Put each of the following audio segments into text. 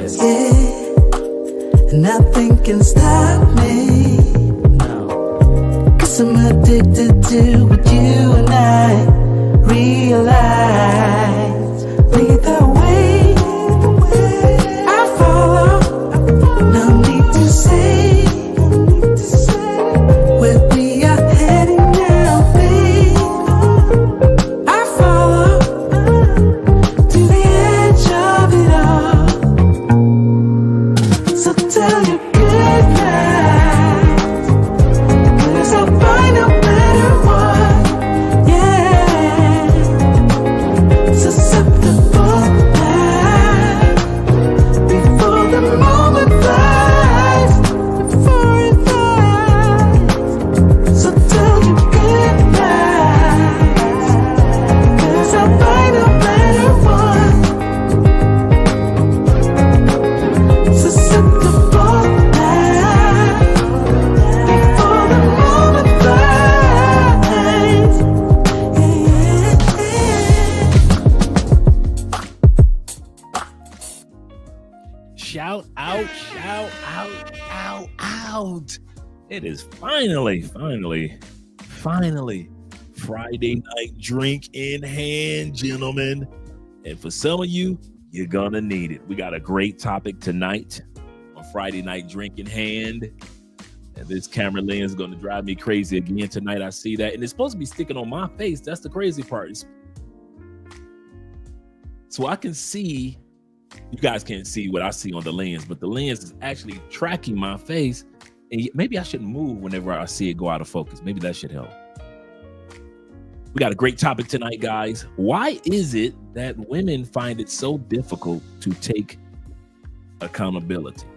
Yeah, nothing can stop me. No. 'Cause I'm addicted to what you and I realize. Lead the way, I follow. No need to say where we are heading now, babe. I follow to the edge of it all. So tell you good night, 'cause I'll find no matter what. Yeah, susceptible now before the moment flies, before it flies. So tell you good night, 'cause I'll find no matter what. Susceptible now before the moment flies. Shout out, shout out, out, out. It is finally Friday night drink in hand, gentlemen. And for some of you, you're gonna need it. We got a great topic tonight on Friday night drink in hand. And this camera lens is gonna drive me crazy again tonight. I see that. And it's supposed to be sticking on my face. That's the crazy part. So I can see, you guys can't see what I see on the lens, but the lens is actually tracking my face. And maybe I shouldn't move whenever I see it go out of focus. Maybe that should help. We got a great topic tonight, guys. Why is it that women find it so difficult to take accountability?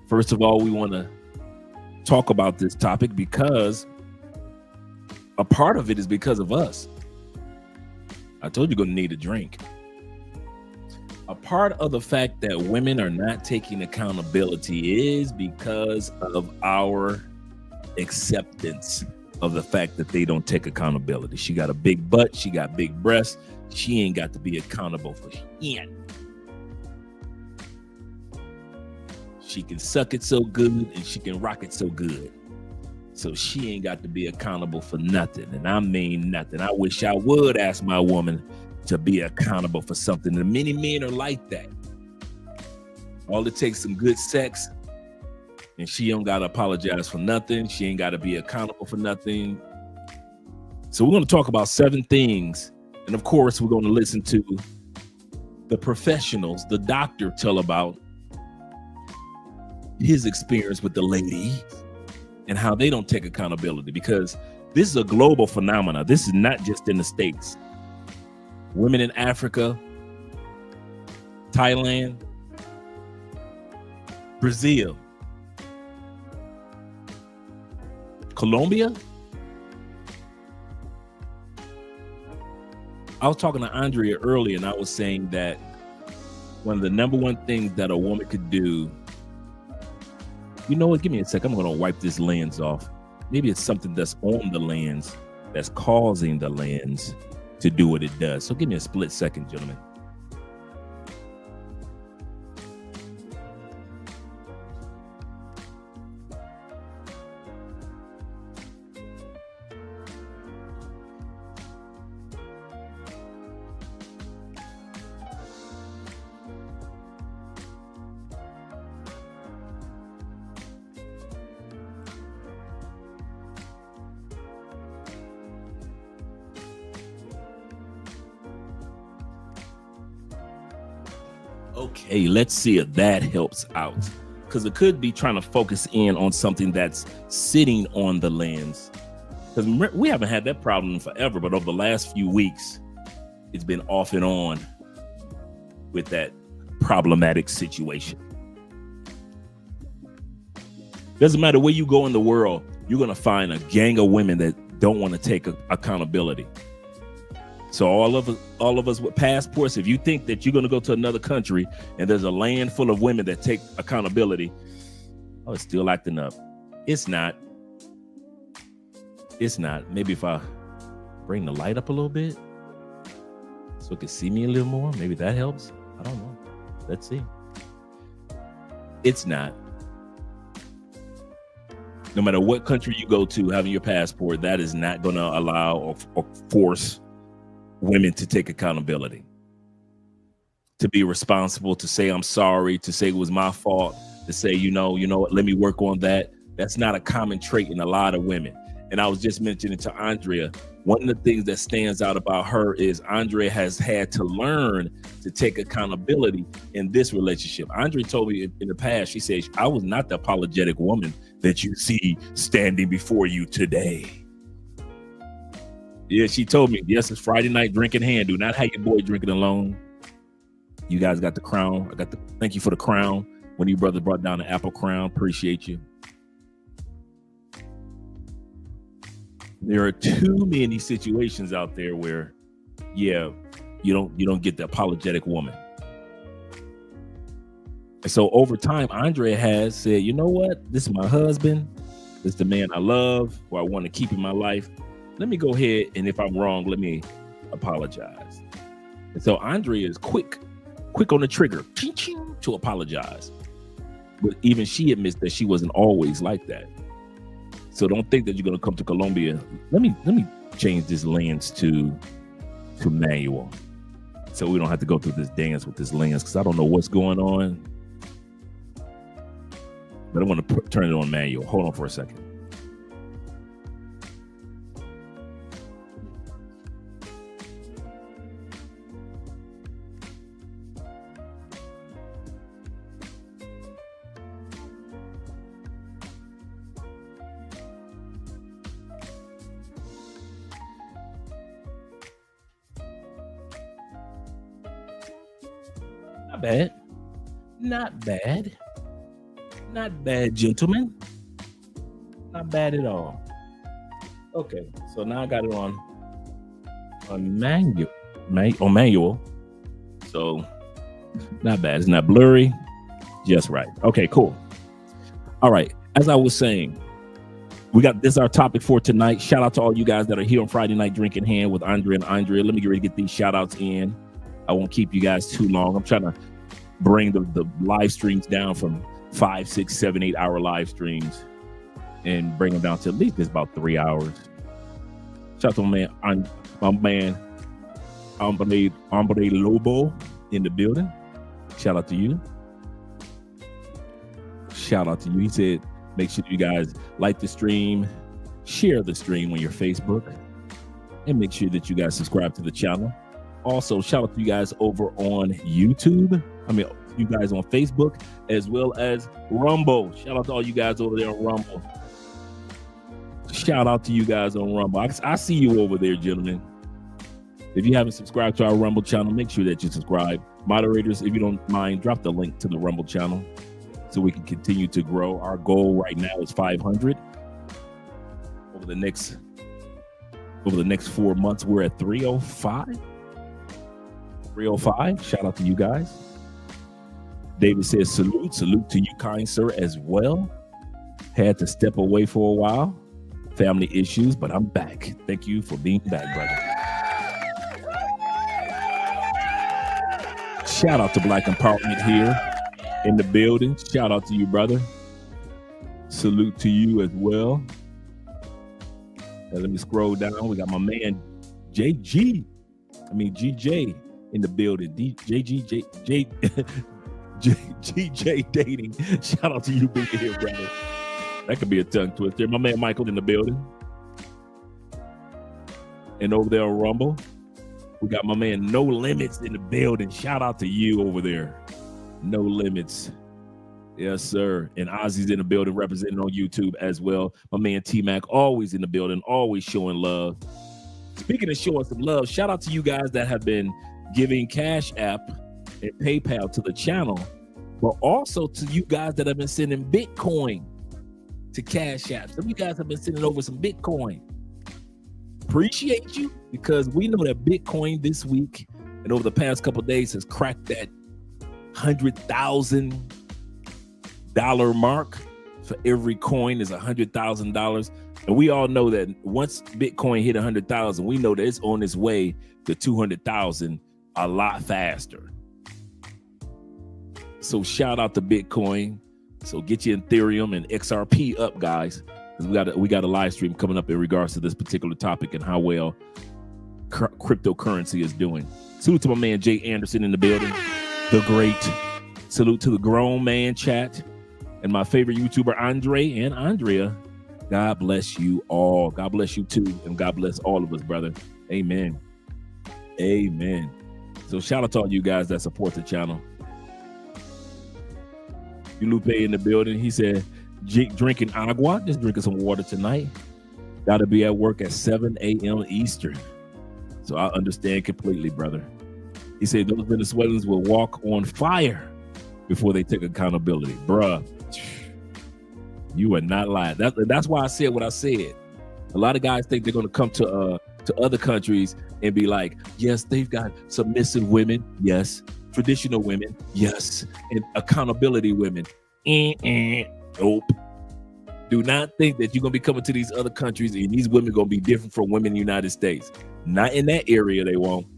First of all, we want to talk about this topic because a part of it is because of us. I told you you're going to need a drink. A part of the fact that women are not taking accountability is because of our acceptance of the fact that they don't take accountability. She got a big butt. She got big breasts. She ain't got to be accountable for shit. She can suck it so good and she can rock it so good. So she ain't got to be accountable for nothing. And I mean nothing. I wish I would ask my woman to be accountable for something. And many men are like that. All it takes some good sex and she don't got to apologize for nothing. She ain't got to be accountable for nothing. So we're going to talk about 7 things. And of course, we're going to listen to the professionals, the doctor, tell about his experience with the lady and how they don't take accountability, because this is a global phenomenon. This is not just in the States. Women in Africa, Thailand, Brazil, Colombia. I was talking to Andrea earlier and I was saying that one of the number one things that a woman could do, you know what, give me a sec, I'm gonna wipe this lens off. Maybe it's something that's on the lens that's causing the lens to do what it does. So give me a split second, gentlemen. Okay, let's see if that helps out, because it could be trying to focus in on something that's sitting on the lens. Because we haven't had that problem forever, but over the last few weeks, it's been off and on with that problematic situation. Doesn't matter where you go in the world, you're going to find a gang of women that don't want to take accountability. So all of us with passports, if you think that you're going to go to another country and there's a land full of women that take accountability, oh, it's still acting up. It's not. It's not. Maybe if I bring the light up a little bit so it can see me a little more, maybe that helps. I don't know. Let's see. It's not. No matter what country you go to, having your passport, that is not going to allow or force women to take accountability, to be responsible, to say I'm sorry, to say it was my fault, to say, you know what, let me work on that. That's not a common trait in a lot of women. And I was just mentioning to Andrea, one of the things that stands out about her is Andrea has had to learn to take accountability in this relationship. Andrea told me in the past, she says, I was not the apologetic woman that you see standing before you today. Yeah, she told me, yes, it's Friday night drinking hand. Do not have your boy drinking alone. You guys got the crown. Thank you for the crown. One of you brothers brought down the apple crown. Appreciate you. There are too many situations out there where, yeah, you don't get the apologetic woman. And so over time, Andrea has said, you know what? This is my husband. This is the man I love, who I want to keep in my life. Let me go ahead, and if I'm wrong, let me apologize. And so Andrea is quick on the trigger to apologize. But even she admits that she wasn't always like that. So don't think that you're going to come to Colombia. Let me change this lens to manual, so we don't have to go through this dance with this lens, because I don't know what's going on. But I want to turn it on manual. Hold on for a second. Not bad, gentlemen. Not bad at all. Okay, so now I got it on manual. So not bad. It's not blurry. Just right. Okay, cool. All right. As I was saying, this is our topic for tonight. Shout out to all you guys that are here on Friday Night Drinking Hand with Andrea and Andrea. Let me get ready to get these shout outs in. I won't keep you guys too long. I'm trying to bring the live streams down from 5, 6, 7, 8 hour live streams and bring them down to at least about 3 hours. Shout out to my man, Hombre Lobo in the building. Shout out to you. Shout out to you. He said, make sure you guys like the stream, share the stream on your Facebook, and make sure that you guys subscribe to the channel. Also, shout out to you guys over on YouTube. You guys on Facebook, as well as Rumble. Shout out to all you guys over there on Rumble. Shout out to you guys on Rumble. I see you over there, gentlemen. If you haven't subscribed to our Rumble channel, make sure that you subscribe. Moderators, if you don't mind, drop the link to the Rumble channel so we can continue to grow. Our goal right now is 500. Over the next 4 months, we're at 305. 305. Shout out to you guys. David says, salute to you, kind sir, as well. Had to step away for a while. Family issues, but I'm back. Thank you for being back, brother. Shout out to Black Empowerment here in the building. Shout out to you, brother. Salute to you as well. Now, let me scroll down. We got my man GJ in the building. GJ Dating. Shout out to you being here, brother. That could be a tongue twister. My man Michael in the building. And over there on Rumble, we got my man No Limits in the building. Shout out to you over there. No Limits. Yes, sir. And Ozzy's in the building, representing on YouTube as well. My man T-Mac always in the building, always showing love. Speaking of showing some love, shout out to you guys that have been giving Cash App and PayPal to the channel, but also to you guys that have been sending Bitcoin to Cash App. Some of you guys have been sending over some Bitcoin. Appreciate you, because we know that Bitcoin this week and over the past couple of days has cracked that $100,000 mark. For every coin is $100,000. And we all know that once Bitcoin hit 100,000, we know that it's on its way to 200,000 a lot faster. So shout out to Bitcoin. So get your Ethereum and XRP up, guys. We got a live stream coming up in regards to this particular topic and how well cryptocurrency is doing. Salute to my man Jay Anderson in the building, the great. Salute to the grown man chat and my favorite YouTuber Andre and Andrea. God bless you all. God bless you too, and God bless all of us, brother. Amen. Amen. So shout out to all you guys that support the channel. Lupe in the building. He said, drinking agua, just drinking some water tonight. Got to be at work at 7 a.m. Eastern. So I understand completely, brother. He said those Venezuelans will walk on fire before they take accountability. Bruh, you are not lying. That's why I said what I said. A lot of guys think they're going to come to other countries and be like, yes, they've got submissive women. Yes. Traditional women, yes, and accountability women. Nope. Do not think that you're gonna be coming to these other countries and these women gonna be different from women in the United States. Not in that area, they won't.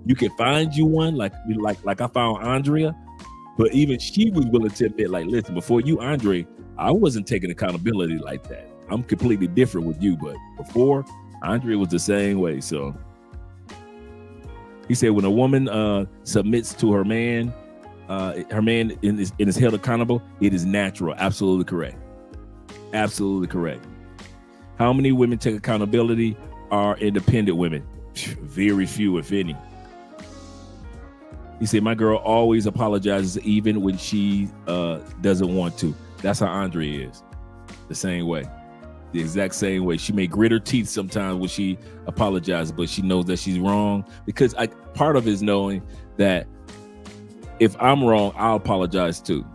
You can find you one, like I found Andrea, but even she was willing to admit, like, listen, before you, Andre, I wasn't taking accountability like that. I'm completely different with you, but before, Andrea was the same way. So he said, when a woman submits to her man is held accountable, it is natural. Absolutely correct. Absolutely correct. How many women take accountability are independent women? Very few, if any. He said, my girl always apologizes even when she doesn't want to. That's how Andre is. The same way. The exact same way. She may grit her teeth sometimes when she apologizes, but she knows that she's wrong, because part of it is knowing that if I'm wrong, I'll apologize too.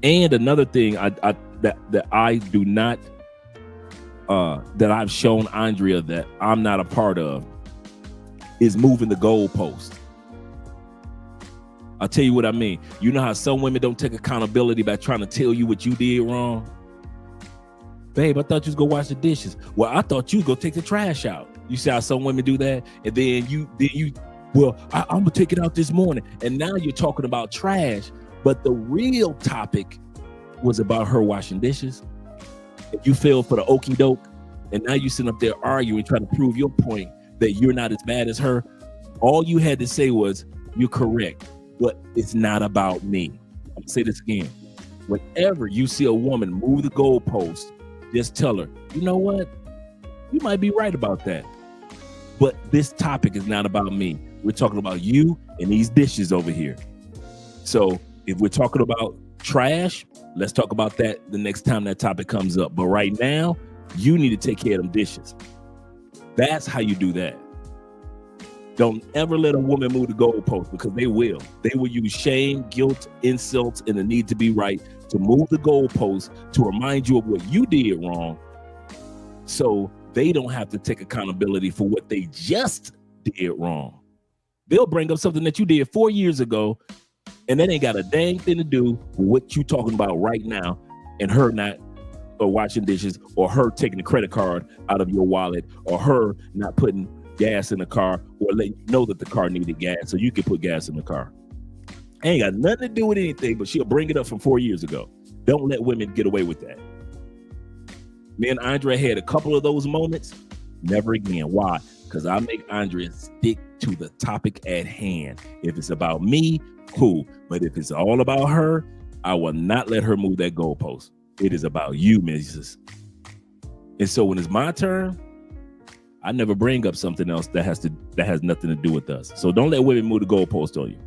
And another thing that I do not that I've shown Andrea that I'm not a part of is moving the goalpost. I'll tell you what I mean. You know how some women don't take accountability by trying to tell you what you did wrong? Babe, I thought you was gonna wash the dishes. Well, I thought you was gonna take the trash out. You see how some women do that? And then I'm gonna take it out this morning. And now you're talking about trash, but the real topic was about her washing dishes. And you fell for the okie doke, and now you sitting up there arguing, trying to prove your point that you're not as bad as her. All you had to say was, you're correct, but it's not about me. I'm gonna say this again. Whenever you see a woman move the goalpost, just tell her, you know what? You might be right about that. But this topic is not about me. We're talking about you and these dishes over here. So if we're talking about trash, let's talk about that the next time that topic comes up. But right now, you need to take care of them dishes. That's how you do that. Don't ever let a woman move the goalpost, because they will. They will use shame, guilt, insults, and the need to be right to move the goalpost to remind you of what you did wrong, so they don't have to take accountability for what they just did wrong. They'll bring up something that you did 4 years ago, and that ain't got a dang thing to do with what you talking about right now, and her not washing dishes, or her taking the credit card out of your wallet, or her not putting gas in the car, or letting you know that the car needed gas so you can put gas in the car. Ain't got nothing to do with anything, but she'll bring it up from 4 years ago. Don't let women get away with that. Me and Andre had a couple of those moments. Never again. Why? Because I make Andre stick to the topic at hand. If it's about me, cool. But if it's all about her, I will not let her move that goalpost. It is about you, Mrs. And so when it's my turn, I never bring up something else that has nothing to do with us. So don't let women move the goalpost on you.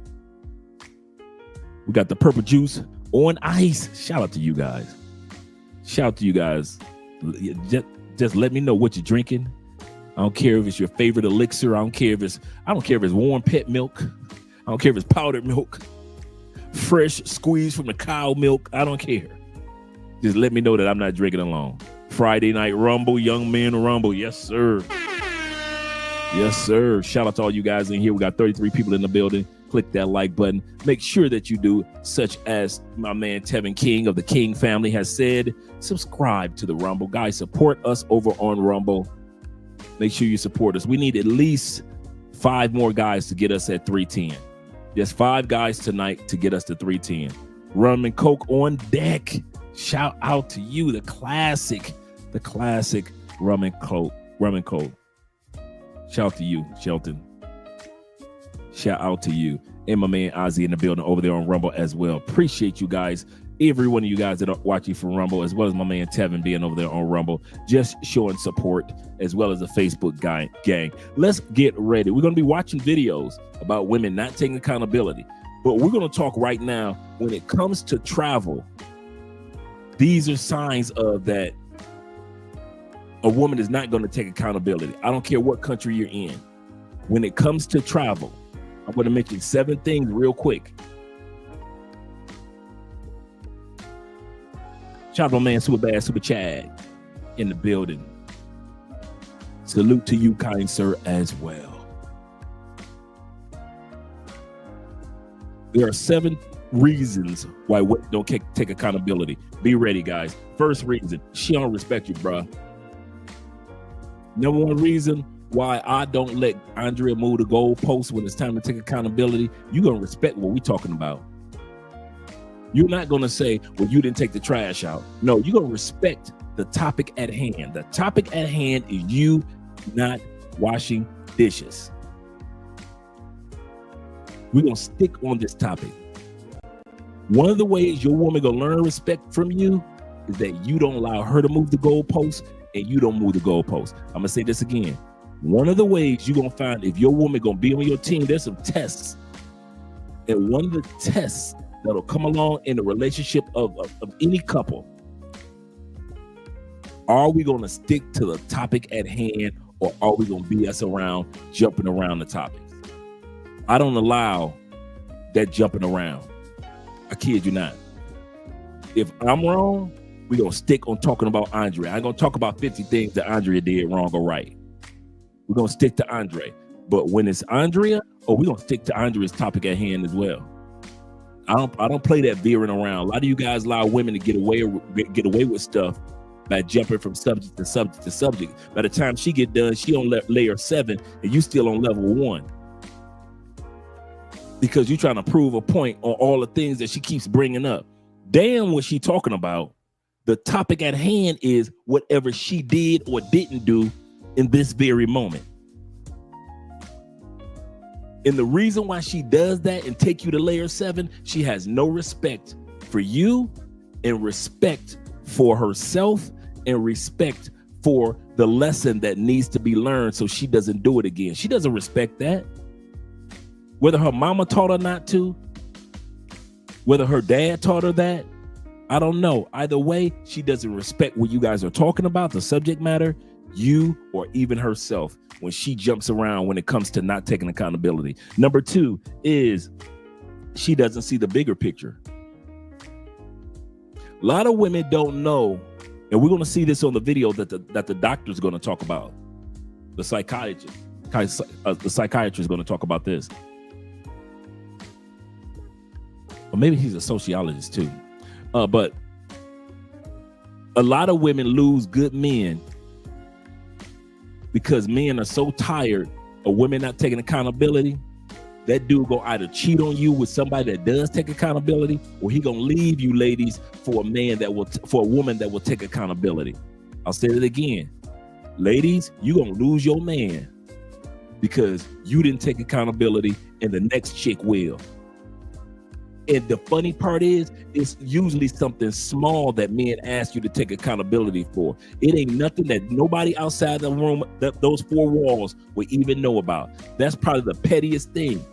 We got the purple juice on ice. Shout out to you guys. Shout out to you guys. Just let me know what you're drinking. I don't care if it's your favorite elixir. I don't care if it's warm pet milk. I don't care if it's powdered milk, fresh squeezed from the cow milk. I don't care. Just let me know that I'm not drinking alone. Friday night rumble, young men rumble. Yes, sir. Yes, sir. Shout out to all you guys in here. We got 33 people in the building. Click that like button. Make sure that you do, such as my man Tevin King of the King family has said, subscribe to the Rumble. Guys, support us over on Rumble. Make sure you support us. We need at least 5 more guys to get us at 310. Just 5 guys tonight to get us to 310. Rum and Coke on deck. Shout out to you, the classic Rum and Coke. Shout out to you, Shelton. Shout out to you. And my man Ozzy in the building over there on Rumble as well. Appreciate you guys. Every one of you guys that are watching from Rumble, as well as my man Tevin being over there on Rumble, just showing support, as well as the Facebook gang. Let's get ready. We're going to be watching videos about women not taking accountability. But we're going to talk right now when it comes to travel. These are signs of that a woman is not going to take accountability. I don't care what country you're in. When it comes to travel, I'm going to mention 7 things real quick. Shout out to my man Super Bad, Super Chad in the building. Salute to you, kind sir, as well. There are 7 reasons why women don't take accountability. Be ready, guys. First reason, she don't respect you, bruh. Number 1 reason why I don't let Andrea move the goalpost when it's time to take accountability, you're going to respect what we're talking about. You're not going to say, well, you didn't take the trash out. No, you're going to respect the topic at hand. The topic at hand is you not washing dishes. We're going to stick on this topic. One of the ways your woman going to learn respect from you is that you don't allow her to move the goalpost and you don't move the goalpost. I'm going to say this again. One of the ways you're going to find if your woman going to be on your team, there's some tests. And one of the tests that'll come along in the relationship of any couple. Are we going to stick to the topic at hand, or are we going to BS around, jumping around the topics? I don't allow that jumping around. I kid you not. If I'm wrong, we're going to stick on talking about Andre. I ain't going to talk about 50 things that Andrea did wrong or right. We're going to stick to Andre. But when it's Andrea, we're going to stick to Andrea's topic at hand as well. I don't play that veering around. A lot of you guys allow women to get away with stuff by jumping from subject to subject to subject. By the time she get done, she on layer 7 and you still on level 1. Because you're trying to prove a point on all the things that she keeps bringing up. Damn what she talking about. The topic at hand is whatever she did or didn't do in this very moment. And the reason why she does that and take you to layer 7, she has no respect for you and respect for herself and respect for the lesson that needs to be learned so she doesn't do it again. She doesn't respect that. Whether her mama taught her not to, whether her dad taught her that, I don't know. Either way, she doesn't respect what you guys are talking about, the subject matter, you or even herself, when she jumps around when it comes to not taking accountability. Number 2 is she doesn't see the bigger picture. A lot of women don't know, and we're going to see this on the video that the doctor's going to talk about. The psychiatrist is going to talk about this. Or maybe he's a sociologist too. But a lot of women lose good men because men are so tired of women not taking accountability. That dude gonna either cheat on you with somebody that does take accountability, or he gonna leave you, ladies, for a woman that will take accountability. I'll say it again. Ladies, you gonna lose your man because you didn't take accountability and the next chick will. And the funny part is, it's usually something small that men ask you to take accountability for. It ain't nothing that nobody outside the room, those 4 walls, will even know about. That's probably the pettiest thing.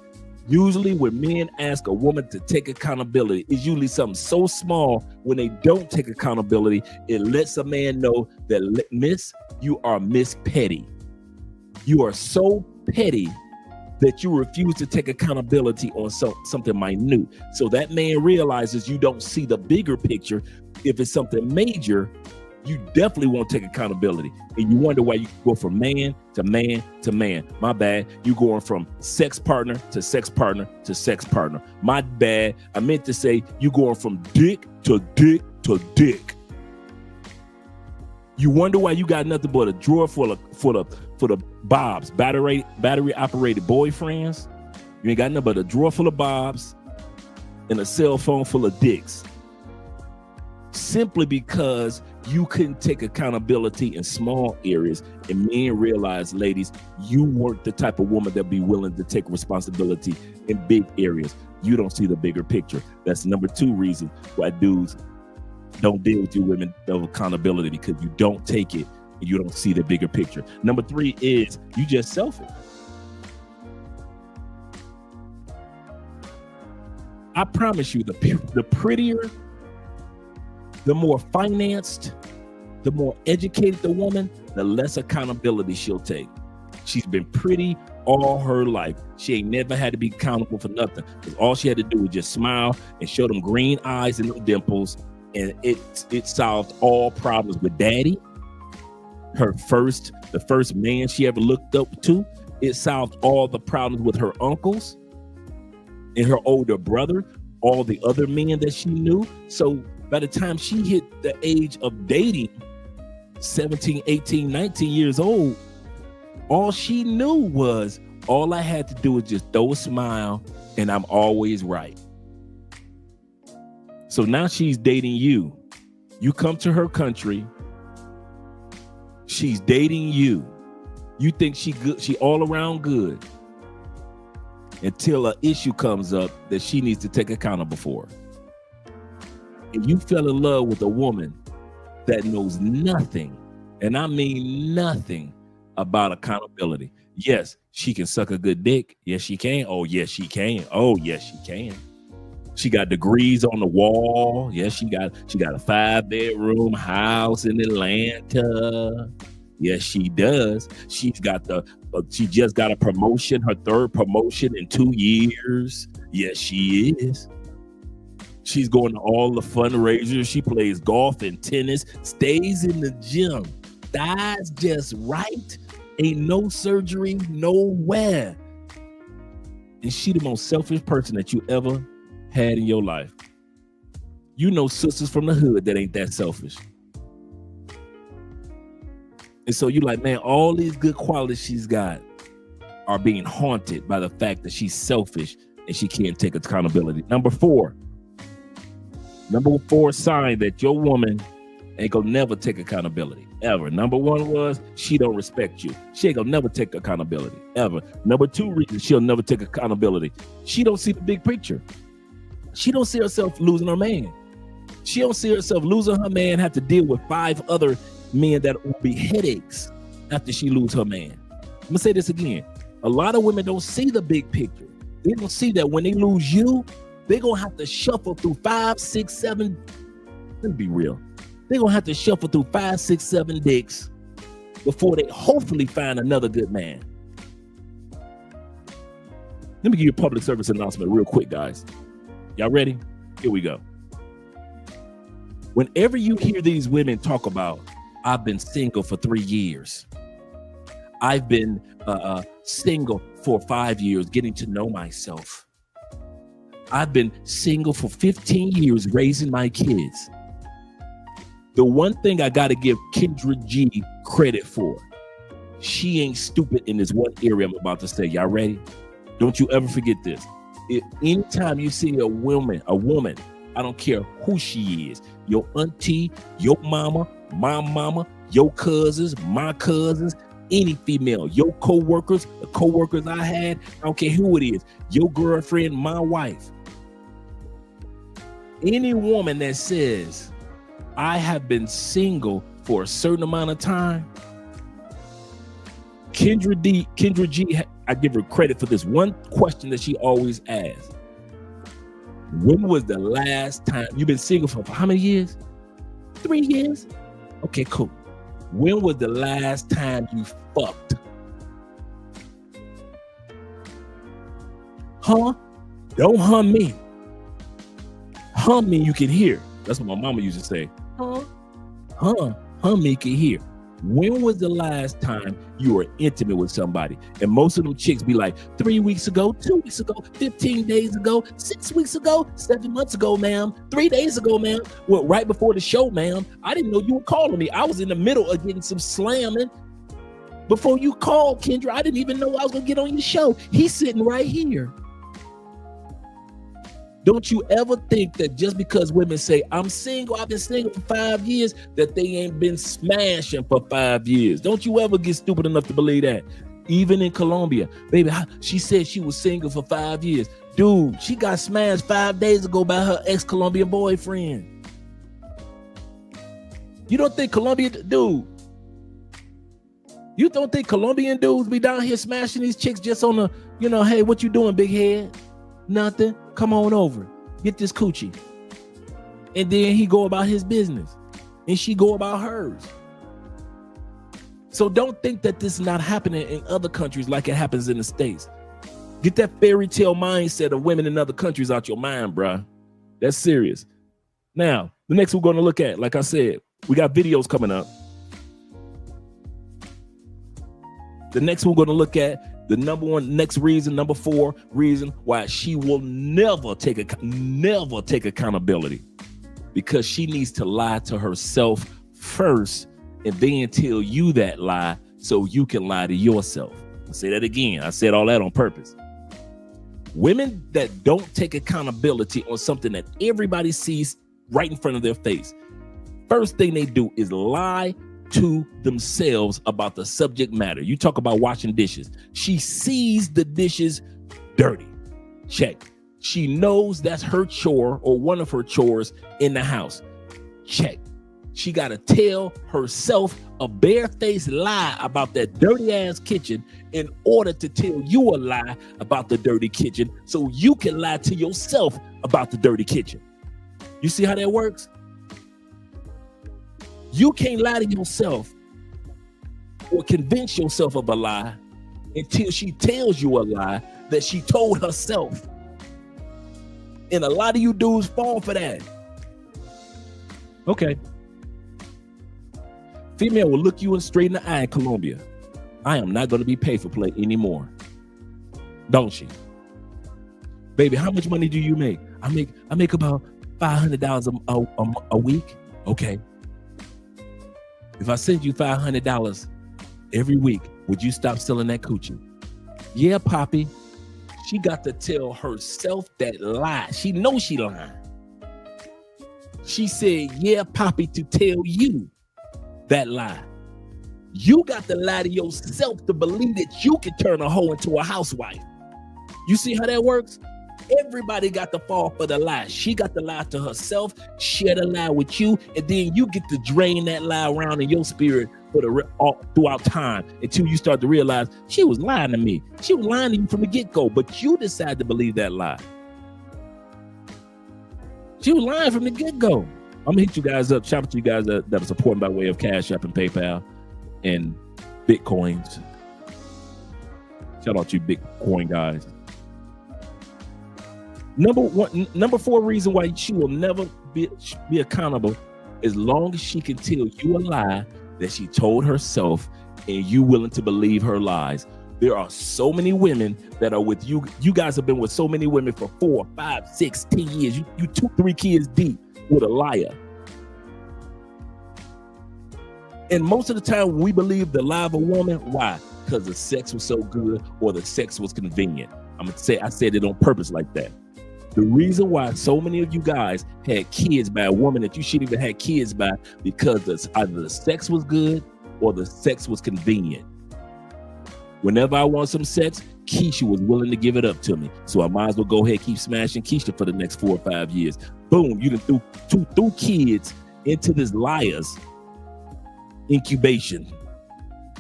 Usually when men ask a woman to take accountability, it's usually something so small. When they don't take accountability, it lets a man know that, miss, you are Miss Petty. You are so petty that you refuse to take accountability on something minute. So that man realizes you don't see the bigger picture. If it's something major, you definitely won't take accountability. And you wonder why you go from man to man to man. My bad. You going from sex partner to sex partner to sex partner. My bad. I meant to say you going from dick to dick to dick. You wonder why you got nothing but a drawer full of Bob's battery operated boyfriends. You ain't got nothing but a drawer full of bobs and a cell phone full of dicks. Simply because you couldn't take accountability in small areas, and men realize, ladies, you weren't the type of woman that be willing to take responsibility in big areas. You don't see the bigger picture. That's number 2 reason why dudes don't deal with you women of accountability, because you don't take it and you don't see the bigger picture. Number 3 is you just selfish. I promise you, the prettier, the more financed, the more educated the woman, the less accountability she'll take. She's been pretty all her life. She ain't never had to be accountable for nothing, because all she had to do was just smile and show them green eyes and them dimples, and it solved all problems with daddy. The first man she ever looked up to. It solved all the problems with her uncles and her older brother, all the other men that she knew. So by the time she hit the age of dating, 17, 18, 19 years old, all she knew was, all I had to do was just throw a smile and I'm always right. So now she's dating you. You come to her country. She's dating you. You think she good, she all around good, until an issue comes up that she needs to take accountable for. And you fell in love with a woman that knows nothing, and I mean nothing, about accountability. Yes, she can suck a good dick. Yes, she can. Oh, yes, she can. Oh, yes, she can. She got degrees on the wall. Yes, she got a 5-bedroom house in Atlanta. Yes, she does. She just got a promotion, her 3rd promotion in 2 years. Yes, she is. She's going to all the fundraisers. She plays golf and tennis, stays in the gym, thighs just right. Ain't no surgery nowhere. And she the most selfish person that you ever had in your life. You know sisters from the hood that ain't that selfish. And so you like, man, all these good qualities she's got are being haunted by the fact that she's selfish and she can't take accountability. Number 4 sign that your woman ain't gonna never take accountability, ever. Number 1 was she don't respect you. She ain't gonna never take accountability, ever. Number 2 reason she'll never take accountability, she don't see the big picture. She don't see herself losing her man. She don't see herself losing her man, have to deal with 5 other men that will be headaches after she lose her man. I'm gonna say this again. A lot of women don't see the big picture. They don't see that when they lose you, they're gonna have to shuffle through 5, 6, 7. Let's be real. They're gonna have to shuffle through 5, 6, 7 dicks before they hopefully find another good man. Let me give you a public service announcement real quick, guys. Y'all ready? Here we go. Whenever you hear these women talk about, I've been single for 3 years. I've been single for 5 years, getting to know myself. I've been single for 15 years, raising my kids. The one thing I got to give Kendra G credit for, she ain't stupid in this one area I'm about to say. Y'all ready? Don't you ever forget this. Anytime you see a woman, I don't care who she is, your auntie, your mama, my mama, your cousins, my cousins, any female, your co-workers, the co-workers I had, I don't care who it is, your girlfriend, my wife. Any woman that says, I have been single for a certain amount of time, Kendra G, I give her credit for this one question that she always asks. When was the last time you've been single for how many years? 3 years? Okay, cool. When was the last time you fucked? Huh? Don't hum me. Hum me you can hear. That's what my mama used to say. Huh? Hum me you can hear. When was the last time you were intimate with somebody? And most of them chicks be like, 3 weeks ago, 2 weeks ago, 15 days ago, 6 weeks ago, 7 months ago, ma'am, 3 days ago, ma'am. Well, right before the show, ma'am. I didn't know you were calling me. I was in the middle of getting some slamming. Before you called, Kendra, I didn't even know I was going to get on your show. He's sitting right here. Don't you ever think that just because women say, I'm single, I've been single for 5 years, that they ain't been smashing for 5 years. Don't you ever get stupid enough to believe that. Even in Colombia, baby, she said she was single for 5 years. Dude, she got smashed 5 days ago by her ex-Colombian boyfriend. You don't think Colombian, dude, you don't think Colombian dudes be down here smashing these chicks just on the, hey, what you doing, big head? Nothing. Come on over. Get this coochie. And then he go about his business. And she go about hers. So don't think that this is not happening in other countries like it happens in the States. Get that fairy tale mindset of women in other countries out your mind, bruh. That's serious. Now, the next we're going to look at, like I said, we got videos coming up. The next we're going to look at the number 4 reason why she will never take accountability, because she needs to lie to herself first and then tell you that lie so you can lie to yourself. I'll say that again. I said all that on purpose. Women that don't take accountability on something that everybody sees right in front of their face, first thing they do is lie to themselves about the subject matter. You talk about washing dishes. She sees the dishes dirty. Check. She knows that's her chore or one of her chores in the house. Check. She got to tell herself a barefaced lie about that dirty ass kitchen in order to tell you a lie about the dirty kitchen so you can lie to yourself about the dirty kitchen. You see how that works? You can't lie to yourself or convince yourself of a lie until she tells you a lie that she told herself. And a lot of you dudes fall for that. Okay. Female will look you straight in the eye in Colombia. I am not going to be paid for play anymore. Don't she? Baby, how much money do you make? I make about $500 a week. Okay. If I send you $500 every week, would you stop selling that coochie? Yeah, Poppy. She got to tell herself that lie. She knows she lying. She said, yeah, Poppy, to tell you that lie. You got to lie to yourself to believe that you can turn a hoe into a housewife. You see how that works? Everybody got to fall for the lie. She got to lie to herself, share the lie with you, and then you get to drain that lie around in your spirit for throughout time until you start to realize she was lying to me. She was lying to you from the get-go, but you decide to believe that lie. She was lying from the get-go. I'm gonna hit you guys up. Shout out to you guys that are supporting by way of Cash App and PayPal and Bitcoins. Shout out to you Bitcoin guys. Number 4 reason why she will never be accountable, as long as she can tell you a lie that she told herself and you willing to believe her lies. There are so many women that are with you. You guys have been with so many women for 4, 5, 6, 10 years. You 2, 3 kids deep with a liar. And most of the time we believe the lie of a woman. Why? Because the sex was so good or the sex was convenient. I said it on purpose like that. The reason why so many of you guys had kids by a woman that you shouldn't even have kids by, because either the sex was good or the sex was convenient. Whenever I want some sex, Keisha was willing to give it up to me. So I might as well go ahead and keep smashing Keisha for the next 4 or 5 years. Boom, you done threw kids into this liar's incubation.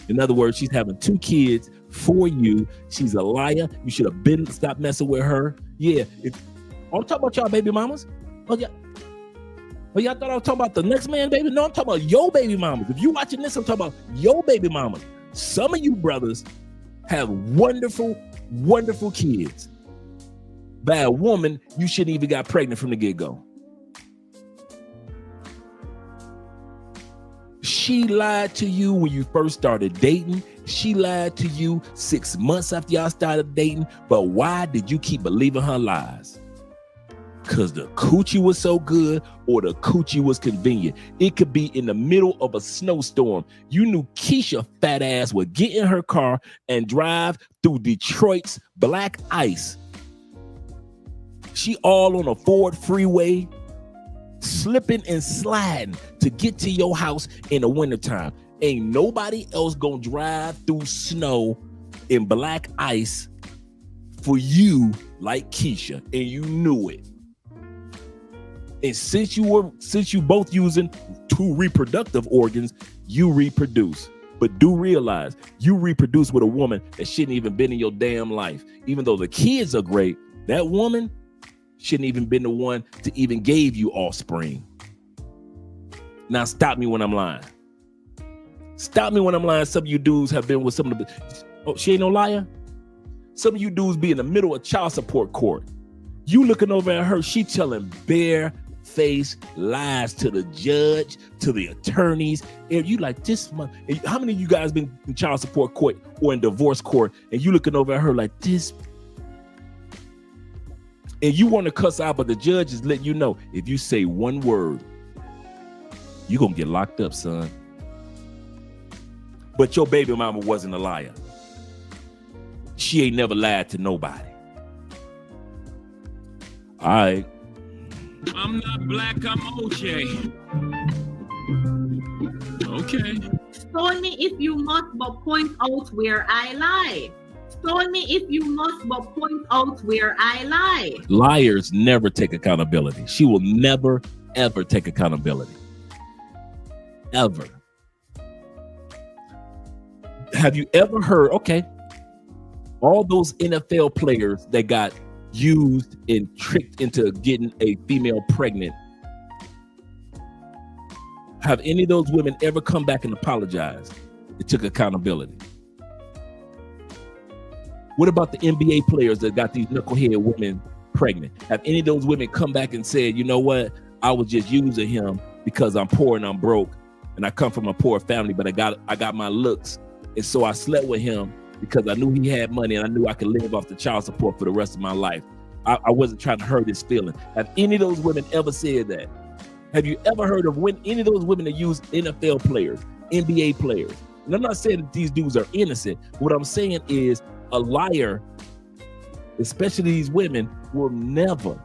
In other words, she's having 2 kids for you. She's a liar. You should have stopped messing with her. Yeah, I'm talking about y'all baby mamas. Oh, y'all thought I was talking about the next man baby? No, I'm talking about your baby mamas. If you watching this, I'm talking about your baby mamas. Some of you brothers have wonderful, wonderful kids by a woman you shouldn't even got pregnant from the get-go. She lied to you when you first started dating. She lied to you 6 months after y'all started dating. But why did you keep believing her lies? Because the coochie was so good or the coochie was convenient. It could be in the middle of a snowstorm. You knew Keisha fat ass would get in her car and drive through Detroit's black ice. She all on a Ford freeway, slipping and sliding to get to your house in the wintertime. Ain't nobody else gonna drive through snow and black ice for you like Keisha, and you knew it. And since you both using two reproductive organs, you reproduce. But do realize you reproduce with a woman that shouldn't even been in your damn life. Even though the kids are great, that woman shouldn't even been the one to even gave you offspring. Now stop me when I'm lying. Stop me when I'm lying. Some of you dudes have been with some of the, oh, she ain't no liar. Some of you dudes be in the middle of child support court. You looking over at her, she telling bare-faced lies to the judge, to the attorneys. And you like, this month, how many of you guys been in child support court or in divorce court, and you looking over at her like this? And you want to cuss out, but the judge is letting you know, if you say one word, you're going to get locked up, son. But your baby mama wasn't a liar. She ain't never lied to nobody. All right. I'm not black, I'm O'Shea. Okay. Stone me if you must, but point out where I lie. Stone me if you must, but point out where I lie. Liars never take accountability. She will never, ever take accountability. Ever. Have you ever heard, okay, all those NFL players that got used and tricked into getting a female pregnant, have any of those women ever come back and apologized? It took accountability. What about the NBA players that got these knucklehead women pregnant? Have any of those women come back and said, you know what? I was just using him because I'm poor and I'm broke and I come from a poor family, but I got my looks. And so I slept with him because I knew he had money and I knew I could live off the child support for the rest of my life. I wasn't trying to hurt his feelings. Have any of those women ever said that? Have you ever heard of any of those women that use NFL players, NBA players? And I'm not saying that these dudes are innocent. What I'm saying is a liar, especially these women, will never,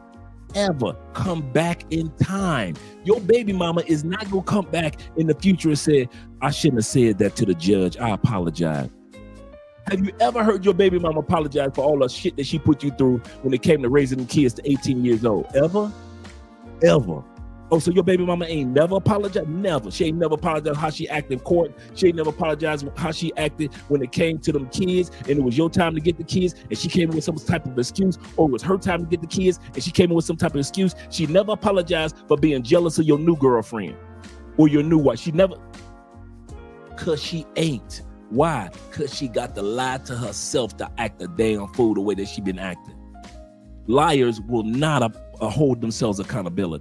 ever come back in time. Your baby mama is not going to come back in the future and say, I shouldn't have said that to the judge. I apologize. Have you ever heard your baby mama apologize for all the shit that she put you through when it came to raising them kids to 18 years old? Ever? Ever. Oh, so your baby mama ain't never apologized? Never. She ain't never apologized how she acted in court. She ain't never apologized how she acted when it came to them kids and it was your time to get the kids and she came in with some type of excuse, or it was her time to get the kids and she came in with some type of excuse. She never apologized for being jealous of your new girlfriend or your new wife. She never, because she ain't. Why? Because she got to lie to herself to act a damn fool the way that she been acting. Liars will not hold themselves accountable.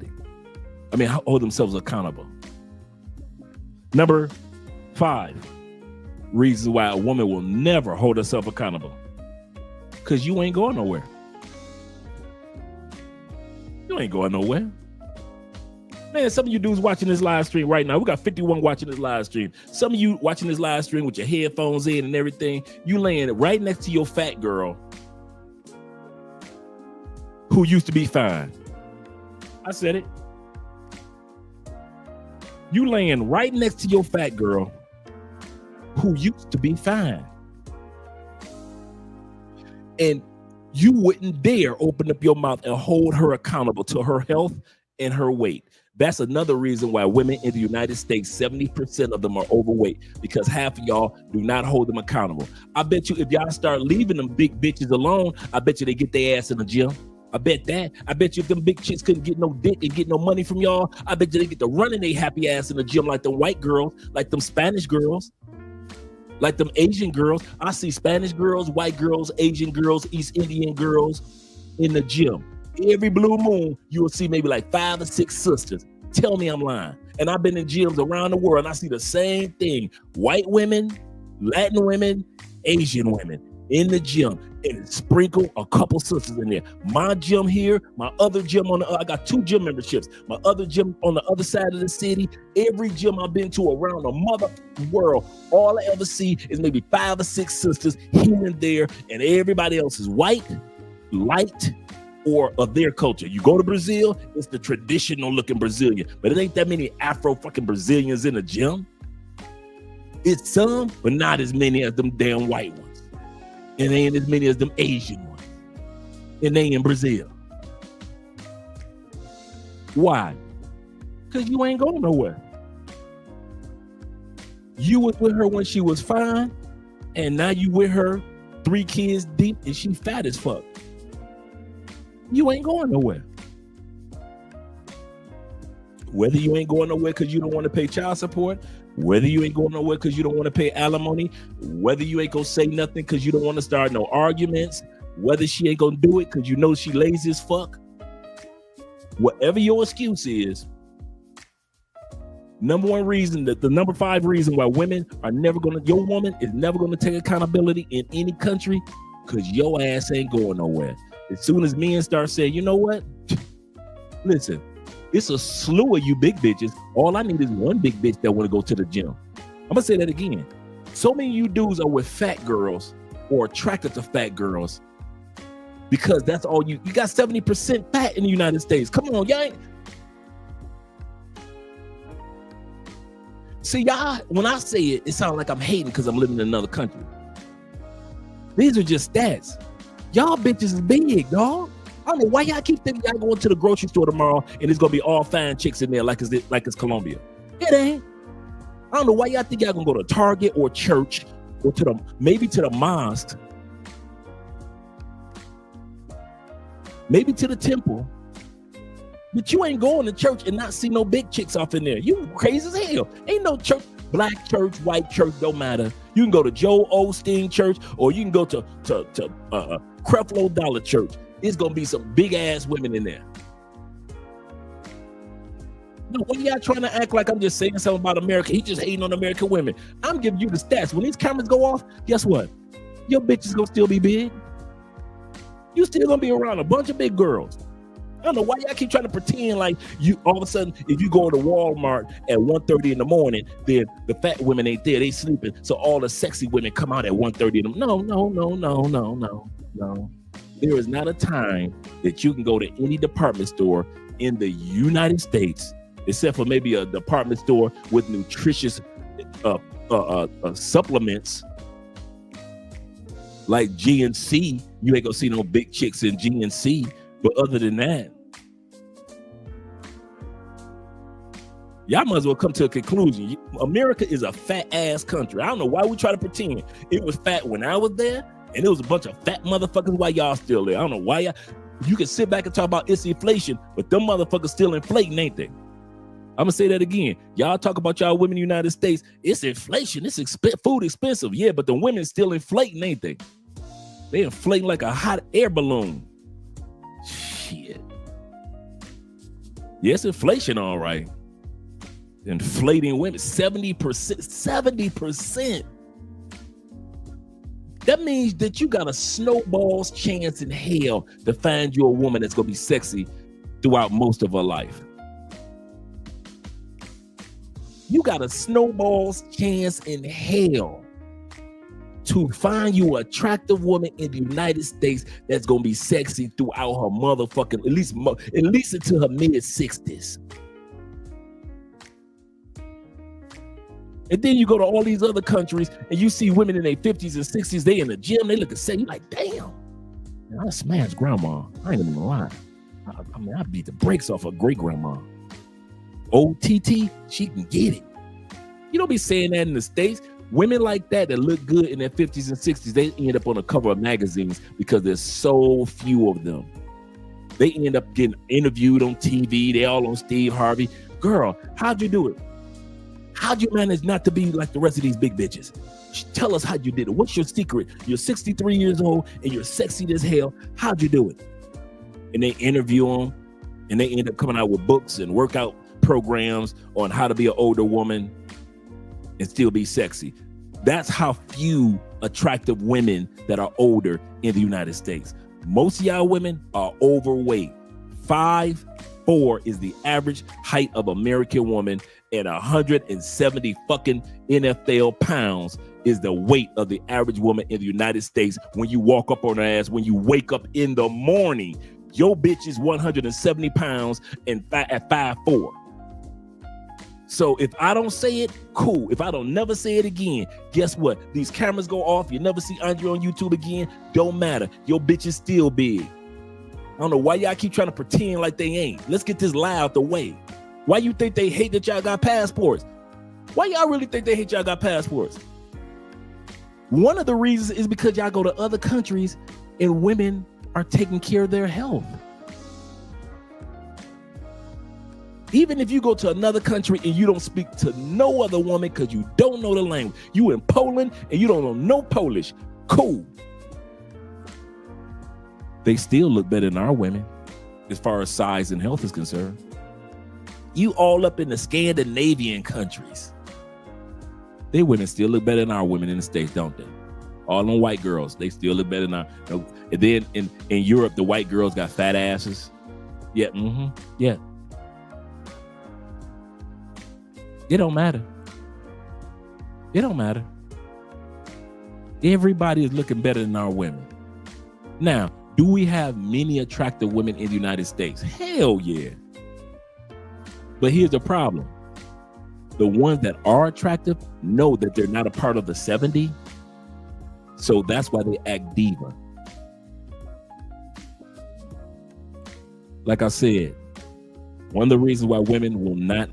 Number 5 reasons why a woman will never hold herself accountable. Because you ain't going nowhere. You ain't going nowhere. Man, some of you dudes watching this live stream right now, we got 51 watching this live stream. Some of you watching this live stream with your headphones in and everything, you laying right next to your fat girl who used to be fine. I said it. You laying right next to your fat girl who used to be fine. And you wouldn't dare open up your mouth and hold her accountable to her health and her weight. That's another reason why women in the United States, 70% of them are overweight, because half of y'all do not hold them accountable. I bet you if y'all start leaving them big bitches alone, I bet you they get their ass in the gym. I bet that. I bet you if them big chicks couldn't get no dick and get no money from y'all, I bet you they get to running their happy ass in the gym like them white girls, like them Spanish girls, like them Asian girls. I see Spanish girls, white girls, Asian girls, East Indian girls in the gym. Every blue moon, you will see maybe like 5 or 6 sisters. Tell me I'm lying. And I've been in gyms around the world and I see the same thing. White women, Latin women, Asian women in the gym, and sprinkle a couple sisters in there. My gym here, my other gym I got 2 gym memberships. My other gym on the other side of the city. Every gym I've been to around the mother world, all I ever see is maybe 5 or 6 sisters here and there, and everybody else is white, light, or of their culture. You go to Brazil, it's the traditional looking Brazilian, but it ain't that many Afro fucking Brazilians in the gym. It's some, but not as many as them damn white ones. And they ain't as many as them Asian ones. And they in Brazil. Why? Because you ain't going nowhere. You was with her when she was fine, and now you with her 3 kids deep, and she fat as fuck. You ain't going nowhere. Whether you ain't going nowhere because you don't want to pay child support, whether you ain't going nowhere because you don't want to pay alimony, whether you ain't gonna say nothing because you don't want to start no arguments, whether she ain't gonna do it because you know she lazy as fuck, whatever your excuse is, number 1 reason, the number 5 reason why women are never gonna, your woman is never gonna take accountability in any country, because your ass ain't going nowhere. As soon as men start saying, you know what? Listen, it's a slew of you big bitches. All I need is one big bitch that want to go to the gym. I'm gonna say that again. So many of you dudes are with fat girls or attracted to fat girls because that's all you got 70% fat in the United States. Come on, y'all ain't. See, y'all, when I say it, it sounds like I'm hating because I'm living in another country. These are just stats. Y'all bitches is big, dog. I don't know why y'all keep thinking y'all going to the grocery store tomorrow and it's gonna be all fine chicks in there like it's Colombia. It ain't. I don't know why y'all think y'all gonna go to Target or church or maybe to the mosque, maybe to the temple, but you ain't going to church and not see no big chicks off in there. You crazy as hell. Ain't no church, black church, white church, don't matter. You can go to Joel Osteen Church or you can go to Creflo Dollar Church. It's gonna be some big ass women in there. No, when y'all trying to act like I'm just saying something about America, he just hating on American women. I'm giving you the stats. When these cameras go off, guess what? Your bitch is gonna still be big. You still gonna be around a bunch of big girls. I don't know why y'all keep trying to pretend like you all of a sudden, if you go to Walmart at 1:30 in the morning, then the fat women ain't there, they sleeping. So all the sexy women come out at 1:30 in the morning. No. There is not a time that you can go to any department store in the United States, except for maybe a department store with nutritious supplements like GNC. You ain't gonna see no big chicks in GNC. But other than that, y'all might as well come to a conclusion. America is a fat ass country. I don't know why we try to pretend it was fat when I was there, and it was a bunch of fat motherfuckers while y'all still there. I don't know why y'all. You can sit back and talk about it's inflation, but them motherfuckers still inflating, ain't they? I'm gonna say that again. Y'all talk about y'all women in the United States. It's inflation. It's food expensive. Yeah, but the women still inflating, ain't they? They inflating like a hot air balloon. Shit. Yes, inflation, all right. Inflating women, 70%. 70%. That means that you got a snowball's chance in hell to find you a woman that's gonna be sexy throughout most of her life. You got a snowball's chance in hell to find you an attractive woman in the United States that's gonna be sexy throughout her motherfucking at least into her mid-60s. And then you go to all these other countries and you see women in their 50s and 60s, they in the gym, they look the same. You're like, damn, man, I smashed grandma. I ain't even gonna lie. I mean, I beat the brakes off of great grandma. Old TT, she can get it. You don't be saying that in the States. Women like that look good in their 50s and 60s, they end up on the cover of magazines because there's so few of them. They end up getting interviewed on TV. They all on Steve Harvey. Girl, how'd you do it? How'd you manage not to be like the rest of these big bitches? Tell us how you did it. What's your secret? You're 63 years old and you're sexy as hell. How'd you do it? And they interview them and they end up coming out with books and workout programs on how to be an older woman and still be sexy. That's how few attractive women that are older in the United States. Most of y'all women are overweight. 5'4" is the average height of American woman, and 170 fucking NFL pounds is the weight of the average woman in the United States when you walk up on her ass, when you wake up in the morning. Your bitch is 170 pounds and at 5'4". So if I don't say it, cool. If I don't never say it again, guess what? These cameras go off. You never see Andre on YouTube again. Don't matter. Your bitch is still big. I don't know why y'all keep trying to pretend like they ain't. Let's get this lie out the way. Why you think they hate that y'all got passports? Why y'all really think they hate y'all got passports? One of the reasons is because y'all go to other countries and women are taking care of their health. Even if you go to another country and you don't speak to no other woman because you don't know the language, you in Poland and you don't know no Polish, cool. They still look better than our women as far as size and health is concerned. You all up in the Scandinavian countries. They women still look better than our women in the States, don't they? All them white girls, they still look better than our. And then in Europe, the white girls got fat asses. Yeah, yeah. It don't matter. It don't matter. Everybody is looking better than our women. Now, do we have many attractive women in the United States? Hell yeah. But here's the problem. The ones that are attractive know that they're not a part of the 70. So that's why they act diva. Like I said, one of the reasons why women will not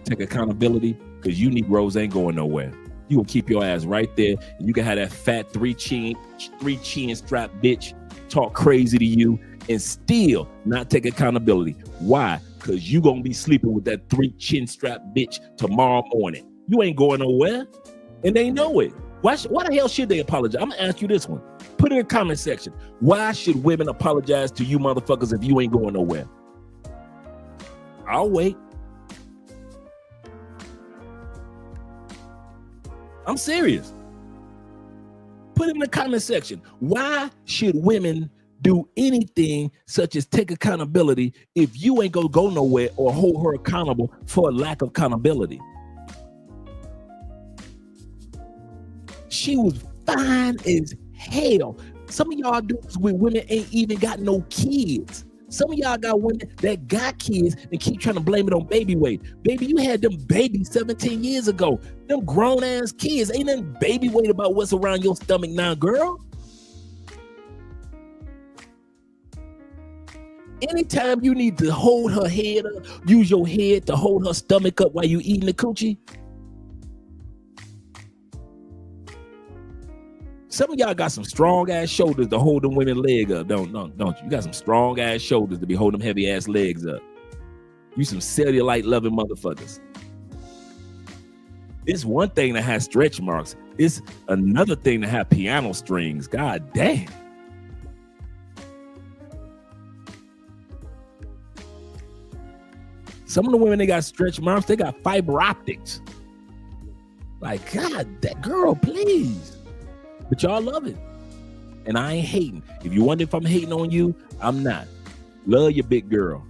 take accountability, because you Negroes ain't going nowhere. You will keep your ass right there, and you can have that fat three chin strap bitch talk crazy to you and still not take accountability. Why? Because you gonna be sleeping with that 3 chin strap bitch tomorrow morning. You ain't going nowhere, and they know it. Why the hell should they apologize? I'm gonna ask you this one. Put it in the comment section. Why should women apologize to you motherfuckers if you ain't going nowhere? I'll wait. I'm serious. Put it in the comment section. Why should women do anything such as take accountability if you ain't gonna go nowhere or hold her accountable for a lack of accountability? She was fine as hell. Some of y'all dudes with women ain't even got no kids. Some of y'all got women that got kids and keep trying to blame it on baby weight. Baby, you had them babies 17 years ago. Them grown ass kids. Ain't nothing baby weight about what's around your stomach now, girl. Anytime you need to hold her head up, use your head to hold her stomach up while you eating the coochie. Some of y'all got some strong ass shoulders to hold them women leg up, don't you? You got some strong ass shoulders to be holding them heavy ass legs up. You some cellulite loving motherfuckers. It's one thing to have stretch marks. It's another thing to have piano strings. God damn. Some of the women, they got stretch marks. They got fiber optics. Like, God, that girl, please. But y'all love it. And I ain't hating. If you wonder if I'm hating on you, I'm not. Love your big girl.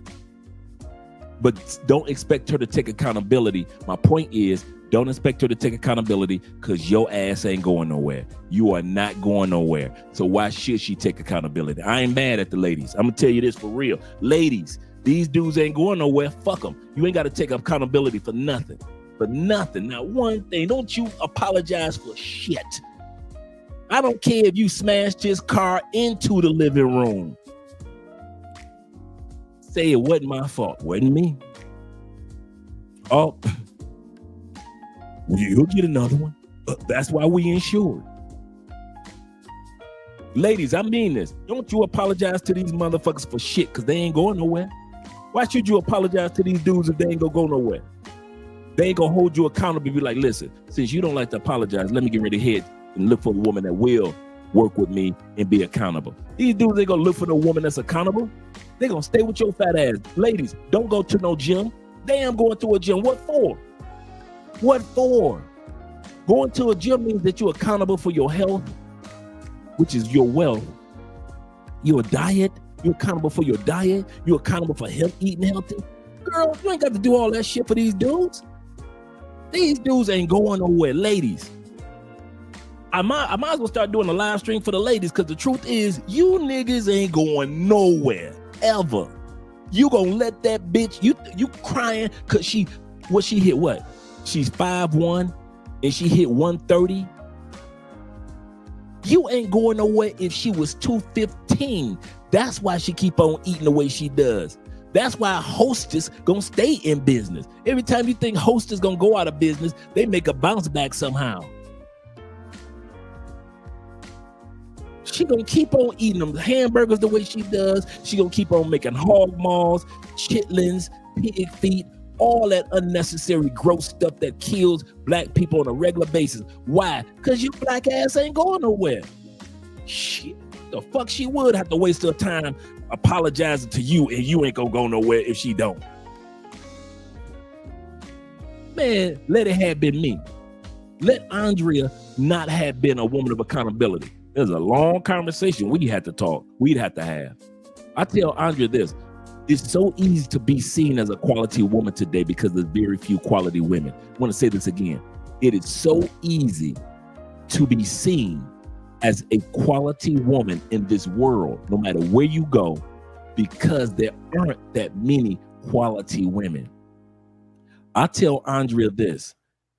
But don't expect her to take accountability. My point is, don't expect her to take accountability because your ass ain't going nowhere. You are not going nowhere. So why should she take accountability? I ain't mad at the ladies. I'm going to tell you this for real. Ladies, these dudes ain't going nowhere. Fuck them. You ain't got to take accountability for nothing. For nothing. Not one thing. Don't you apologize for shit. I don't care if you smashed his car into the living room. Say it wasn't my fault. Wasn't me. Oh, you'll get another one. That's why we insured. Ladies, I mean this. Don't you apologize to these motherfuckers for shit because they ain't going nowhere. Why should you apologize to these dudes if they ain't gonna go nowhere? They ain't gonna hold you accountable. Be like, listen, since you don't like to apologize, let me get rid of head and look for a woman that will work with me and be accountable. These dudes ain't gonna look for the woman that's accountable. They gonna stay with your fat ass. Ladies, don't go to no gym. Damn, going to a gym. What for? What for? Going to a gym means that you're accountable for your health, which is your wealth. Your diet. You're accountable for your diet. You're accountable for eating healthy. Girl, you ain't got to do all that shit for these dudes. These dudes ain't going nowhere. Ladies, I might as well start doing a live stream for the ladies, because the truth is, you niggas ain't going nowhere ever. You gonna let that bitch, you crying because she hit what? She's 5'1" and she hit 130. You ain't going nowhere if she was 215. That's why she keep on eating the way she does. That's why Hostess gonna stay in business. Every time you think Hostess gonna go out of business, they make a bounce back somehow. She gonna keep on eating them hamburgers the way she does. She gonna keep on making hog maws, chitlins, pig feet, all that unnecessary gross stuff that kills black people on a regular basis. Why? Because your black ass ain't going nowhere. Shit, the fuck she would have to waste her time apologizing to you, and you ain't gonna go nowhere if she don't. Man, let it have been me. Let Andrea not have been a woman of accountability. There's a long conversation we'd have to have. I tell Andrea this: it's so easy to be seen as a quality woman today because there's very few quality women. I want to say this again. It is so easy to be seen as a quality woman in this world, no matter where you go, because there aren't that many quality women. I tell Andrea this: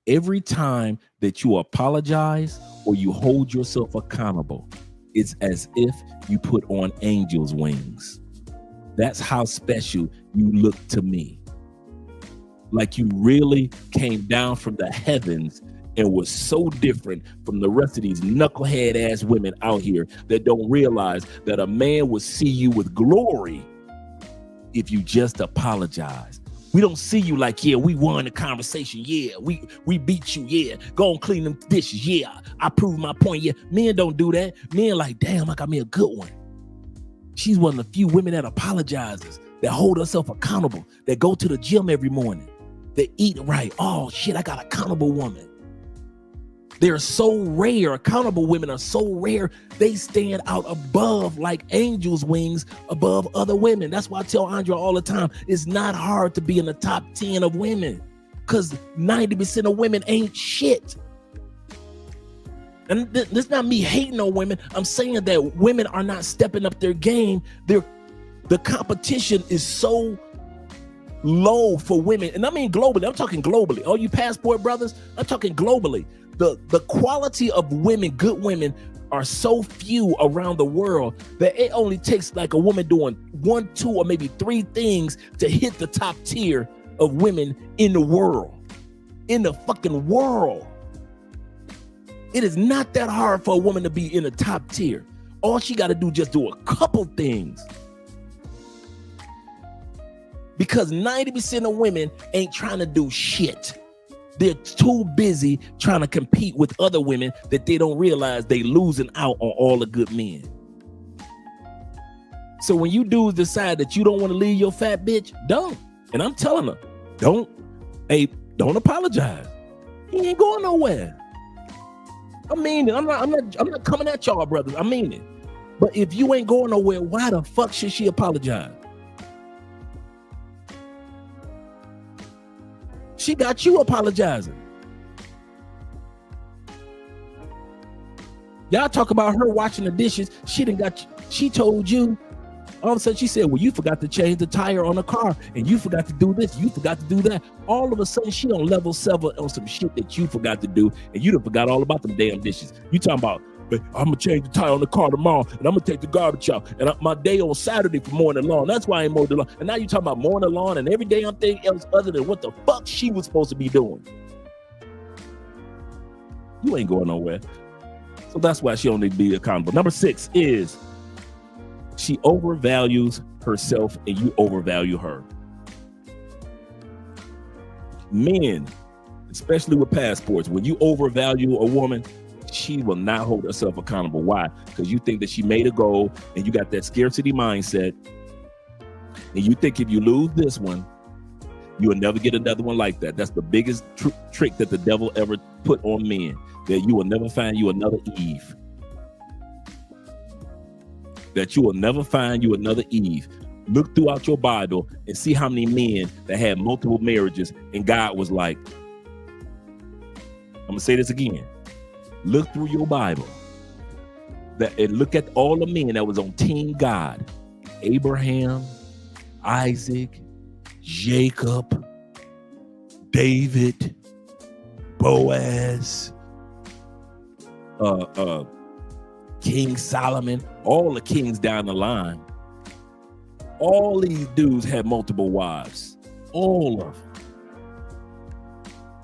every time that you apologize or you hold yourself accountable, it's as if you put on angel's wings. That's how special you look to me. Like you really came down from the heavens and was so different from the rest of these knucklehead ass women out here that don't realize that a man will see you with glory if you just apologize. We don't see you like, yeah, we won the conversation. Yeah, we beat you. Yeah, go and clean them dishes. Yeah, I proved my point. Yeah, men don't do that. Men like, damn, I got me a good one. She's one of the few women that apologizes, that hold herself accountable, that go to the gym every morning, that eat right. Oh shit, I got an accountable woman. They're so rare. Accountable women are so rare. They stand out above like angels' wings above other women. That's why I tell Andrea all the time, it's not hard to be in the top 10 of women, because 90% of women ain't shit. And this not me hating on women. I'm saying that women are not stepping up their game. The competition is so low for women. And I mean globally. I'm talking globally. All you passport brothers, I'm talking globally. The quality of women, good women, are so few around the world that it only takes like a woman doing 1, 2, or maybe 3 things to hit the top tier of women in the world. In the fucking world. It is not that hard for a woman to be in the top tier. All she got to do just do a couple things. Because 90% of women ain't trying to do shit. They're too busy trying to compete with other women that they don't realize they losing out on all the good men. So when you dudes decide that you don't want to leave your fat bitch, don't. And I'm telling her, don't apologize. He ain't going nowhere. I mean it. I'm not coming at y'all, brothers. I mean it. But if you ain't going nowhere, why the fuck should she apologize? She got you apologizing. Y'all talk about her washing the dishes. She told you. All of a sudden she said, well, you forgot to change the tire on the car, and you forgot to do this, you forgot to do that. All of a sudden she on level 7 on some shit that you forgot to do, and you done forgot all about them damn dishes. You talking about, I'm gonna change the tire on the car tomorrow, and I'm gonna take the garbage out, and my day on Saturday for mowing the lawn. That's why I ain't mowing the lawn. And now you talking about mowing the lawn and every day I'm thinking else other than what the fuck she was supposed to be doing. You ain't going nowhere. So that's why she don't need to be accountable. Number 6 is she overvalues herself and you overvalue her. Men, especially with passports, when you overvalue a woman, she will not hold herself accountable. Why? Because you think that she made a goal and you got that scarcity mindset. And you think if you lose this one, you will never get another one like that. That's the biggest trick that the devil ever put on men, that you will never find you another Eve. That you will never find you another Eve. Look throughout your Bible and see how many men that had multiple marriages and God was like, I'm gonna say this again. Look through your Bible and look at all the men that was on Team God. Abraham, Isaac, Jacob, David, Boaz, King Solomon, all the kings down the line. All these dudes had multiple wives. All of them.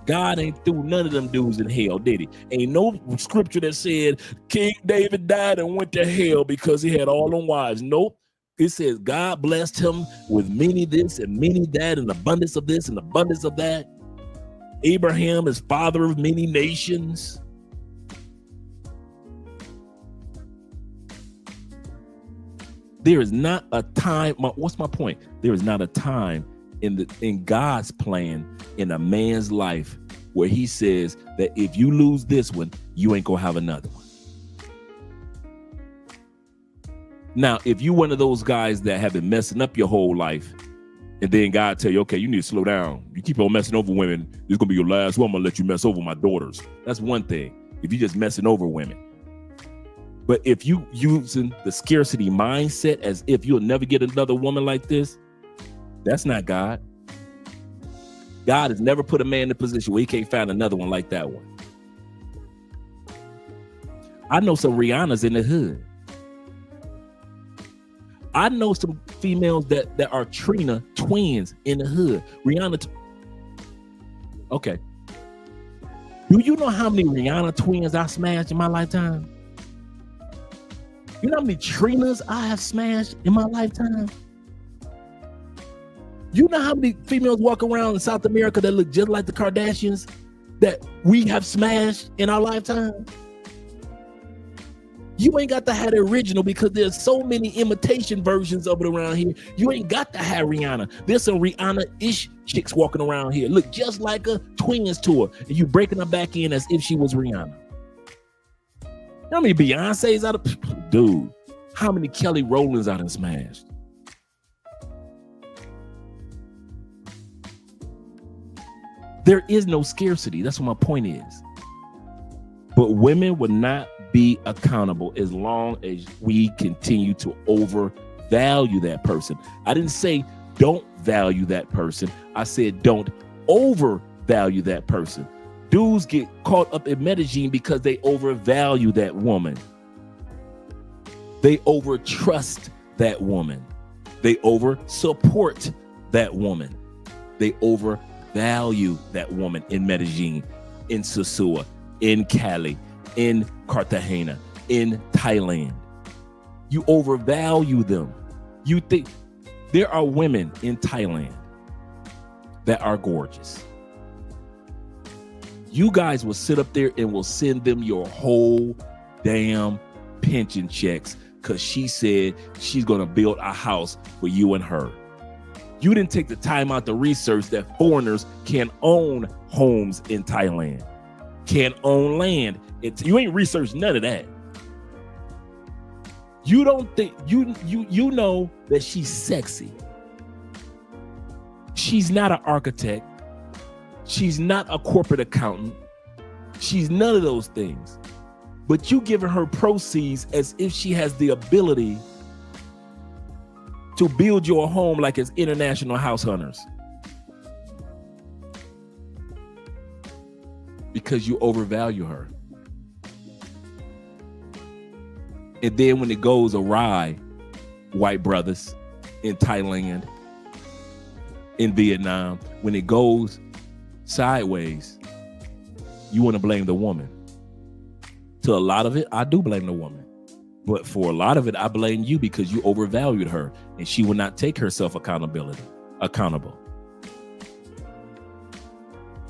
God ain't threw none of them dudes in hell, did he? Ain't no scripture that said King David died and went to hell because he had all them wives. Nope. It says God blessed him with many this and many that, and abundance of this and abundance of that. Abraham is father of many nations. There is not a time. What's my point? There is not a time in God's plan in a man's life where he says that if you lose this one, you ain't gonna have another one. Now, if you one of those guys that have been messing up your whole life, and then God tell you, okay, you need to slow down. You keep on messing over women, this is gonna be your last one. I'm gonna let you mess over my daughters. That's one thing. If you're just messing over women. But if you using the scarcity mindset as if you'll never get another woman like this, that's not God. God has never put a man in a position where he can't find another one like that one. I know some Rihannas in the hood. I know some females that are Trina twins in the hood. Rihanna. Okay. Do you know how many Rihanna twins I smashed in my lifetime? You know how many Trinas I have smashed in my lifetime? You know how many females walk around in South America that look just like the Kardashians that we have smashed in our lifetime? You ain't got to have the original because there's so many imitation versions of it around here. You ain't got to have Rihanna. There's some Rihanna-ish chicks walking around here. Look just like a twins tour. And you breaking her back in as if she was Rihanna. How many Beyonce's out of... Dude, how many Kelly Rowlands out of smashed? There is no scarcity. That's what my point is. But women will not be accountable as long as we continue to overvalue that person. I didn't say don't value that person. I said don't overvalue that person. Dudes get caught up in Medellin because they overvalue that woman. They overtrust that woman. They over support that woman. They overvalue that woman in Medellin, in Sosua, in Cali, in Cartagena, in Thailand. You overvalue them. You think there are women in Thailand that are gorgeous. You guys will sit up there and will send them your whole damn pension checks because she said she's going to build a house for you and her. You didn't take the time out to research that foreigners can own homes in Thailand, can own land. You ain't researched none of that. You don't think you know that she's sexy. She's not an architect. She's not a corporate accountant. She's none of those things. But you giving her proceeds as if she has the ability to build your home like it's international house hunters. Because you overvalue her. And then when it goes awry, white brothers in Thailand, in Vietnam, when it goes sideways, you want to blame the woman. To a lot of it, I do blame the woman. But for a lot of it, I blame you because you overvalued her and she will not take herself accountable.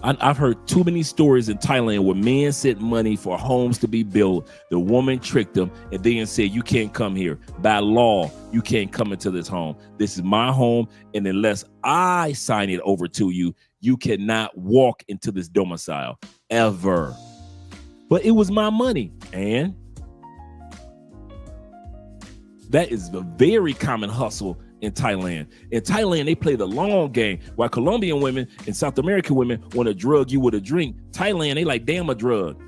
I've heard too many stories in Thailand where men sent money for homes to be built. The woman tricked them and then said, you can't come here. By law, you can't come into this home. This is my home. And unless I sign it over to you, you cannot walk into this domicile ever. But it was my money. And that is a very common hustle in Thailand. In Thailand, they play the long game. While Colombian women and South American women want to drug you with a drink, Thailand, they like, damn, a drug.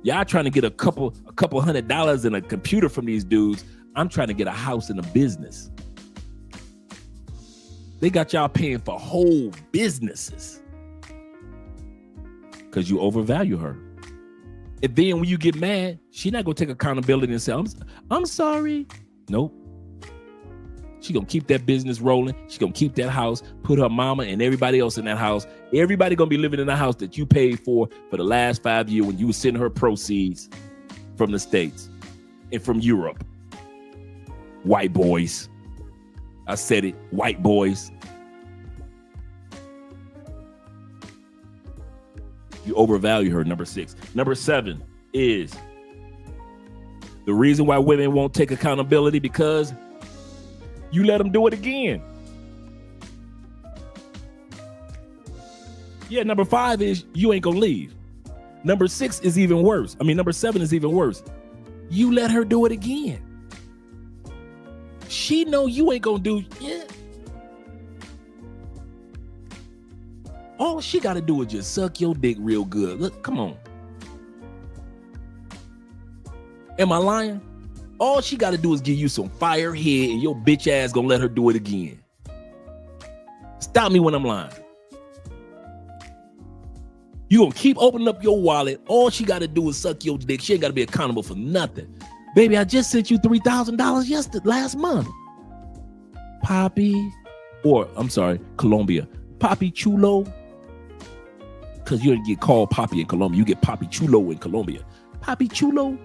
Y'all trying to get a couple $100 and a computer from these dudes. I'm trying to get a house and a business. They got y'all paying for whole businesses because you overvalue her. And then when you get mad, she's not gonna take accountability and say, I'm sorry. Nope. She gonna keep that business rolling. She gonna keep that house, put her mama and everybody else in that house. Everybody gonna be living in the house that you paid for the last 5 years when you were sending her proceeds from the States and from Europe. White boys. I said it, white boys. You overvalue her, number 6. Number 7 is the reason why women won't take accountability because you let them do it again. Yeah, number 5 is you ain't gonna leave. Number 6 is even worse. Number 7 is even worse. You let her do it again. She know you ain't gonna do it. All she gotta do is just suck your dick real good. Look, come on. Am I lying? All she gotta do is give you some fire head and your bitch ass gonna let her do it again. Stop me when I'm lying. You gonna keep opening up your wallet. All she gotta do is suck your dick. She ain't gotta be accountable for nothing. Baby, I just sent you $3,000 last month. Poppy, or I'm sorry, Colombia. Poppy Chulo. Because you didn't get called Poppy in Colombia. You get Poppy Chulo in Colombia. Poppy Chulo.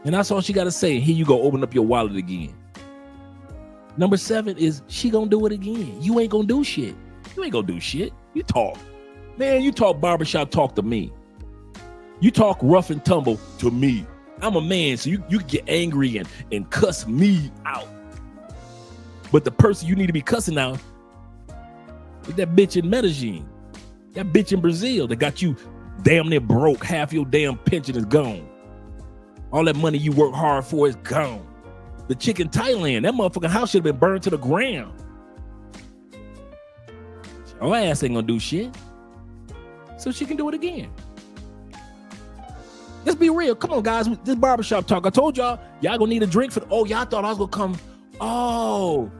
And that's all she got to say. Here you go, open up your wallet again. Number 7 is she gonna do it again. You ain't gonna do shit. You ain't gonna do shit. You talk. Man, you talk barbershop talk to me. You talk rough and tumble to me. I'm a man, so you get angry and cuss me out. But the person you need to be cussing out is that bitch in Medellin. That bitch in Brazil that got you damn near broke. Half your damn pension is gone. All that money you work hard for is gone. The chick in Thailand, that motherfucking house should have been burned to the ground. Your ass ain't gonna do shit. So she can do it again. Let's be real. Come on, guys. This barbershop talk. I told y'all gonna need a drink for. Oh, y'all thought I was gonna come. Oh,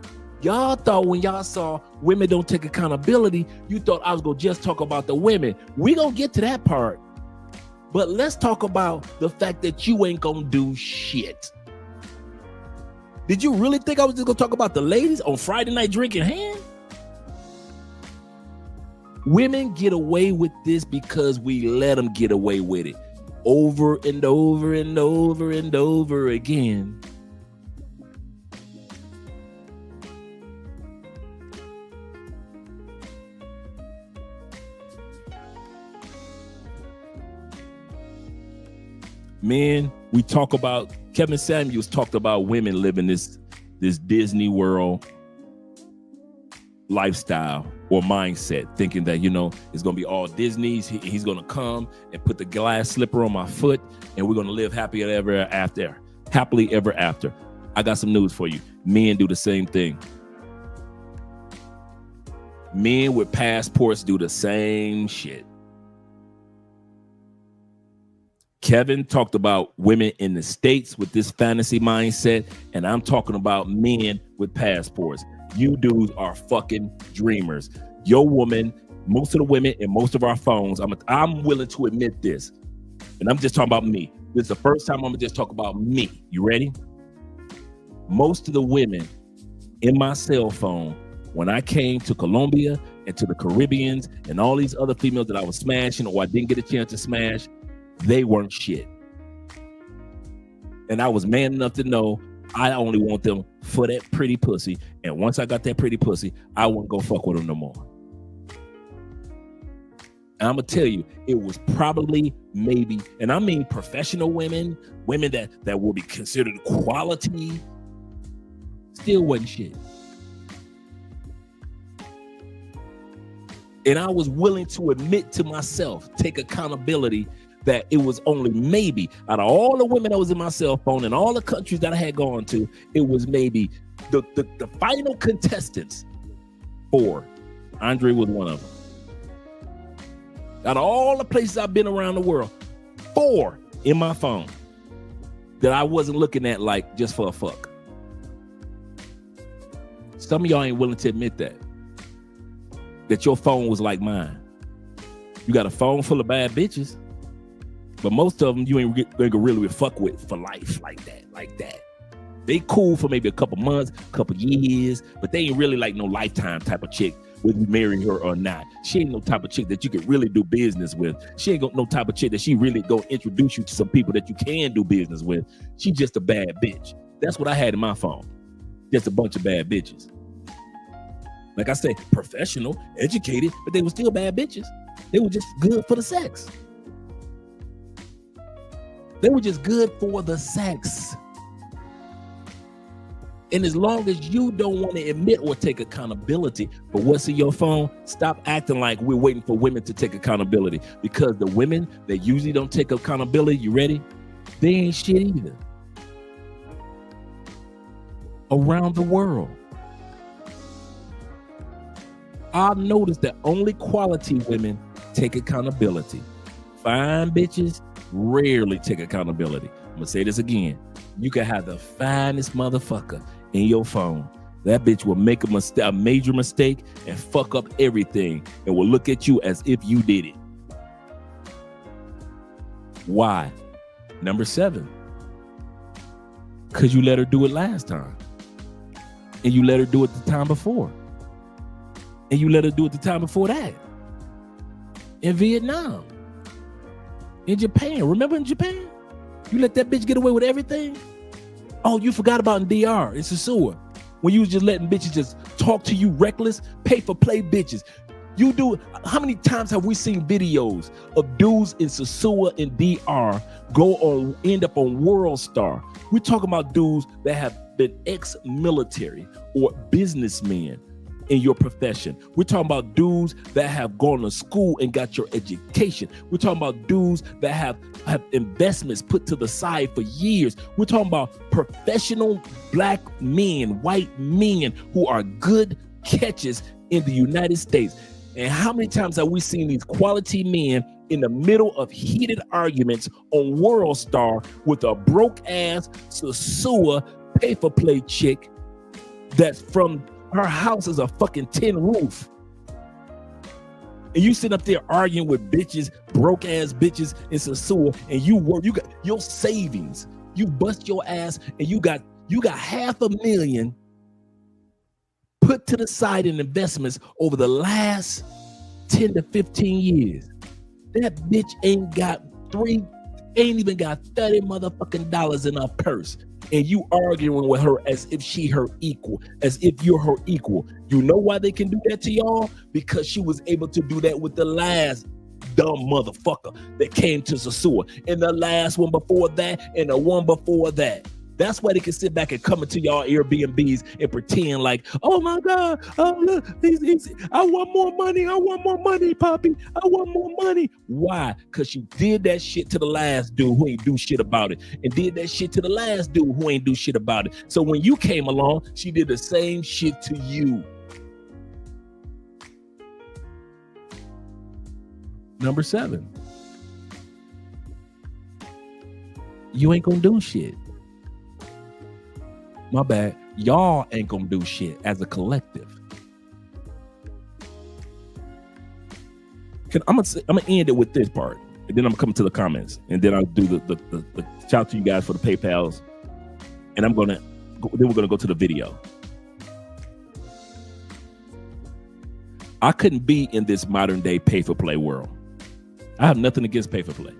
y'all thought when y'all saw women don't take accountability, you thought I was gonna just talk about the women. We gonna get to that part. But let's talk about the fact that you ain't gonna do shit. Did you really think I was just gonna talk about the ladies on Friday night drinking hand? Women get away with this because we let them get away with it. Over and over and over and over again. Men, we talk about, Kevin Samuels talked about women living this Disney World lifestyle or mindset, thinking that, it's going to be all Disney's. He's going to come and put the glass slipper on my foot and we're going to live happily ever after. I got some news for you. Men do the same thing. Men with passports do the same shit. Kevin talked about women in the States with this fantasy mindset, and I'm talking about men with passports. You dudes are fucking dreamers. Your woman, most of the women in most of our phones, I'm willing to admit this, and I'm just talking about me. This is the first time I'm gonna just talk about me. You ready? Most of the women in my cell phone, when I came to Colombia and to the Caribbeans and all these other females that I was smashing or I didn't get a chance to smash, they weren't shit. And I was man enough to know I only want them for that pretty pussy. And once I got that pretty pussy, I wouldn't go fuck with them no more. And I'm gonna tell you, it was probably maybe, and I mean professional women that will be considered quality, still wasn't shit. And I was willing to admit to myself, take accountability, that it was only maybe, out of all the women that was in my cell phone and all the countries that I had gone to, it was maybe the final contestants. 4. Andre was one of them. Out of all the places I've been around the world, 4 in my phone that I wasn't looking at like just for a fuck. Some of y'all ain't willing to admit that your phone was like mine. You got a phone full of bad bitches, but most of them you ain't gonna really fuck with for life like that. They cool for maybe a couple months, couple years, but they ain't really like no lifetime type of chick, whether you marry her or not. She ain't no type of chick that you can really do business with. She ain't got no type of chick that she really gonna introduce you to some people that you can do business with. She just a bad bitch. That's what I had in my phone. Just a bunch of bad bitches. Like I say, professional, educated, but they were still bad bitches. They were just good for the sex. They were just good for the sex. And as long as you don't want to admit or take accountability for what's in your phone, stop acting like we're waiting for women to take accountability. Because the women that usually don't take accountability, you ready? They ain't shit either. Around the world. I've noticed that only quality women take accountability. Fine bitches rarely take accountability. I'm gonna say this again. You can have the finest motherfucker in your phone. That bitch will make a major mistake and fuck up everything and will look at you as if you did it. Why? Number 7. Because you let her do it last time. And you let her do it the time before. And you let her do it the time before that. In Vietnam. In Japan. Remember in Japan? You let that bitch get away with everything? Oh, you forgot about in DR. It's a sewer. When you was just letting bitches just talk to you reckless, pay for play bitches. You do. How many times have we seen videos of dudes in Sasua and DR end up on World Star? We're talking about dudes that have been ex-military or businessmen in your profession. We're talking about dudes that have gone to school and got your education. We're talking about dudes that have investments put to the side for years. We're talking about professional black men, white men who are good catches in the United States. And how many times have we seen these quality men in the middle of heated arguments on World Star with a broke ass Sasua pay for play chick that's from her house is a fucking tin roof. And you sit up there arguing with bitches, broke ass bitches in Sasua, and you got your savings. You bust your ass and you got $500,000 put to the side in investments over the last 10 to 15 years. That bitch ain't even got $30 motherfucking dollars in her purse. And you arguing with her as if she her equal, as if you're her equal. You know why they can do that to y'all? Because she was able to do that with the last dumb motherfucker that came to Sasua, and the last one before that, and the one before that. That's why they can sit back and come into y'all Airbnbs and pretend like, oh my God, look, I want more money, Poppy. I want more money. Why? Because you did that shit to the last dude who ain't do shit about it, and did that shit to the last dude who ain't do shit about it. So when you came along, she did the same shit to you. Number 7. You ain't gonna do shit. My bad. Y'all ain't gonna do shit as a collective. I'm gonna end it with this part, and then I'm gonna come to the comments, and then I'll do the shout out to you guys for the PayPals, and then we're gonna go to the video. I couldn't be in this modern day pay for play world. I have nothing against pay for play.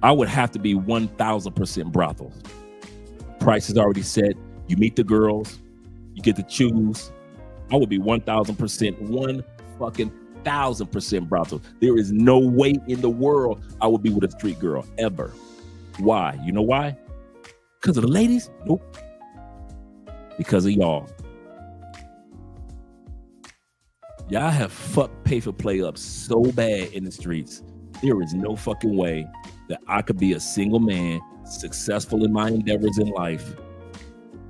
I would have to be 1,000% brothels. Price is already set. You meet the girls, you get to choose. I would be 1,000%, 1,000% brothel. There is no way in the world I would be with a street girl ever. Why? You know why? Because of the ladies? Nope. Because of y'all. Y'all have fucked pay for play up so bad in the streets. There is no fucking way that I could be a single man, successful in my endeavors in life,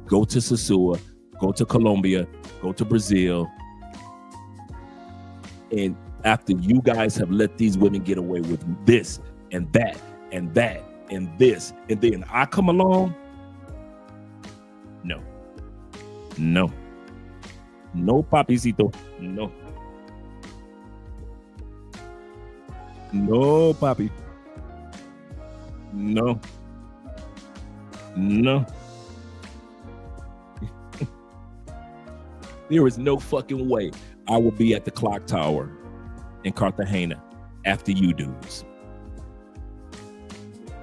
go to Sasua, go to Colombia, go to Brazil, and after you guys have let these women get away with this and that and that and this, and then I come along? No. No. No, papicito. No. No, papi. No. No. There is no fucking way I will be at the clock tower in Cartagena after you dudes.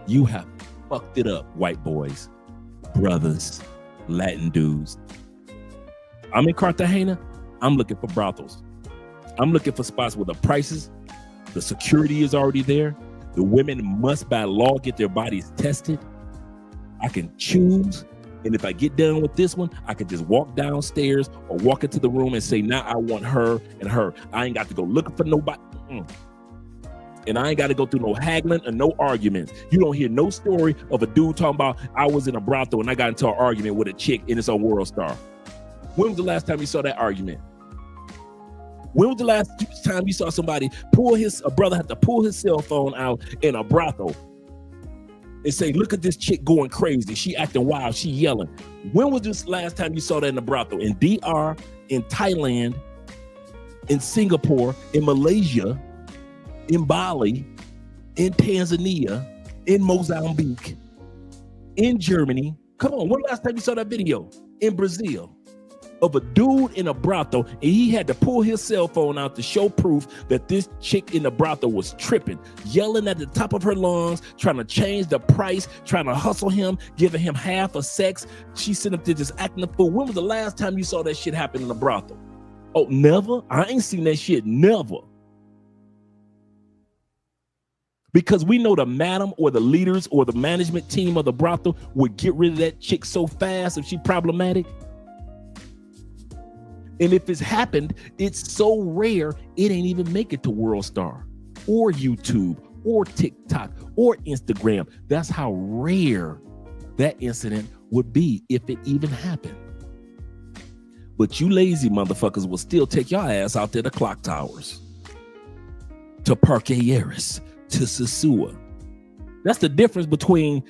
You have fucked it up, white boys, brothers, Latin dudes. I'm in Cartagena. I'm looking for brothels. I'm looking for spots where the prices, the security is already there. The women must by law get their bodies tested. I can choose. And if I get done with this one, I can just walk downstairs or walk into the room and say, now I want her and her. I ain't got to go looking for nobody. And I ain't got to go through no haggling or no arguments. You don't hear no story of a dude talking about I was in a brothel and I got into an argument with a chick and it's on World Star. When was the last time you saw that argument? When was the last time you saw somebody a brother had to pull his cell phone out in a brothel and say, look at this chick going crazy. She acting wild. She yelling. When was this last time you saw that in a brothel? In DR, in Thailand, in Singapore, in Malaysia, in Bali, in Tanzania, in Mozambique, in Germany. Come on, when last time you saw that video? In Brazil. Of a dude in a brothel, and he had to pull his cell phone out to show proof that this chick in the brothel was tripping, yelling at the top of her lungs, trying to change the price, trying to hustle him, giving him half a sex. She's sitting up there just acting a fool. When was the last time you saw that shit happen in a brothel? Oh, never? I ain't seen that shit, never. Because we know the madam or the leaders or the management team of the brothel would get rid of that chick so fast if she problematic. And if it's happened, it's so rare, it ain't even make it to World Star or YouTube or TikTok or Instagram. That's how rare that incident would be if it even happened. But you lazy motherfuckers will still take your ass out there to clock towers, to Parque Aries, to Sosua. That's the difference between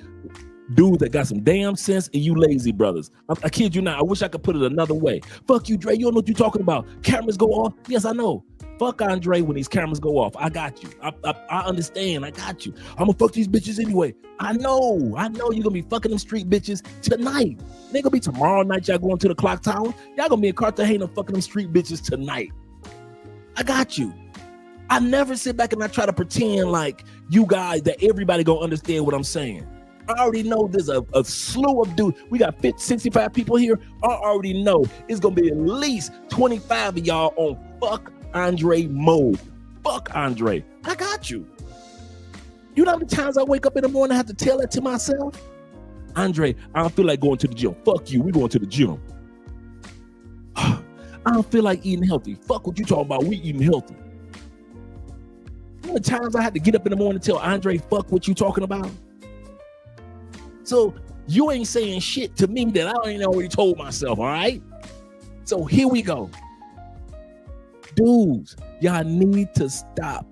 dudes that got some damn sense and you lazy brothers. I kid you not. I wish I could put it another way. Fuck you, Dre. You don't know what you're talking about. Cameras go off. Yes, I know. Fuck Andre when these cameras go off. I got you. I understand. I got you. I'm gonna fuck these bitches anyway. I know you're gonna be fucking them street bitches tonight. They gonna be tomorrow night. Y'all going to the clock tower. Y'all gonna be in Cartagena fucking them street bitches tonight. I got you. I never sit back and I try to pretend like you guys that everybody gonna understand what I'm saying. I already know there's a slew of dudes. We got 50, 65 people here. I already know it's going to be at least 25 of y'all on fuck Andre mode. Fuck Andre. I got you. You know how many times I wake up in the morning and have to tell that to myself? Andre, I don't feel like going to the gym. Fuck you. We going to the gym. I don't feel like eating healthy. Fuck what you talking about. We eating healthy. How many times I had to get up in the morning and tell Andre, fuck what you talking about? So you ain't saying shit to me that I ain't already told myself, all right? So here we go. Dudes, y'all need to stop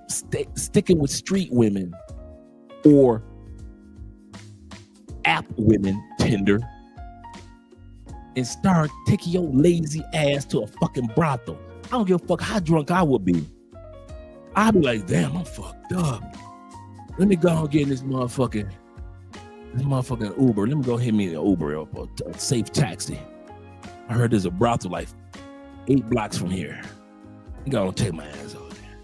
sticking with street women or app women, Tinder, and start taking your lazy ass to a fucking brothel. I don't give a fuck how drunk I would be. I'd be like, damn, I'm fucked up. Let me go and get in this motherfucking Uber. Let me go hit me an Uber or a safe taxi. I heard there's a brothel like 8 blocks from here. You gotta take my ass over there.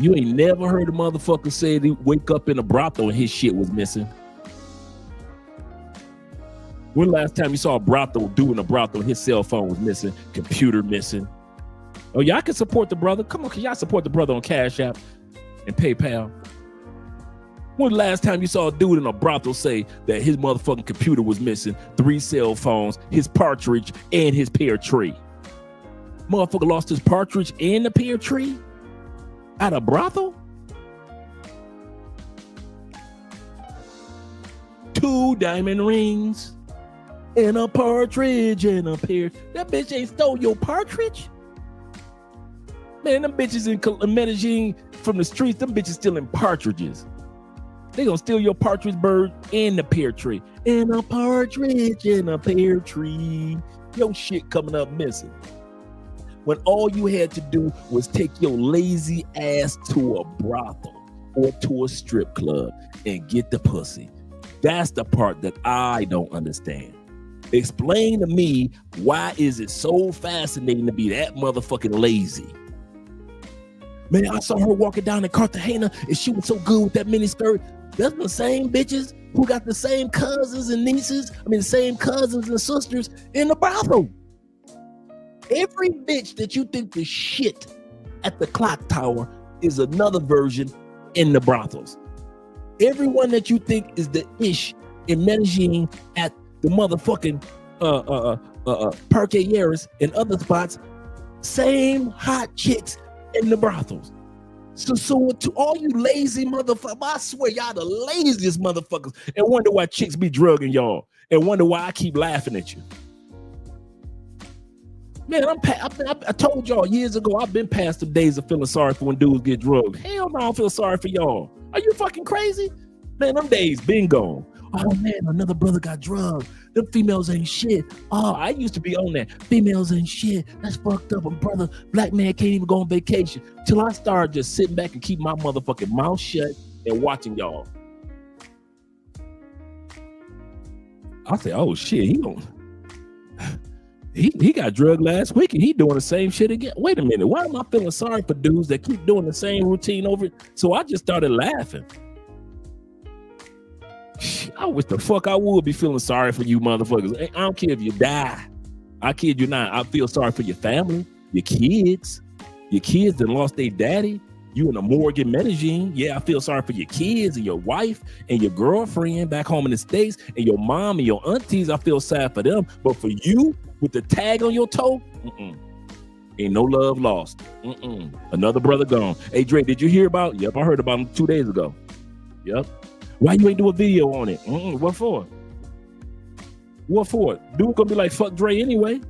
You ain't never heard a motherfucker say they wake up in a brothel and his shit was missing. When last time you saw a brothel doing a brothel and his cell phone was missing, computer missing? Oh, y'all can support the brother. Come on, can y'all support the brother on Cash App and PayPal? When the last time you saw a dude in a brothel say that his motherfucking computer was missing, 3 cell phones, his partridge, and his pear tree? Motherfucker lost his partridge and the pear tree at a brothel? 2 diamond rings and a partridge in a pear. That bitch ain't stole your partridge. Man, them bitches in Medellin from the streets, them bitches stealing partridges. They gonna steal your partridge bird and the pear tree. And a partridge in a pear tree. Your shit coming up missing. When all you had to do was take your lazy ass to a brothel or to a strip club and get the pussy. That's the part that I don't understand. Explain to me, why is it so fascinating to be that motherfucking lazy? Man, I saw her walking down in Cartagena and she was so good with that mini skirt. That's the same bitches who got the same cousins and nieces, the same cousins and sisters in the brothel. Every bitch that you think is shit at the clock tower is another version in the brothels. Everyone that you think is the ish in Medellin at the motherfucking Parque Yeris and other spots, same hot chicks in the brothels. So to all you lazy motherfuckers, I swear y'all the laziest motherfuckers, and wonder why chicks be drugging y'all, and wonder why I keep laughing at you. Man, I told y'all years ago, I've been past the days of feeling sorry for when dudes get drugged. Hell no, I don't feel sorry for y'all. Are you fucking crazy? Man, them days been gone. Oh man, another brother got drugged. Them females ain't shit. Oh, I used to be on that. Females ain't shit. That's fucked up. And brother, black man can't even go on vacation. Till I started just sitting back and keep my motherfucking mouth shut and watching y'all. I say, oh shit, he got drugged last week and he doing the same shit again. Wait a minute, why am I feeling sorry for dudes that keep doing the same routine over it? So I just started laughing. I wish the fuck I would be feeling sorry for you motherfuckers. I don't care if you die. I kid you not. I feel sorry for your family, your kids. Your kids that lost their daddy. You in a morgue in Medellin. Yeah, I feel sorry for your kids and your wife and your girlfriend back home in the States and your mom and your aunties. I feel sad for them. But for you with the tag on your toe, ain't no love lost. Another brother gone. Hey, Dre, did you hear about? Yep, I heard about him 2 days ago. Yep. Why you ain't do a video on it? What for? What for? Dude gonna be like, fuck Dre anyway.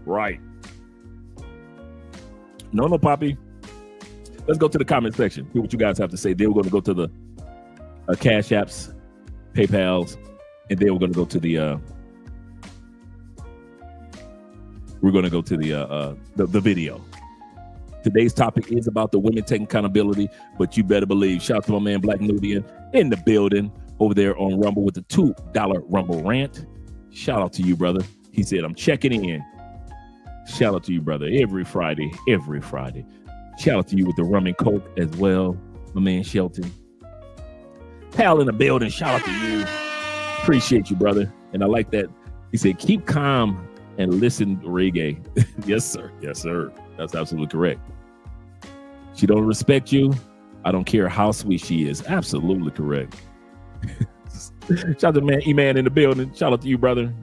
Right. No, Poppy. Let's go to the comment section. Hear what you guys have to say. Then we're gonna go to the Cash Apps, PayPals, and then we're gonna go to the the video. Today's topic is about the women taking accountability, but you better believe. Shout out to my man Black Nubian in the building over there on Rumble with the $2 Rumble rant. Shout out to you, brother. He said, I'm checking in. Shout out to you, brother. Every Friday. Shout out to you with the rum and coke as well, my man Shelton. Pal in the building. Shout out to you. Appreciate you, brother. And I like that. He said, keep calm and listen to reggae. Yes, sir. Yes, sir. That's absolutely correct. She don't respect you. I don't care how sweet she is. Absolutely correct. Shout out to man E-Man in the building. Shout out to you, brother.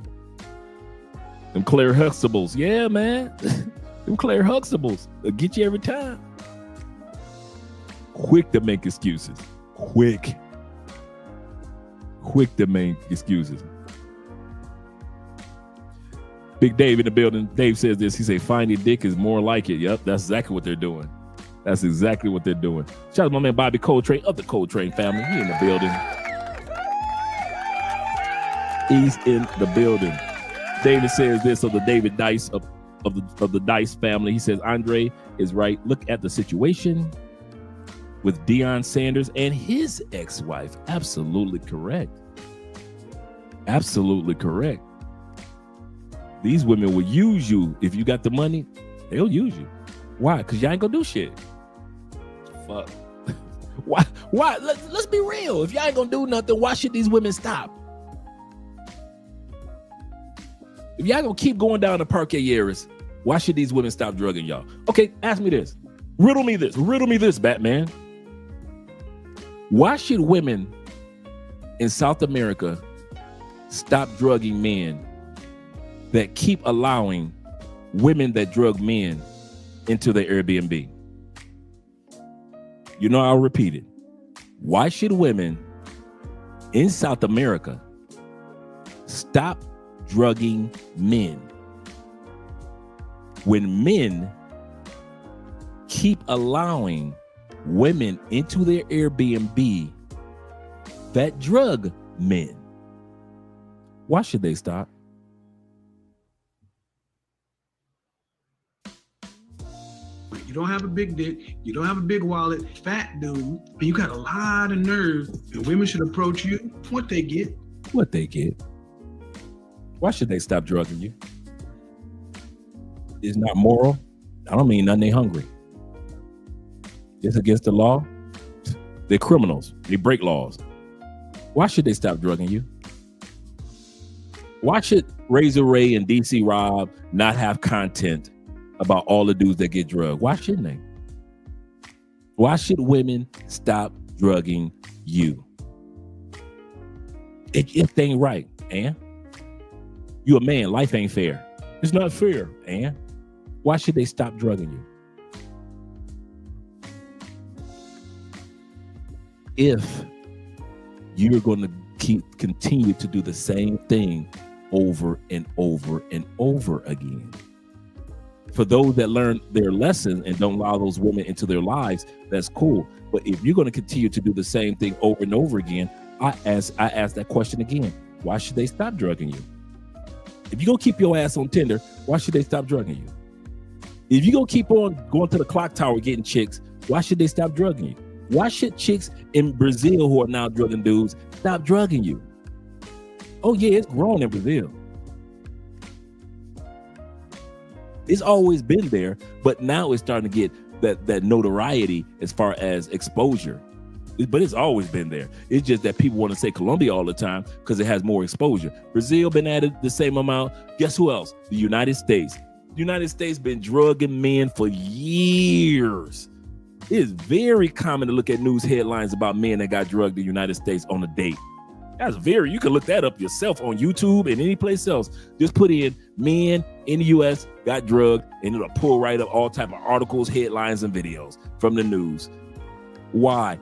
Them Claire Huxtables. Yeah, man. Them Claire Huxtables. They'll get you every time. Quick to make excuses. Quick to make excuses. Big Dave in the building. Dave says this. He say, finding dick is more like it. Yep, that's exactly what they're doing. That's exactly what they're doing. Shout out to my man Bobby Coltrane of the Coltrane family. He in the building. He's in the building. David says this of the David Dice of the Dice family. He says, Andre is right. Look at the situation with Deion Sanders and his ex-wife. Absolutely correct. Absolutely correct. These women will use you. If you got the money, they'll use you. Why? Because y'all ain't gonna do shit. Fuck. Why? Let's be real. If y'all ain't gonna do nothing, why should these women stop? If y'all gonna keep going down the Parque Yeris, why should these women stop drugging y'all? Okay, ask me this. Riddle me this, Batman. Why should women in South America stop drugging men that keep allowing women that drug men into their Airbnb? You know, I'll repeat it. Why should women in South America Stop drugging men. When men keep allowing women into their Airbnb that drug men, why should they stop? You don't have a big dick, you don't have a big wallet, fat dude, and you got a lot of nerve, and women should approach you. What they get? What they get? Why should they stop drugging you? It's not moral. I don't mean nothing. They hungry. It's against the law. They're criminals. They break laws. Why should they stop drugging you? Why should Razor Ray and DC Rob not have content about all the dudes that get drugged? Why shouldn't they? Why should women stop drugging you? It ain't right, and you a man. Life ain't fair. It's not fair, and why should they stop drugging you? If you're going to continue to do the same thing over and over and over again. For those that learn their lesson and don't allow those women into their lives, that's cool. But if you're going to continue to do the same thing over and over again, I ask that question again. Why should they stop drugging you? If you're going to keep your ass on Tinder, why should they stop drugging you? If you're going to keep on going to the clock tower getting chicks, why should they stop drugging you? Why should chicks in Brazil who are now drugging dudes stop drugging you? Oh yeah, it's grown in Brazil. It's always been there, but now it's starting to get that notoriety as far as exposure. But it's always been there. It's just that people want to say Colombia all the time because it has more exposure. Brazil been at it the same amount. Guess who else? The United States. The United States been drugging men for years. It is very common to look at news headlines about men that got drugged in the United States on a date. You can look that up yourself on YouTube and any place else. Just put in men in the U.S. got drugged and it'll pull right up all type of articles, headlines, and videos from the news. Why?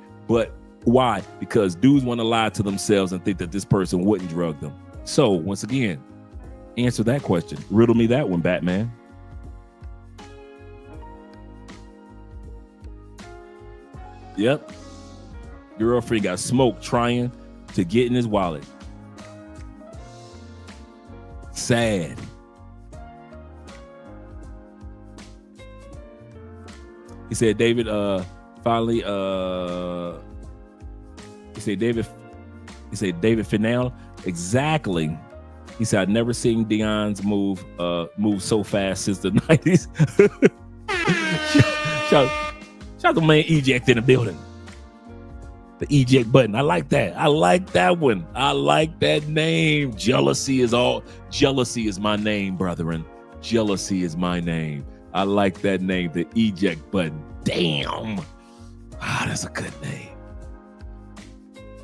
Why? Because dudes want to lie to themselves and think that this person wouldn't drug them. So once again, answer that question. Riddle me that one, Batman. Yep. Girlfriend got smoked trying to get in his wallet. Sad. He said, David, finally, he said, David Finale. Exactly. He said, I've never seen Dion's move so fast since the 90s. Shout out to man Eject in the building. The eject button. I like that. I like that one. I like that name. Jealousy is my name, brethren. Jealousy is my name. I like that name. The eject button. Damn. Ah, that's a good name.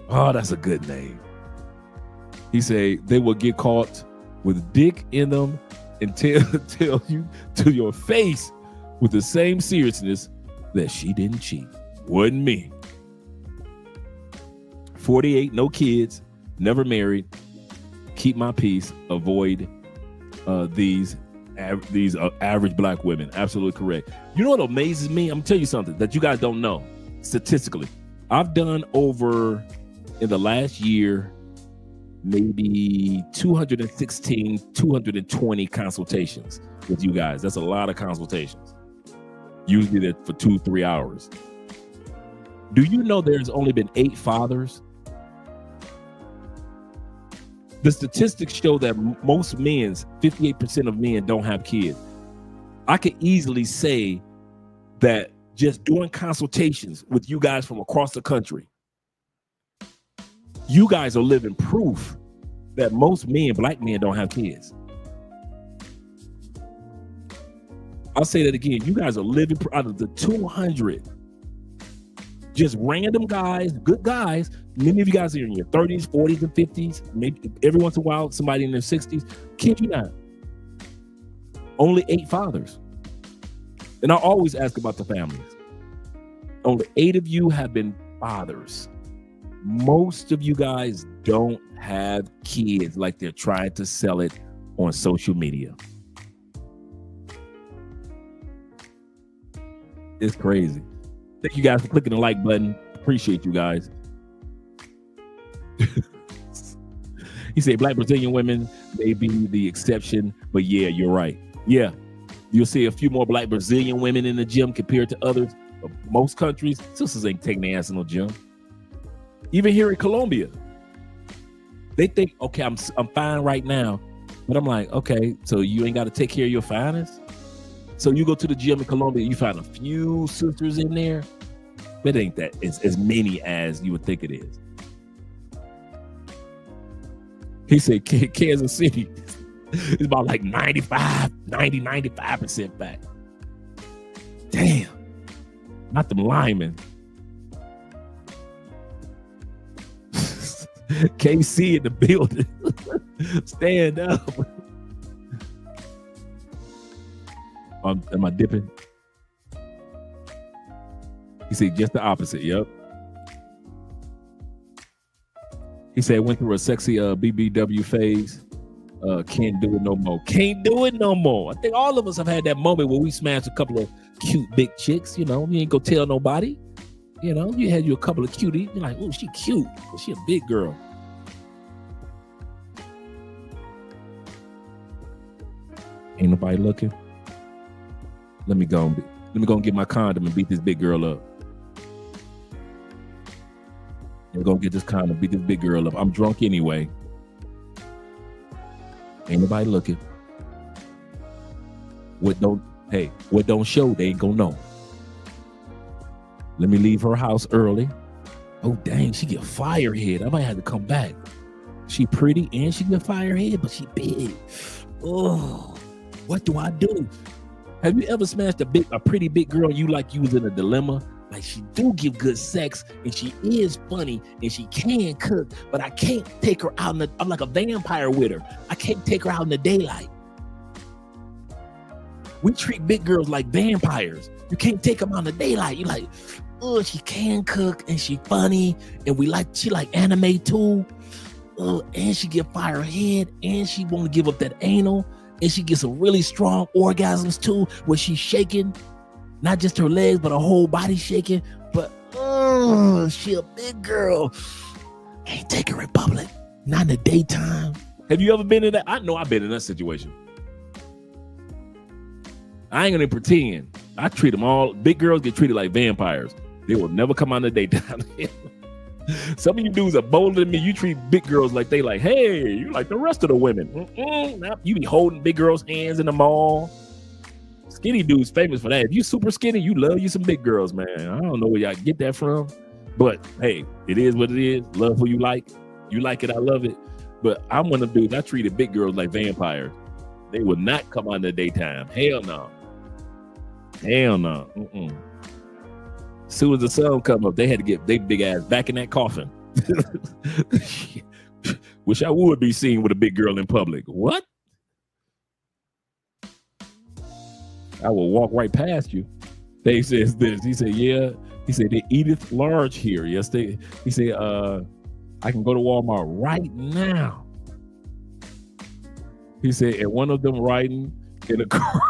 Oh, that's a good name. He said they will get caught with dick in them and tell you to your face with the same seriousness that she didn't cheat. Wasn't me. 48, no kids, never married. Keep my peace. Avoid these average black women. Absolutely correct. You know what amazes me? I'm gonna tell you something that you guys don't know. Statistically, I've done over in the last year maybe 216, 220 consultations with you guys. That's a lot of consultations. Usually they're for 2-3 hours. Do you know there's only been 8 fathers? The statistics show that most men's, 58% of men don't have kids. I could easily say that just doing consultations with you guys from across the country, you guys are living proof that most men, black men, don't have kids. I'll say that again. You guys are living out of the 200, just random guys, good guys. Many of you guys are in your 30s, 40s, and 50s. Maybe every once in a while, somebody in their 60s. Kid you not. Only 8 fathers. And I always ask about the families. Only 8 of you have been fathers. most of you guys don't have kids like they're trying to sell it on social media. It's crazy. Thank you guys for clicking the like button. Appreciate you guys. He said black Brazilian women may be the exception, but yeah, you're right. Yeah, you'll see a few more black Brazilian women in the gym compared to others. But most countries, sisters ain't taking their ass in no gym. Even here in Colombia, they think, okay, I'm fine right now, but I'm like, okay, so you ain't got to take care of your fineness. So you go to the gym in Colombia, you find a few sisters in there, but it ain't that as many as you would think it is. He said Kansas City is about like 95% back. Damn. Not them linemen. KC in the building. Stand up. Am I dipping? He said just the opposite. Yep. He said went through a sexy BBW phase. Can't do it no more. Can't do it no more. I think all of us have had that moment where we smashed a couple of cute big chicks. You know, you ain't gonna tell nobody. You know, you had you a couple of cuties. You're like, oh, she cute. She a big girl. Ain't nobody looking. Let me go and get my condom and beat this big girl up. I'm gonna get this condom, beat this big girl up. I'm drunk anyway. Ain't nobody looking. What don't show, they ain't gonna know. Let me leave her house early. Oh dang, she get firehead. I might have to come back. She pretty and she get firehead, but she big. Oh, what do I do? Have you ever smashed a pretty big girl you like you was in a dilemma? Like she do give good sex and she is funny and she can cook, but I can't take her out I'm like a vampire with her. I can't take her out in the daylight. We treat big girls like vampires. You can't take them out in the daylight. You're like, oh, she can cook and she funny and she like anime too. And she get firehead and she won't give up that anal and she gets some really strong orgasms too where she's shaking. Not just her legs, but her whole body shaking. But she a big girl. Ain't taking Republic. Not in the daytime. Have you ever been in that? I know I've been in that situation. I ain't gonna pretend. I treat them all. Big girls get treated like vampires. They will never come out in the daytime. Some of you dudes are bolder than me. You treat big girls like they like, hey, you like the rest of the women. You be holding big girls' hands in the mall. Skinny dudes famous for that. If you super skinny, you love you some big girls, man. I don't know where y'all get that from, but hey, it is what it is. Love who you like. You like it, I love it. But I'm one of them dudes. I treated big girls like vampires. They would not come out in the daytime. Hell no. Hell no. As soon as the sun come up, they had to get their big ass back in that coffin. Wish I would be seen with a big girl in public. What? I will walk right past you. They says this. He said, yeah. He said, they Edith large here. Yes, he said, I can go to Walmart right now. He said, and one of them riding in a car.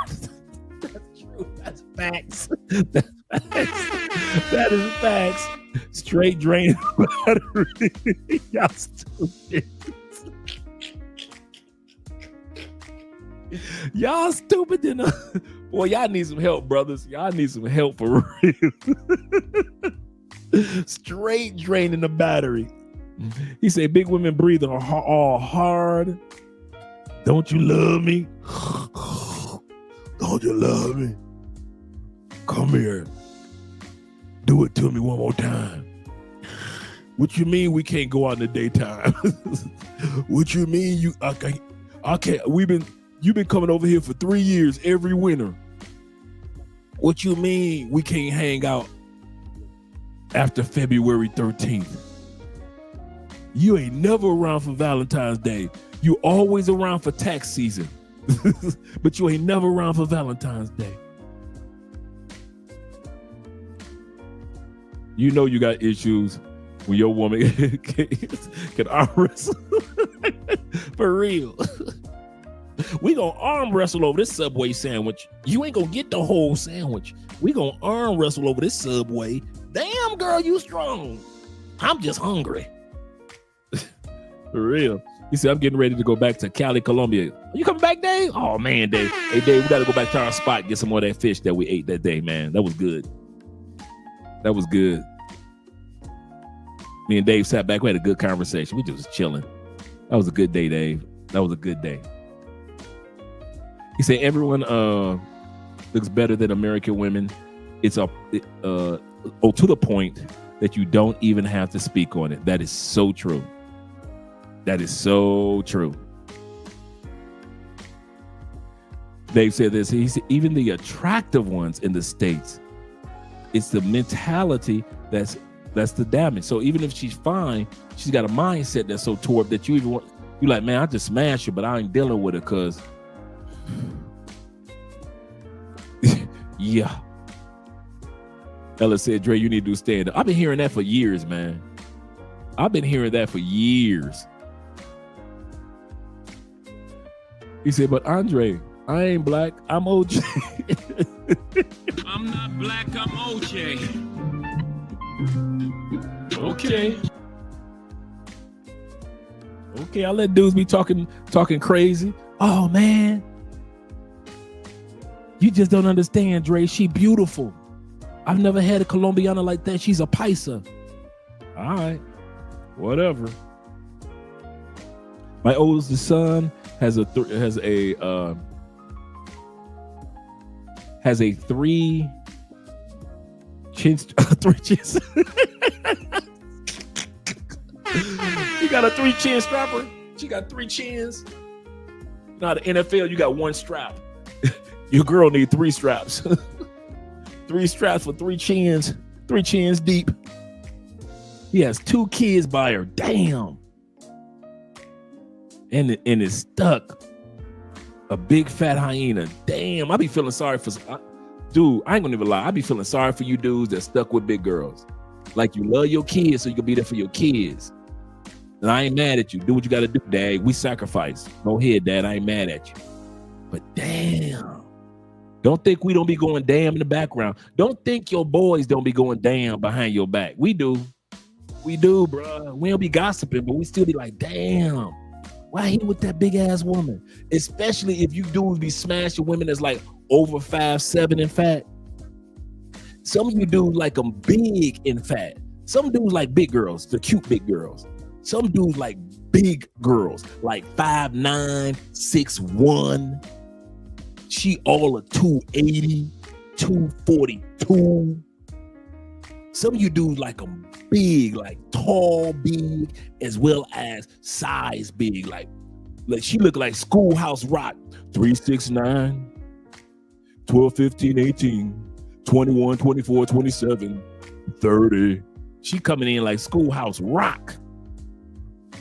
That's true. That's facts. That's facts. That is facts. Straight drain battery. Y'all stupid. Y'all stupid enough. Boy, y'all need some help, brothers. Y'all need some help for real. Straight draining the battery. He said, big women breathing all hard. Don't you love me? Don't you love me? Come here. Do it to me one more time. What you mean we can't go out in the daytime? What you mean I can't? You've been coming over here for 3 years every winter. What you mean we can't hang out after February 13th? You ain't never around for Valentine's Day. You always around for tax season. But you ain't never around for Valentine's Day. You know you got issues. when your woman can arm wrestle. For real. We gonna arm wrestle over this Subway sandwich. You ain't gonna get the whole sandwich. We gonna arm wrestle over this Subway. Damn, girl, you strong. I'm just hungry. For real. He said, I'm getting ready to go back to Cali, Colombia. Are you coming back, Dave? Oh, man, Dave. Hey, Dave, we got to go back to our spot and get some more of that fish that we ate that day, man. That was good. That was good. Me and Dave sat back. We had a good conversation. We just was chilling. That was a good day, Dave. That was a good day. He said, everyone looks better than American women. It's to the point that you don't even have to speak on it. That is so true. That is so true. Dave said this. He said, even the attractive ones in the States, it's the mentality that's the damage. So even if she's fine, she's got a mindset that's so tore up that you like, man, I just smashed her, but I ain't dealing with her because, yeah. Ella said, Dre, you need to do stand up. I've been hearing that for years, man. I've been hearing that for years. He said, but Andre, I ain't black. I'm OJ. I'm not black, I'm OJ. Okay. Okay, I let dudes be talking crazy. Oh, man. You just don't understand, Dre. She beautiful. I've never had a Colombiana like that. She's a paisa. All right. Whatever. My oldest son has a 3 chins. You got a 3 chin strapper. She got 3 chins. Now the NFL, you got 1 strap. Your girl need 3 straps. 3 straps for 3 chins. 3 chins deep. He has 2 kids by her. Damn. And it's stuck. A big fat hyena. Damn, I be feeling sorry for, dude, I ain't gonna even lie. I be feeling sorry for you dudes that stuck with big girls. Like you love your kids so you can be there for your kids. And I ain't mad at you. Do what you gotta do, Dad. We sacrifice. Go ahead, Dad. I ain't mad at you. But damn. Don't think we don't be going damn in the background. Don't think your boys don't be going damn behind your back. We do. We do, bro. We don't be gossiping, but we still be like, damn. Why he with that big ass woman? Especially if you dudes be smashing women that's like over 5'7" and fat. Some of you dudes like them big and fat. Some dudes like big girls, the cute big girls. Some dudes like big girls, like 5'9", 6'1". She all of 280, 242. Some of you dudes like them big, like tall, big, as well as size big. Like she look like Schoolhouse Rock. 369, 12, 15, 18, 21, 24, 27, 30. She coming in like Schoolhouse Rock.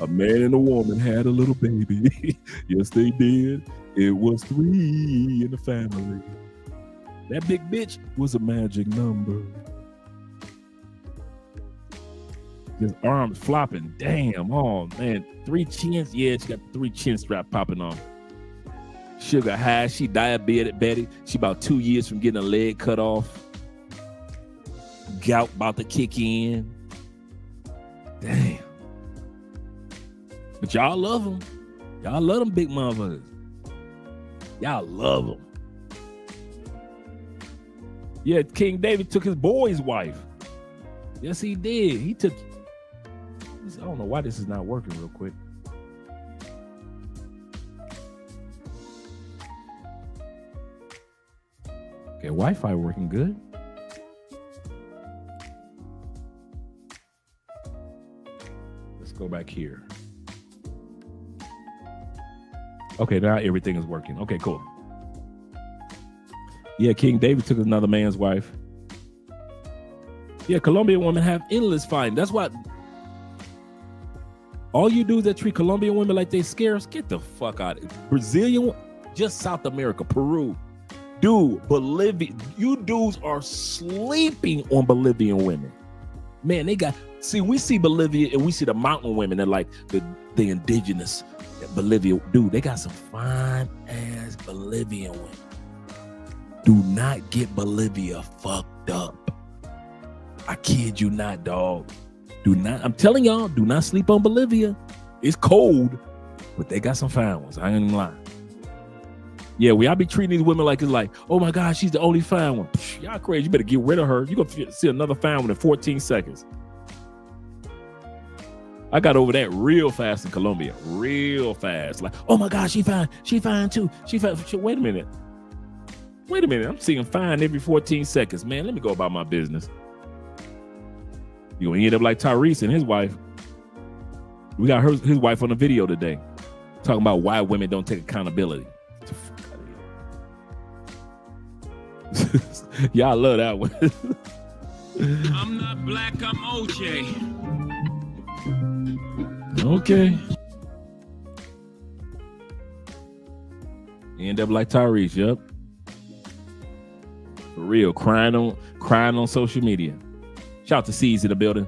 A man and a woman had a little baby. Yes, they did. It was 3 in the family. That big bitch was a magic number. His arms flopping. Damn. Oh, man. 3 chins. Yeah, she got the 3 chin strap popping on. Sugar high. She diabetic, Betty. She about 2 years from getting a leg cut off. Gout about to kick in. Damn. But y'all love them. Y'all love them big motherfuckers. Y'all love them. Yeah, King David took his boy's wife. Yes, he did. He took... I don't know why this is not working real quick. Okay, Wi-Fi working good. Let's go back here. Okay, now everything is working. Okay, cool. Yeah, King David took another man's wife. Yeah, Colombian women have endless fine. That's why all you dudes that treat Colombian women like they scarce, get the fuck out of it. Brazilian, just South America, Peru. Dude, Bolivia, you dudes are sleeping on Bolivian women. Man, they got, see, we see Bolivia and we see the mountain women. They're like the indigenous Bolivia. Dude, they got some fine ass Bolivian women. Do not get Bolivia fucked up. I kid you not, dog. Do not, I'm telling y'all, do not sleep on Bolivia. It's cold, but they got some fine ones. I ain't even lying. Yeah, y'all be treating these women like it's like, oh my God, she's the only fine one. Psh, y'all crazy. You better get rid of her. You're going to see another fine one in 14 seconds. I got over that real fast in Colombia. Real fast. Like, oh my God, she fine. She fine too. She fine. Wait a minute. I'm seeing fine every 14 seconds. Man, let me go about my business. You're going to end up like Tyrese and his wife. We got his wife on the video today talking about why women don't take accountability. Y'all love that one. I'm not black, I'm OJ. Okay. End up like Tyrese, yep. For real, crying on social media. Shout out to C's in the building.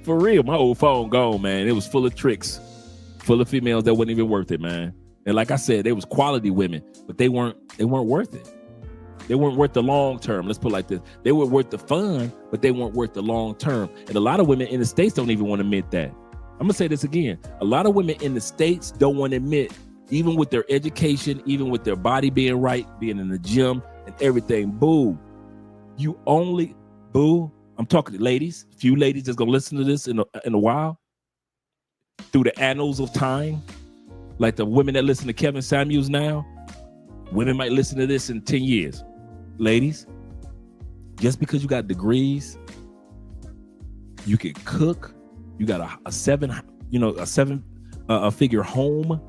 For real, my old phone gone, man. It was full of tricks, full of females that wasn't even worth it, man. And like I said, they was quality women, but they weren't worth it. They weren't worth the long term. Let's put it like this. They were worth the fun, but they weren't worth the long term. And a lot of women in the States don't even want to admit that. I'm going to say this again. A lot of women in the States don't want to admit, even with their education, even with their body being right, being in the gym and everything, boo. I'm talking to ladies, a few ladies that's going to listen to this in a while, through the annals of time. Like the women that listen to Kevin Samuels now, women might listen to this in 10 years. Ladies, just because you got degrees, you can cook, you got a seven figure home,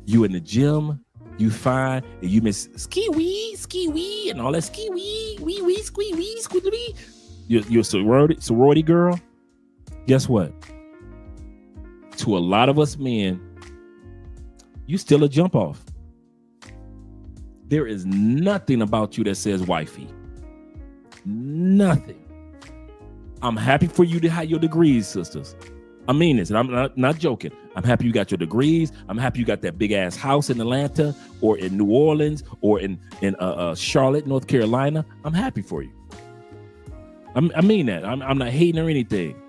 you in the gym, you fine, and you miss ski wee, and all that ski wee, squee wee. You're a sorority girl. Guess what? To a lot of us men, you still a jump off. There is nothing about you that says wifey. Nothing. I'm happy for you to have your degrees, sisters. I mean this, and I'm not joking. I'm happy you got your degrees. I'm happy you got that big ass house in Atlanta or in New Orleans or in Charlotte, North Carolina. I'm happy for you. I mean that. I'm not hating or anything.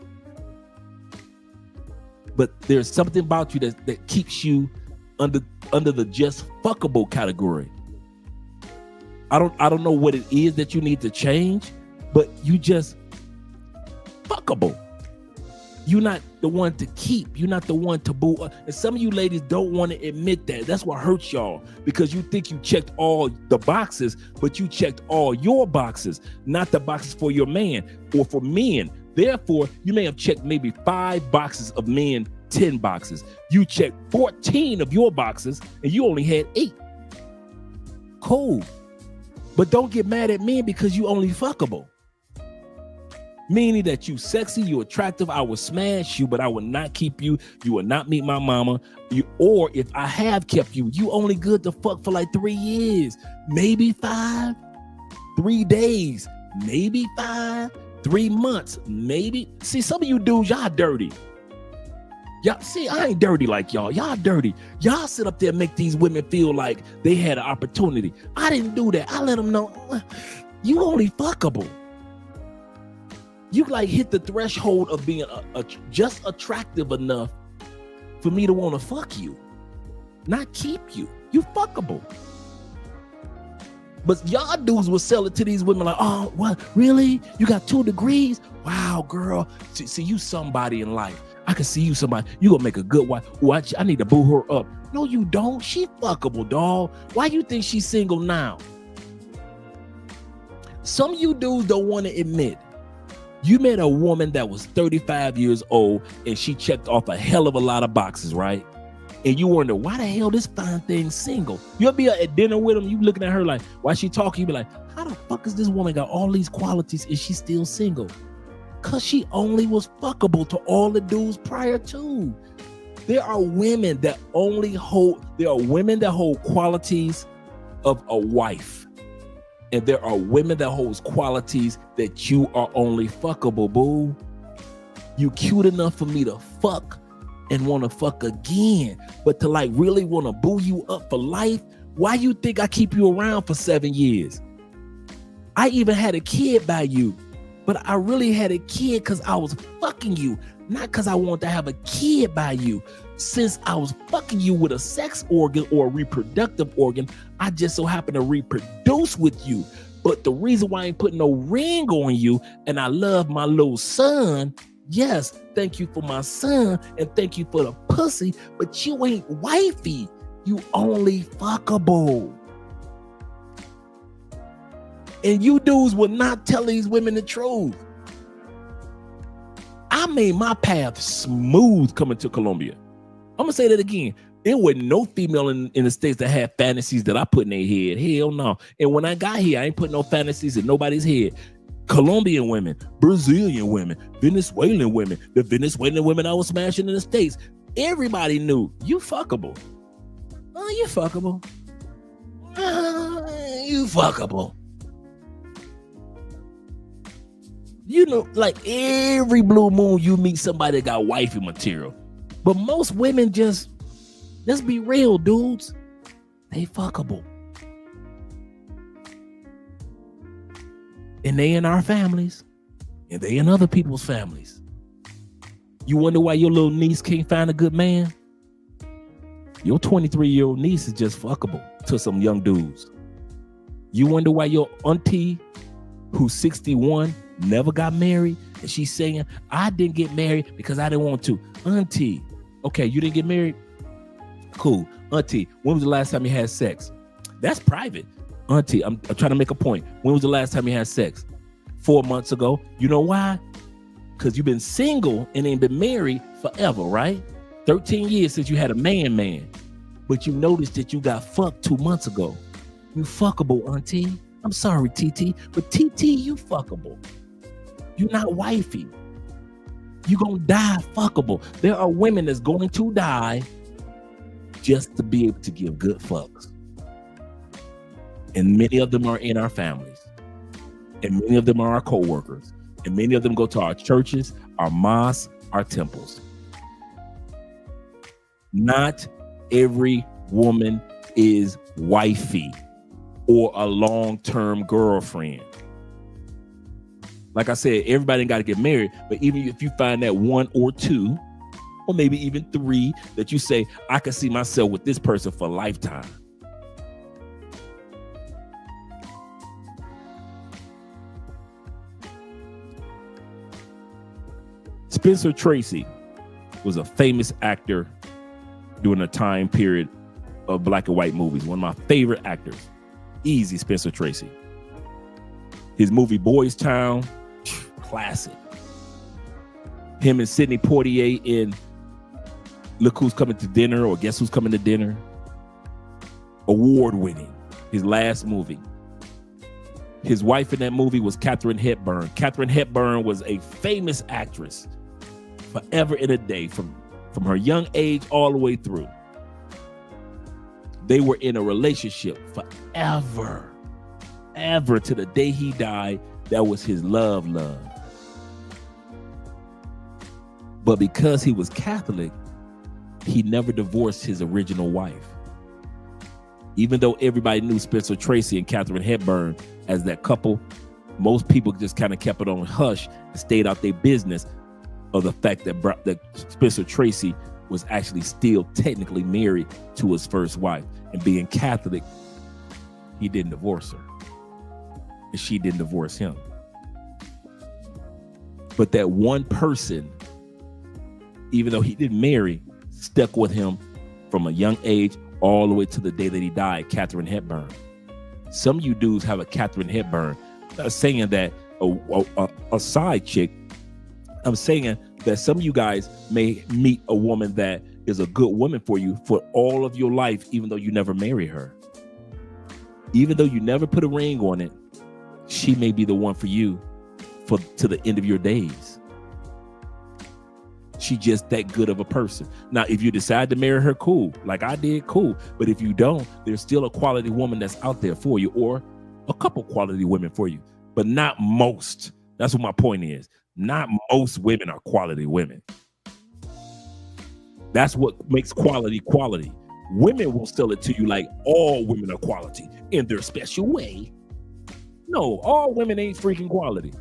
But there's something about you that keeps you under the just fuckable category. I don't know what it is that you need to change, but you just fuckable. You're not the one to keep. You're not the one to boo. And some of you ladies don't want to admit that. That's what hurts y'all, because you think you checked all the boxes, but you checked all your boxes, not the boxes for your man or for men. Therefore, you may have checked maybe 5 boxes of men, 10 boxes. You checked 14 of your boxes and you only had 8. Cool. But don't get mad at men because you only fuckable. Meaning that you sexy, you attractive, I will smash you, but I will not keep you. You will not meet my mama. Or if I have kept you, you only good to fuck for like 3 years, maybe 5, 3 days, maybe 5, 3 months, maybe. See, some of you dudes, y'all dirty. Y'all see, I ain't dirty like y'all. Y'all dirty. Y'all sit up there and make these women feel like they had an opportunity. I didn't do that. I let them know you only fuckable. You like hit the threshold of being just attractive enough for me to want to fuck you, not keep you. You fuckable. But y'all dudes will sell it to these women like, oh, what? Really? You got 2 degrees? Wow, girl. See, you somebody in life. I can see you somebody. You gonna make a good wife. Watch, I need to boo her up. No, you don't. She fuckable, dog. Why you think she's single now? Some of you dudes don't want to admit you met a woman that was 35 years old and she checked off a hell of a lot of boxes, right? And you wonder, why the hell this fine thing's single? You'll be at dinner with him, you looking at her like, why she talking? You be like, how the fuck is this woman got all these qualities and she's still single? Cause she only was fuckable to all the dudes prior to. There are women that hold qualities of a wife. And there are women that holds qualities that you are only fuckable, boo. You cute enough for me to fuck and want to fuck again, but to like really want to boo you up for life. Why you think I keep you around for 7 years? I even had a kid by you, but I really had a kid because I was fucking you, not because I want to have a kid by you. Since I was fucking you with a sex organ or a reproductive organ, I just so happen to reproduce with you. But the reason why I ain't putting no ring on you, and I love my little son, yes, thank you for my son, and thank you for the pussy, but you ain't wifey. You only fuckable. And you dudes will not tell these women the truth. I made my path smooth coming to Colombia. I'm gonna say that again. There was no female in the States that had fantasies that I put in their head. Hell no. And when I got here, I ain't put no fantasies in nobody's head. Colombian women, Brazilian women, Venezuelan women, the Venezuelan women I was smashing in the States. Everybody knew you fuckable. Oh, you fuckable. You fuckable. You know, like every blue moon you meet somebody that got wifey material. But most women just, let's be real, dudes. They fuckable. And they in our families. And they in other people's families. You wonder why your little niece can't find a good man? Your 23-year-old niece is just fuckable to some young dudes. You wonder why your auntie, who's 61, never got married, and she's saying, I didn't get married because I didn't want to. Auntie, okay, you didn't get married? Cool. Auntie, when was the last time you had sex? That's private. Auntie, I'm trying to make a point. When was the last time you had sex? 4 months ago. You know why? Because you've been single and ain't been married forever, right? 13 years since you had a man. But you noticed that you got fucked 2 months ago. You fuckable, auntie. I'm sorry, TT, but TT, you fuckable. You're not wifey. You gonna die fuckable. There are women that's going to die just to be able to give good fucks. And many of them are in our families. And many of them are our co-workers. And many of them go to our churches, our mosques, our temples. Not every woman is wifey or a long-term girlfriend. Like I said, everybody got to get married, but even if you find that one or two, or maybe even three, that you say, I can see myself with this person for a lifetime. Spencer Tracy was a famous actor during a time period of black and white movies. One of my favorite actors. Easy, Spencer Tracy. His movie Boys Town, classic. Him and Sidney Poitier in Look Who's Coming to Dinner or Guess Who's Coming to Dinner. Award winning. His last movie. His wife in that movie was Katharine Hepburn. Katharine Hepburn was a famous actress forever and a day from her young age all the way through. They were in a relationship forever, ever, to the day he died. That was his love. But because he was Catholic, he never divorced his original wife. Even though everybody knew Spencer Tracy and Katharine Hepburn as that couple, most people just kind of kept it on hush and stayed out their business of the fact that Spencer Tracy was actually still technically married to his first wife. And being Catholic, he didn't divorce her. And she didn't divorce him. But that one person, even though he didn't marry, stuck with him from a young age all the way to the day that he died, Katharine Hepburn. Some of you dudes have a Katharine Hepburn. I'm not saying that a side chick. I'm saying that some of you guys may meet a woman that is a good woman for you for all of your life, even though you never marry her. Even though you never put a ring on it, she may be the one for you to the end of your days. She just that good of a person. Now, if you decide to marry her, cool. Like I did, cool. But if you don't, there's still a quality woman that's out there for you. Or a couple quality women for you, but not most. That's what my point is. Not most women are quality women. That's what makes quality quality. Women will sell it to you like all women are quality in their special way. No, all women ain't freaking quality.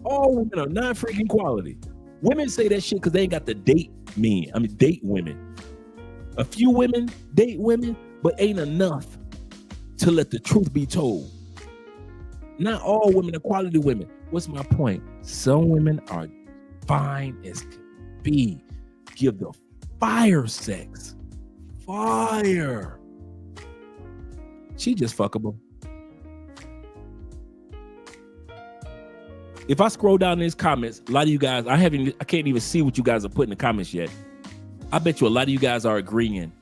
All women are not freaking quality. Women say that shit because they ain't got to date men. I mean, date women. A few women date women, but ain't enough to let the truth be told. Not all women are quality women. What's my point? Some women are fine as can be. Give the fire sex. Fire. She just fuckable. If I scroll down in these comments, a lot of you guys, I can't even see what you guys are putting in the comments yet. I bet you a lot of you guys are agreeing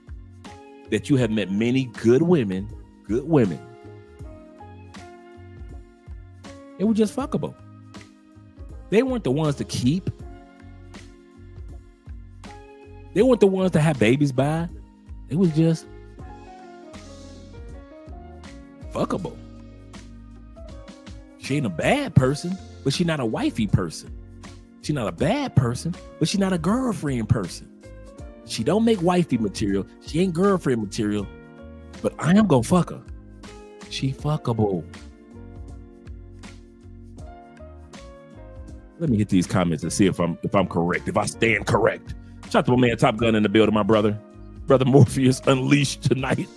that you have met many good women. They were just fuckable. They weren't the ones to keep. They weren't the ones to have babies by. It was just fuckable. She ain't a bad person, but she's not a wifey person. She's not a bad person, but she's not a girlfriend person. She don't make wifey material. She ain't girlfriend material, but I am gonna fuck her. She fuckable. Let me hit these comments and see if I'm correct, if I stand correct. Shout out to my man Top Gun in the building, my brother. Brother Morpheus unleashed tonight.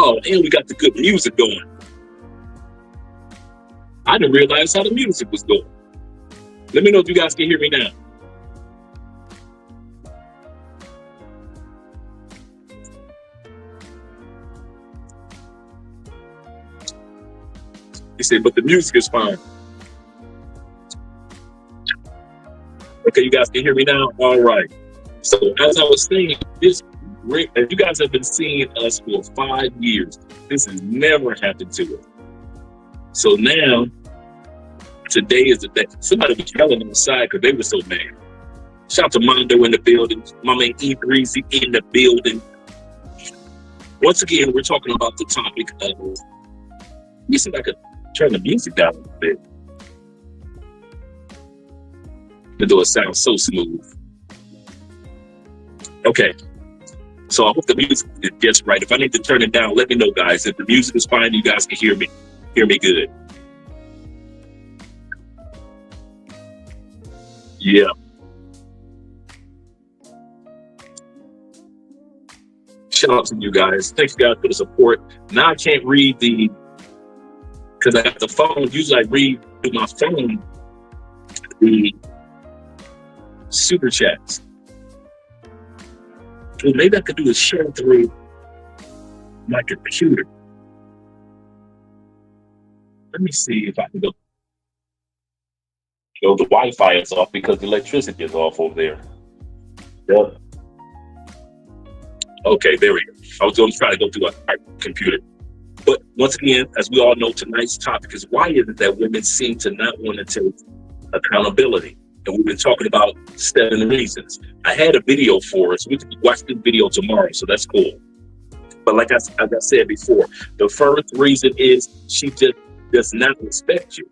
Oh, and we got the good music going. I didn't realize how the music was going. Let me know if you guys can hear me now. He said, but the music is fine. Okay, you guys can hear me now? All right. So as I was saying, this, you guys have been seeing us for 5 years. This has never happened to us. So now, today is the day. Somebody was yelling outside because they were so mad. Shout out to Mondo in the building. My man E Breezy in the building. Once again, we're talking about the topic of, let me see if I could turn the music down a little bit. Though it sounds so smooth. Okay. So I hope the music is just right. If I need to turn it down, let me know, guys. If the music is fine, you guys can hear me good. Yeah. Shout out to you guys. Thanks, guys, for the support. Now I can't read because I got the phone. Usually I read through my phone the super chats. Well, maybe I could do a share through my computer. Let me see if I can go. The Wi-Fi is off because the electricity is off over there. Yeah. Okay, there we go. I was going to try to go through our computer. But once again, as we all know, tonight's topic is why is it that women seem to not want to take accountability? And we've been talking about 7 reasons. I had a video for us. We can watch this video tomorrow, so that's cool. But like I said before, the first reason is she just does not respect you.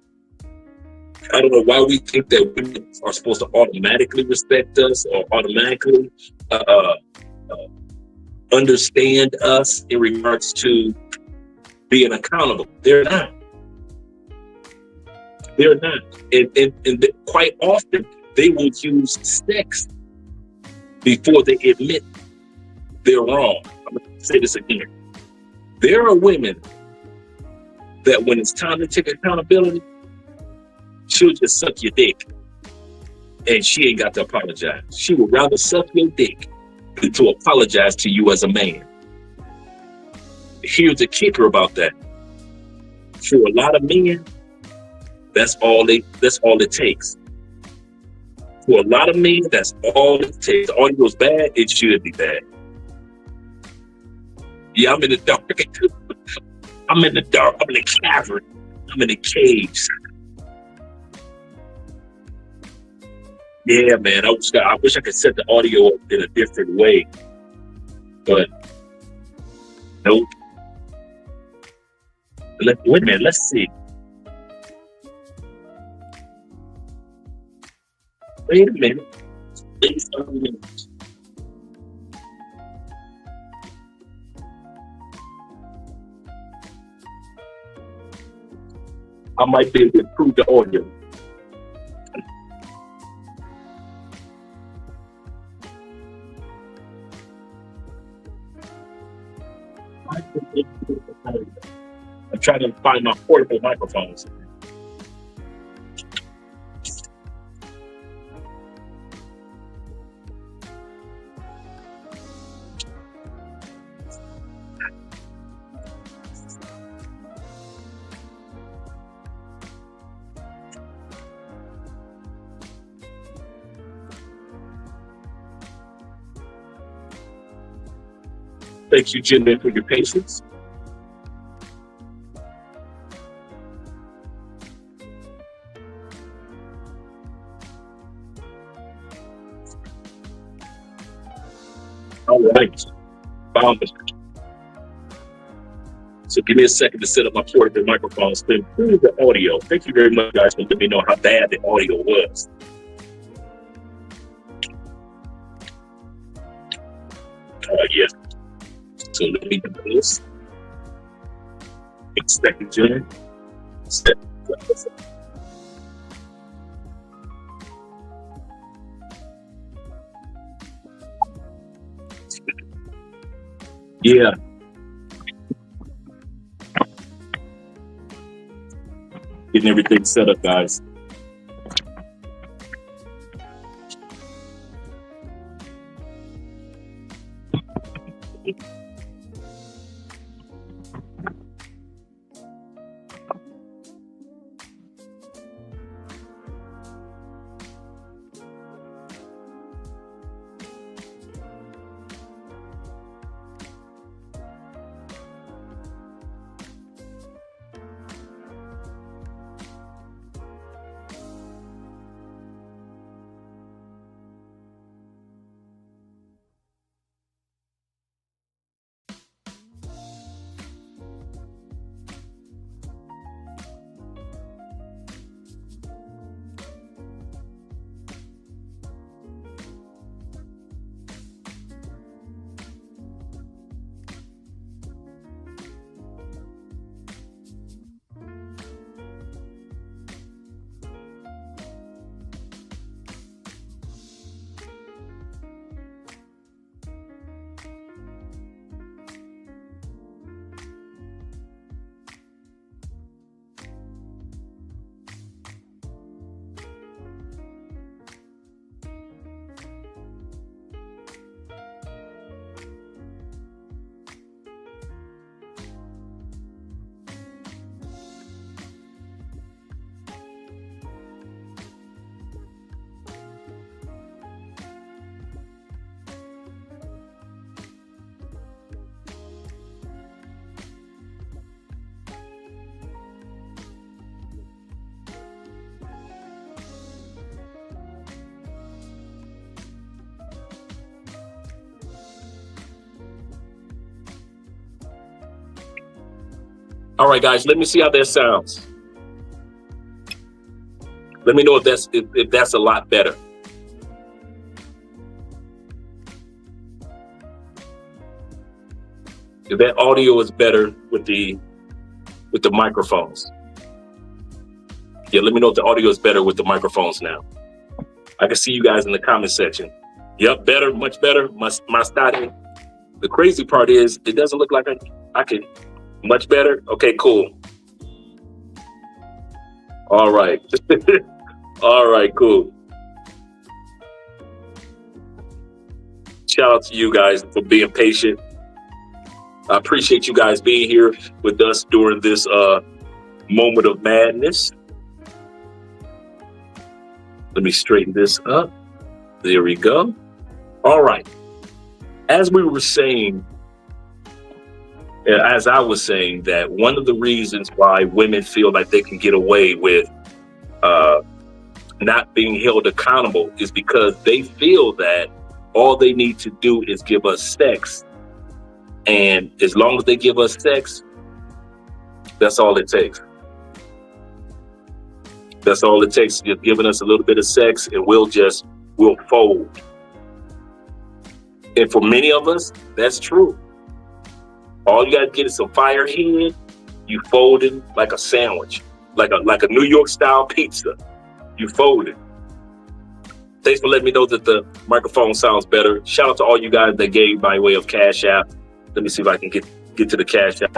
I don't know why we think that women are supposed to automatically respect us or automatically understand us in regards to being accountable. They're not. They're not. And quite often, they will use sex before they admit they're wrong. I'm going to say this again. There are women that when it's time to take accountability, she'll just suck your dick. And she ain't got to apologize. She would rather suck your dick than to apologize to you as a man. Here's the kicker about that. For a lot of men, that's all it takes. For a lot of men, that's all it takes. The audio's bad, it should be bad. Yeah, I'm in the dark. I'm in the dark. I'm in the cavern. I'm in the caves. Yeah, man. I wish I could set the audio up in a different way. But nope. Wait a minute, let's see. Wait a minute. Please, I might be able to improve the audio. I'm trying to find my portable microphones. Thank you, Jim, for your patience. All right. Found it. So give me a second to set up my portable microphones to improve the audio. Thank you very much, guys, for letting me know how bad the audio was. Yeah. So let me do this. Second, Jim. Set. Yeah. Getting everything set up, guys. All right, guys, let me see how that sounds. Let me know if that's a lot better. If that audio is better with the microphones. Yeah, let me know if the audio is better with the microphones now. I can see you guys in the comment section. Yep, better, much better. My study. The crazy part is it doesn't look like I can. Much better? Okay, cool. All right. All right, cool. Shout out to you guys for being patient. I appreciate you guys being here with us during this moment of madness. Let me straighten this up. There we go. All right. As we were saying, as I was saying, that one of the reasons why women feel like they can get away with not being held accountable is because they feel that all they need to do is give us sex. And as long as they give us sex, that's all it takes. That's all it takes, just giving us a little bit of sex and we'll fold. And for many of us, that's true. All you gotta get is some fire head, you fold it like a sandwich, like a New York style pizza. You fold it. Thanks for letting me know that the microphone sounds better. Shout out to all you guys that gave by way of Cash App. Let me see if I can get to the Cash App.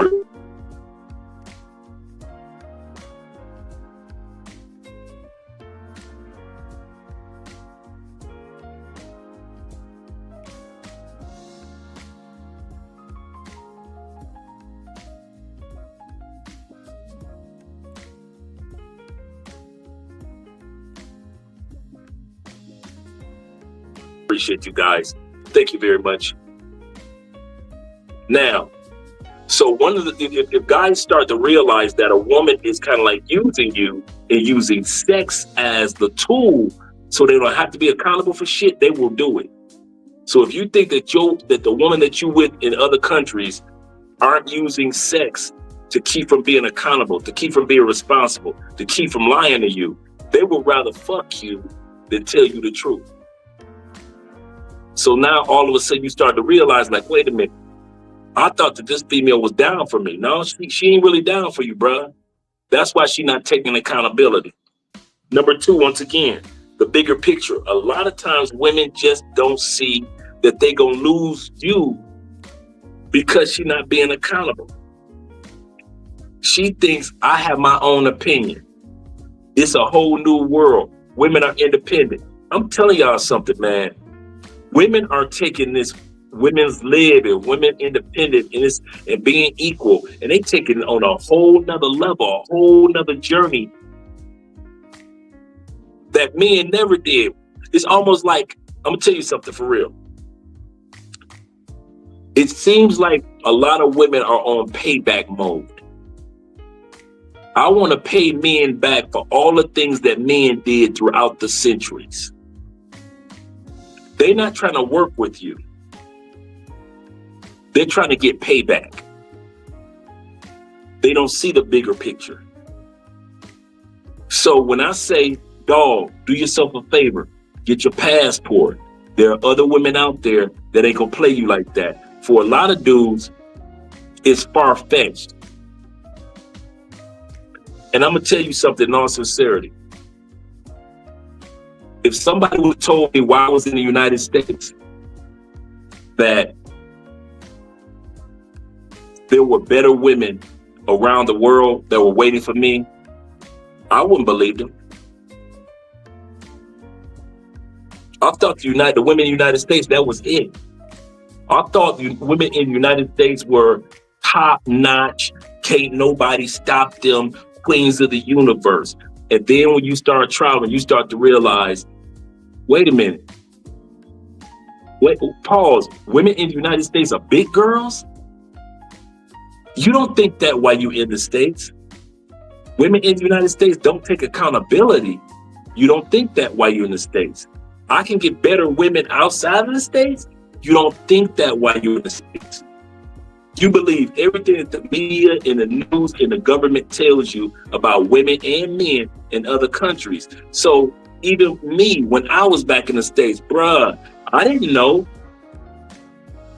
Appreciate you guys. Thank you very much. Now, so if guys start to realize that a woman is kind of like using you and using sex as the tool so they don't have to be accountable for shit, they will do it. So if you think that the woman that you with in other countries aren't using sex to keep from being accountable, to keep from being responsible, to keep from lying to you, they will rather fuck you than tell you the truth. So now all of a sudden you start to realize, like, wait a minute, I thought that this female was down for me. No, she ain't really down for you, bruh. That's why she not taking accountability. Number two, once again, the bigger picture. A lot of times women just don't see that they gonna lose you because she not being accountable. She thinks I have my own opinion. It's a whole new world. Women are independent. I'm telling y'all something, man. Women are taking this women's lib and women independent and being equal, and they taking it on a whole nother level, a whole nother journey that men never did. It's almost like, I'm gonna tell you something for real. It seems like a lot of women are on payback mode. I want to pay men back for all the things that men did throughout the centuries. They're not trying to work with you. They're trying to get payback. They don't see the bigger picture. So when I say, dog, do yourself a favor, get your passport. There are other women out there that ain't gonna play you like that. For a lot of dudes, it's far-fetched. And I'm gonna tell you something in all sincerity. If somebody would have told me while I was in the United States that there were better women around the world that were waiting for me, I wouldn't believe them. I thought the women in the United States, that was it. I thought the women in the United States were top notch. Can't nobody stop them, queens of the universe. And then when you start traveling, you start to realize, wait a minute. Wait, pause. Women in the United States are big girls? You don't think that while you're in the States. Women in the United States don't take accountability. You don't think that while you're in the States. I can get better women outside of the States. You don't think that while you're in the States. You believe everything that the media and the news and the government tells you about women and men in other countries. So even me, when I was back in the States, bruh, I didn't know.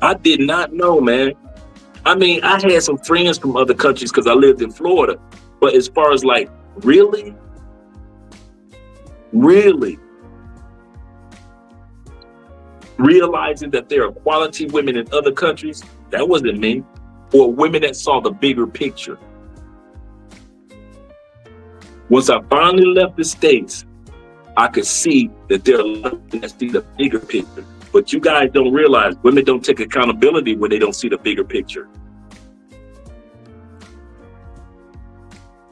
I did not know, man. I mean, I had some friends from other countries because I lived in Florida. But as far as like, really? Realizing that there are quality women in other countries, that wasn't me. Or women that saw the bigger picture. Once I finally left the States, I could see that there are a lot of women that see the bigger picture. But you guys don't realize women don't take accountability when they don't see the bigger picture.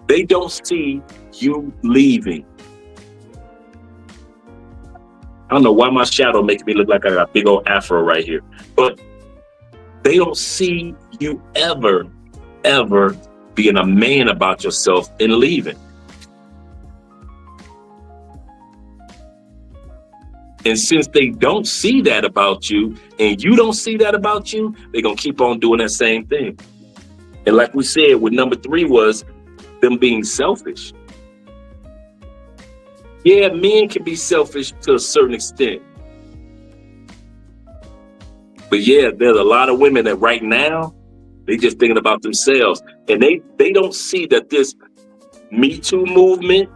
They don't see you leaving. I don't know why my shadow makes me look like I got a big old afro right here. But they don't see you ever being a man about yourself and leaving. And since they don't see that about you and you don't see that about you, they're going to keep on doing that same thing. And like we said, with number 3 was them being selfish. Yeah, men can be selfish to a certain extent. But yeah, there's a lot of women that right now, they just thinking about themselves. And they don't see that this Me Too movement,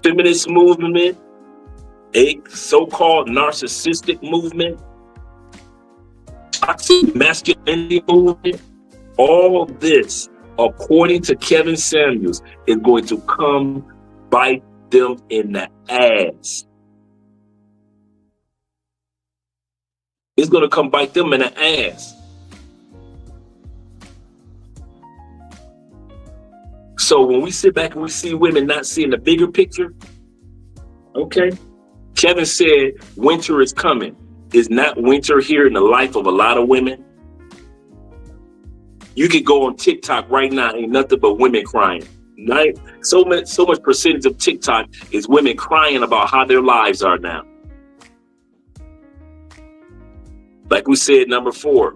feminist movement, a so-called narcissistic movement, toxic masculinity movement, all this, according to Kevin Samuels, is going to come bite them in the ass. It's going to come bite them in the ass. So when we sit back and we see women not seeing the bigger picture, okay, Kevin said winter is coming. Is not winter here in the life of a lot of women? You could go on TikTok right now, ain't nothing but women crying. So much percentage of TikTok is women crying about how their lives are now. Like we said, number 4.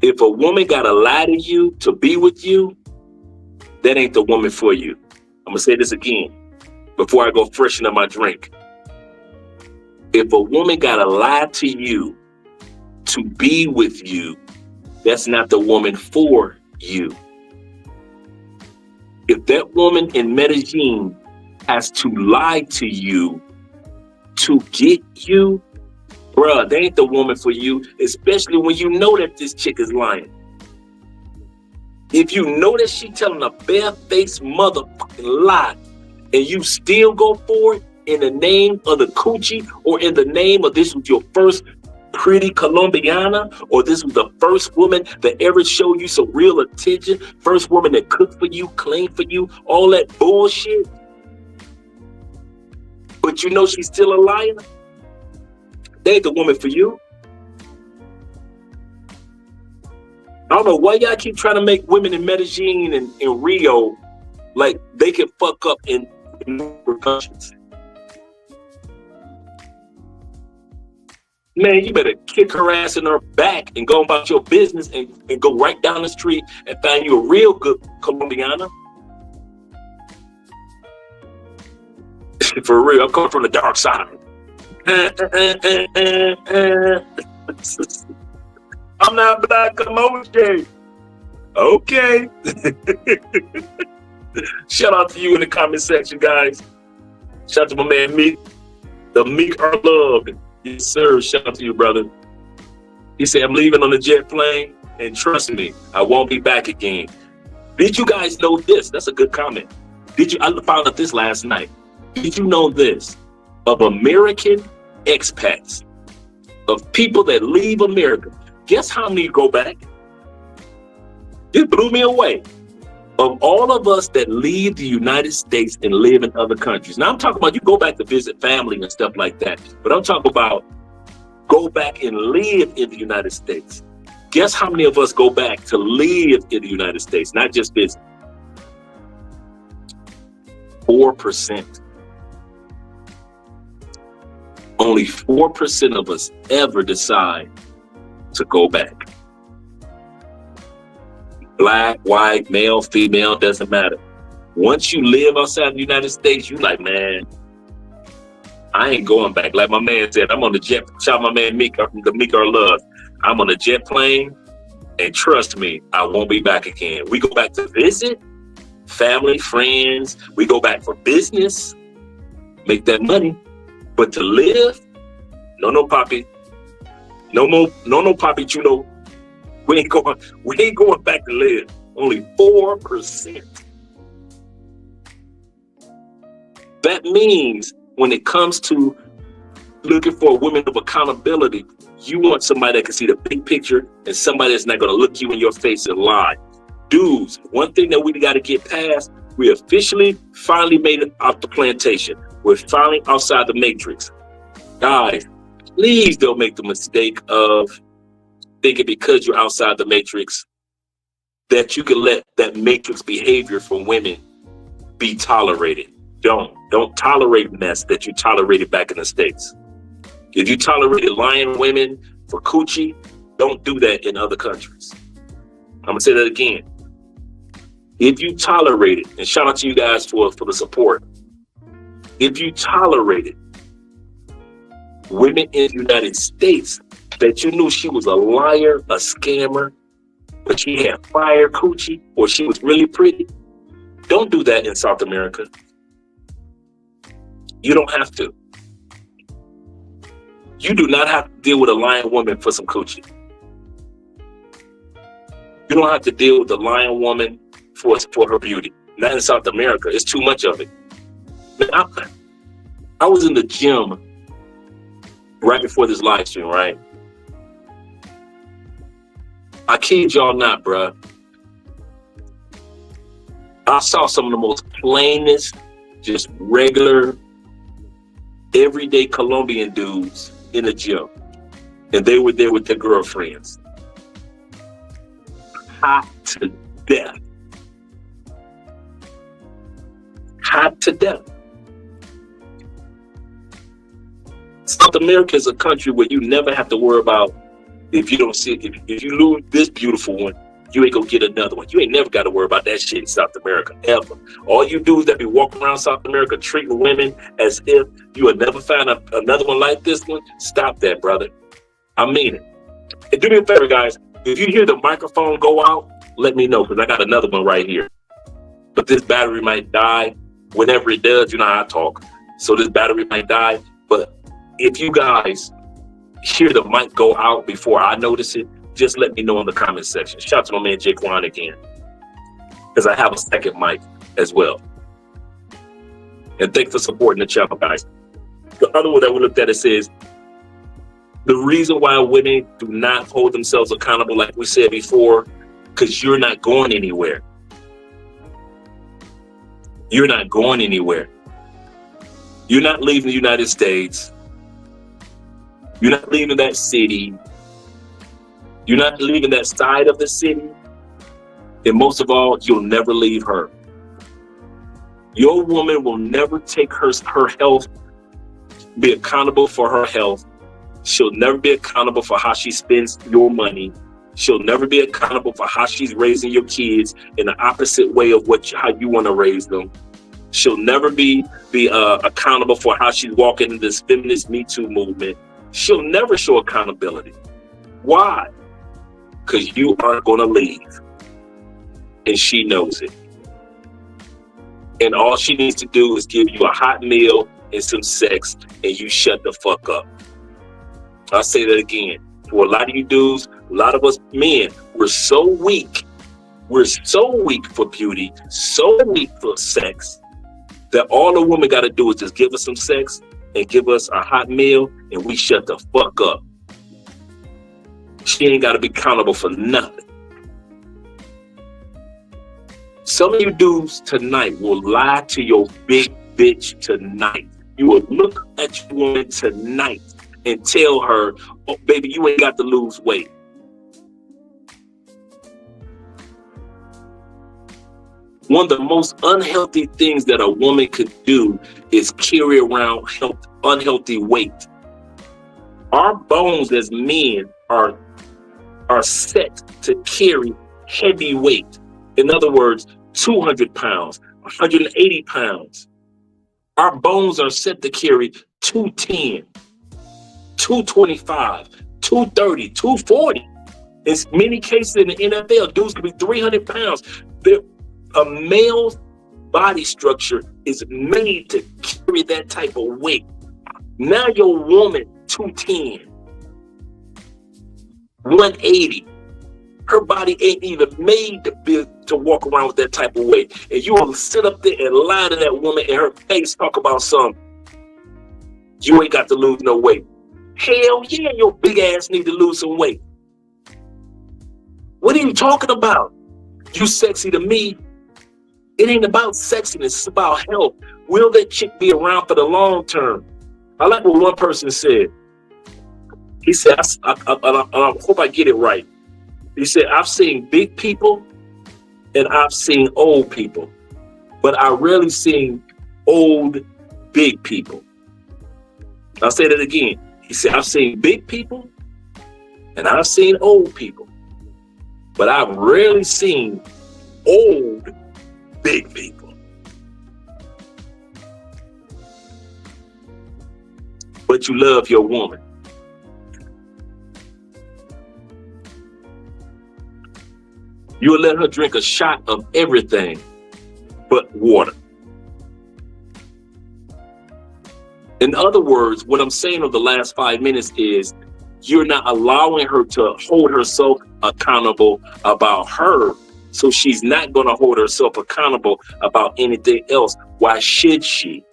If a woman gotta lie to you to be with you, that ain't the woman for you. I'm gonna say this again before I go freshen up my drink. If a woman gotta lie to you to be with you, that's not the woman for you. If that woman in Medellin has to lie to you to get you, bruh, they ain't the woman for you, especially when you know that this chick is lying. If you know that she telling a bare-faced motherfucking lie, and you still go for it in the name of the coochie, or in the name of this was your first pretty Colombiana, or this was the first woman that ever showed you some real attention, first woman that cooked for you, cleaned for you, all that bullshit, but you know she's still a liar, they ain't the woman for you. I don't know why y'all keep trying to make women in Medellin and in Rio like they can fuck up in countries. Man, you better kick her ass in her back and go about your business and go right down the street and find you a real good Colombiana. For real, I'm coming from the dark side. I'm not black, I'm OJ. Okay. Shout out to you in the comment section, guys. Shout out to my man Meek. The Meek are loved. Yes, sir. Shout out to you, brother. He said, I'm leaving on the jet plane, and trust me, I won't be back again. Did you guys know this? That's a good comment. I found out this last night. Did you know this? Of American expats, of people that leave America, guess how many go back? It blew me away. Of all of us that leave the United States and live in other countries. Now I'm talking about you go back to visit family and stuff like that. But I'm talking about go back and live in the United States. Guess how many of us go back to live in the United States, not just visit? 4%. Only 4% of us ever decide to go back. Black, white, male, female, doesn't matter. Once you live outside the United States, you like, man, I ain't going back. Like my man said, I'm on the jet. Shout out my man Meek, the Meek are love. I'm on a jet plane, and trust me, I won't be back again. We go back to visit family, friends. We go back for business, make that money. But to live, no, papi. No, papi, chulo. We ain't going back to live. Only 4%. That means when it comes to looking for women of accountability, you want somebody that can see the big picture and somebody that's not going to look you in your face and lie. Dudes, one thing that we got to get past, we officially finally made it out the plantation. We're finally outside the matrix. Guys, please don't make the mistake of thinking because you're outside the matrix that you can let that matrix behavior from women be tolerated. Don't tolerate mess that you tolerated back in the States. If you tolerated lying women for coochie, don't do that in other countries. I'm gonna say that again. If you tolerated, and shout out to you guys for the support. If you tolerated women in the United States that you knew she was a liar, a scammer, but she had fire coochie, or she was really pretty, don't do that in South America. You don't have to. You do not have to deal with a lying woman for some coochie. You don't have to deal with a lying woman for her beauty. Not in South America. It's too much of it. Man, I was in the gym right before this live stream, right? I kid y'all not, bruh. I saw some of the most plainest, just regular, everyday Colombian dudes in the gym. And they were there with their girlfriends. Hot to death. Hot to death. South America is a country where you never have to worry about if you don't see it. If you lose this beautiful one, you ain't gonna get another one. You ain't never got to worry about that shit in South America, ever. All you do is that be walking around South America treating women as if you would never find another one like this one. Stop that, brother. I mean it. And do me a favor, guys. If you hear the microphone go out, let me know, because I got another one right here. But this battery might die. Whenever it does, you know how I talk. So this battery might die. But if you guys hear the mic go out before I notice it, just let me know in the comment section. Shout out to my man Jaquan again. because I have a second mic as well. And thanks for supporting the channel, guys. The other one that we looked at, it says, the reason why women do not hold themselves accountable, like we said before, because you're not going anywhere. You're not going anywhere. You're not leaving the United States. You're not leaving that city. You're not leaving that side of the city. And most of all, you'll never leave her. Your woman will never take her health, be accountable for her health. She'll never be accountable for how she spends your money. She'll never be accountable for how she's raising your kids in the opposite way of how you want to raise them. She'll never be accountable for how she's walking in this feminist Me Too movement. She'll never show accountability. Why? Because you aren't going to leave. And she knows it. And all she needs to do is give you a hot meal and some sex, and you shut the fuck up. I'll say that again. For a lot of you dudes, a lot of us men, we're so weak. We're so weak for beauty, so weak for sex, that all a woman got to do is just give us some sex and give us a hot meal, and we shut the fuck up. She ain't got to be accountable for nothing. Some of you dudes tonight will lie to your big bitch tonight. You will look at your woman tonight and tell her, oh, baby, you ain't got to lose weight. One of the most unhealthy things that a woman could do is carry around unhealthy weight. Our bones as men are set to carry heavy weight. In other words, 200 pounds, 180 pounds. Our bones are set to carry 210, 225, 230, 240. In many cases in the NFL, dudes can be 300 pounds. A male's body structure is made to carry that type of weight. Now your woman, 210, 180. Her body ain't even made to walk around with that type of weight. And you will sit up there and lie to that woman in her face, talk about something. You ain't got to lose no weight. Hell yeah, your big ass need to lose some weight. What are you talking about? You sexy to me. It ain't about sexiness, it's about health. Will that chick be around for the long term? I like what one person said. He said, I hope I get it right. He said, I've seen big people and I've seen old people, but I rarely seen old, big people. I'll say that again. He said, I've seen big people and I've seen old people, but I've rarely seen old, big people. But you love your woman. You'll let her drink a shot of everything but water. In other words, what I'm saying over the last 5 minutes is you're not allowing her to hold herself accountable about her. So she's not going to hold herself accountable about anything else. Why should she?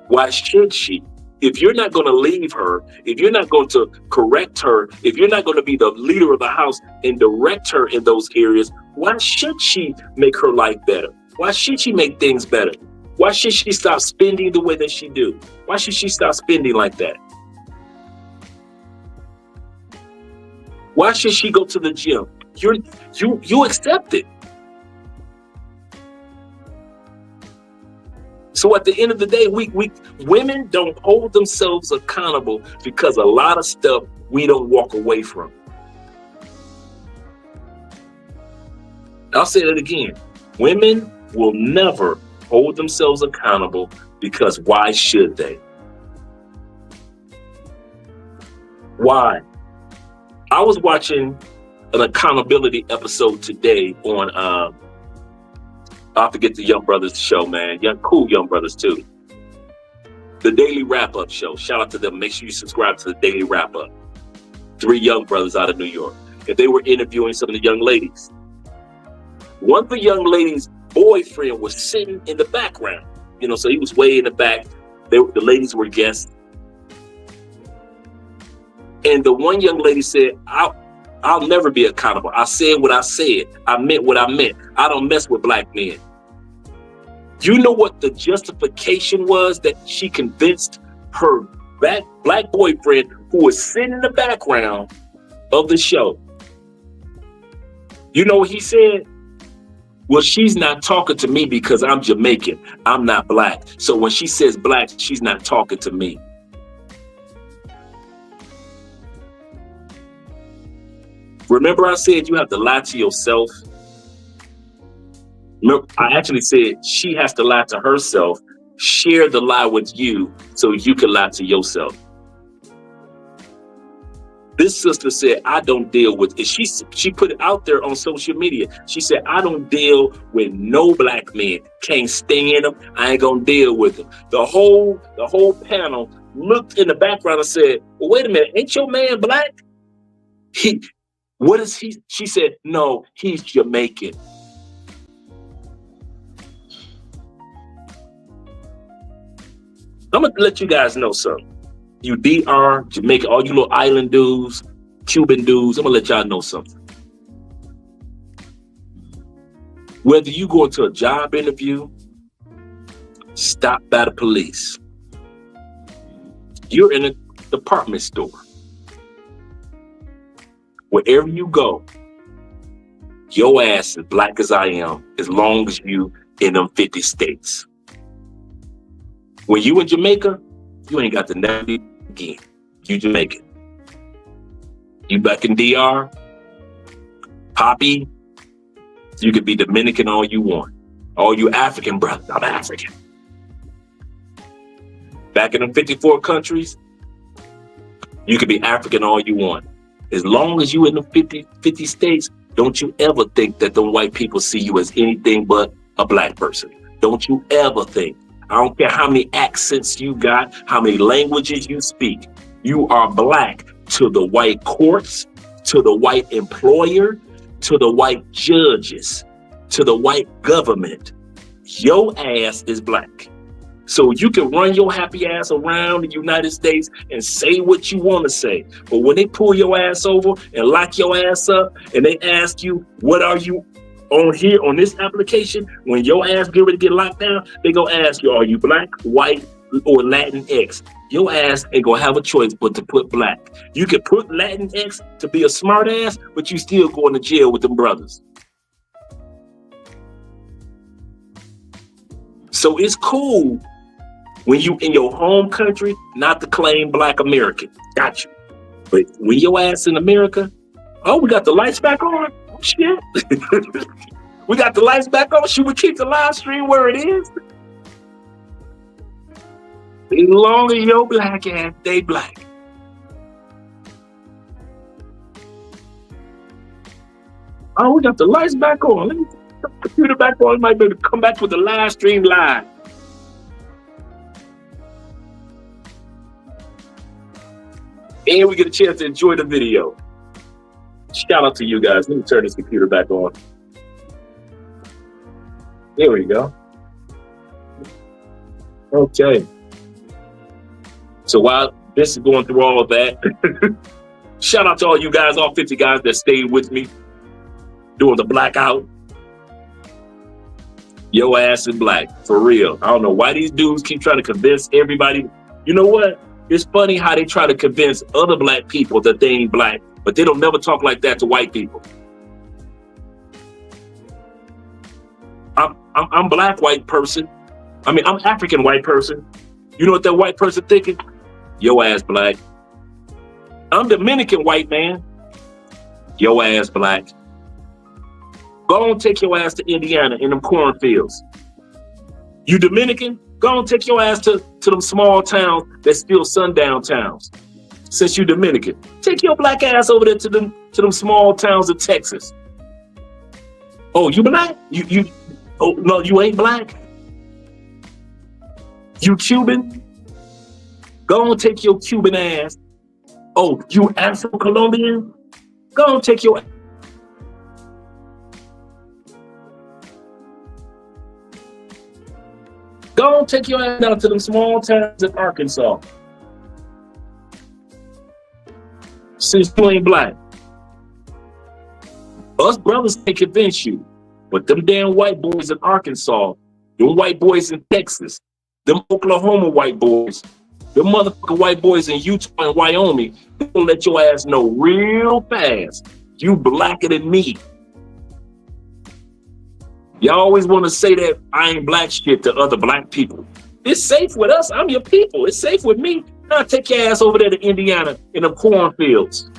Why should she? If you're not going to leave her, if you're not going to correct her, if you're not going to be the leader of the house and direct her in those areas, why should she make her life better? Why should she make things better? Why should she stop spending the way that she do? Why should she stop spending like that? Why should she go to the gym? You accept it. So at the end of the day, women don't hold themselves accountable because a lot of stuff we don't walk away from. I'll say that again. Women will never hold themselves accountable because why should they? Why? I was watching an accountability episode today on I forget the Young Brothers show, man. Cool Young Brothers too. The Daily Wrap-Up show. Shout out to them. Make sure you subscribe to the Daily Wrap-Up. 3 young brothers out of New York. And they were interviewing some of the young ladies. One of the young lady's boyfriend was sitting in the background, so he was way in the back. The ladies were guests. And the one young lady said, I'll never be accountable. I said what I said. I meant what I meant. I don't mess with black men. You know what the justification was that she convinced her black boyfriend, who was sitting in the background of the show? You know what he said? Well, she's not talking to me because I'm Jamaican. I'm not black. So when she says black, she's not talking to me. Remember I said you have to lie to yourself? Remember, I actually said she has to lie to herself, share the lie with you so you can lie to yourself. This sister said, I don't deal with it. She put it out there on social media. She said, I don't deal with no black men. Can't stand them. I ain't gonna deal with them. The whole panel looked in the background and said, well, wait a minute, ain't your man black? What is he? She said, no, he's Jamaican. I'm gonna let you guys know something. You DR, Jamaica, all you little island dudes, Cuban dudes, I'm gonna let y'all know something. Whether you go into a job interview, stopped by the police, you're in a department store, wherever you go, your ass is black as I am, as long as you in them 50 states. When you in Jamaica, you ain't got to navigate again. You Jamaican. You back in DR, Poppy, you could be Dominican all you want. All you African brothers, I'm African. Back in them 54 countries, you could be African all you want. As long as you in the 50 states, don't you ever think that the white people see you as anything but a black person. Don't you ever think. I don't care how many accents you got, how many languages you speak. You are black to the white courts, to the white employer, to the white judges, to the white government. Your ass is black. So you can run your happy ass around the United States and say what you want to say. But when they pull your ass over and lock your ass up and they ask you, what are you on here on this application? When your ass get ready to get locked down, they gonna ask you, are you black, white, or Latinx? Your ass ain't gonna have a choice but to put black. You can put Latinx to be a smart ass, but you still going to jail with them brothers. So it's cool when you in your home country not to claim black American. Got you. But when your ass in America, oh, we got the lights back on. Oh, shit. We got the lights back on. Should we keep the live stream where it is? As long as your black ass, they black. Oh, we got the lights back on. Let me put the computer back on. Might be able to come back with the live stream live. And we get a chance to enjoy the video. Shout out to you guys. Let me turn this computer back on. There we go. Okay. So while this is going through all of that, shout out to all you guys, all 50 guys that stayed with me during the blackout. Your ass is black, for real. I don't know why these dudes keep trying to convince everybody. You know what? It's funny how they try to convince other black people that they ain't black, but they don't never talk like that to white people. I'm black white person. I mean, I'm African white person. You know what that white person thinking? Your ass black. I'm Dominican white man. Your ass black. Go on, take your ass to Indiana in them cornfields. You Dominican? Go on, take your ass to them small towns that's still sundown towns. Since you Dominican, take your black ass over there to them small towns of Texas. Oh, you black? You oh no, you ain't black. You Cuban? Go on, take your Cuban ass. Oh, you Afro-Colombian? Go on, take your. Go on, take your ass down to them small towns in Arkansas. Since you ain't black. Us brothers can convince you. But them damn white boys in Arkansas, them white boys in Texas, them Oklahoma white boys, them motherfucking white boys in Utah and Wyoming, they gonna let your ass know real fast, you blacker than me. Y'all always want to say that I ain't black shit to other black people. It's safe with us. I'm your people. It's safe with me. Now take your ass over there to Indiana in the cornfields.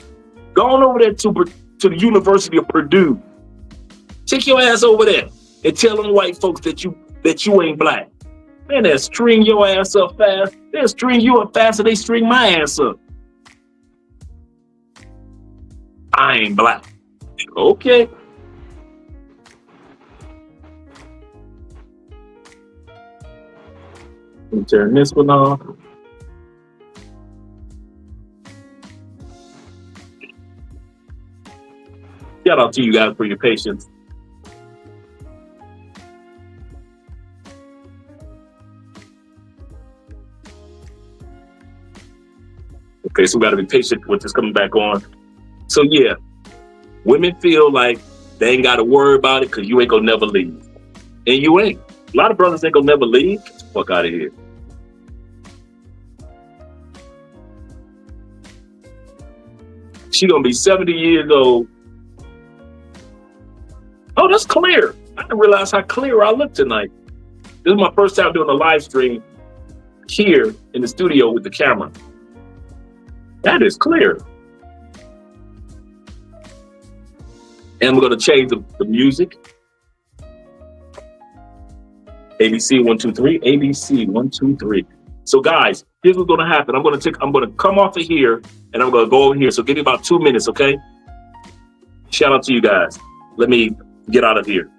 Go on over there to the University of Purdue. Take your ass over there and tell them white folks that you ain't black. Man, they'll string your ass up fast. They'll string you up faster than they string my ass up. I ain't black. Okay. Let me turn this one off. Shout out to you guys for your patience. Okay, so we got to be patient with this coming back on. So yeah, women feel like they ain't got to worry about it because you ain't gonna never leave, and you ain't. A lot of brothers ain't gonna never leave. Get the fuck out of here. She gonna be 70 years old. Oh, that's clear. I didn't realize how clear I look tonight. This is my first time doing a live stream here in the studio with the camera. That is clear. And we're going to change the music. ABC 1 2 3. ABC 1 2 3. So guys, here's what's going to happen. I'm going to come off of here and I'm going to go over here. So give me about 2 minutes, okay? Shout out to you guys. Let me get out of here.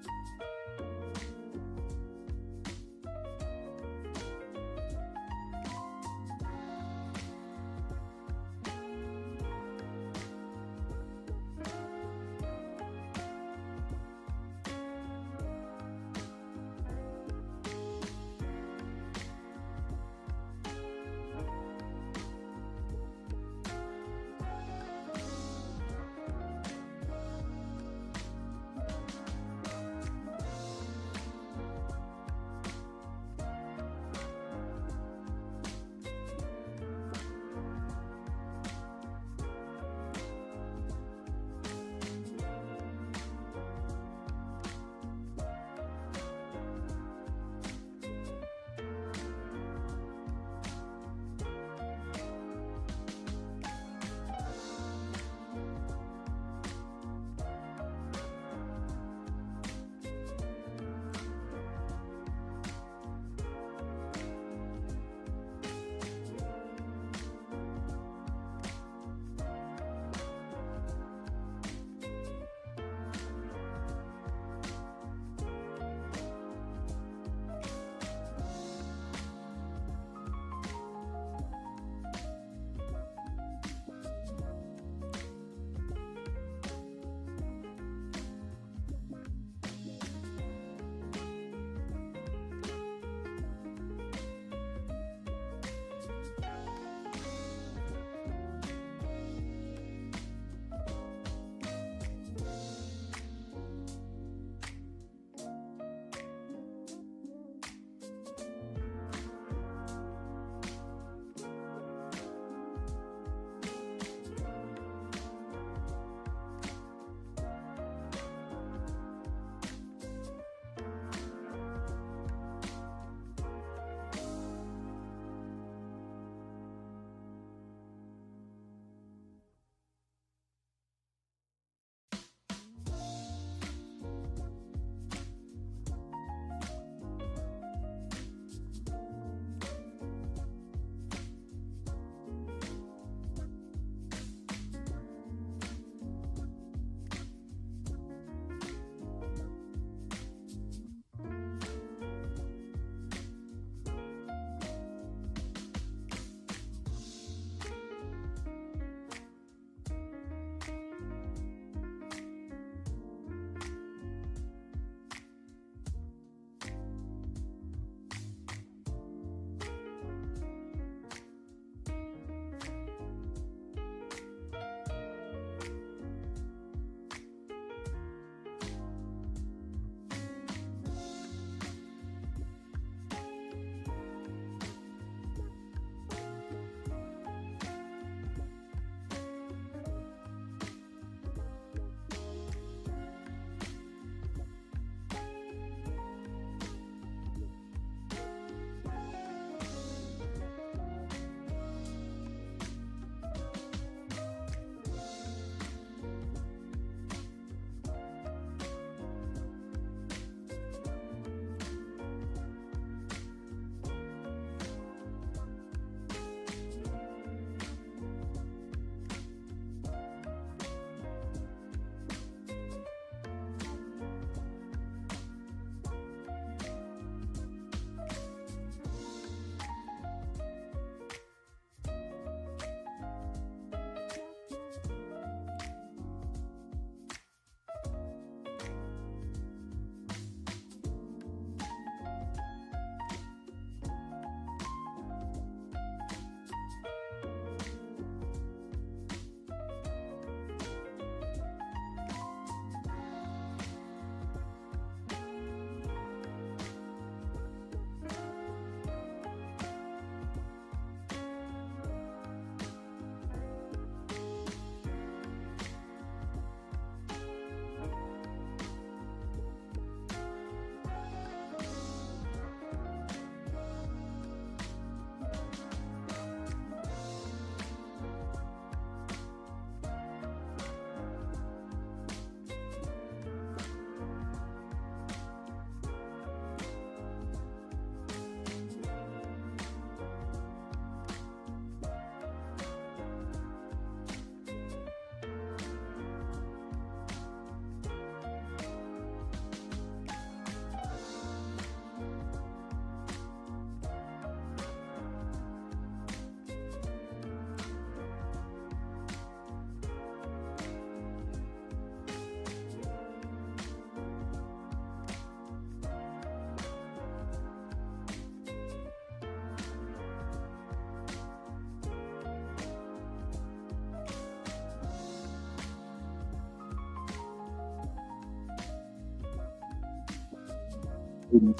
You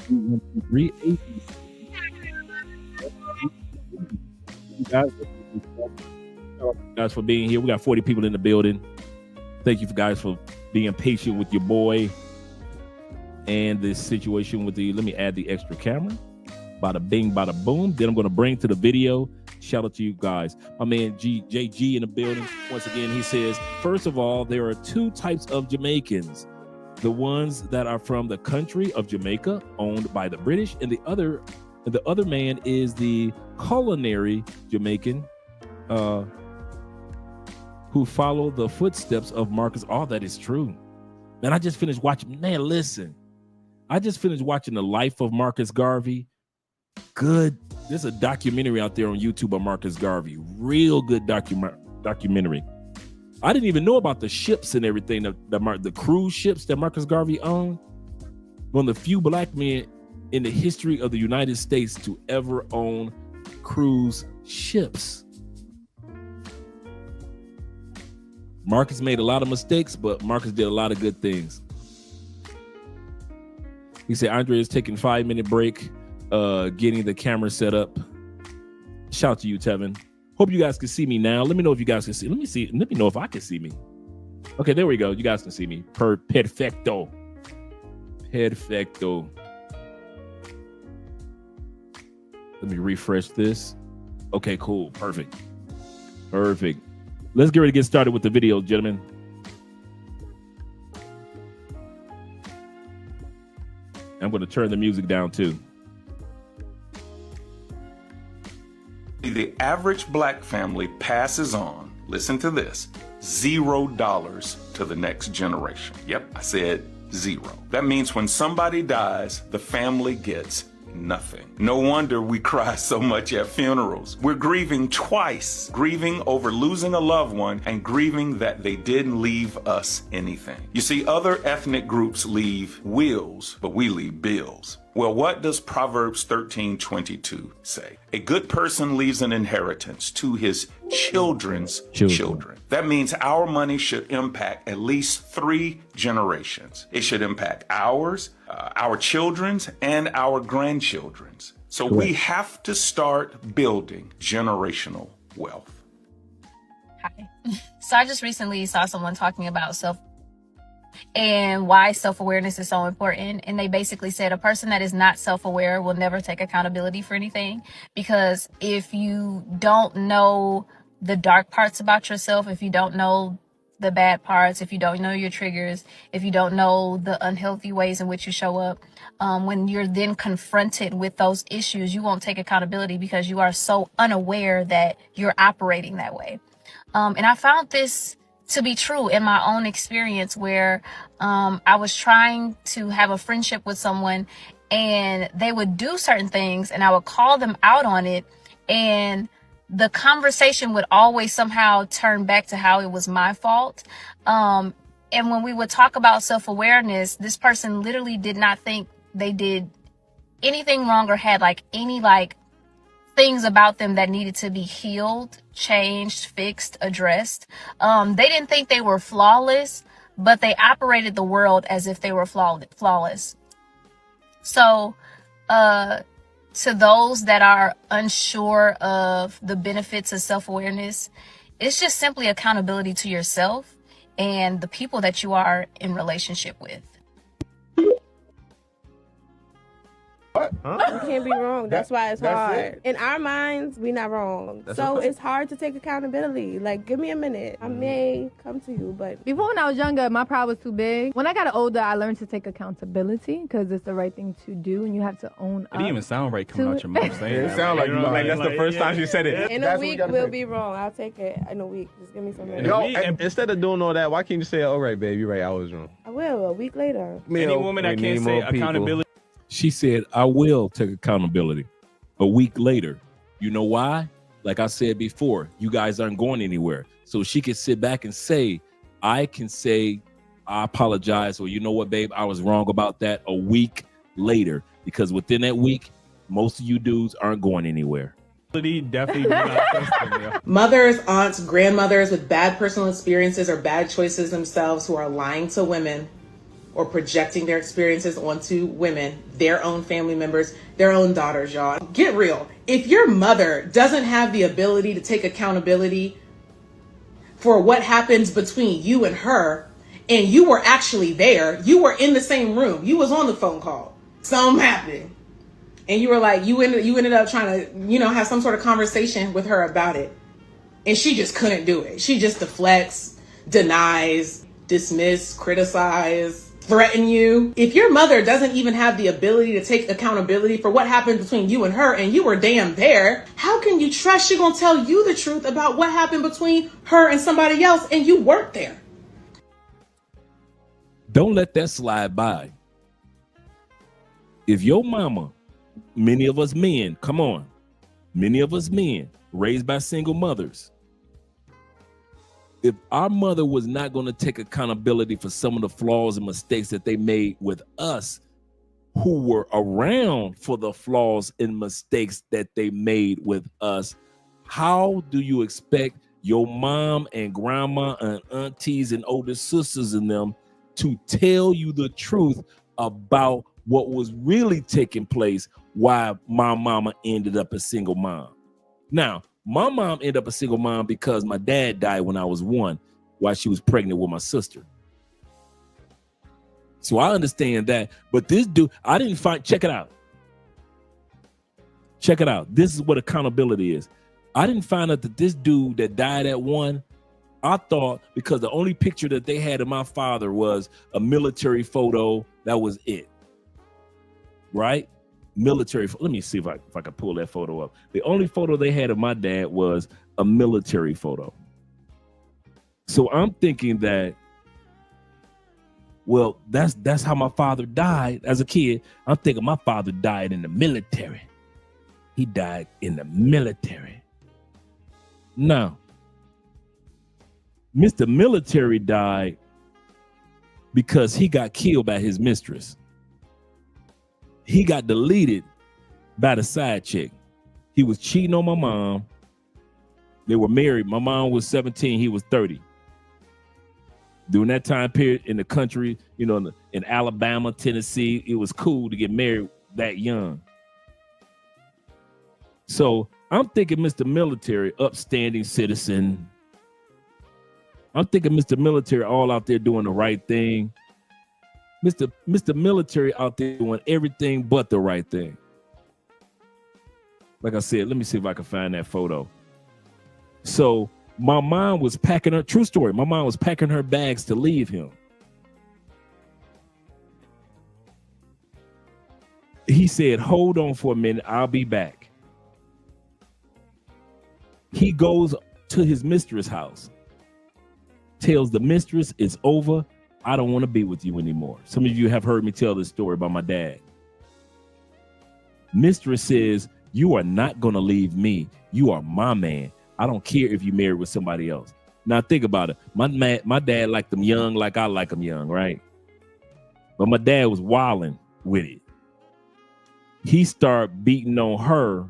guys for being here. We got 40 people in the building. Thank you guys for being patient with your boy and this situation with the, let me add the extra camera. Bada bing, bada boom. Then I'm going to bring to the video. Shout out to you guys. My man JG in the building. Once again, he says, first of all, there are two types of Jamaicans. The ones that are from the country of Jamaica, owned by the British, and the other man is the culinary Jamaican, who follow the footsteps of Marcus. All that is true. Man, I just finished watching, man, listen. I just finished watching The Life of Marcus Garvey. Good. There's a documentary out there on YouTube of Marcus Garvey. Real good documentary. I didn't even know about the ships and everything, the cruise ships that Marcus Garvey owned. One of the few black men in the history of the United States to ever own cruise ships. Marcus made a lot of mistakes, but Marcus did a lot of good things. He said Andre is taking 5-minute break, getting the camera set up. Shout out to you, Tevin. Hope you guys can see me now. Let me know if you guys can see. Let me know if I can see me. Okay, there we go. You guys can see me. Perfecto. Perfecto. Let me refresh this. Okay, cool. Perfect. Perfect. Let's get ready to get started with the video, gentlemen. I'm going to turn the music down too. The average black family passes on, listen to this, $0 to the next generation. Yep, I said 0. That means when somebody dies, the family gets nothing. No wonder we cry so much at funerals. We're grieving twice, grieving over losing a loved one and grieving that they didn't leave us anything. You see, other ethnic groups leave wills, but we leave bills. Well, what does Proverbs 13:22 say? A good person leaves an inheritance to his children's children. That means our money should impact at least 3 generations. It should impact ours, our children's, and our grandchildren's. So we have to start building generational wealth. Hi. So I just recently saw someone talking about and why self-awareness is so important. And they basically said a person that is not self-aware will never take accountability for anything, because if you don't know the dark parts about yourself, if you don't know the bad parts, if you don't know your triggers, if you don't know the unhealthy ways in which you show up, when you're then confronted with those issues, you won't take accountability because you are so unaware that you're operating that way. And I found this to be true in my own experience, where I was trying to have a friendship with someone and they would do certain things and I would call them out on it, and the conversation would always somehow turn back to how it was my fault. And when we would talk about self-awareness, this person literally did not think they did anything wrong or had any things about them that needed to be healed, changed, fixed, addressed. They didn't think they were flawless, but they operated the world as if they were flawless. So, to those that are unsure of the benefits of self-awareness, it's just simply accountability to yourself and the people that you are in relationship with. What? Huh? You can't be wrong. That's why it's hard. It. In our minds, we're not wrong. So it's hard to take accountability. Give me a minute. I may come to you, but... Before, when I was younger, my pride was too big. When I got older, I learned to take accountability because it's the right thing to do, and you have to own up. It didn't even sound right coming out your mouth saying that. It sounded like that's the first time she said it. In a week, we'll be wrong. I'll take it in a week. Just give me some minutes. Yo, instead of doing all that, why can't you say, all right, babe, you're right, I was wrong? I will, a week later. Any woman that can't say accountability. She said, I will take accountability. A week later. You know why? Like I said before, you guys aren't going anywhere. So she can sit back and say, I can say, I apologize, or you know what, babe, I was wrong about that a week later. Because within that week, most of you dudes aren't going anywhere. Mothers, aunts, grandmothers with bad personal experiences or bad choices themselves who are lying to women or projecting their experiences onto women, their own family members, their own daughters, y'all. Get real. If your mother doesn't have the ability to take accountability for what happens between you and her, and you were actually there, you were in the same room, you was on the phone call, something happened, and you were like, you ended up trying to, have some sort of conversation with her about it, and she just couldn't do it. She just deflects, denies, dismiss, criticize, threaten you. If your mother doesn't even have the ability to take accountability for what happened between you and her, and you were damn there, how can you trust she gonna tell you the truth about what happened between her and somebody else, and you weren't there? Don't let that slide by. If your mama, many of us men, come on, many of us men raised by single mothers, if our mother was not going to take accountability for some of the flaws and mistakes that they made with us, who were around for the flaws and mistakes that they made with us, how do you expect your mom and grandma and aunties and older sisters and them to tell you the truth about what was really taking place, why my mama ended up a single mom? Now, my mom ended up a single mom because my dad died when I was 1 while she was pregnant with my sister. So I understand that. But this dude, I didn't find, check it out. Check it out. This is what accountability is. I didn't find out that this dude that died at 1, I thought because the only picture that they had of my father was a military photo, that was it. Right? Military. Let me see if I can pull that photo up. The only photo they had of my dad was a military photo. So I'm thinking that, well, that's how my father died as a kid. I'm thinking my father died in the military. He died in the military. No. Mr. Military died because he got killed by his mistress. He got deleted by the side chick. He was cheating on my mom. They were married. My mom was 17. He was 30. During that time period in the country, in Alabama, Tennessee, it was cool to get married that young. So I'm thinking Mr. Military, upstanding citizen. I'm thinking Mr. Military all out there doing the right thing. Mr. Military out there doing everything but the right thing. Like I said, let me see if I can find that photo. So my mom was packing her, true story, my mom was packing her bags to leave him. He said, hold on for a minute, I'll be back. He goes to his mistress' house, tells the mistress it's over. I don't want to be with you anymore. Some of you have heard me tell this story about my dad. Mistress says, you are not going to leave me. You are my man. I don't care if you married with somebody else. Now think about it. My dad liked them young like I like them young, right? But my dad was wilding with it. He started beating on her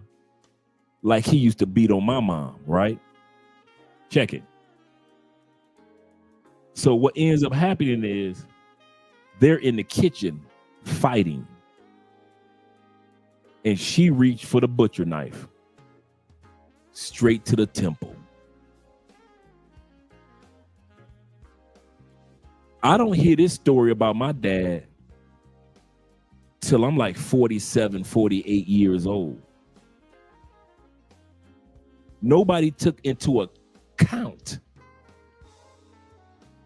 like he used to beat on my mom, right? Check it. So what ends up happening is they're in the kitchen fighting. And she reached for the butcher knife straight to the temple. I don't hear this story about my dad till I'm like 47, 48 years old. Nobody took into account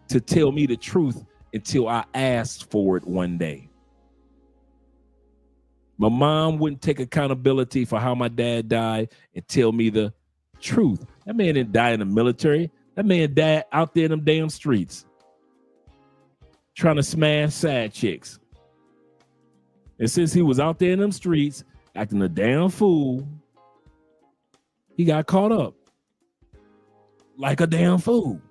to tell me the truth until I asked for it one day. My mom wouldn't take accountability for how my dad died and tell me the truth. That man didn't die in the military. That man died out there in them damn streets trying to smash side chicks. And since he was out there in them streets acting a damn fool, he got caught up like a damn fool.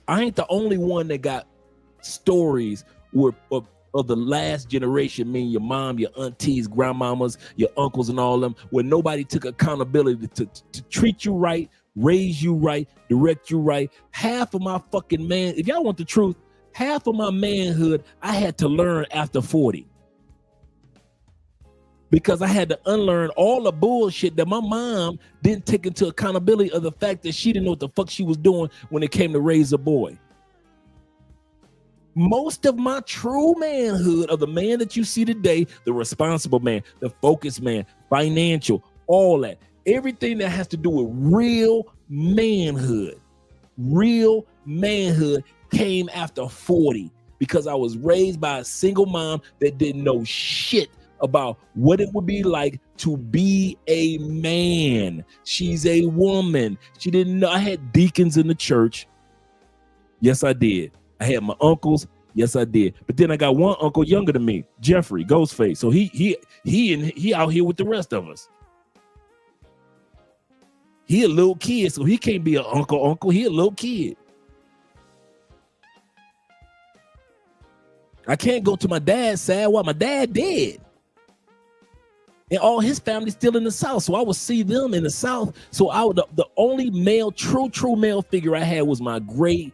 I ain't the only one that got stories of the last generation, meaning your mom, your aunties, grandmamas, your uncles and all of them, where nobody took accountability to treat you right, raise you right, direct you right. Half of my fucking man, if y'all want the truth, half of my manhood I had to learn after 40. Because I had to unlearn all the bullshit that my mom didn't take into accountability of the fact that she didn't know what the fuck she was doing when it came to raise a boy. Most of my true manhood, of the man that you see today, the responsible man, the focused man, financial, all that, everything that has to do with real manhood came after 40, because I was raised by a single mom that didn't know shit about what it would be like to be a man. She's a woman. She didn't know. I had deacons in the church. Yes, I did. I had my uncles. Yes, I did. But then I got one uncle younger than me, Jeffrey, Ghostface. So he out here with the rest of us. He a little kid, so he can't be an uncle. He a little kid. I can't go to my dad's side while my dad dead. And all his family's still in the South. So I would see them in the South. So the only male, true male figure I had was my great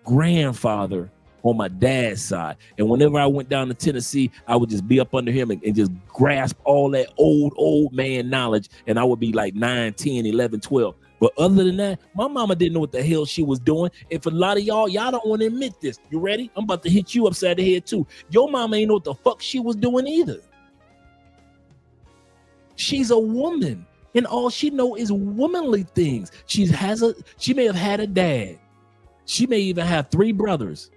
grandfather on my dad's side. And whenever I went down to Tennessee, I would just be up under him and just grasp all that old man knowledge. And I would be like 9, 10, 11, 12. But other than that, my mama didn't know what the hell she was doing. And for a lot of y'all don't want to admit this. You ready? I'm about to hit you upside the head too. Your mama ain't know what the fuck she was doing either. She's a woman, and all she know is womanly things. She may have had a dad. She may even have 3 brothers.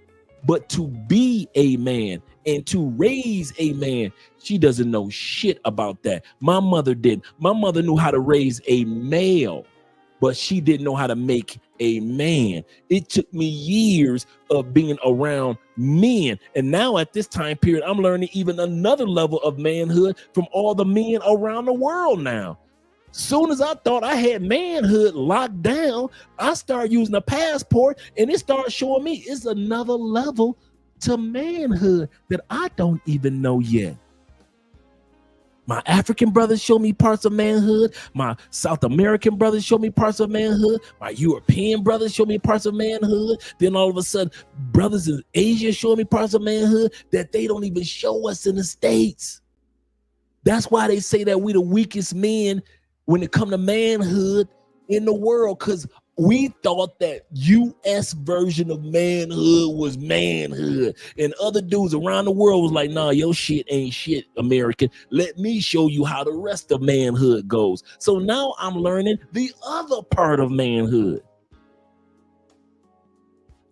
But to be a man and to raise a man, she doesn't know shit about that. My mother didn't. My mother knew how to raise a male, but she didn't know how to make a man. It took me years of being around men. And now at this time period, I'm learning even another level of manhood from all the men around the world now. Soon as I thought I had manhood locked down, I started using a passport, and it started showing me it's another level to manhood that I don't even know yet. My African brothers show me parts of manhood. My South American brothers show me parts of manhood. My European brothers show me parts of manhood. Then all of a sudden, brothers in Asia show me parts of manhood that they don't even show us in the States. That's why they say that we the weakest men when it come to manhood in the world, because we thought that U.S. version of manhood was manhood, and other dudes around the world was like, nah, your shit ain't shit, American. Let me show you how the rest of manhood goes. So now I'm learning the other part of manhood.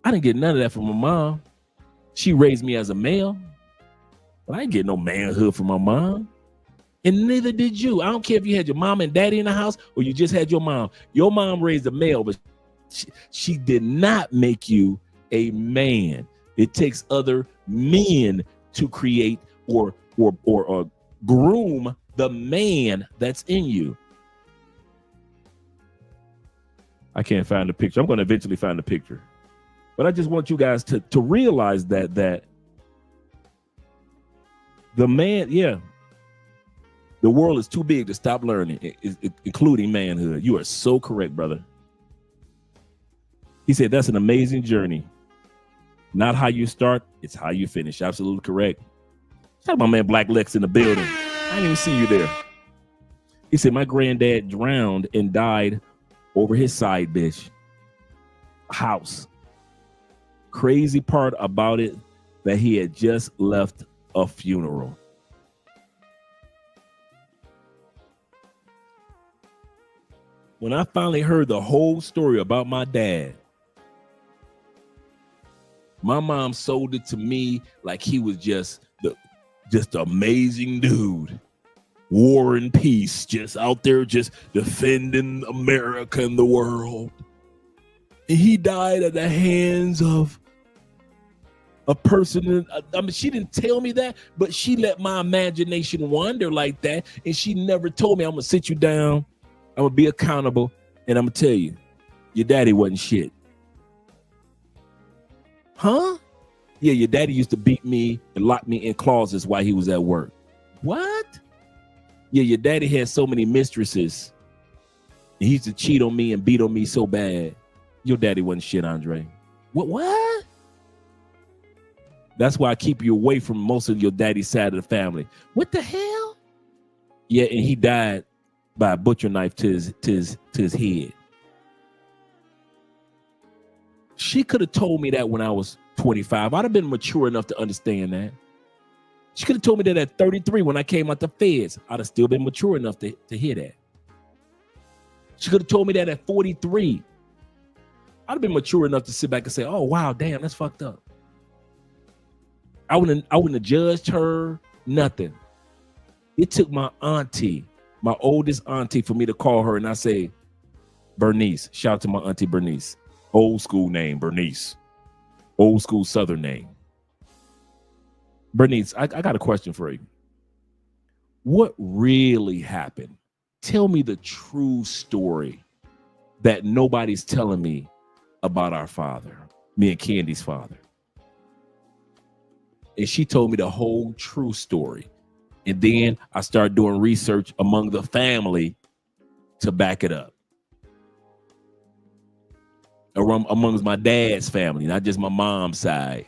I didn't get none of that from my mom. She raised me as a male, but I didn't get no manhood from my mom. And neither did you. I don't care if you had your mom and daddy in the house or you just had your mom. Your mom raised a male, but she did not make you a man. It takes other men to create or groom the man that's in you. I can't find the picture. I'm going to eventually find the picture. But I just want you guys to realize that the man, the world is too big to stop learning, including manhood. You are so correct, brother. He said, that's an amazing journey. Not how you start, it's how you finish. Absolutely correct. Shout out my man Black Lex in the building. I didn't even see you there. He said, my granddad drowned and died over his side bitch house. Crazy part about it, that he had just left a funeral. When I finally heard the whole story about my dad, my mom sold it to me like he was just the amazing dude. War and peace, just out there just defending America and the world. And he died at the hands of a person. I mean, she didn't tell me that, but she let my imagination wander like that. And she never told me, I'm going to sit you down, I'm going to be accountable, and I'm going to tell you, your daddy wasn't shit. Huh? Yeah, your daddy used to beat me and lock me in closets while he was at work. What? Yeah, your daddy had so many mistresses. And he used to cheat on me and beat on me so bad. Your daddy wasn't shit, Andre. What? That's why I keep you away from most of your daddy's side of the family. What the hell? Yeah, and he died by a butcher knife to his head. She could have told me that when I was 25. I'd have been mature enough to understand that. She could have told me that at 33 when I came out the feds. I'd have still been mature enough to hear that. She could have told me that at 43. I'd have been mature enough to sit back and say, oh, wow, damn, that's fucked up. I wouldn't have judged her, nothing. It took my auntie, my oldest auntie, for me to call her and I say, Bernice. Shout out to my auntie Bernice. Old school name, Bernice. Old school Southern name. Bernice, I got a question for you. What really happened? Tell me the true story that nobody's telling me about our father, me and Candy's father. And she told me the whole true story. And then I started doing research among the family to back it up. Amongst my dad's family, not just my mom's side,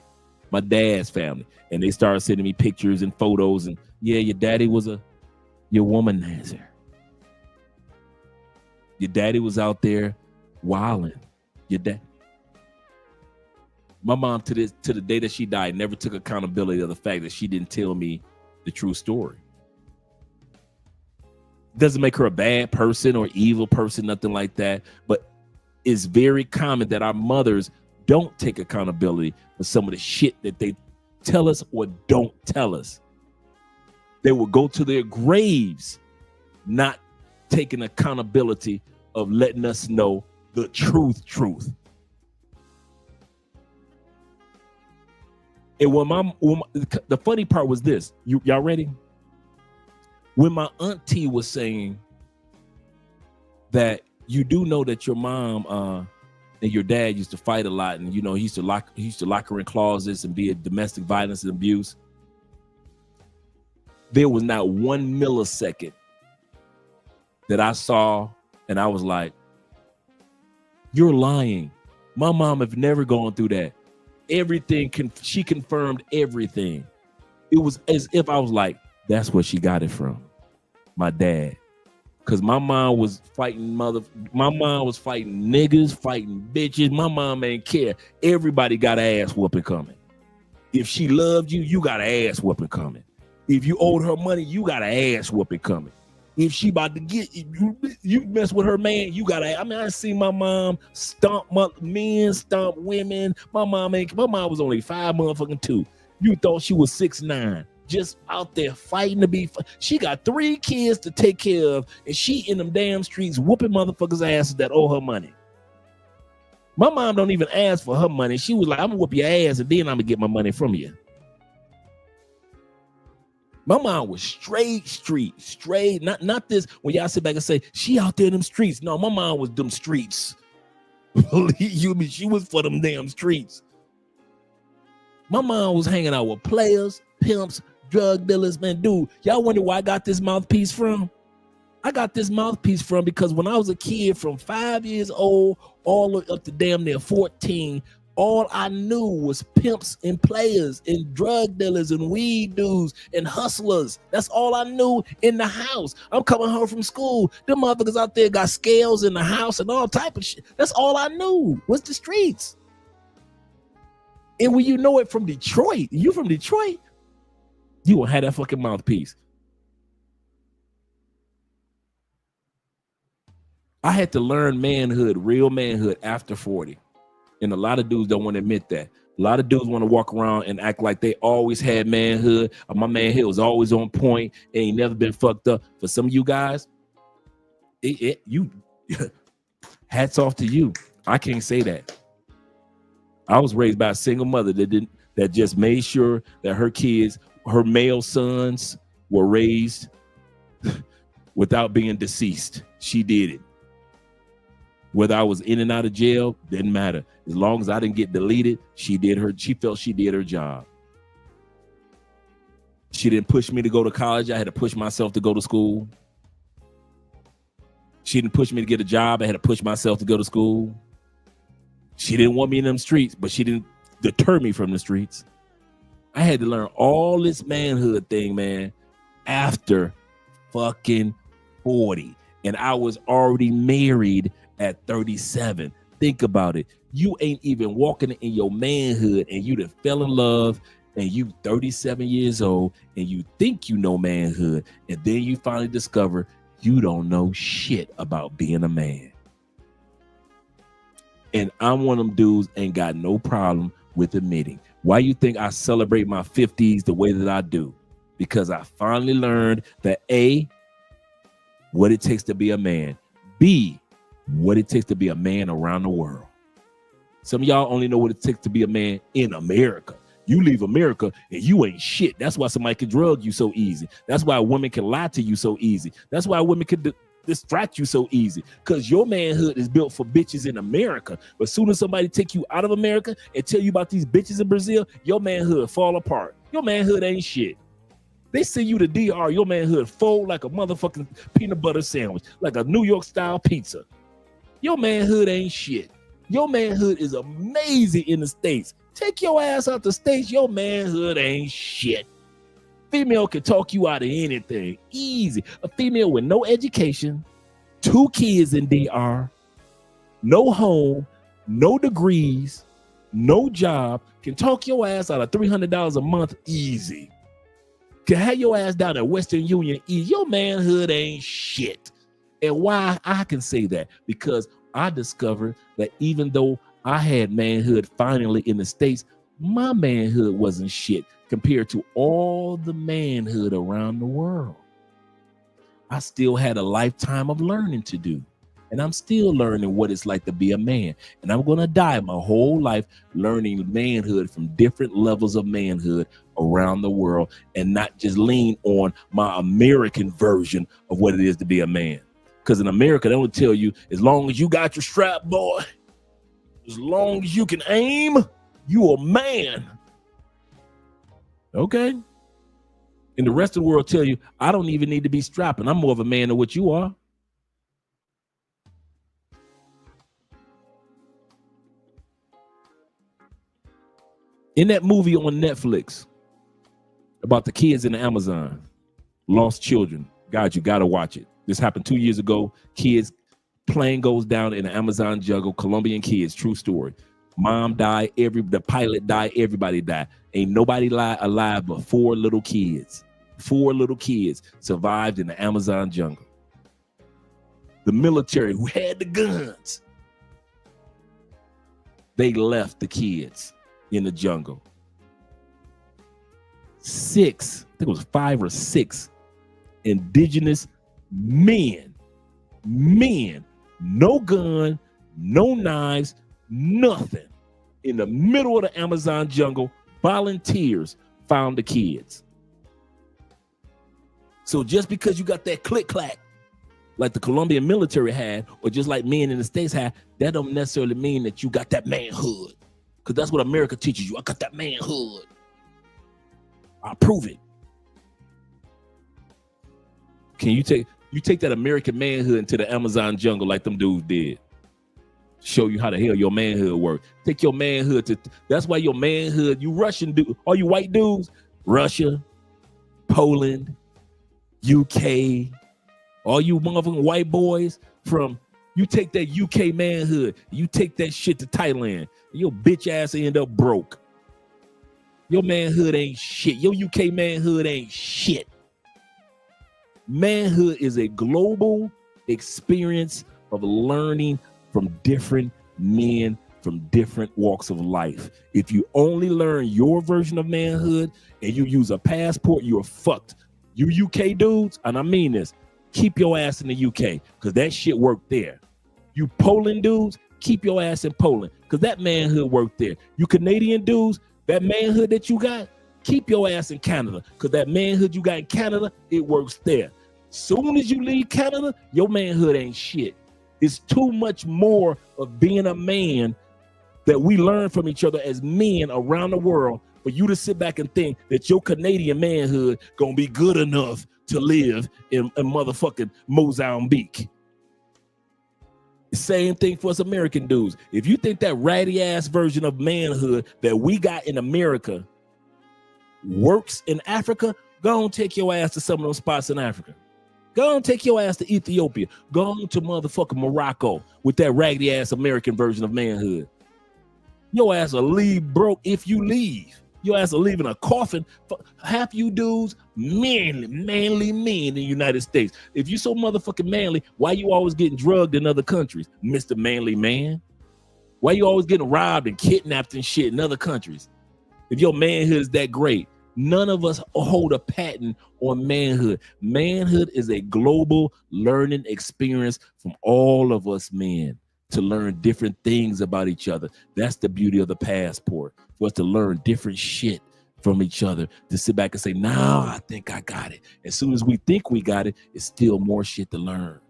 my dad's family. And they started sending me pictures and photos. And yeah, your daddy was your womanizer. Your daddy was out there wilding. Your dad. My mom to the day that she died never took accountability of the fact that she didn't tell me the true story. Doesn't make her a bad person or evil person, nothing like that. But it's very common that our mothers don't take accountability for some of the shit that they tell us or don't tell us. They will go to their graves not taking accountability of letting us know the truth. And the funny part was this, y'all ready? When my auntie was saying that you do know that your mom and your dad used to fight a lot, and he used to lock her in closets and be a domestic violence and abuse. There was not 1 millisecond that I saw and I was like, you're lying. My mom have never gone through that. She confirmed everything. It was as if I was like, that's where she got it from, my dad. Because my mom was fighting niggas, fighting bitches. My mom ain't care. Everybody got an ass whooping coming. If she loved you, you got an ass whooping coming. If you owed her money, you got an ass whooping coming. If she about to get you mess with her man, you got to. I see my mom stomp men, stomp women. My mom was only 5 motherfucking 2. You thought she was 6'9". Just out there fighting to be. She got 3 kids to take care of, and she in them damn streets whooping motherfuckers' asses that owe her money. My mom don't even ask for her money. She was like, I'm gonna whoop your ass, and then I'm gonna get my money from you. My mom was straight, not this. When y'all sit back and say she out there in them streets. No, my mom was them streets. Believe you me, she was for them damn streets. My mom was hanging out with players, pimps, drug dealers, man. Dude, y'all wonder where I got this mouthpiece from? I got this mouthpiece from because when I was a kid, from 5 years old all the way up to damn near 14, all I knew was pimps and players and drug dealers and weed dudes and hustlers. That's all I knew in the house. I'm coming home from school. Them motherfuckers out there got scales in the house and all type of shit. That's all I knew was the streets. And when you know it from Detroit, you from Detroit, you will have that fucking mouthpiece. I had to learn manhood, real manhood after 40. And a lot of dudes don't want to admit that. A lot of dudes want to walk around and act like they always had manhood. My manhood was always on point. Ain't never been fucked up. For some of you guys, you hats off to you. I can't say that. I was raised by a single mother that just made sure that her kids, her male sons, were raised without being deceased. She did it. Whether I was in and out of jail, didn't matter. As long as I didn't get deleted, she felt she did her job. She didn't push me to go to college. I had to push myself to go to school. She didn't push me to get a job. I had to push myself to go to school. She didn't want me in them streets, but she didn't deter me from the streets. I had to learn all this manhood thing, man, after fucking 40. And I was already married at 37. Think about it. You ain't even walking in your manhood and you done fell in love and you 37 years old and you think you know manhood. And then you finally discover you don't know shit about being a man. And I'm one of them dudes ain't got no problem with admitting. Why you think I celebrate my 50s the way that I do? Because I finally learned that A, what it takes to be a man. B, what it takes to be a man around the world. Some of y'all only know what it takes to be a man in America. You leave America and you ain't shit. That's why somebody can drug you so easy. That's why women can lie to you so easy. That's why women can distract you so easy. Because your manhood is built for bitches in America. But as soon as somebody take you out of America and tell you about these bitches in Brazil, your manhood fall apart. Your manhood ain't shit. They send you to DR, your manhood fold like a motherfucking peanut butter sandwich, like a New York style pizza. Your manhood ain't shit. Your manhood is amazing in the States. Take your ass out the States, your manhood ain't shit. Female can talk you out of anything, easy. A female with no education, 2 kids in DR, no home, no degrees, no job, can talk your ass out of $300 a month, easy. Can have your ass down at Western Union, easy. Your manhood ain't shit. And why I can say that? Because I discovered that even though I had manhood finally in the States, my manhood wasn't shit compared to all the manhood around the world. I still had a lifetime of learning to do. And I'm still learning what it's like to be a man. And I'm going to die my whole life learning manhood from different levels of manhood around the world and not just lean on my American version of what it is to be a man. Because in America, they don't tell you, as long as you got your strap, boy, as long as you can aim, you a man. Okay. And the rest of the world tell you, I don't even need to be strapping. I'm more of a man than what you are. In that movie on Netflix about the kids in the Amazon, lost children, God, you got to watch it. This happened 2 years ago. Kids, plane goes down in the Amazon jungle, Colombian kids, true story. Mom died, the pilot died, everybody died. Ain't nobody alive but 4 little kids. 4 little kids survived in the Amazon jungle. The military who had the guns, they left the kids in the jungle. 6, I think it was 5 or 6 indigenous men, no gun, no knives, nothing. In the middle of the Amazon jungle, volunteers found the kids. So just because you got that click-clack, like the Colombian military had, or just like men in the States had, that don't necessarily mean that you got that manhood. Because that's what America teaches you. I got that manhood. I'll prove it. Can you take that American manhood into the Amazon jungle like them dudes did? Show you how the hell your manhood works. Take your manhood to, that's why your manhood, you Russian dude, all you white dudes, Russia, Poland, UK, all you motherfucking white boys from, you take that UK manhood, you take that shit to Thailand, your bitch ass end up broke. Your manhood ain't shit. Your UK manhood ain't shit. Manhood is a global experience of learning from different men from different walks of life. If you only learn your version of manhood and you use a passport, you're fucked. You UK dudes, and I mean this, keep your ass in the UK because that shit worked there. You Poland dudes, keep your ass in Poland because that manhood worked there. You Canadian dudes, that manhood that you got, keep your ass in Canada because that manhood you got in Canada, it works there. Soon as you leave Canada, your manhood ain't shit. It's too much more of being a man that we learn from each other as men around the world for you to sit back and think that your Canadian manhood gonna be good enough to live in motherfucking Mozambique. Same thing for us American dudes. If you think that ratty ass version of manhood that we got in America works in Africa, go on take your ass to some of those spots in Africa. Go on take your ass to Ethiopia. Go on to motherfucking Morocco with that raggedy ass American version of manhood. Your ass will leave broke if you leave. Your ass will leave in a coffin. Half you dudes, manly men in the United States. If you so motherfucking manly, why you always getting drugged in other countries, Mr. Manly Man? Why you always getting robbed and kidnapped and shit in other countries? If your manhood is that great, none of us hold a patent on manhood. Manhood is a global learning experience from all of us men to learn different things about each other. That's the beauty of the passport, for us to learn different shit from each other, to sit back and say, now I think I got it. As soon as we think we got it, it's still more shit to learn.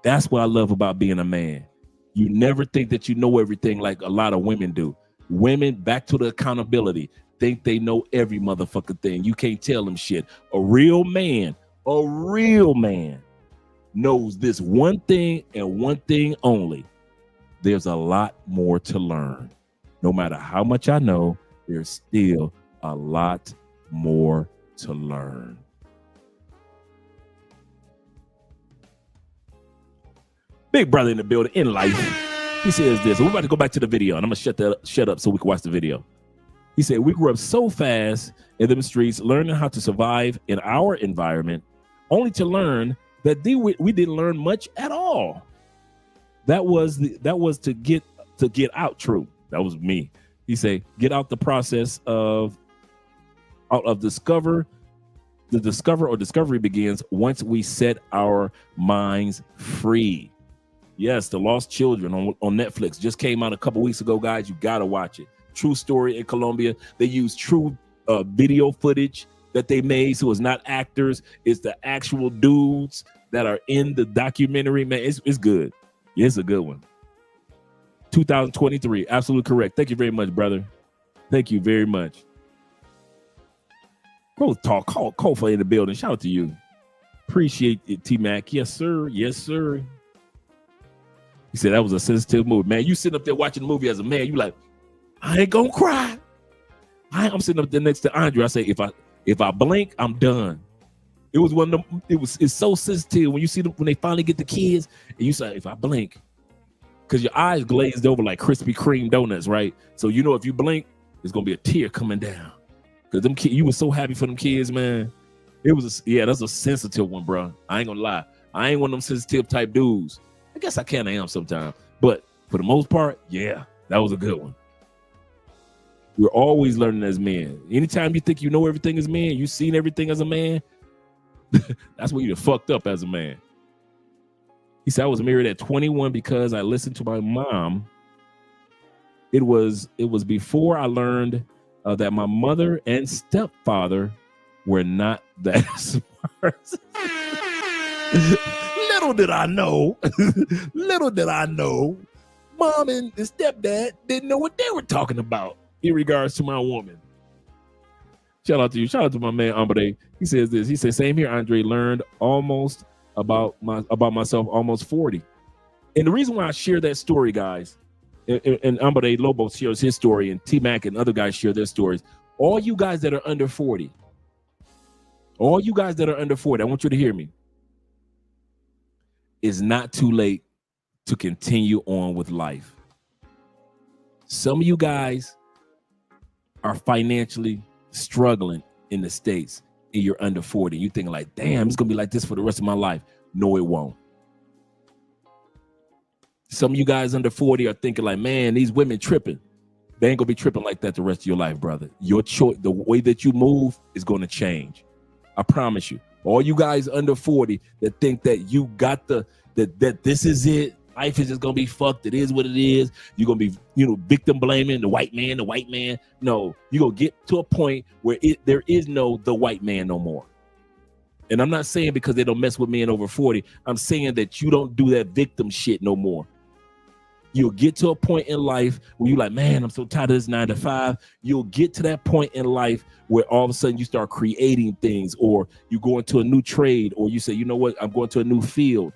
That's what I love about being a man. You never think that you know everything like a lot of women do. Women, back to the accountability, think they know every motherfucking thing. You can't tell them shit. A real man knows this one thing and one thing only. There's a lot more to learn. No matter how much I know, there's still a lot more to learn. Big brother in the building in life. He says this. We're about to go back to the video, and I'm gonna shut up so we can watch the video. He said, we grew up so fast in the streets, learning how to survive in our environment, only to learn that we didn't learn much at all. That was to get out. True, that was me. He said, get out the process of discover. The discovery begins once we set our minds free. Yes, The Lost Children on Netflix just came out a couple weeks ago, guys. You gotta watch it. True story in Colombia. They use true video footage that they made, so it's not actors, it's the actual dudes that are in the documentary. Man, it's good. Yeah, it's a good one. 2023, absolutely correct. Thank you very much, brother. Thank you very much. Go talk, call for in the building. Shout out to you. Appreciate it, T-Mac. Yes, sir. Yes, sir. He said that was a sensitive movie. Man, you sitting up there watching the movie as a man, you like, I ain't gonna cry. I'm sitting up there next to Andre. I say, if I blink, I'm done. It was one of them. It's so sensitive when you see them when they finally get the kids, and you say, if I blink, because your eyes glazed over like Krispy Kreme donuts, right? So you know if you blink, there's gonna be a tear coming down. Because them kids, you were so happy for them kids, man. That's a sensitive one, bro. I ain't gonna lie. I ain't one of them sensitive type dudes. I guess I kind of am sometimes, but for the most part, yeah, that was a good one. We're always learning as men. Anytime you think you know everything as men, you've seen everything as a man, that's when you're fucked up as a man. He said, I was married at 21 because I listened to my mom. It was before I learned that my mother and stepfather were not that smart. Little did I know, mom and the stepdad didn't know what they were talking about in regards to my woman. Shout out to you. Shout out to my man, Andre. He says this. He says, same here, Andre. Learned almost about myself almost 40. And the reason why I share that story, guys, and Andre Lobo shares his story, and T-Mac and other guys share their stories. All you guys that are under 40, I want you to hear me. It's not too late to continue on with life. Some of you guys are financially struggling in the States and you're under 40. You're thinking like, damn, it's going to be like this for the rest of my life. No, it won't. Some of you guys under 40 are thinking like, man, these women tripping. They ain't going to be tripping like that the rest of your life, brother. Your choice, the way that you move is going to change. I promise you. All you guys under 40 that think that you got that this is it. Life is just gonna be fucked. It is what it is. You're gonna be, victim blaming the white man. No, you're gonna get to a point where there is no the white man no more. And I'm not saying because they don't mess with men over 40. I'm saying that you don't do that victim shit no more. You'll get to a point in life where you're like, man, I'm so tired of this 9 to 5. You'll get to that point in life where all of a sudden you start creating things, or you go into a new trade, or you say, you know what, I'm going to a new field.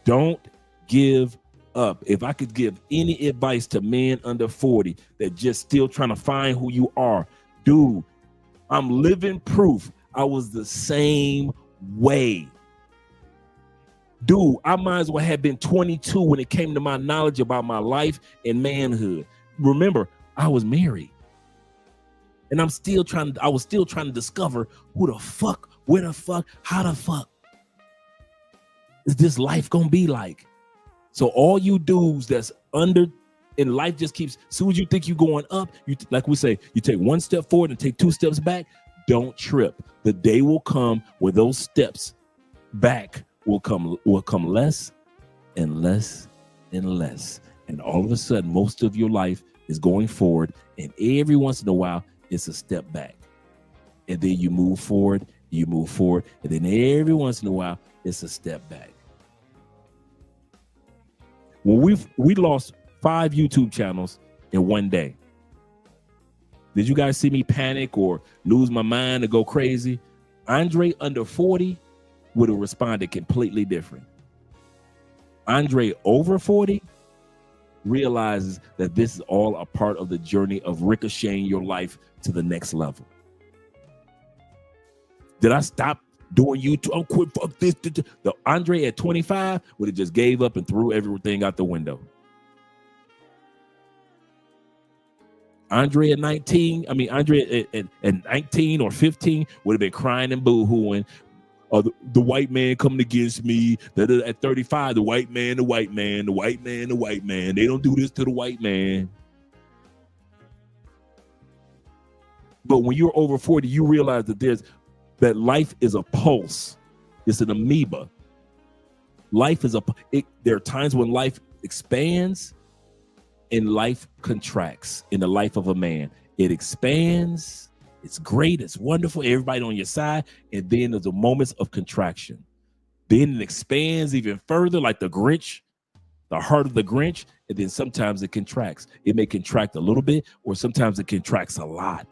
Don't give up. If I could give any advice to men under 40 that just still trying to find who you are, dude, I'm living proof. I was the same way. Dude, I might as well have been 22 when it came to my knowledge about my life and manhood. Remember, I was married. And I was still trying to discover who the fuck, where the fuck, how the fuck is this life gonna be like? So all you dudes that's under in life just keeps, as soon as you think you're going up, like we say, you take one step forward and take 2 steps back. Don't trip. The day will come where those steps back will come less and less and less. And all of a sudden, most of your life is going forward. And every once in a while, it's a step back. And then you move forward. And then every once in a while, it's a step back. When we lost 5 YouTube channels in one day. Did you guys see me panic or lose my mind or go crazy? Andre under 40 would have responded completely different. Andre over 40 realizes that this is all a part of the journey of ricocheting your life to the next level. Did I stop doing YouTube? I'm quit. Fuck this. The Andre at 25 would have just gave up and threw everything out the window. Andre at 19 or 15 would have been crying and boo-hooing. The white man coming against me. At 35, the white man. They don't do this to the white man. But when you're over 40, you realize that life is a pulse. It's an amoeba. There are times when life expands and life contracts in the life of a man. It expands, it's great, it's wonderful, everybody on your side, and then there's the moments of contraction. Then it expands even further, like the Grinch, the heart of the Grinch, and then sometimes it contracts. It may contract a little bit, or sometimes it contracts a lot.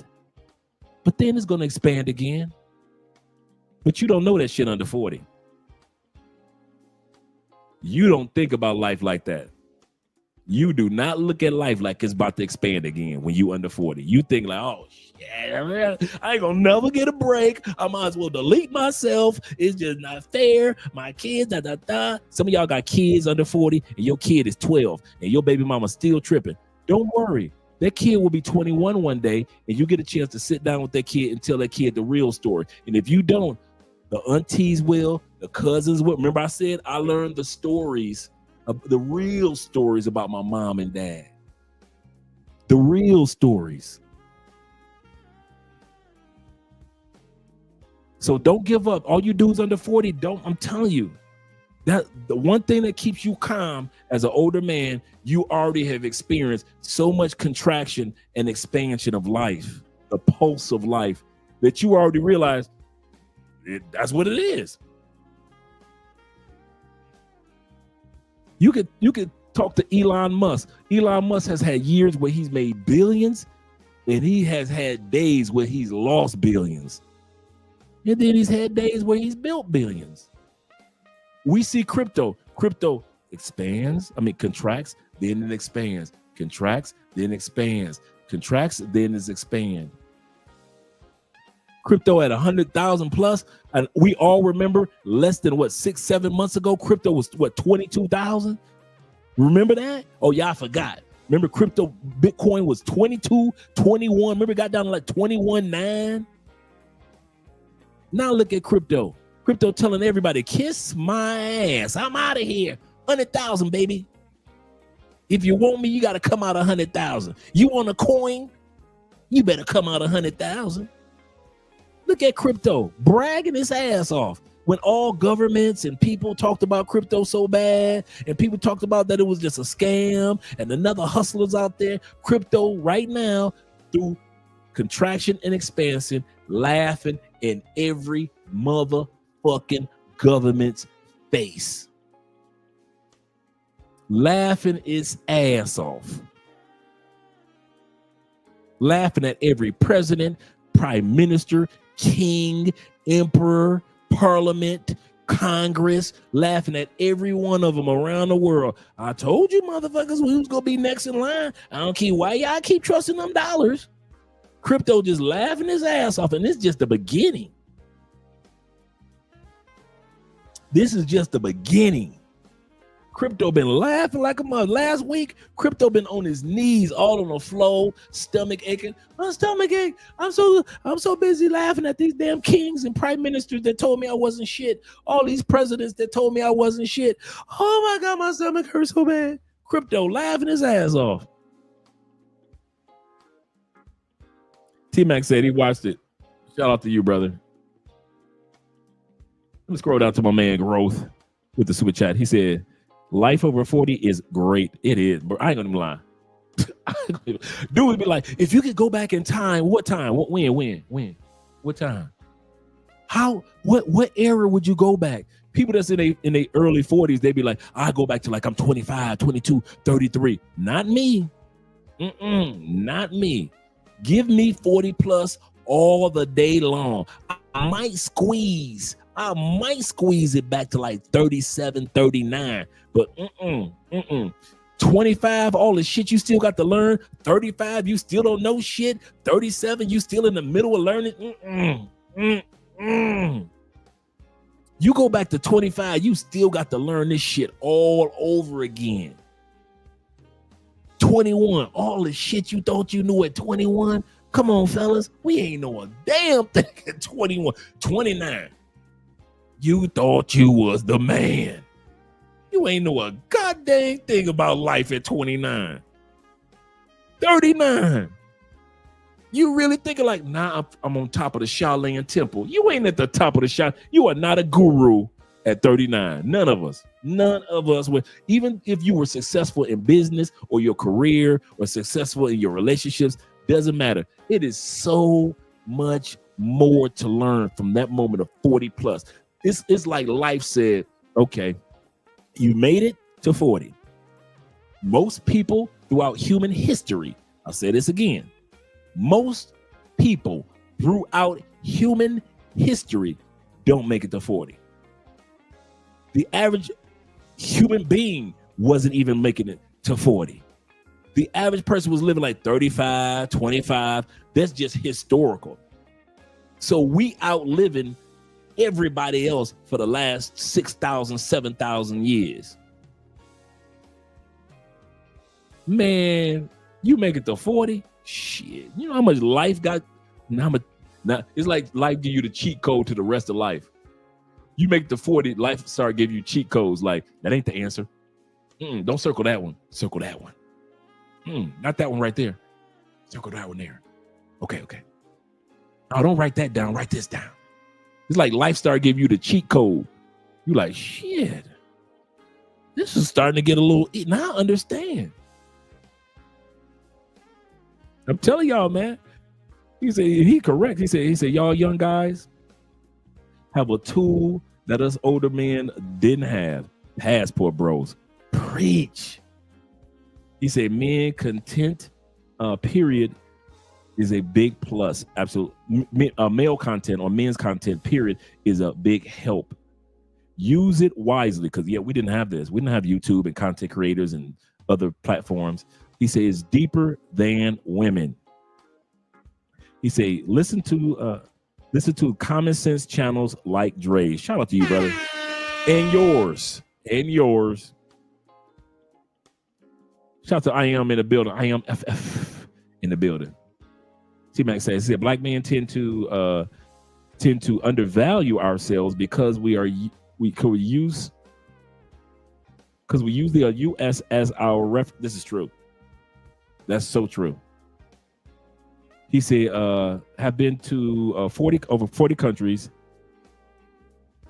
But then it's going to expand again. But you don't know that shit under 40. You don't think about life like that. You do not look at life like it's about to expand again when you under 40. You think like, oh shit, I ain't gonna never get a break. I might as well delete myself. It's just not fair. My kids, Some of y'all got kids under 40 and your kid is 12 and your baby mama's still tripping. Don't worry. That kid will be 21 one day and you get a chance to sit down with that kid and tell that kid the real story. And if you don't, the aunties will, the cousins will. Remember I said I learned the stories, the real stories about my mom and dad. The real stories. So don't give up. All you dudes under 40, I'm telling you, that the one thing that keeps you calm as an older man, you already have experienced so much contraction and expansion of life, the pulse of life, that you already realize that's what it is. You could talk to Elon Musk. Elon Musk has had years where he's made billions, and he has had days where he's lost billions. And then he's had days where he's built billions. We see crypto. Crypto contracts, then it expands. Contracts, then expands. Contracts, then it expands. Crypto at 100,000 plus, and we all remember less than 6-7 months ago, crypto was 22,000. Remember that? Oh, y'all forgot. Remember crypto, Bitcoin was 22, 21. Remember it got down to like 21.9. Now look at crypto. Crypto telling everybody, kiss my ass. I'm out of here. 100,000, baby. If you want me, you got to come out 100,000. You want a coin? You better come out 100,000. Look at crypto bragging his ass off when all governments and people talked about crypto so bad and people talked about that it was just a scam and another hustlers out there. Crypto right now through contraction and expansion, laughing in every motherfucking government's face. Laughing its ass off. Laughing at every president, prime minister, king, emperor, parliament, Congress, laughing at every one of them around the world. I told you motherfuckers we was gonna be next in line. I don't care why y'all keep trusting them dollars. Crypto just laughing his ass off, and this is just the beginning. This is just the beginning. Crypto been laughing like a mother. Last week, Crypto been on his knees, all on the floor, stomach aching. My stomach ache. I'm so busy laughing at these damn kings and prime ministers that told me I wasn't shit. All these presidents that told me I wasn't shit. Oh my God, my stomach hurts so bad. Crypto laughing his ass off. T-Mac said he watched it. Shout out to you, brother. Let me scroll down to my man Growth with the super chat. He said, life over 40 is great. It is, but I ain't gonna lie. Dude would be like, if you could go back in time, what time? When? What time? How? What era would you go back? People that's in their early 40s, they'd be like, I go back to like I'm 25, 22, 33. Not me. Not me. Give me 40 plus all the day long. I might squeeze it back to like 37, 39, but 25, all the shit you still got to learn. 35, you still don't know shit. 37, you still in the middle of learning. You go back to 25, you still got to learn this shit all over again. 21, all the shit you thought you knew at 21. Come on, fellas, we ain't know a damn thing at 21. 29, you thought you was the man. You ain't know a goddamn thing about life at 29. 39, you really thinking like, nah, I'm on top of the Shaolin Temple. You ain't at the top of the Shaolin. You are not a guru at 39. None of us were. Even if you were successful in business or your career or successful in your relationships, doesn't matter. It is so much more to learn from that moment of 40 plus. It's like life said, okay, you made it to 40. Most people throughout human history, I'll say this again, most people throughout human history don't make it to 40. The average human being wasn't even making it to 40. The average person was living like 35, 25. That's just historical. So we outliving everybody else for the last 6,000, 7,000 years. Man, you make it to 40, shit. You know how much life got? Now it's like life give you the cheat code to the rest of life. You make the 40, life start give you cheat codes like, that ain't the answer. Don't circle that one. Circle that one. Not that one right there. Circle that one there. Okay. Oh, don't write that down. Write this down. It's like life start give you the cheat code. You like, shit. This is starting to get a little, now I understand. I'm telling y'all, man. He said, he correct. He said, y'all young guys have a tool that us older men didn't have. Passport bros. Preach. He said, men content, period, is a big plus. Absolutely. Male content or men's content, period, is a big help. Use it wisely, because we didn't have this. We didn't have YouTube and content creators and other platforms. He said it's deeper than women. He said listen to common sense channels like Dre's. Shout out to you, brother, and yours. Shout out to I am in the building. I am FF in the building. T-Mac says, black men tend to undervalue ourselves because we use the U.S. as our ref. This is true. That's so true. He said, have been to over 40 countries.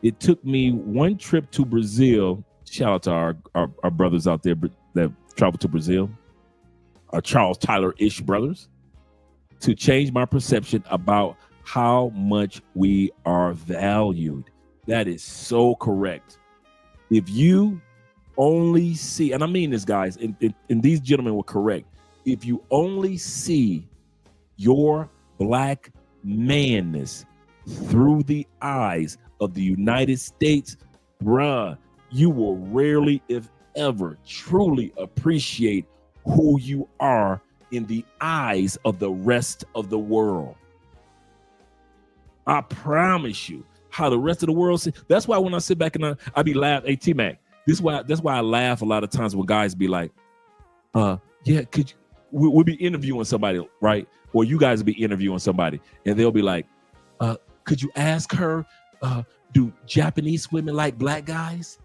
It took me one trip to Brazil. Shout out to our brothers out there that traveled to Brazil, our Charles Tyler-ish brothers, to change my perception about how much we are valued. That is so correct. If you only see, and I mean this, guys, and these gentlemen were correct. If you only see your black manness through the eyes of the United States bruh, you will rarely, if ever, truly appreciate who you are in the eyes of the rest of the world. I promise you, how the rest of the world see. That's why when I sit back and I be laughing, hey T-Mac, that's why I laugh a lot of times when guys be like, yeah, could you, we'll be interviewing somebody, right? Or you guys will be interviewing somebody, and they'll be like, could you ask her, do Japanese women like black guys?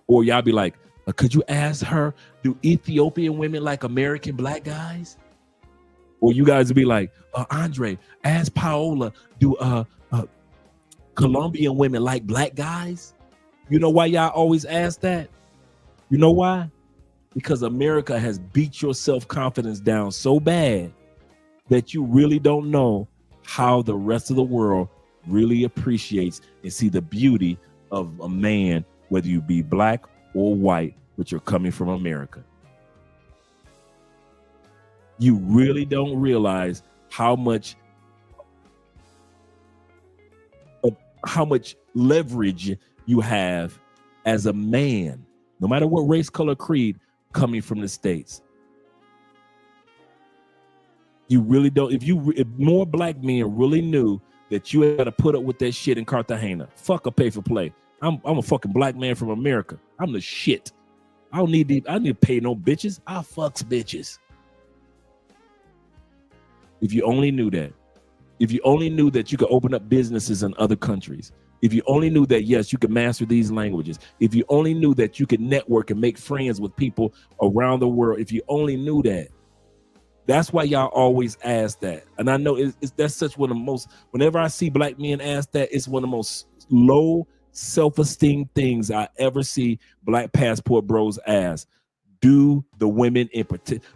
Or y'all be like, could you ask her, do Ethiopian women like American black guys? Or you guys will be like, Andre, ask Paola, do Colombian women like black guys? You know why y'all always ask that? You know why? Because America has beat your self-confidence down so bad that you really don't know how the rest of the world really appreciates and see the beauty of a man, whether you be black or white, but you're coming from America. You really don't realize how much leverage you have as a man, no matter what race, color, creed, coming from the States. You really don't. If more black men really knew that you had to put up with that shit in Cartagena, fuck a pay for play. I'm a fucking black man from America. I'm the shit. I don't need to pay no bitches. I fucks bitches. If you only knew that. If you only knew that you could open up businesses in other countries. If you only knew that, yes, you could master these languages. If you only knew that you could network and make friends with people around the world. If you only knew that. That's why y'all always ask that. And I know that's such one of the most, whenever I see black men ask that, it's one of the most low self-esteem things I ever see black passport bros ask. Do the women in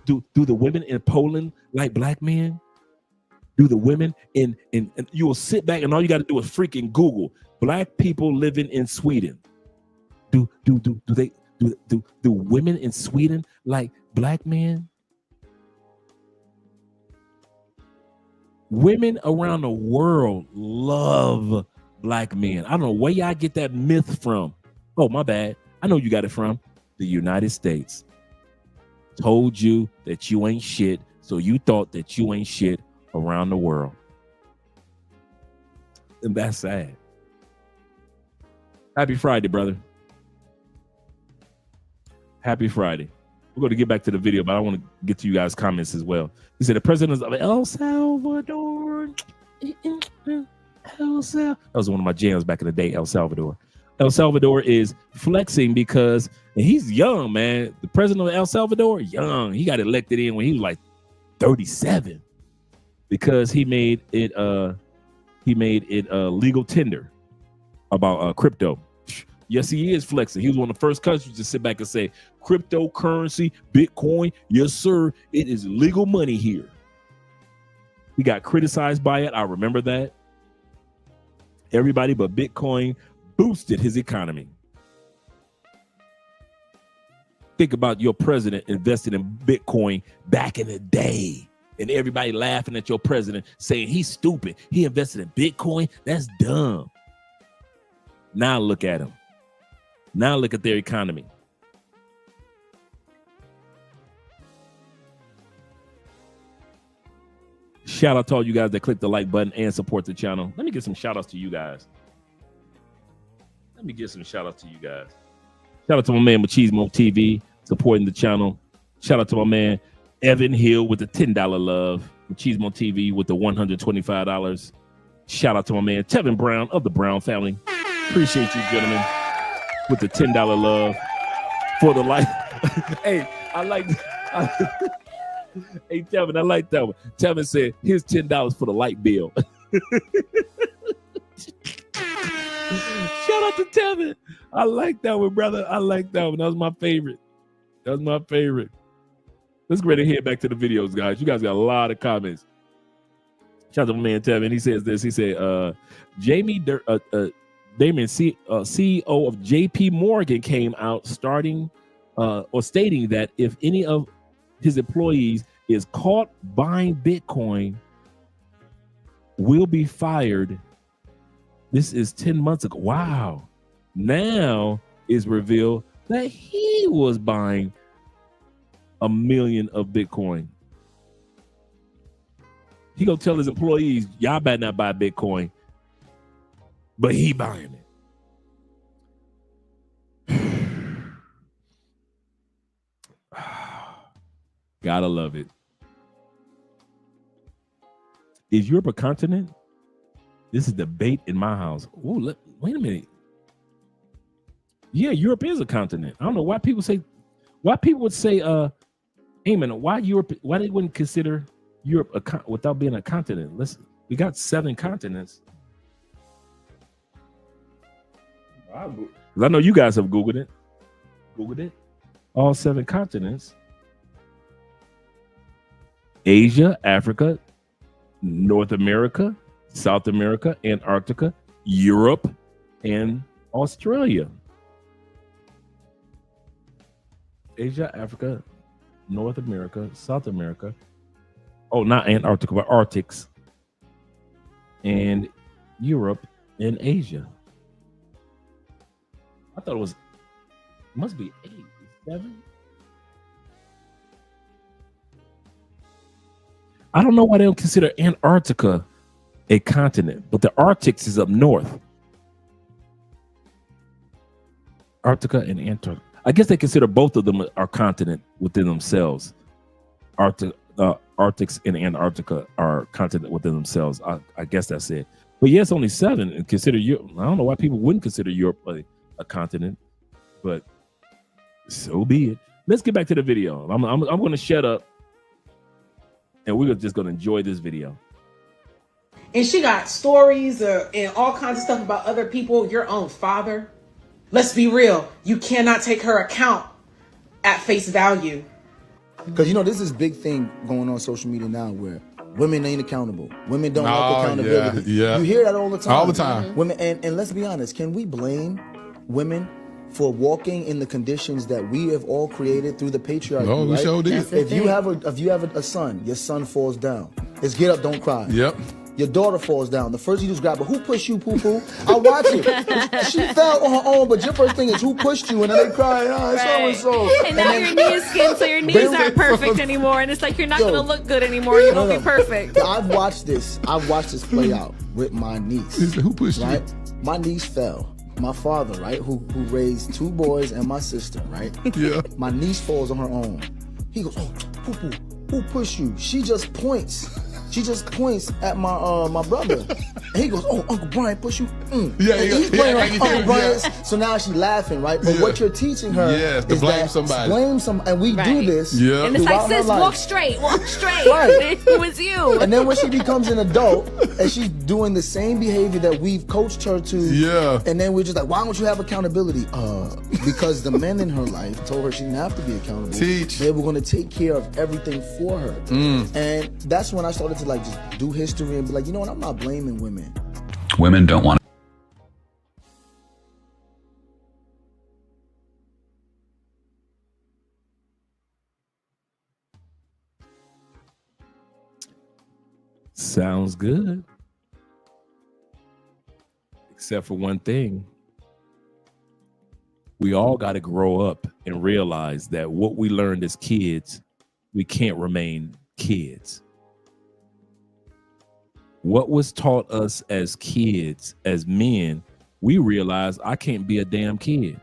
do the women in Poland like black men? Do the women in you will sit back and all you got to do is freaking Google black people living in Sweden. Do women in Sweden like black men? Women around the world love black men. I don't know where y'all get that myth from. Oh, my bad. I know you got it from the United States. Told you that you ain't shit, so you thought that you ain't shit around the world. And that's sad. Happy Friday, brother. Happy Friday. We're going to get back to the video, but I want to get to you guys' comments as well. He said the president of El Salvador. That was one of my jams back in the day, El Salvador. El Salvador is flexing because, and he's young, man. The president of El Salvador, young. He got elected in when he was like 37 because he made it legal tender about crypto. Yes, he is flexing. He was one of the first countries to sit back and say, cryptocurrency, Bitcoin, yes, sir, it is legal money here. He got criticized by it. I remember that. Everybody but Bitcoin boosted his economy. Think about your president invested in Bitcoin back in the day. And everybody laughing at your president saying he's stupid. He invested in Bitcoin. That's dumb. Now look at him. Now look at their economy. Shout out to all you guys that click the like button and support the channel. Let me get some shout outs to you guys. Shout out to my man Machismo TV supporting the channel. Shout out to my man Evan Hill with the $10 love. Machismo TV with the $125. Shout out to my man Tevin Brown of the Brown family. Appreciate you, gentlemen, with the $10 love for the life. Hey, I like hey, Tevin, I like that one. Tevin said, here's $10 for the light bill. Shout out to Tevin. I like that one, brother. I like that one. That was my favorite. Let's get ready to head back to the videos, guys. You guys got a lot of comments. Shout out to my man Tevin. He says this. He said, Damon, CEO of JP Morgan, came out stating that if any of his employees is caught buying Bitcoin, will be fired. This is 10 months ago. Wow. Now it's revealed that he was buying 1 million of Bitcoin. He gonna tell his employees, y'all better not buy Bitcoin, but he buying it. Gotta love it. Is Europe a continent? This is debate in my house. Ooh, wait a minute. Yeah, Europe is a continent. I don't know why people would say, Eamon, why Europe? Why they wouldn't consider Europe without being a continent? Listen, we got 7 continents. I know you guys have Googled it. All 7 continents. Asia, Africa, North America, South America, Antarctica, Europe, and Australia. Asia, Africa, North America, South America. Oh, not Antarctica, but Arctics. And Europe and Asia. I thought it must be 8, 7. I don't know why they don't consider Antarctica a continent, but the Arctic is up north. Antarctica and Antarctica. I guess they consider both of them are continent within themselves. Arctic and Antarctica are continent within themselves. I guess that's it. But yes, only 7. And consider Europe. I don't know why people wouldn't consider Europe a continent, but so be it. Let's get back to the video. I'm going to shut up. And we're just going to enjoy this video. And she got stories and all kinds of stuff about other people, your own father. Let's be real. You cannot take her account at face value. Because, this is big thing going on social media now where women ain't accountable. Women don't like accountability. Yeah. You hear that all the time. All the time. Women, and let's be honest, can we blame women for walking in the conditions that we have all created through the patriarchy? No, we sure did. If you have a son, your son falls down. It's get up, don't cry. Yep. Your daughter falls down. The first you do is grab her. Who pushed you, poo-poo? I watch it. She fell on her own, but your first thing is who pushed you, and then they cry, it's so-and-so. And now your knee is skinned, so your knees aren't perfect anymore, and it's like you're not going to look good anymore. You won't be perfect. I've watched this play out with my niece. Who pushed you? My niece fell. My father, right, who raised 2 boys and my sister, right? Yeah. My niece falls on her own. He goes, oh, poo-poo, who pushed you? She just points at my brother. And he goes, oh, Uncle Brian pushed you? Yeah, he's playing Uncle Brian. So now she's laughing, right? But what you're teaching her is to blame somebody. And we do this. Yeah. And it's like, sis, walk straight. Right. It was you. And then when she becomes an adult and she's doing the same behavior that we've coached her to. Yeah. And then we're just like, why don't you have accountability? Because the men in her life told her she didn't have to be accountable. Teach. They were going to take care of everything for her. And that's when I started to just do history and be like, you know what? I'm not blaming women. Women don't want. Sounds good. Except for one thing. We all got to grow up and realize that what we learned as kids, we can't remain kids. What was taught us as kids, as men, we realized I can't be a damn kid.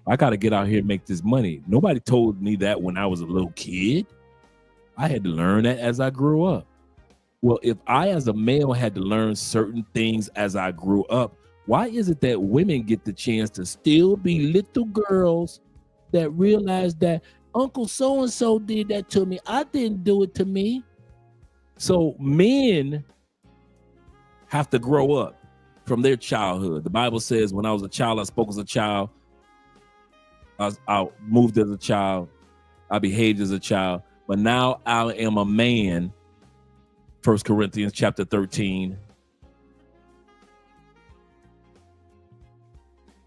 I got to get out here and make this money. Nobody told me that when I was a little kid. I had to learn that as I grew up. Well, if I as a male had to learn certain things as I grew up, why is it that women get the chance to still be little girls that realize that Uncle so-and-so did that to me? I didn't do it to me. So men have to grow up from their childhood. The Bible says, when I was a child, I spoke as a child. I moved as a child. I behaved as a child. But now I am a man. 1 Corinthians chapter 13.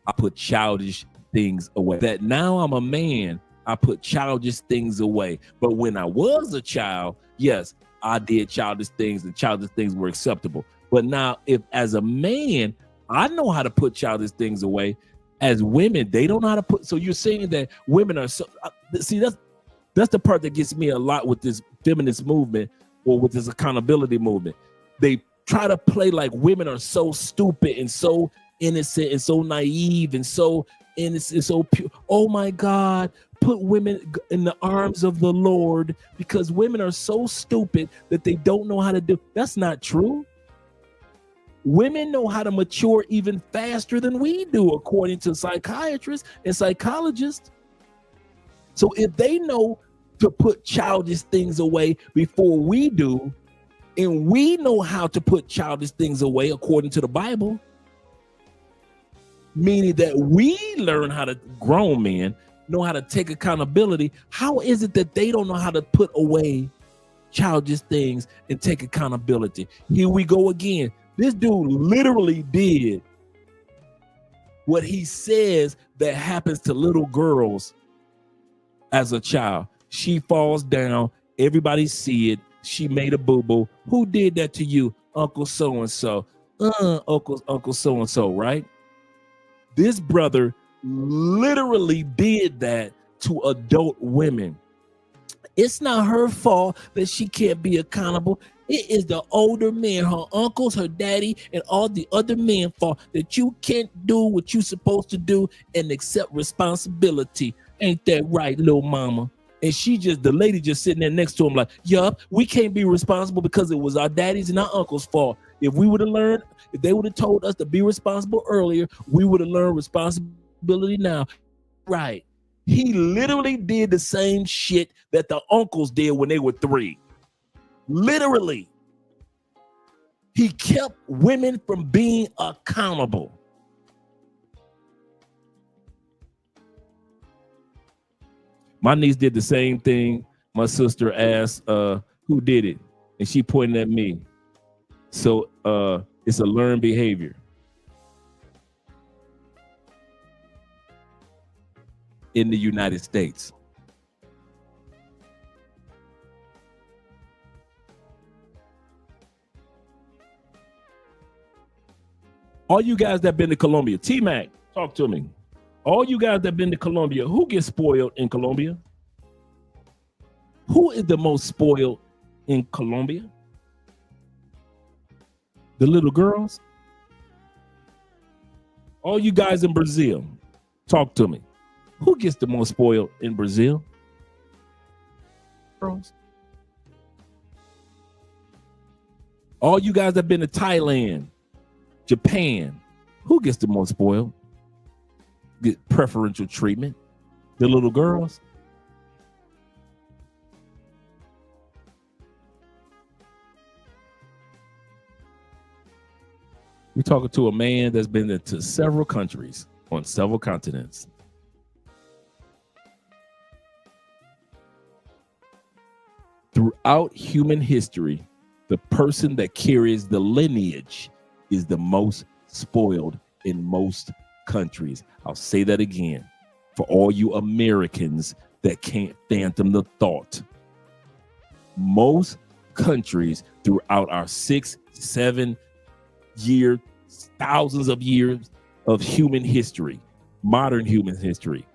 I put childish things away. That now I'm a man, I put childish things away. But when I was a child, yes, I did childish things, and childish things were acceptable. But now, if as a man, I know how to put childish things away. As women, they don't know how to put. So you're saying that women are so. See, that's the part that gets me a lot with this feminist movement or with this accountability movement. They try to play like women are so stupid and so innocent and so naive and so innocent and so pure. Oh my God, put women in the arms of the Lord because women are so stupid that they don't know how to do. That's not true. Women know how to mature even faster than we do, according to psychiatrists and psychologists. So if they know to put childish things away before we do, and we know how to put childish things away according to the Bible, meaning that we learn how to, grown men know how to take accountability, how is it that they don't know how to put away childish things and take accountability? Here we go again. This dude literally did what he says that happens to little girls as a child. She falls down, everybody see it, she made a boo-boo. Who did that to you? Uncle so-and-so. Uncle so-and-so, right? This brother literally did that to adult women. It's not her fault that she can't be accountable. It is the older men, her uncles, her daddy, and all the other men fault that you can't do what you're supposed to do and accept responsibility. Ain't that right, little mama? And the lady just sitting there next to him like, yup, we can't be responsible because it was our daddy's and our uncle's fault. If we would have learned, if they would have told us to be responsible earlier, we would have learned responsibility now. Right. He literally did the same shit that the uncles did when they were 3. Literally. He kept women from being accountable. My niece did the same thing. My sister asked, who did it? And she pointed at me. So it's a learned behavior. In the United States. All you guys that been to Colombia, T-Mac, talk to me. All you guys that been to Colombia, who gets spoiled in Colombia? Who is the most spoiled in Colombia? The little girls? All you guys in Brazil, talk to me. Who gets the most spoiled in Brazil? Girls. All you guys that been to Thailand, Japan, who gets the most spoiled? Get preferential treatment? The little girls? We're talking to a man that's been to several countries on several continents. Throughout human history, the person that carries the lineage is the most spoiled in most countries. I'll say that again for all you Americans that can't fathom the thought. Most countries throughout our 6, 7 year, thousands of years of human history, modern human history,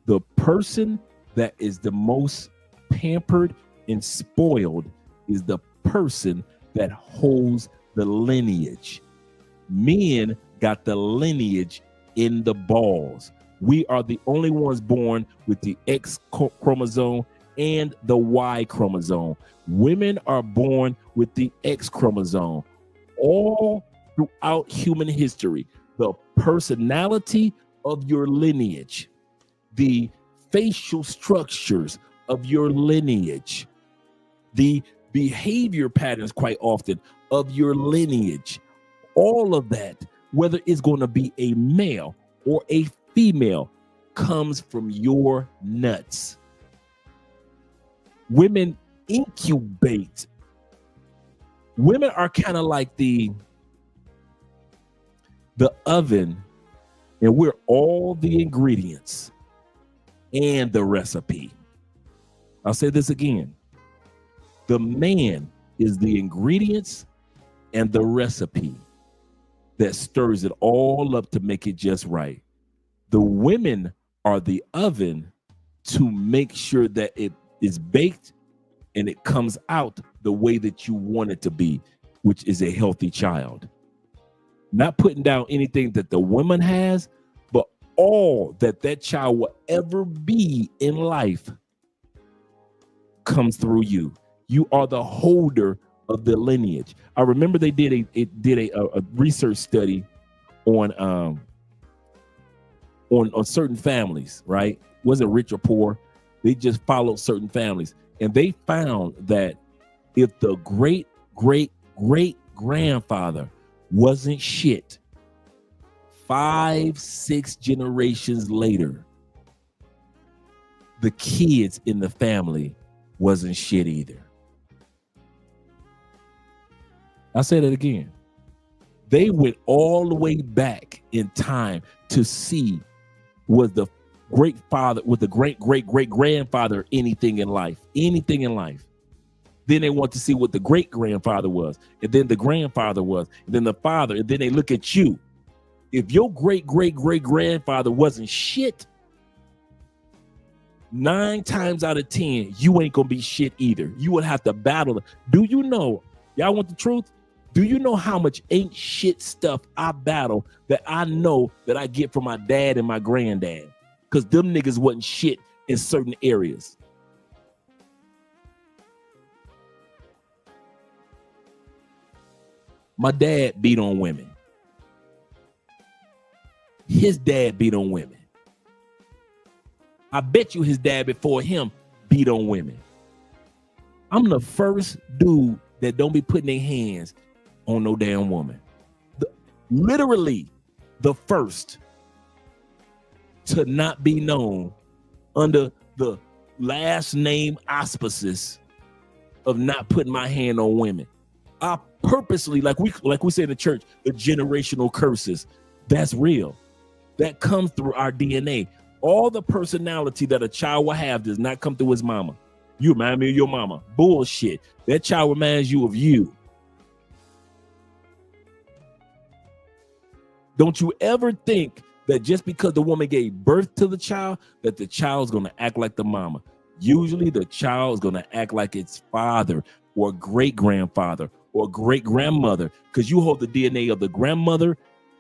the person that is the most pampered and spoiled is the person that holds the lineage. Men got the lineage in the balls. We are the only ones born with the X chromosome and the Y chromosome. Women are born with the X chromosome. All throughout human history, the personality of your lineage, the facial structures of your lineage, the behavior patterns quite often of your lineage, all of that, whether it's going to be a male or a female, comes from your nuts. Women incubate. Women are kind of like the oven, and we're all the ingredients and the recipe. I'll say this again. The man is the ingredients and the recipe that stirs it all up to make it just right. The women are the oven to make sure that it is baked and it comes out the way that you want it to be, which is a healthy child. Not putting down anything that the woman has, but all that that child will ever be in life comes through you. You are the holder of the lineage. I remember they did a research study on certain families, right? Wasn't rich or poor. They just followed certain families. And they found that if the great, great, great grandfather wasn't shit, 5-6 generations later, the kids in the family wasn't shit either. I'll say that again. They went all the way back in time to see was the great father, was the great great great grandfather anything in life. Then they want to see what the great grandfather was, and then the grandfather was, and then the father, and then they look at you. If your great great great grandfather wasn't shit, 9 times out of 10, you ain't gonna be shit either. You would have to battle. Do you know? Y'all want the truth? Do you know how much ain't shit stuff I battle that I know that I get from my dad and my granddad? Because them niggas wasn't shit in certain areas. My dad beat on women. His dad beat on women. I bet you his dad before him beat on women. I'm the first dude that don't be putting their hands on no damn woman. Literally the first to not be known under the last name auspices of not putting my hand on women. I purposely, like we say in the church, the generational curses, that's real. That comes through our DNA. All the personality that a child will have does not come through his mama. You remind me of your mama. Bullshit. That child reminds you of you. Don't you ever think that just because the woman gave birth to the child, that the child's going to act like the mama. Usually the child is going to act like its father or great-grandfather or great-grandmother, because you hold the DNA of the grandmother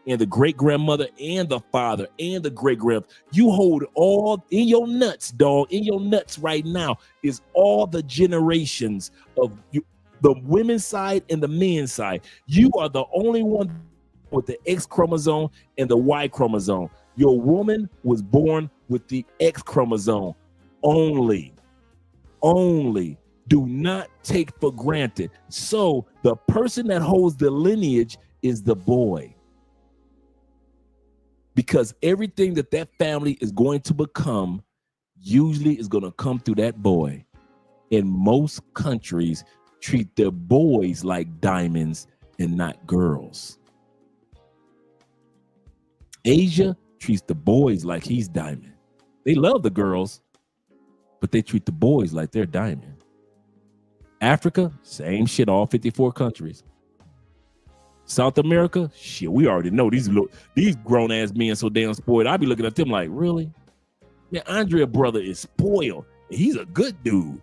and the great-grandmother and the father and the great-grandmother. You hold all in your nuts, dog. In your nuts right now is all the generations of you, the women's side and the men's side. You are the only one with the X chromosome and the Y chromosome. Your woman was born with the X chromosome only. Do not take for granted. So the person that holds the lineage is the boy, because everything that family is going to become usually is going to come through that boy. And most countries treat their boys like diamonds and not girls. Asia treats the boys like he's diamond. They love the girls, but they treat the boys like they're diamond. Africa, same shit, all 54 countries. South America, shit, we already know these grown ass men so damn spoiled. I be looking at them like, really? Man, Andrea brother is spoiled. He's a good dude.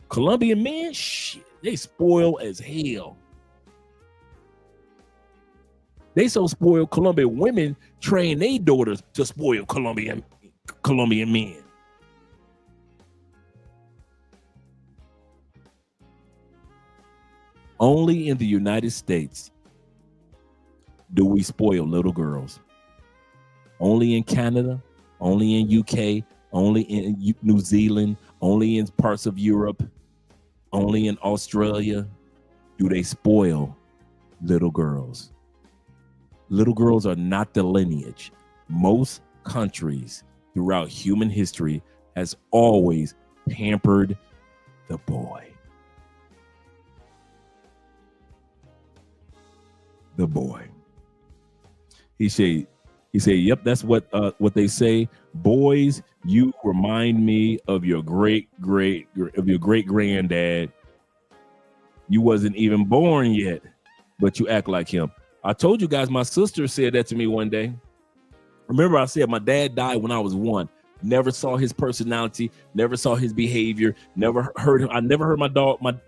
Colombian men, shit, they spoiled as hell. They so spoiled, Colombian women train their daughters to spoil Colombian men. Only in the United States do we spoil little girls. Only in Canada, only in UK, only in New Zealand, only in parts of Europe, only in Australia do they spoil little girls. Little girls are not the lineage. Most countries throughout human history has always pampered the boy. The boy. He said, yep, that's what they say. Boys, you remind me of your great granddad. You wasn't even born yet, but you act like him. I told you guys, my sister said that to me one day. Remember, I said my dad died when I was 1. Never saw his personality, never saw his behavior, never heard him. I never heard my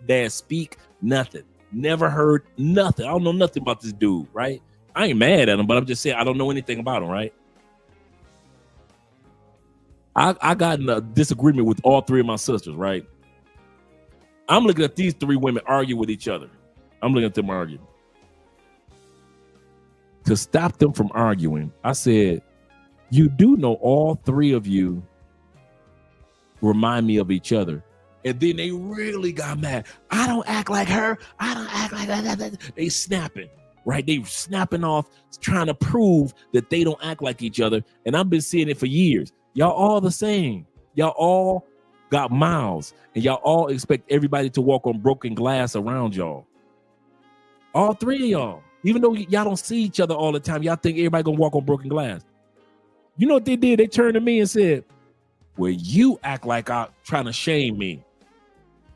dad speak, nothing. Never heard nothing. I don't know nothing about this dude, right? I ain't mad at him, but I'm just saying I don't know anything about him, right? I got in a disagreement with all 3 of my sisters, right? I'm looking at these 3 women argue with each other. I'm looking at them arguing. To stop them from arguing, I said, you do know all 3 of you remind me of each other. And then they really got mad. I don't act like her. I don't act like that. They snapping, right? They snapping off, trying to prove that they don't act like each other. And I've been seeing it for years. Y'all all the same. Y'all all got mouths. And y'all all expect everybody to walk on broken glass around y'all. All 3 of y'all. Even though y'all don't see each other all the time, y'all think everybody gonna walk on broken glass. You know what they did? They turned to me and said, well, you act like I'm trying to shame me.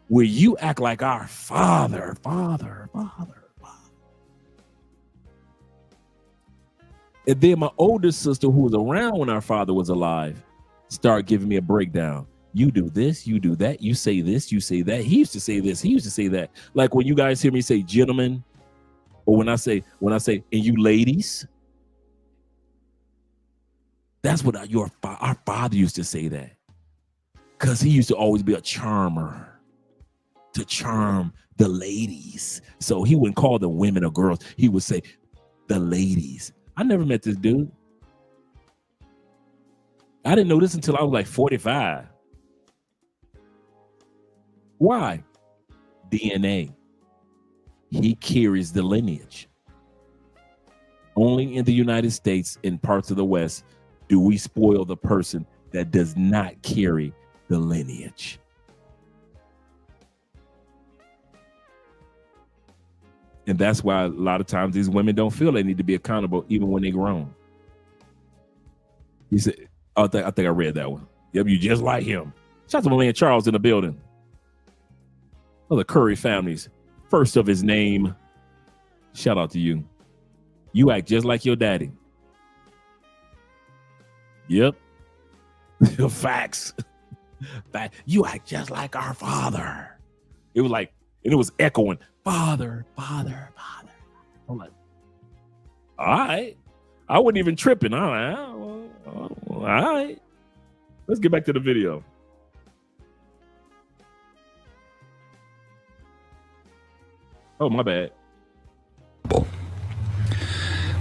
Will you act like our father. And then my older sister, who was around when our father was alive, started giving me a breakdown. You do this, you do that, you say this, you say that. He used to say this, he used to say that. Like when you guys hear me say gentlemen, or when I say, and you ladies, that's what our father used to say that. Because he used to always be a charmer. To charm the ladies. So he wouldn't call them women or girls. He would say the ladies. I never met this dude. I didn't know this until I was like 45. Why? DNA. He carries the lineage. Only in the United States, in parts of the West, do we spoil the person that does not carry the lineage. And that's why a lot of times these women don't feel they need to be accountable even when they're grown. He said, I think I read that one. Yep, you just like him. Shout out to my man Charles in the building. Of the Curry families. First of his name. Shout out to you. You act just like your daddy. Yep. Facts. You act just like our father. It was like, and it was echoing. Father. I'm like, all right. I wasn't even tripping. All right. Let's get back to the video. Oh, my bad.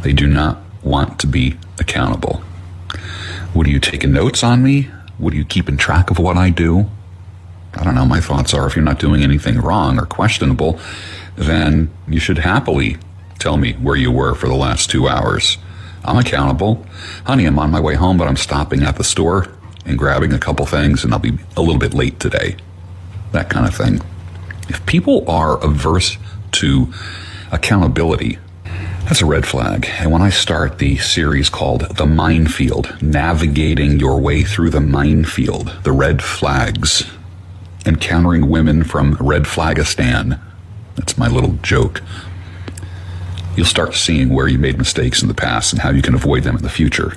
They do not want to be accountable. What, are you taking notes on me? What, are you keeping track of what I do? I don't know. My thoughts are, if you're not doing anything wrong or questionable, then you should happily tell me where you were for the last 2 hours. I'm accountable. Honey, I'm on my way home, but I'm stopping at the store and grabbing a couple things, and I'll be a little bit late today. That kind of thing. If people are averse to accountability, that's a red flag. And when I start the series called The Minefield, navigating your way through the minefield, the red flags, encountering women from Red Flagistan, that's my little joke, you'll start seeing where you made mistakes in the past and how you can avoid them in the future.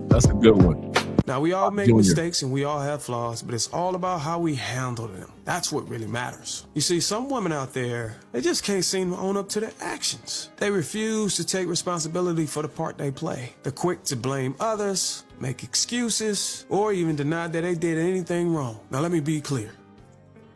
That's a good one. Now, we all make mistakes and we all have flaws, but it's all about how we handle them. That's what really matters. You see, some women out there, they just can't seem to own up to their actions. They refuse to take responsibility for the part they play. They're quick to blame others, make excuses, or even deny that they did anything wrong. Now, let me be clear.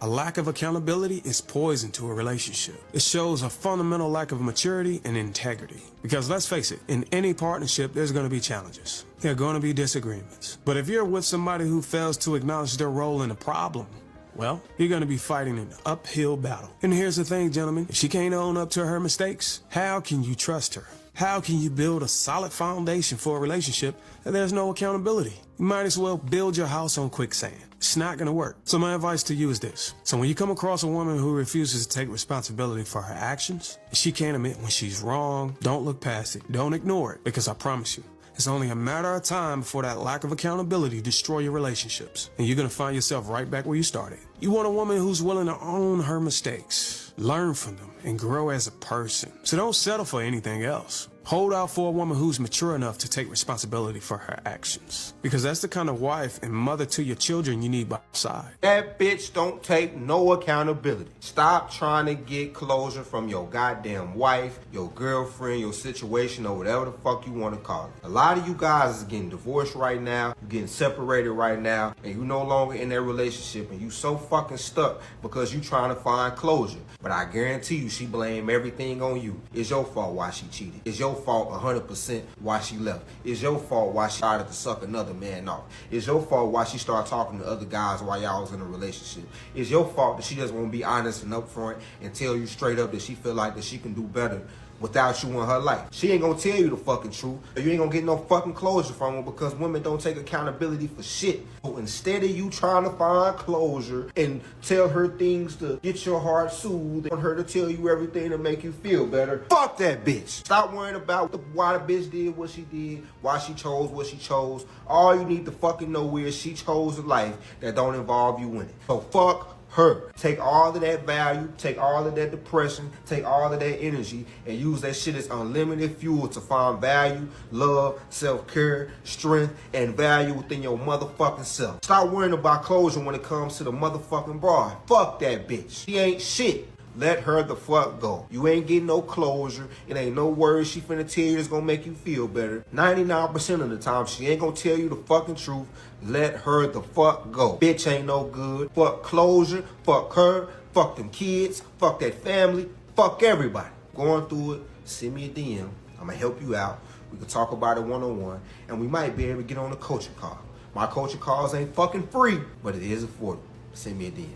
A lack of accountability is poison to a relationship. It shows a fundamental lack of maturity and integrity. Because let's face it, in any partnership, there's going to be challenges. There are going to be disagreements. But if you're with somebody who fails to acknowledge their role in the problem, well, you're going to be fighting an uphill battle. And here's the thing, gentlemen. If she can't own up to her mistakes, how can you trust her? How can you build a solid foundation for a relationship and there's no accountability? You might as well build your house on quicksand. It's not gonna work. So my advice to you is this. So when you come across a woman who refuses to take responsibility for her actions, she can't admit when she's wrong, don't look past it. Don't ignore it, because I promise you, it's only a matter of time before that lack of accountability destroy your relationships. And you're gonna find yourself right back where you started. You want a woman who's willing to own her mistakes, learn from them, and grow as a person. So don't settle for anything else. Hold out for a woman who's mature enough to take responsibility for her actions. Because that's the kind of wife and mother to your children you need by your side. That bitch don't take no accountability. Stop trying to get closure from your goddamn wife, your girlfriend, your situation, or whatever the fuck you want to call it. A lot of you guys is getting divorced right now, you're getting separated right now, and you no longer in that relationship, and you so fucking stuck because you trying to find closure. But I guarantee you she blame everything on you. It's your fault why she cheated. It's your fault 100% why she left. It's your fault why she started to suck another man off. It's your fault why she started talking to other guys while y'all was in a relationship. It's your fault that she doesn't want to be honest and upfront and tell you straight up that she feel like that she can do better without you in her life. She ain't gonna tell you the fucking truth. You ain't gonna get no fucking closure from her because women don't take accountability for shit. So instead of you trying to find closure and tell her things to get your heart soothed, and want her to tell you everything to make you feel better, fuck that bitch. Stop worrying about why the bitch did what she did, why she chose what she chose. All you need to fucking know is she chose a life that don't involve you in it. So fuck her. Take all of that value, take all of that depression, take all of that energy, and use that shit as unlimited fuel to find value, love, self-care, strength, and value within your motherfucking self. Stop worrying about closure when it comes to the motherfucking broad. Fuck that bitch. She ain't shit. Let her the fuck go. You ain't getting no closure. It ain't no words she finna tell you that's gonna make you feel better. 99% of the time, she ain't gonna tell you the fucking truth. Let her the fuck go. Bitch ain't no good. Fuck closure. Fuck her. Fuck them kids. Fuck that family. Fuck everybody. Going through it, send me a DM. I'm gonna help you out. We can talk about it one-on-one, and we might be able to get on a coaching call. My coaching calls ain't fucking free, but it is affordable. Send me a DM.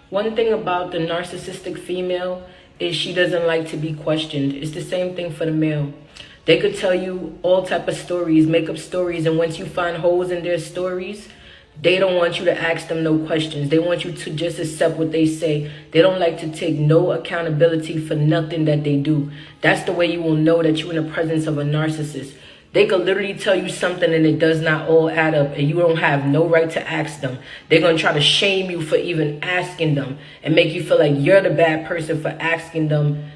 One thing about the narcissistic female is she doesn't like to be questioned. It's the same thing for the male. They could tell you all type of stories, make up stories, and once you find holes in their stories, they don't want you to ask them no questions. They want you to just accept what they say. They don't like to take no accountability for nothing that they do. That's the way you will know that you're in the presence of a narcissist. They could literally tell you something and it does not all add up and you don't have no right to ask them. They're going to try to shame you for even asking them and make you feel like you're the bad person for asking them,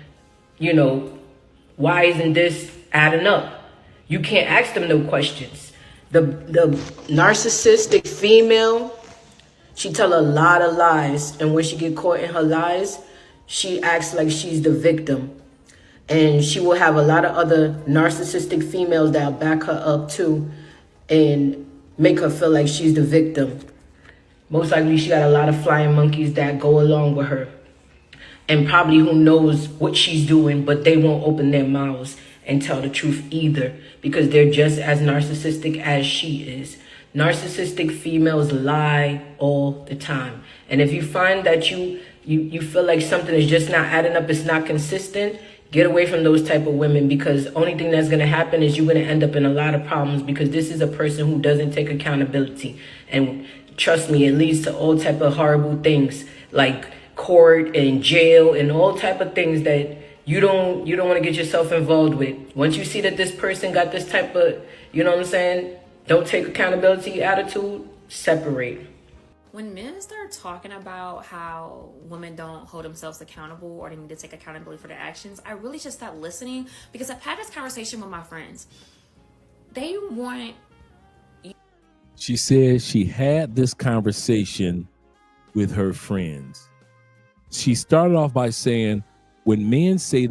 you know, why isn't this adding up? You can't ask them no questions. The narcissistic female, she tell a lot of lies, and when she get caught in her lies, she acts like she's the victim. And she will have a lot of other narcissistic females that'll back her up too and make her feel like she's the victim. Most likely she got a lot of flying monkeys that go along with her. And probably who knows what she's doing, but they won't open their mouths and tell the truth either because they're just as narcissistic as she is. Narcissistic females lie all the time. And if you find that you feel like something is just not adding up, it's not consistent, get away from those type of women because only thing that's going to happen is you're going to end up in a lot of problems because this is a person who doesn't take accountability. And trust me, it leads to all type of horrible things like court and jail and all type of things that you don't want to get yourself involved with. Once you see that this person got this type of, you know what I'm saying, don't take accountability attitude, separate. When men start talking about how women don't hold themselves accountable or they need to take accountability for their actions, I really just stopped listening because I've had this conversation with my friends. They want... She said she had this conversation with her friends. She started off by saying, when men say,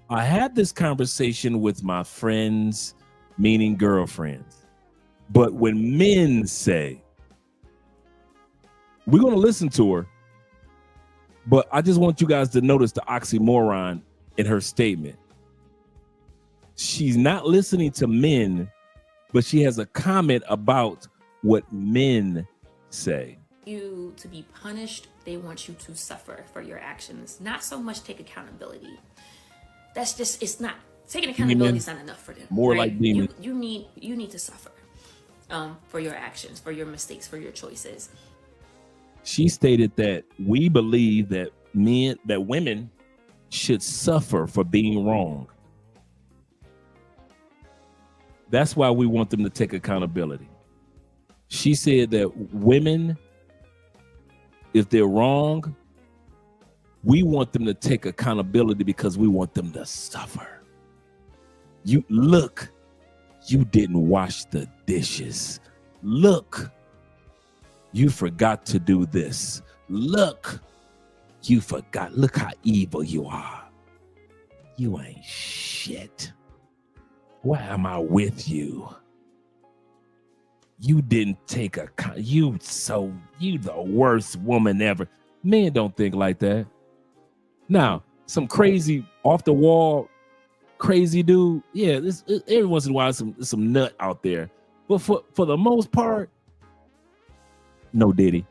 I had this conversation with my friends, meaning girlfriends. But when men say, we're going to listen to her, but I just want you guys to notice the oxymoron in her statement. She's not listening to men, but she has a comment about what men say. you to be punished. They want you to suffer for your actions, not so much take accountability. That's just, it's not, taking accountability is not enough for them. More like demons. You need to suffer for your actions, for your mistakes, for your choices. She stated that we believe that women should suffer for being wrong. That's why we want them to take accountability. She said that women, if they're wrong, we want them to take accountability because we want them to suffer. You look, you didn't wash the dishes. Look, you forgot to do this. Look, you forgot. Look how evil you are. You ain't shit. Why am I with you? You didn't take you the worst woman ever. Men don't think like that. Now, some crazy off the wall, crazy dude. Yeah, every once in a while some nut out there. But for the most part, no Diddy.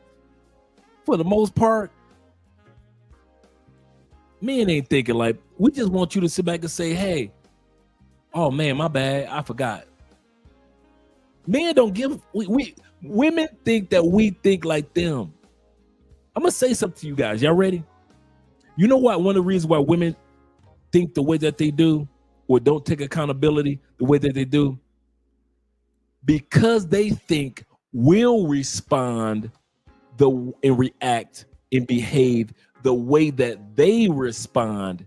For the most part, men ain't thinking like, we just want you to sit back and say, hey, oh man, my bad, I forgot. Men don't give, women think that we think like them. I'm gonna say something to you guys. Y'all ready? You know what? One of the reasons why women think the way that they do or don't take accountability the way that they do, because they think we'll respond and react and behave the way that they respond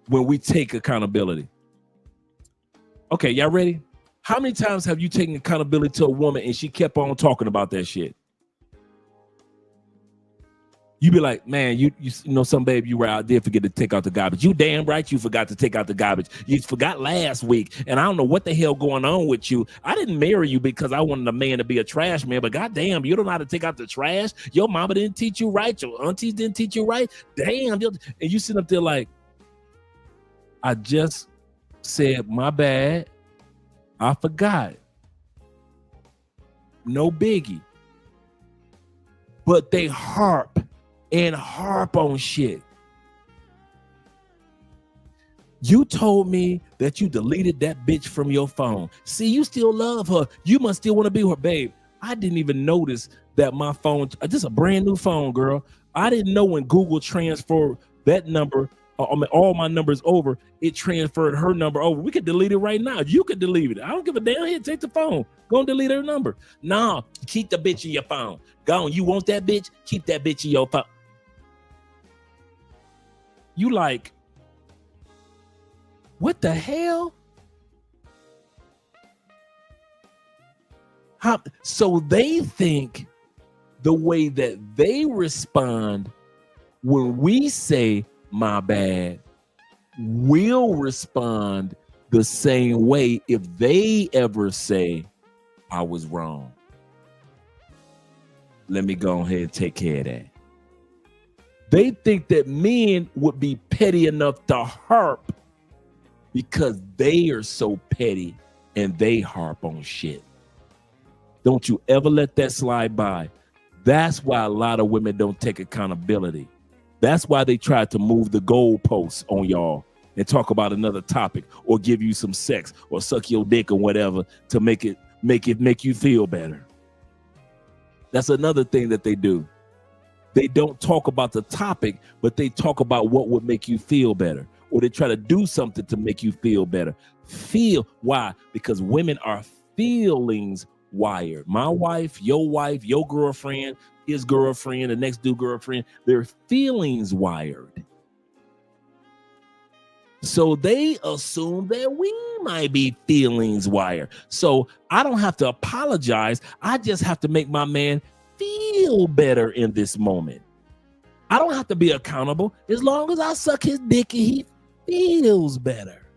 when we take accountability. Okay, y'all ready? How many times have you taken accountability to a woman and she kept on talking about that shit? You be like, man, you know, some babe, you were out there, forget to take out the garbage. You damn right you forgot to take out the garbage. You forgot last week, and I don't know what the hell going on with you. I didn't marry you because I wanted a man to be a trash man, but goddamn, you don't know how to take out the trash. Your mama didn't teach you right. Your aunties didn't teach you right. Damn, and you sit up there like, I just said my bad. I forgot. No biggie. But they harp on shit. You told me that you deleted that bitch from your phone. See, you still love her. You must still want to be her, babe. I didn't even notice that my phone, just a brand new phone, girl. I didn't know when Google transferred that number, all my numbers over, it transferred her number over. We could delete it right now. You could delete it. I don't give a damn. Here, take the phone. Go and delete her number. Nah, keep the bitch in your phone. Go on. You want that bitch? Keep that bitch in your phone. You like, what the hell? So they think the way that they respond when we say my bad, we'll respond the same way if they ever say I was wrong. Let me go ahead and take care of that. They think that men would be petty enough to harp because they are so petty and they harp on shit. Don't you ever let that slide by. That's why a lot of women don't take accountability. That's why they try to move the goalposts on y'all and talk about another topic or give you some sex or suck your dick or whatever to make you feel better. That's another thing that they do. They don't talk about the topic, but they talk about what would make you feel better, or they try to do something to make you feel better. Why? Because women are feelings wired. My wife, your girlfriend, his girlfriend, the next dude girlfriend, they're feelings wired. So they assume that we might be feelings wired. So I don't have to apologize. I just have to make my man feel better in this moment. I don't have to be accountable as long as I suck his dick and he feels better.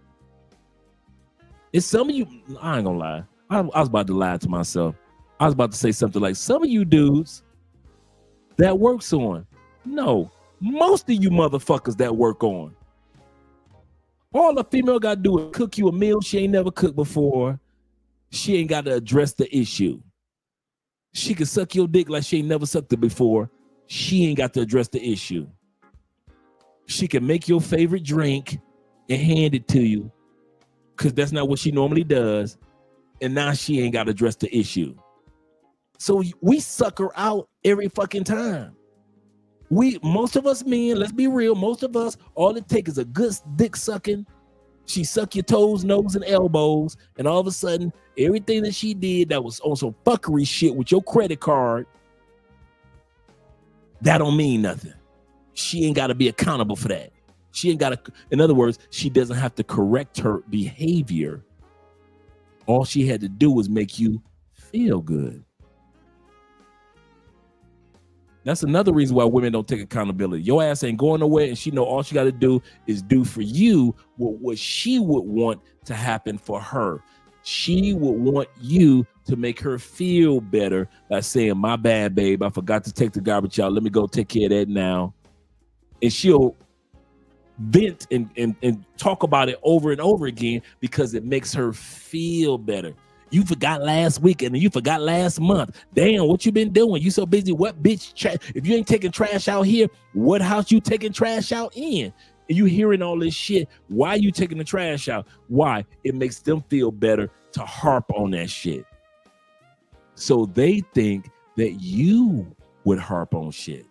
It's some of you, I ain't gonna lie. I was about to lie to myself. I was about to say something like, some of you dudes that works on. No, most of you motherfuckers that work on. All the female got to do is cook you a meal she ain't never cooked before. She ain't got to address the issue. She can suck your dick like she ain't never sucked it before. She ain't got to address the issue. She can make your favorite drink and hand it to you because that's not what she normally does. And now she ain't got to address the issue. So we suck her out every fucking time. Most of us men, let's be real, most of us, all it takes is a good dick sucking. She suck your toes, nose, and elbows, and all of a sudden, everything that she did that was on some fuckery shit with your credit card, that don't mean nothing. She ain't got to be accountable for that. She ain't got to, in other words, she doesn't have to correct her behavior. All she had to do was make you feel good. That's another reason why women don't take accountability. Your ass ain't going nowhere, and she know all she got to do is do for you what she would want to happen for her. She would want you to make her feel better by saying, my bad, babe, I forgot to take the garbage out. Let me go take care of that now. And she'll vent and talk about it over and over again because it makes her feel better. You forgot last week and you forgot last month. Damn, what you been doing? You so busy. What bitch? If you ain't taking trash out here, what house you taking trash out in? And you hearing all this shit. Why you taking the trash out? Why? It makes them feel better to harp on that shit. So they think that you would harp on shit.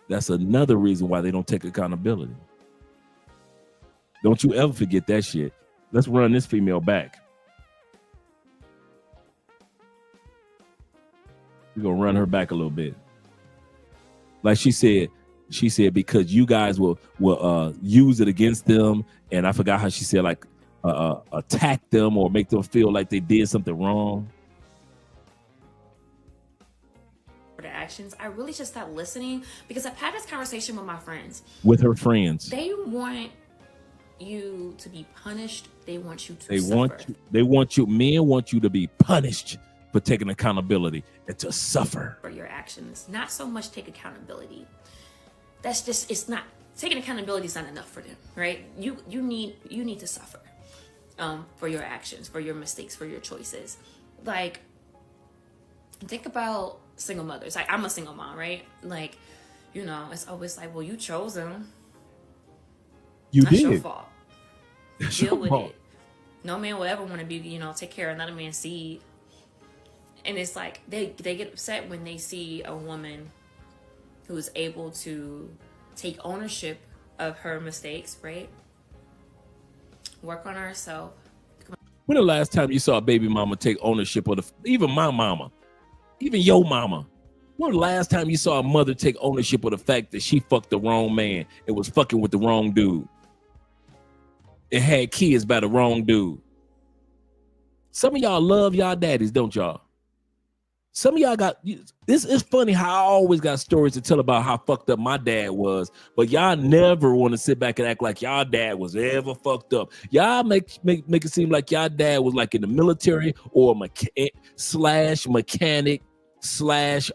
That's another reason why they don't take accountability. Don't you ever forget that shit. Let's run this female back. We're gonna run her back a little bit. Like she said because you guys will use it against them, and I forgot how she said, like attack them or make them feel like they did something wrong. The actions, I really just stopped listening because I've had this conversation with my friends. With her friends. They want you to be punished. They want you to suffer. Men want you to be punished for taking accountability and to suffer for your actions, not so much take accountability. That's just, it's not, taking accountability is not enough for them, right? You need to suffer for your actions, for your mistakes, for your choices. Like, think about single mothers. Like, I'm a single mom, right? Like, you know, it's always like, well, you chose them. That's your fault. Deal with it. No man will ever want to be, take care of another man's seed. And it's like they get upset when they see a woman who is able to take ownership of her mistakes, right? Work on herself. When the last time you saw a baby mama take ownership of even my mama, even your mama? When the last time you saw a mother take ownership of the fact that she fucked the wrong man and was fucking with the wrong dude? It had kids by the wrong dude. Some of y'all love y'all daddies, don't y'all? Some of y'all got, this is funny how I always got stories to tell about how fucked up my dad was, but y'all never want to sit back and act like y'all dad was ever fucked up. Y'all make it seem like y'all dad was like in the military or mechanic /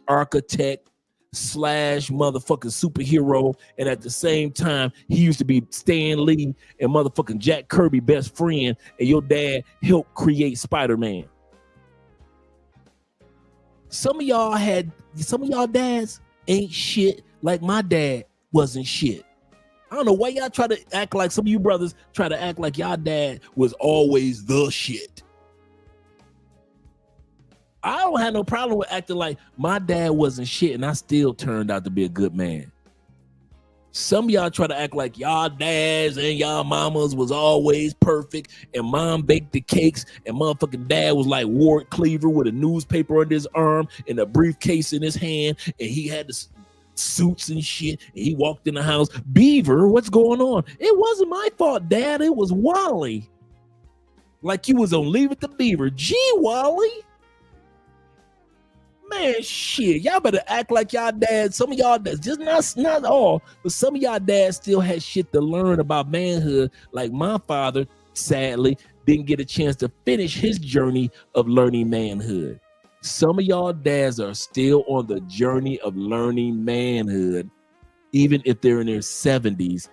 architect / motherfucking superhero, and at the same time he used to be Stan Lee and motherfucking Jack Kirby best friend, and your dad helped create Spider-Man. Some of y'all dads ain't shit like my dad wasn't shit. I don't know why y'all try to act like, some of you brothers try to act like y'all dad was always the shit. I don't have no problem with acting like my dad wasn't shit and I still turned out to be a good man. Some of y'all try to act like y'all dads and y'all mamas was always perfect and mom baked the cakes and motherfucking dad was like Ward Cleaver with a newspaper under his arm and a briefcase in his hand and he had the suits and shit and he walked in the house. Beaver, what's going on? It wasn't my fault, Dad. It was Wally. Like you was on Leave It to Beaver. Gee, Wally. Man, shit, y'all better act like y'all dads. Some of y'all dads, just not all, but some of y'all dads still had shit to learn about manhood. Like my father, sadly, didn't get a chance to finish his journey of learning manhood. Some of y'all dads are still on the journey of learning manhood, even if they're in their 70s.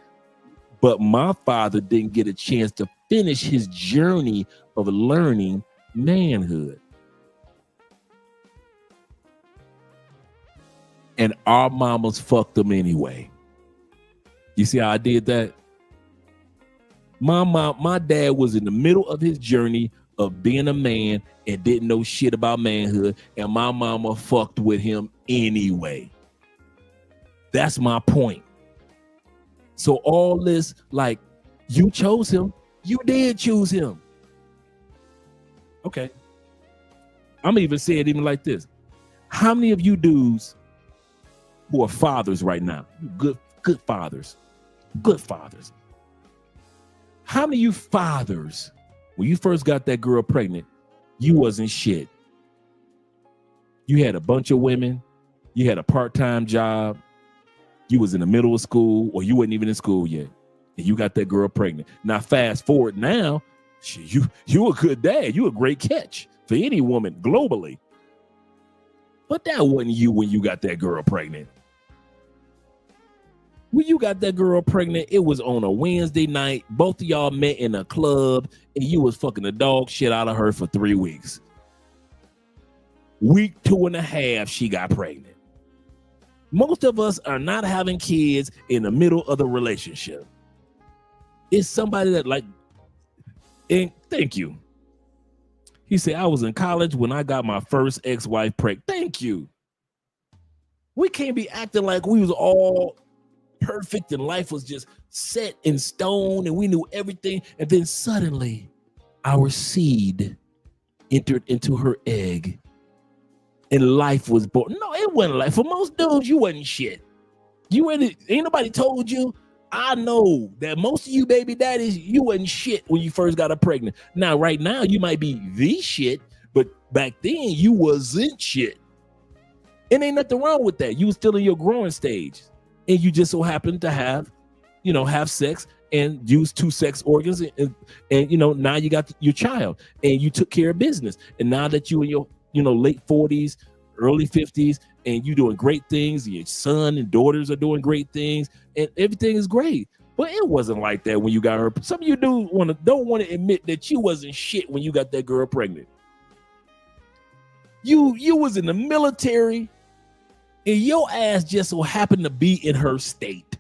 But my father didn't get a chance to finish his journey of learning manhood. and our mamas fucked them anyway. You see how I did that? My dad was in the middle of his journey of being a man and didn't know shit about manhood, and my mama fucked with him anyway. That's my point. So all this, like, you chose him. You did choose him. Okay. I'm even saying it even like this. How many of you dudes who are fathers right now, good fathers, how many of you fathers, when you first got that girl pregnant, you wasn't shit? You had a bunch of women, you had a part-time job, you was in the middle of school, or you wasn't even in school yet, and you got that girl pregnant. Now fast forward now, you a good dad, you a great catch for any woman globally. But that wasn't you when you got that girl pregnant. When you got that girl pregnant, it was on a Wednesday night. Both of y'all met in a club, and you was fucking the dog shit out of her for 3 weeks. Week 2.5, she got pregnant. Most of us are not having kids in the middle of the relationship. It's somebody that like, and thank you. He said, I was in college when I got my first ex-wife pregnant. Thank you. We can't be acting like we was all perfect and life was just set in stone and we knew everything. And then suddenly our seed entered into her egg and life was born. No, it wasn't life. For most dudes, you wasn't shit. Ain't nobody told you. I know that most of you baby daddies, you wasn't shit when you first got her pregnant. Now, right now, you might be the shit, but back then you wasn't shit. And ain't nothing wrong with that. You was still in your growing stage. And you just so happened to have sex and use 2 sex organs. And now you got your child and you took care of business. And now that you in your, late 40s, early 50s, and you doing great things, your son and daughters are doing great things, and everything is great. But it wasn't like that when you got her. Some of you don't want to admit that you wasn't shit when you got that girl pregnant. You was in the military, and your ass just so happened to be in her state.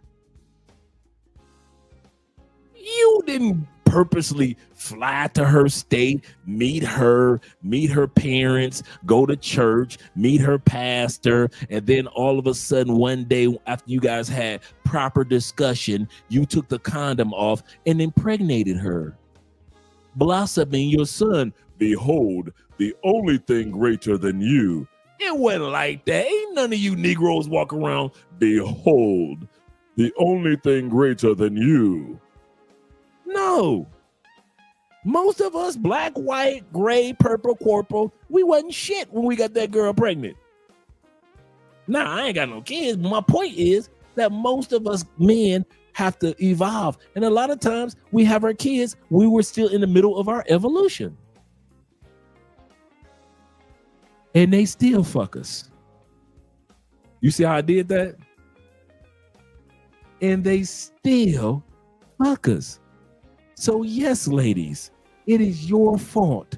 You didn't purposely fly to her state, meet her parents, go to church, meet her pastor, and then all of a sudden one day after you guys had proper discussion, you took the condom off and impregnated her, blossoming your son. Behold, the only thing greater than you. It wasn't like that. Ain't none of you Negroes walk around, behold, the only thing greater than you. No. Most of us, black, white, gray, purple, corporal, we wasn't shit when we got that girl pregnant. Now, I ain't got no kids, but my point is that most of us men have to evolve. And a lot of times we have our kids, we were still in the middle of our evolution. And they still fuck us. You see how I did that? And they still fuck us. So yes, ladies, it is your fault.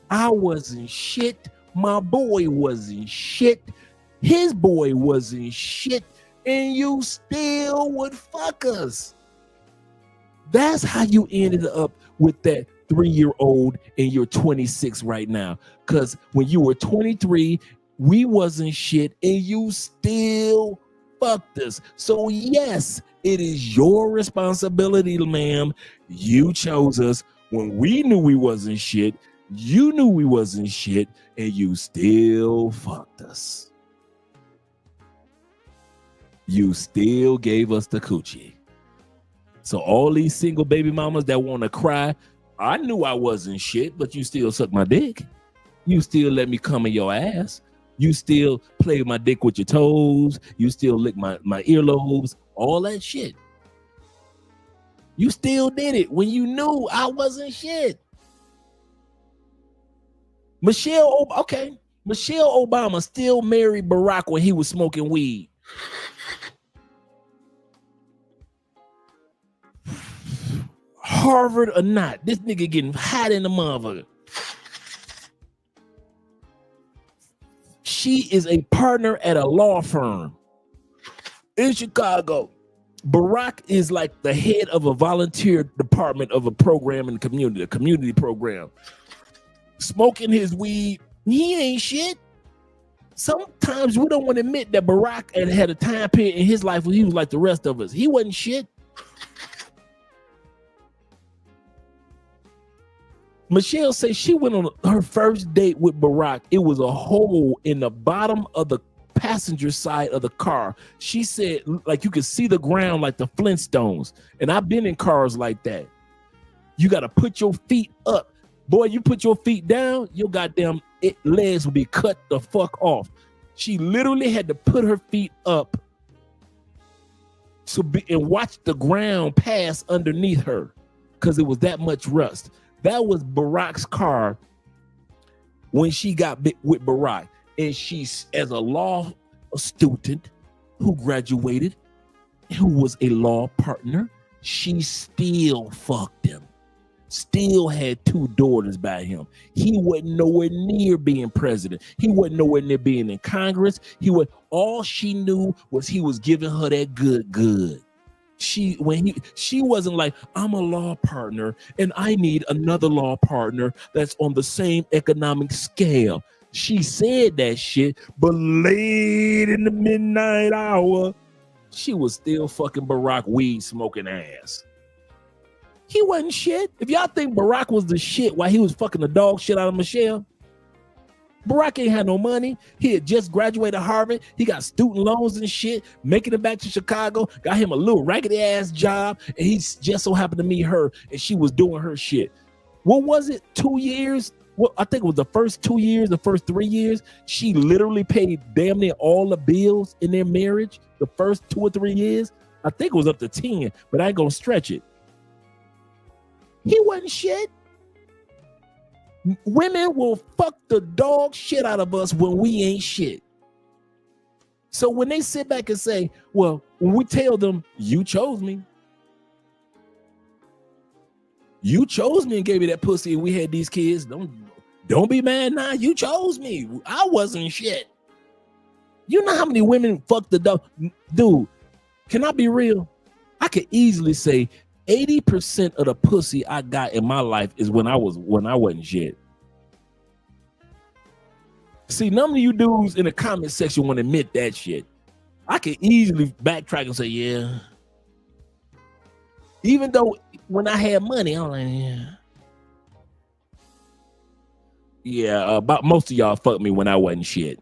I wasn't shit. My boy wasn't shit. His boy wasn't shit. And you still would fuck us. That's how you ended up with that 3-year-old and you're 26 right now. Because when you were 23, we wasn't shit and you still fucked us. So yes, it is your responsibility, ma'am. You chose us when we knew we wasn't shit. You knew we wasn't shit and you still fucked us. You still gave us the coochie. So all these single baby mamas that want to cry, I knew I wasn't shit, but you still suck my dick. You still let me come in your ass. You still play my dick with your toes. You still lick my earlobes, all that shit. You still did it when you knew I wasn't shit. Michelle Obama still married Barack when he was smoking weed. Harvard or not, this nigga getting hot in the motherfucker. She is a partner at a law firm. in Chicago, Barack is like the head of a volunteer department of a program in the community, a community program. Smoking his weed, he ain't shit. Sometimes we don't want to admit that Barack had a time period in his life where he was like the rest of us. He wasn't shit. Michelle says she went on her first date with Barack. It was a hole in the bottom of the passenger side of the car. She said, like, you could see the ground like the Flintstones. And I've been in cars like that. You got to put your feet up. Boy, you put your feet down, your goddamn legs will be cut the fuck off. She literally had to put her feet up and watch the ground pass underneath her because it was that much rust. That was Barack's car when she got with Barack. And she's, as a law student who graduated, who was a law partner, she still fucked him. Still had 2 daughters by him. He wasn't nowhere near being president. He wasn't nowhere near being in Congress. All she knew was he was giving her that good. She wasn't like, I'm a law partner and I need another law partner that's on the same economic scale. She said that shit, but late in the midnight hour, she was still fucking Barack weed smoking ass. He wasn't shit. If y'all think Barack was the shit while he was fucking the dog shit out of Michelle, Barack ain't had no money. He had just graduated Harvard. He got student loans and shit, making it back to Chicago, got him a little raggedy ass job, and he just so happened to meet her, and she was doing her shit. What was it, 2 years? Well, I think it was the first 2 years, the first 3 years, she literally paid damn near all the bills in their marriage. The first 2 or 3 years, I think it was up to 10, but I ain't gonna stretch it. He wasn't shit. Women will fuck the dog shit out of us when we ain't shit. So when they sit back and say, well, when we tell them, you chose me. You chose me and gave me that pussy and we had these kids. Don't be mad now. You chose me. I wasn't shit. You know how many women fuck the dog? Dude, can I be real? I could easily say 80% of the pussy I got in my life is when I wasn't shit. See, none of you dudes in the comment section want to admit that shit. I could easily backtrack and say, yeah. Even though when I had money, I'm like, yeah. Yeah, about most of y'all fucked me when I wasn't shit.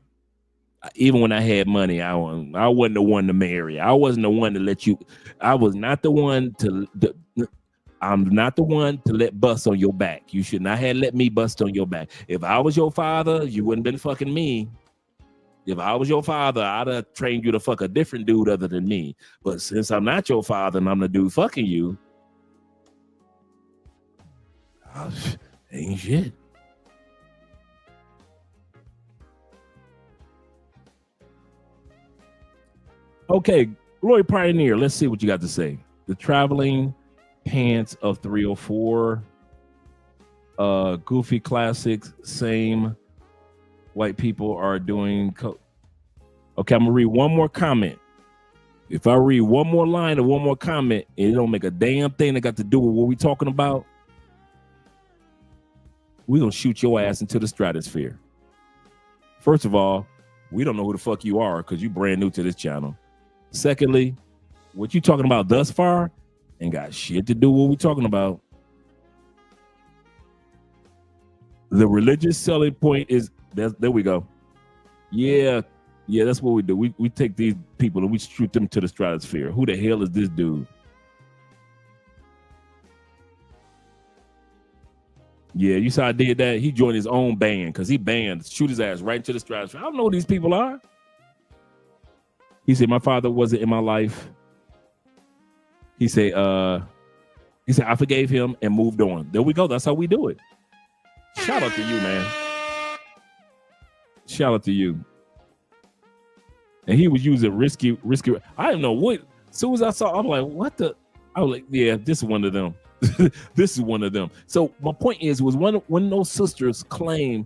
Even when I had money, I wasn't the one to marry. I wasn't the one to let you. I was not the one to. I'm not the one to let bust on your back. You should not have let me bust on your back. If I was your father, you wouldn't been fucking me. If I was your father, I'd have trained you to fuck a different dude other than me. But since I'm not your father and I'm the dude fucking you, ain't shit. Okay, Glory Pioneer, let's see what you got to say. The traveling pants of 304, Goofy Classics, same white people are doing. Okay, I'm gonna read one more comment. If I read one more line or one more comment, and it don't make a damn thing that got to do with what we talking about, we're gonna shoot your ass into the stratosphere. First of all, we don't know who the fuck you are because you brand new to this channel. Secondly, what you talking about thus far ain't got shit to do with what we talking about. The religious selling point is there we go. Yeah, that's what we do. We take these people and we shoot them to the stratosphere. Who the hell is this dude? Yeah, you saw I did that. He joined his own band because he banned, shoot his ass right into the stratosphere. I don't know who these people are. He said, my father wasn't in my life. He said, I forgave him and moved on. There we go. That's how we do it. Shout out to you, man. Shout out to you. And he was using risky. I didn't know what. As soon as I saw, I'm like, what the? I was like, yeah, this is one of them. This is one of them. So my point is, was when those sisters claim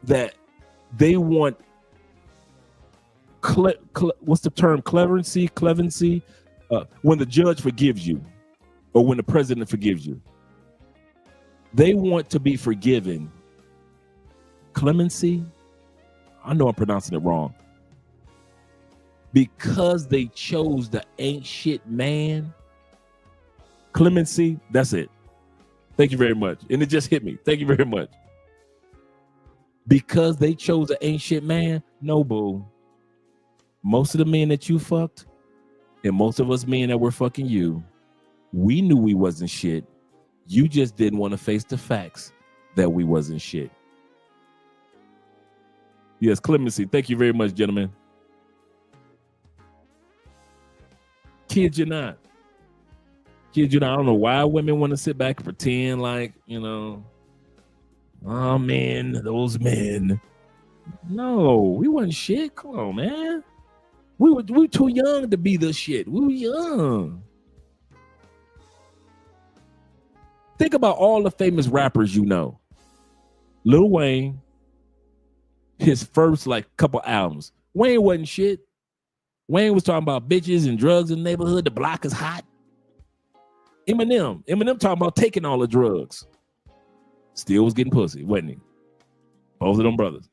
that they want what's the term? Clemency. When the judge forgives you, or when the president forgives you, they want to be forgiven. Clemency. I know I'm pronouncing it wrong. Because they chose the ain't shit man. Clemency. That's it. Thank you very much. And it just hit me. Thank you very much. Because they chose the ain't shit man. No, boo. Most of the men that you fucked, and most of us men that were fucking you, we knew we wasn't shit. You just didn't want to face the facts that we wasn't shit. Yes, clemency. Thank you very much, gentlemen. Kid you not. I don't know why women want to sit back and pretend like, oh man, those men. No, we wasn't shit. Come on, man. We were too young to be the shit. We were young. Think about all the famous rappers you know. Lil Wayne, his first couple albums. Wayne wasn't shit. Wayne was talking about bitches and drugs in the neighborhood. The block is hot. Eminem talking about taking all the drugs. Still was getting pussy, wasn't he? Both of them brothers.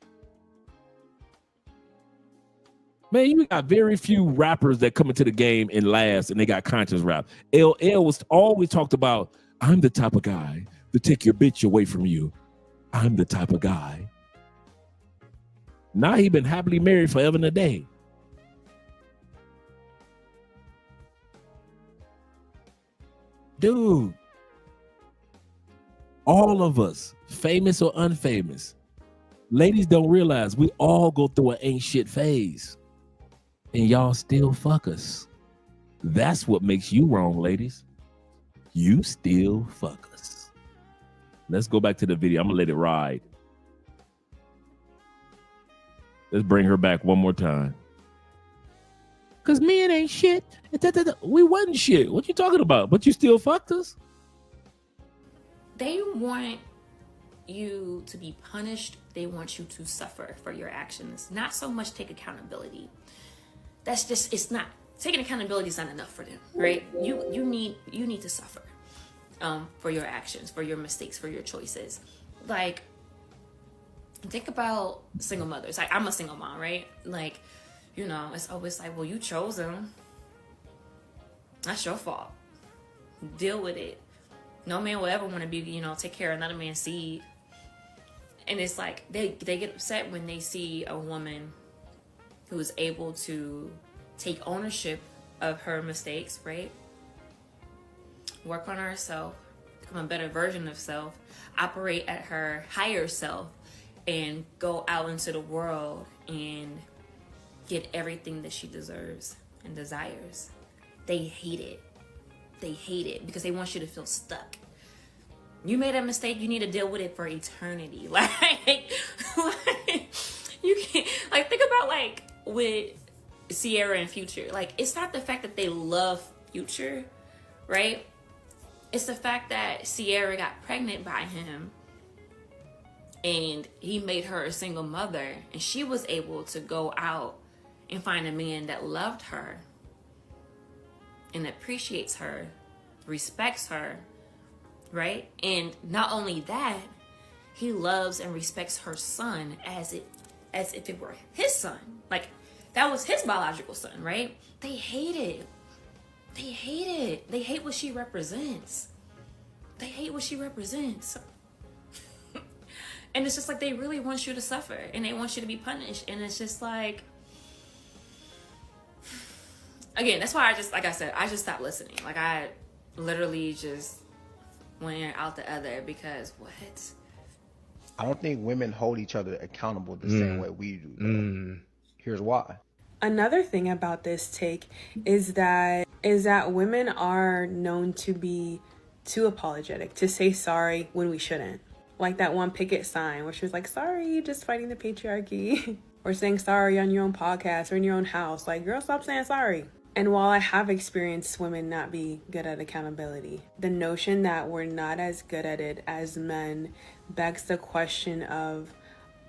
Man, you got very few rappers that come into the game and last, and they got conscious rap. LL was always talked about, I'm the type of guy to take your bitch away from you. I'm the type of guy. Now he been happily married forever and a day. Dude, all of us, famous or unfamous, ladies don't realize we all go through an ain't shit phase, and y'all still fuck us. That's what makes you wrong, ladies. You still fuck us. Let's go back to the video. I'm gonna let it ride. Let's bring her back one more time. Cause men ain't shit. We wasn't shit. What you talking about? But you still fucked us? They want you to be punished. They want you to suffer for your actions. Not so much take accountability. It's not, taking accountability is not enough for them, right? You need to suffer for your actions, for your mistakes, for your choices. Like, think about single mothers. Like, I'm a single mom, right? Like, it's always like, well, you chose them. That's your fault. Deal with it. No man will ever want to be, take care of another man's seed. And it's like, they get upset when they see a woman who is able to take ownership of her mistakes, right? Work on herself, become a better version of self, operate at her higher self, and go out into the world and get everything that she deserves and desires. They hate it. They hate it because they want you to feel stuck. You made a mistake, you need to deal with it for eternity. Like you can't, think about with Sierra and Future. It's not the fact that they love Future, right? It's the fact that Sierra got pregnant by him and he made her a single mother, and she was able to go out and find a man that loved her and appreciates her, respects her, right? And not only that, he loves and respects her son as if it were his son. That was his biological son, right? They hate it. They hate it. They hate what she represents. They hate what she represents. And it's just they really want you to suffer and they want you to be punished. And it's just again, that's why I just stopped listening. I literally just went out the other because what? I don't think women hold each other accountable the same way we do. Here's why. Another thing about this take is that women are known to be too apologetic, to say sorry when we shouldn't. Like that one picket sign where she was like, sorry, just fighting the patriarchy. Or saying sorry on your own podcast or in your own house. Girl, stop saying sorry. And while I have experienced women not be good at accountability, the notion that we're not as good at it as men begs the question of,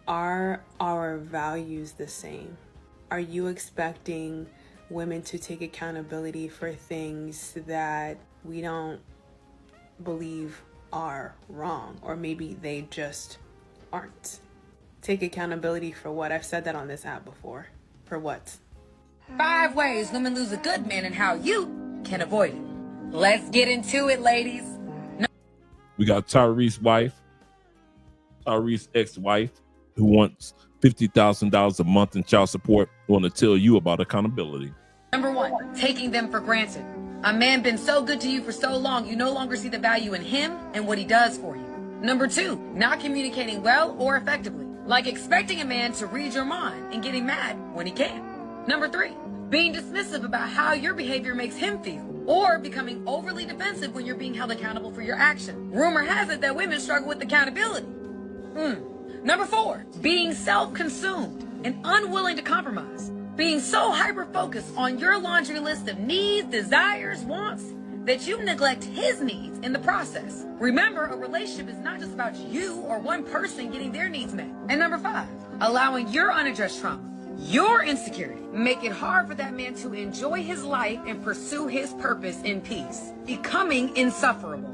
are our values the same? are you expecting women to take accountability for things that we don't believe are wrong, or maybe they just aren't? Take accountability for what? I've said that on this app before. For what? 5 ways women lose a good man and how you can avoid it. Let's get into it, ladies. We got Tyrese's ex-wife, who wants $50,000 a month in child support. Want to tell you about accountability. Number 1, taking them for granted. A man been so good to you for so long, you no longer see the value in him and what he does for you. Number 2, not communicating well or effectively, like expecting a man to read your mind and getting mad when he can't. Number 3, being dismissive about how your behavior makes him feel, or becoming overly defensive when you're being held accountable for your action. Rumor has it that women struggle with accountability. Number 4, being self-consumed and unwilling to compromise. Being so hyper-focused on your laundry list of needs, desires, wants, that you neglect his needs in the process. Remember, a relationship is not just about you or one person getting their needs met. And number 5, allowing your unaddressed trauma, your insecurity, make it hard for that man to enjoy his life and pursue his purpose in peace, becoming insufferable.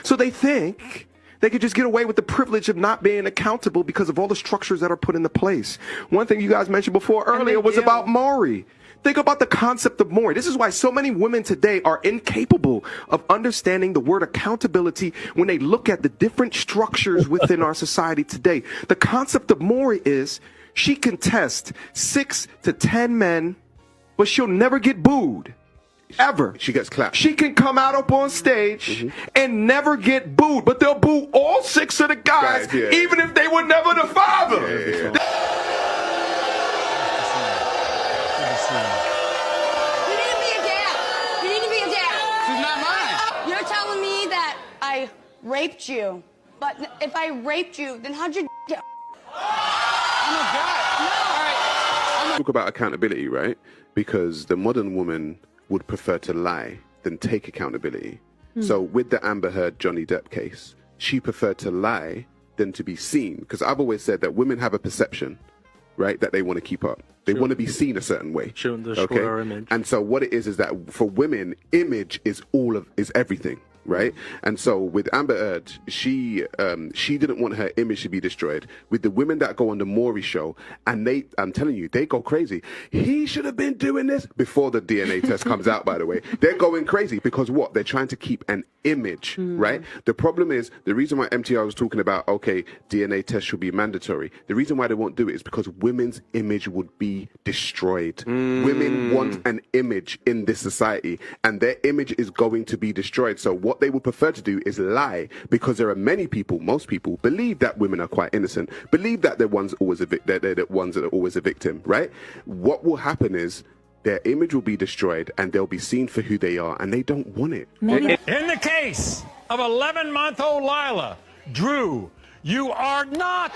So they think they could just get away with the privilege of not being accountable because of all the structures that are put into place. One thing you guys mentioned before earlier was about Maury. Think about the concept of Maury. This is why so many women today are incapable of understanding the word accountability when they look at the different structures within our society today. The concept of Maury is she can test 6 to 10 men, but she'll never get booed. Ever. She gets clapped. She can come out up on stage and never get booed, but they'll boo all 6 of the guys, even if they were never the father. You need to be a dad. You need to be a dad. She's not mine. You're telling me that I raped you, but if I raped you, then how'd you get? Talk about accountability, right? Because the modern woman would prefer to lie than take accountability. So with the Amber Heard Johnny Depp case, she preferred to lie than to be seen. Because I've always said that women have a perception, right, that they want to keep up. They want to be seen a certain way. Image. And so what it is that for women, image is everything. Right, and so with Amber Heard, she didn't want her image to be destroyed. With the women that go on the Maury show, and I'm telling you, they go crazy. He should have been doing this before the DNA test comes out. By the way, they're going crazy because what? They're trying to keep an image, right? The problem is the reason why MTR was talking about DNA test should be mandatory. The reason why they won't do it is because women's image would be destroyed. Women want an image in this society, and their image is going to be destroyed. So what they would prefer to do is lie, because there are many people, most people, believe that women are quite innocent, believe that they're the ones that are always a victim, right? What will happen is their image will be destroyed and they'll be seen for who they are, and they don't want it. In the case of 11-month-old Lila, Drew, you are not.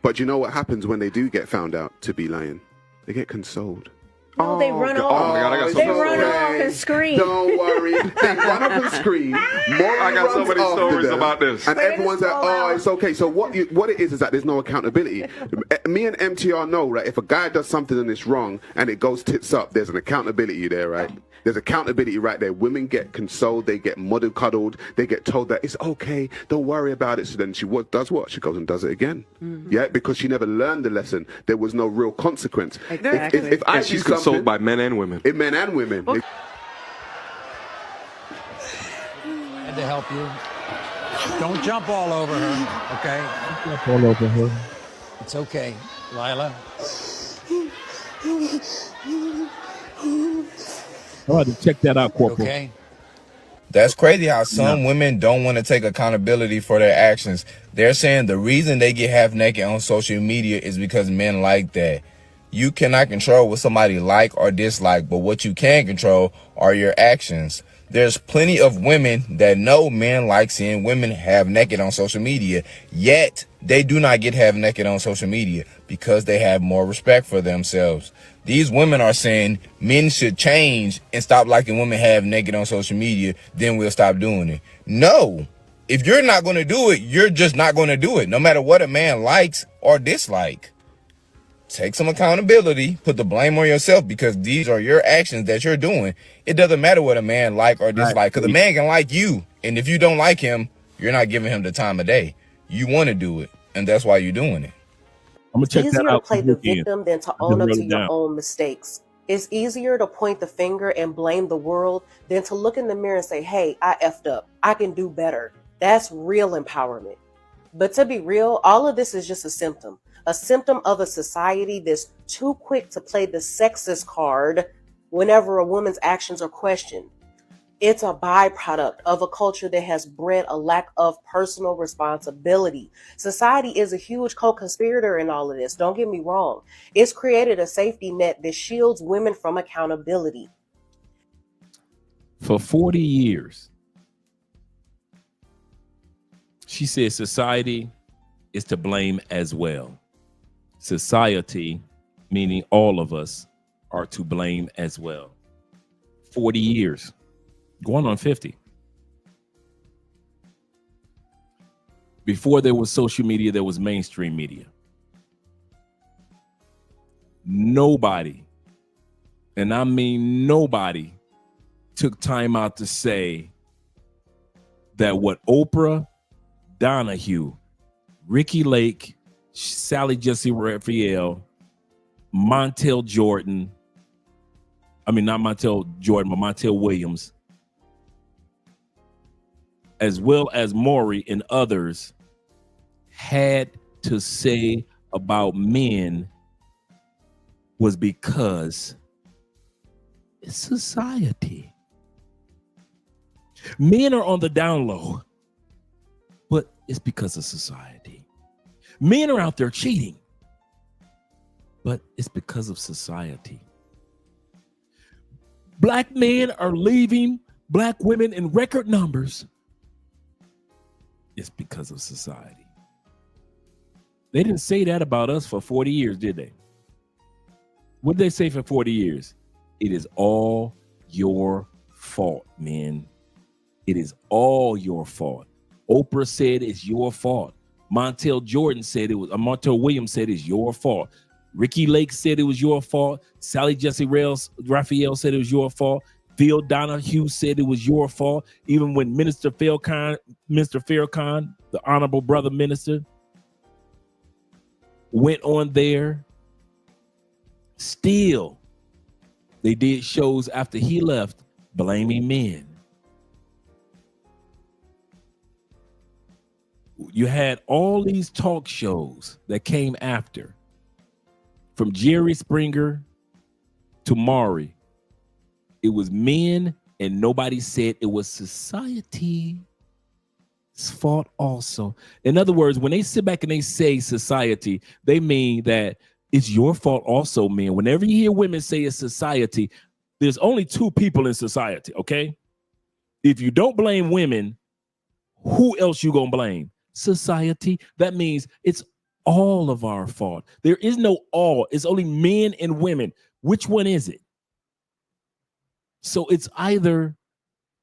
But you know what happens when they do get found out to be lying? They get consoled. No, they run off. Oh my God, I got they run off and scream. Don't worry. They run off and scream. I got so many stories about this. And everyone's like, oh, it's okay. So what it is that there's no accountability. Me and MTR know, right? If a guy does something and it's wrong and it goes tits up, there's an accountability there, right? There's accountability right there. Women get consoled. They get cuddled. They get told that it's okay. Don't worry about it. So then she does what? She goes and does it again. Yeah, because she never learned the lesson. There was no real consequence. Exactly. If I she's consoled by men and women. Men and women. Had to help you. Don't jump all over her, okay? Jump all over her. It's okay, Lila. I had to check that out, Corporal. Okay. That's crazy how some women don't want to take accountability for their actions. They're saying the reason they get half naked on social media is because men like that. You cannot control what somebody like or dislike, but what you can control are your actions. There's plenty of women that know men like seeing women half naked on social media, yet they do not get half naked on social media because they have more respect for themselves. These women are saying men should change and stop liking women half naked on social media, then we'll stop doing it. No, if you're not going to do it, you're just not going to do it, no matter what a man likes or dislike. Take some accountability, put the blame on yourself, because these are your actions that you're doing. It doesn't matter what a man like or dislike, because a man can like you, and if you don't like him, you're not giving him the time of day. You want to do it, and that's why you're doing it. I'm gonna check Easier that out. to play the Again. victim than to I own just up wrote to it your down. own mistakes. It's easier to point the finger and blame the world than to look in the mirror and say, hey, I effed up. I can do better. That's real empowerment. But to be real, all of this is just a symptom of a society that's too quick to play the sexist card whenever a woman's actions are questioned. It's a byproduct of a culture that has bred a lack of personal responsibility. Society is a huge co-conspirator in all of this. Don't get me wrong. It's created a safety net that shields women from accountability. For 40 years, she said society is to blame as well. Society, meaning all of us, are to blame as well. 40 years, going on 50. Before there was social media, there was mainstream media. Nobody, and I mean nobody, took time out to say that what Oprah, Donahue, Ricky Lake, Sally Jesse Raphael, Montel Jordan, I mean not Montel Jordan, but Montel Williams, as well as Maury and others, had to say about men was because it's society. Men are on the down low, but it's because of society. Men are out there cheating, but it's because of society. Black men are leaving black women in record numbers. It's because of society. They didn't say that about us for 40 years, did they? What did they say for 40 years? It is all your fault, men. It is all your fault. Oprah said it's your fault. Montel Jordan said it was, Montel Williams said it's your fault. Ricky Lake said it was your fault. Sally Jesse Raphael said it was your fault. Phil Donahue said it was your fault. Even when Minister Farrakhan, the honorable brother minister, went on there, still they did shows after he left blaming men. You had all these talk shows that came after, from Jerry Springer to Maury. It was men, and nobody said it was society's fault also. In other words, when they sit back and they say society, they mean that it's your fault also, men. Whenever you hear women say it's society, there's only two people in society, okay? If you don't blame women, who else you gonna blame? Society. That means it's all of our fault. There is no all. It's only men and women. Which one is it? So it's either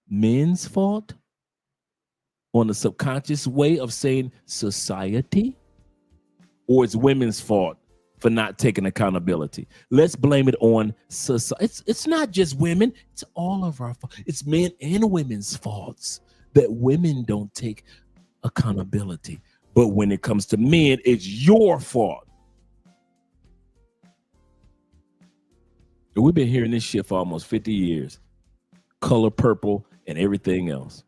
men's fault on the subconscious way of saying society, or it's women's fault for not taking accountability. Let's blame it on society. It's not just women. It's all of our fault. It's men and women's faults that women don't take accountability. But when it comes to men, it's your fault. And we've been hearing this shit for almost 50 years. Color purple and everything else.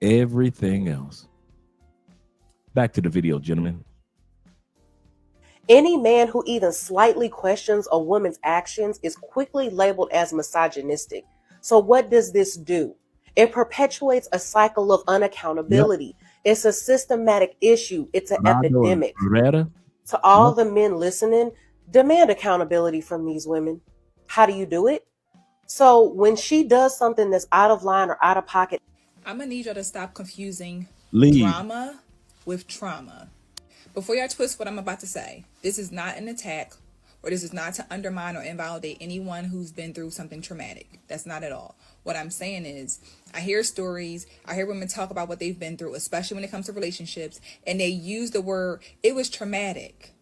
Everything else. Back to the video, gentlemen. Any man who even slightly questions a woman's actions is quickly labeled as misogynistic. So what does this do? It perpetuates a cycle of unaccountability. Yep. It's a systematic issue. It's an epidemic. To all the men listening, demand accountability from these women. How do you do it? So when she does something that's out of line or out of pocket, I'm gonna need y'all to stop confusing Leave. drama with trauma. Before y'all twist what I'm about to say, this is not an attack, or this is not to undermine or invalidate anyone who's been through something traumatic. That's not at all. What I'm saying is, I hear stories, I hear women talk about what they've been through, especially when it comes to relationships, and they use the word, it was traumatic.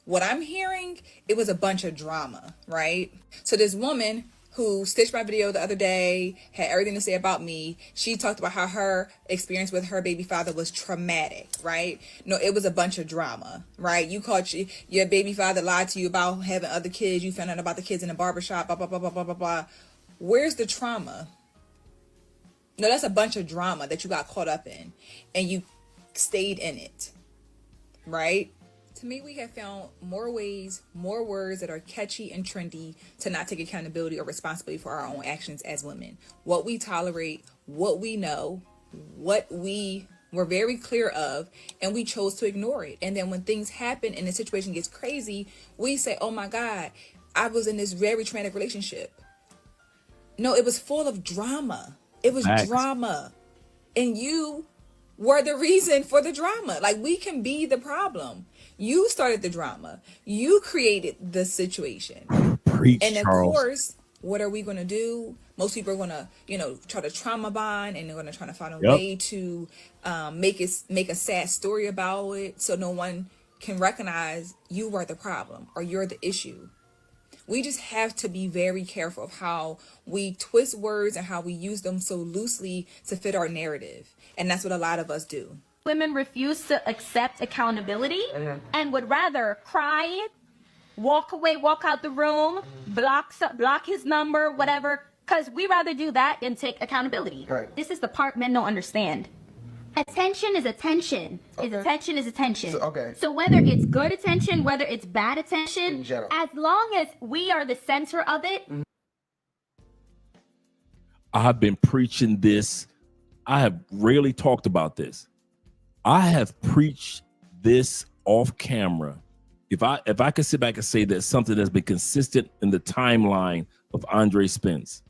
What I'm hearing, it was a bunch of drama, right? So this woman who stitched my video the other day, had everything to say about me. She talked about how her experience with her baby father was traumatic, right? No, it was a bunch of drama, right? You called your baby father lied to you about having other kids. You found out about the kids in the barbershop, blah, blah, blah, blah, blah, blah, blah. Where's the trauma? No, that's a bunch of drama that you got caught up in and you stayed in it, right? To me, we have found more ways, more words that are catchy and trendy to not take accountability or responsibility for our own actions as women. What we tolerate, what we know, what we were very clear of, and we chose to ignore it. And then when things happen and the situation gets crazy, we say, oh my God, I was in this very traumatic relationship. No, it was full of drama. It was drama. And you were the reason for the drama. Like, we can be the problem. You started the drama. You created the situation. Preach, and of Charles. course, what are we going to do? Most people are going to, try to trauma bond, and they're going to try to find a way to make a sad story about it so no one can recognize you are the problem or you're the issue. We just have to be very careful of how we twist words and how we use them so loosely to fit our narrative. And that's what a lot of us do. Women refuse to accept accountability and would rather cry, walk away, walk out the room, block his number, whatever, because we rather do that than take accountability. Right. This is the part men don't understand. Attention is attention. Attention is attention. So whether it's good attention, whether it's bad attention, as long as we are the center of it. I've been preaching this. I have rarely talked about this. I have preached this off camera. If I could sit back and say that something that's been consistent in the timeline of Andre Spence,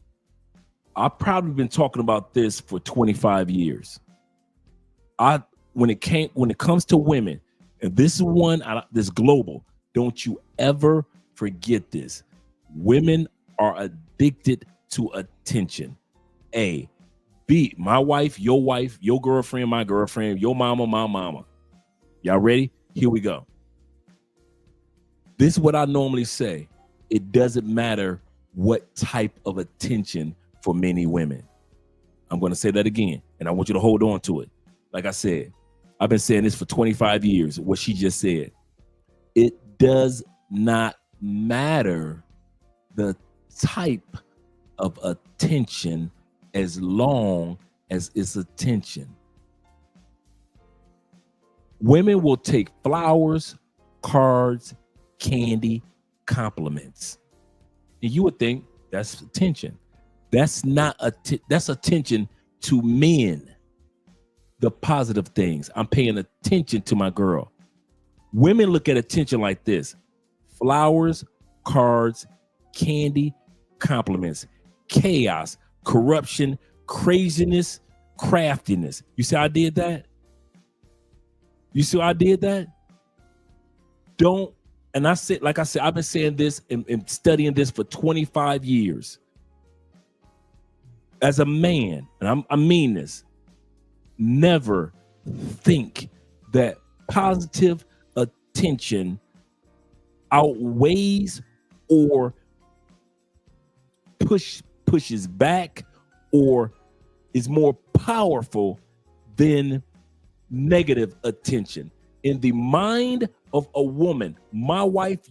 I've probably been talking about this for 25 years. When it comes to women, and this is this global, don't you ever forget this. Women are addicted to attention. A. B, my wife, your girlfriend, my girlfriend, your mama, my mama. Y'all ready? Here we go. This is what I normally say. It doesn't matter what type of attention for many women. I'm going to say that again, and I want you to hold on to it. Like I said, I've been saying this for 25 years, what she just said. It does not matter the type of attention as long as it's attention. Women will take flowers, cards, candy, compliments. And you would think that's attention. That's not that's attention to men. The positive things. I'm paying attention to my girl. Women look at attention like this: flowers, cards, candy, compliments, chaos, corruption, craziness, craftiness. You see how I did that? You see how I did that? And I said, like I said, I've been saying this and studying this for 25 years. As a man, and I mean this, never think that positive attention outweighs or pushes back or is more powerful than negative attention. In the mind of a woman, my wife,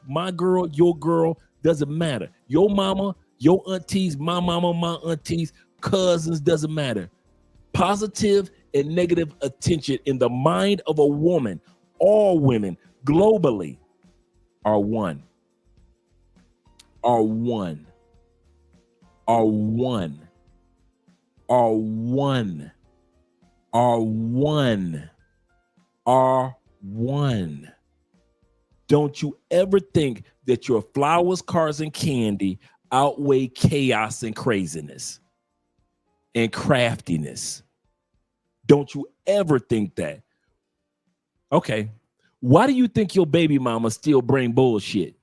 my girl, your girl, doesn't matter. Your mama, your aunties, my mama, my aunties, cousins, doesn't matter. Positive and negative attention in the mind of a woman, all women globally are one. Are one. Are one. Are one. Are one. Are one. Don't you ever think that your flowers, cards, and candy outweigh chaos and craziness and craftiness. Don't you ever think that. Okay, why do you think your baby mama still bring bullshit?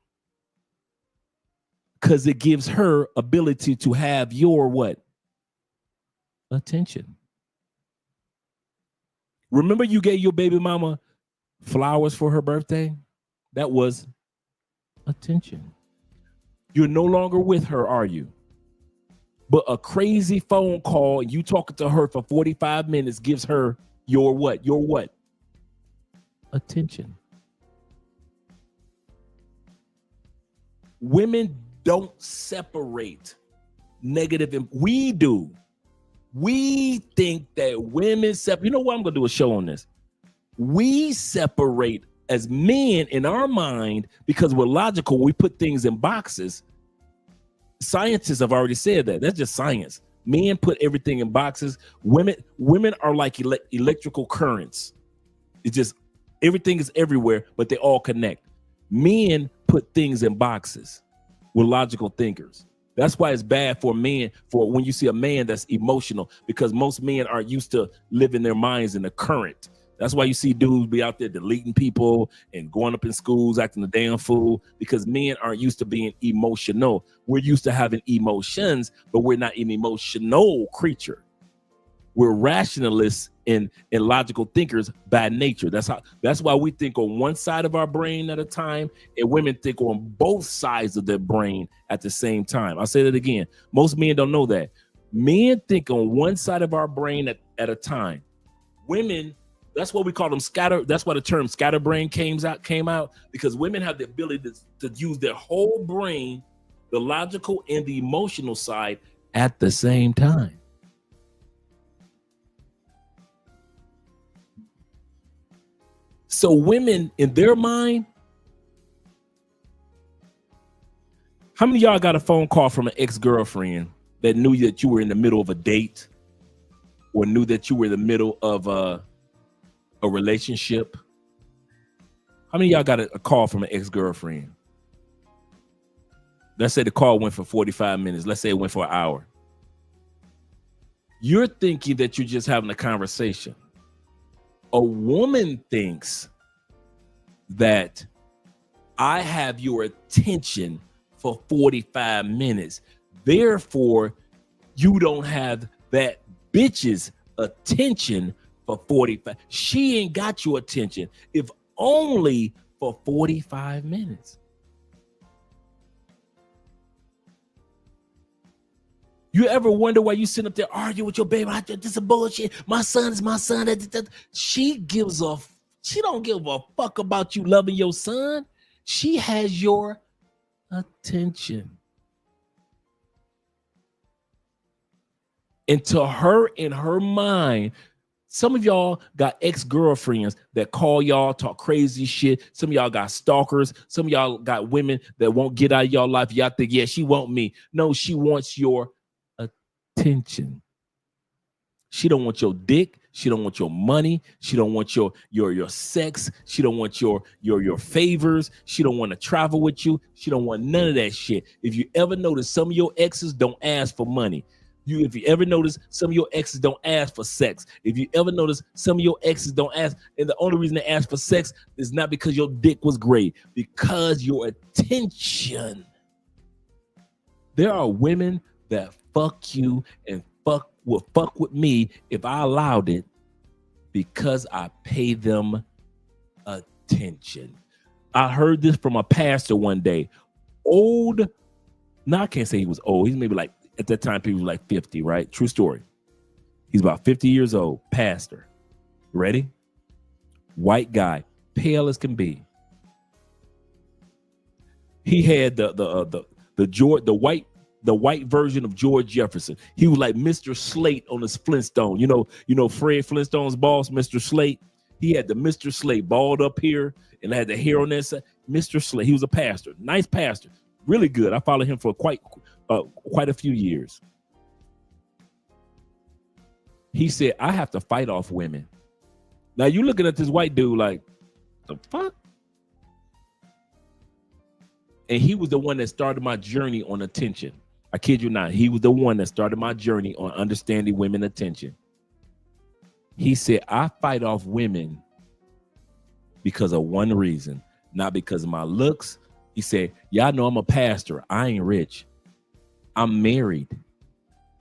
Because it gives her ability to have your what? Attention. Remember you gave your baby mama flowers for her birthday? That was attention. You're no longer with her, are you? But a crazy phone call and you talking to her for 45 minutes gives her your what? Your what? Attention. Women don't separate negative, and we do. We think that women separate. You know what? I'm going to do a show on this. We separate as men in our mind because we're logical. We put things in boxes. Scientists have already said that. That's just science. Men put everything in boxes. Women are like electrical currents. It's just everything is everywhere, but they all connect. Men put things in boxes. We're logical thinkers. That's why it's bad for men, for when you see a man that's emotional, because most men aren't used to living their minds in the current. That's why you see dudes be out there deleting people and going up in schools acting a damn fool, because men aren't used to being emotional. We're used to having emotions, but we're not an emotional creature. We're rationalists and logical thinkers by nature. That's why we think on one side of our brain at a time, and women think on both sides of their brain at the same time. I'll say that again. Most men don't know that. Men think on one side of our brain at a time. Women, that's what we call them scatter. That's why the term scatterbrain came out, because women have the ability to use their whole brain, the logical and the emotional side at the same time. So women, in their mind, how many of y'all got a phone call from an ex-girlfriend that knew that you were in the middle of a date, or knew that you were in the middle of a relationship? How many of y'all got a call from an ex-girlfriend? Let's say the call went for 45 minutes. Let's say it went for an hour. You're thinking that you're just having a conversation. A woman thinks that I have your attention for 45 minutes. Therefore, you don't have that bitch's attention for 45. She ain't got your attention, if only for 45 minutes. You ever wonder why you sit up there arguing with your baby? This is bullshit. My son is my son. She don't give a fuck about you loving your son. She has your attention. And to her, in her mind, some of y'all got ex-girlfriends that call y'all, talk crazy shit. Some of y'all got stalkers. Some of y'all got women that won't get out of y'all life. Y'all think, yeah, she want me. No, she wants your attention. She don't want your dick. She don't want your money. She don't want your sex. She don't want your favors. She don't want to travel with you. She don't want none of that shit. If you ever notice, some of your exes don't ask for money. If you ever notice, some of your exes don't ask for sex. If you ever notice, some of your exes don't ask, and the only reason they ask for sex is not because your dick was great, because your attention. There are women that fuck you and will fuck with me if I allowed it, because I pay them attention. I heard this from a pastor one day. Old, no, I can't say he was old. He's maybe like, at that time, people were like 50, right? True story. He's about 50 years old, pastor. Ready? White guy, pale as can be. He had the white version of George Jefferson. He was like Mr. Slate on his Flintstone. You know Fred Flintstone's boss, Mr. Slate. He had the Mr. Slate balled up here and had the hair on that side. Mr. Slate. He was a pastor, nice pastor, really good. I followed him for quite a few years. He said, I have to fight off women. Now you looking at this white dude like, the fuck? And he was the one that started my journey on attention. I kid you not. He was the one that started my journey on understanding women attention. He said, I fight off women because of one reason, not because of my looks. He said, y'all know I'm a pastor. I ain't rich. I'm married.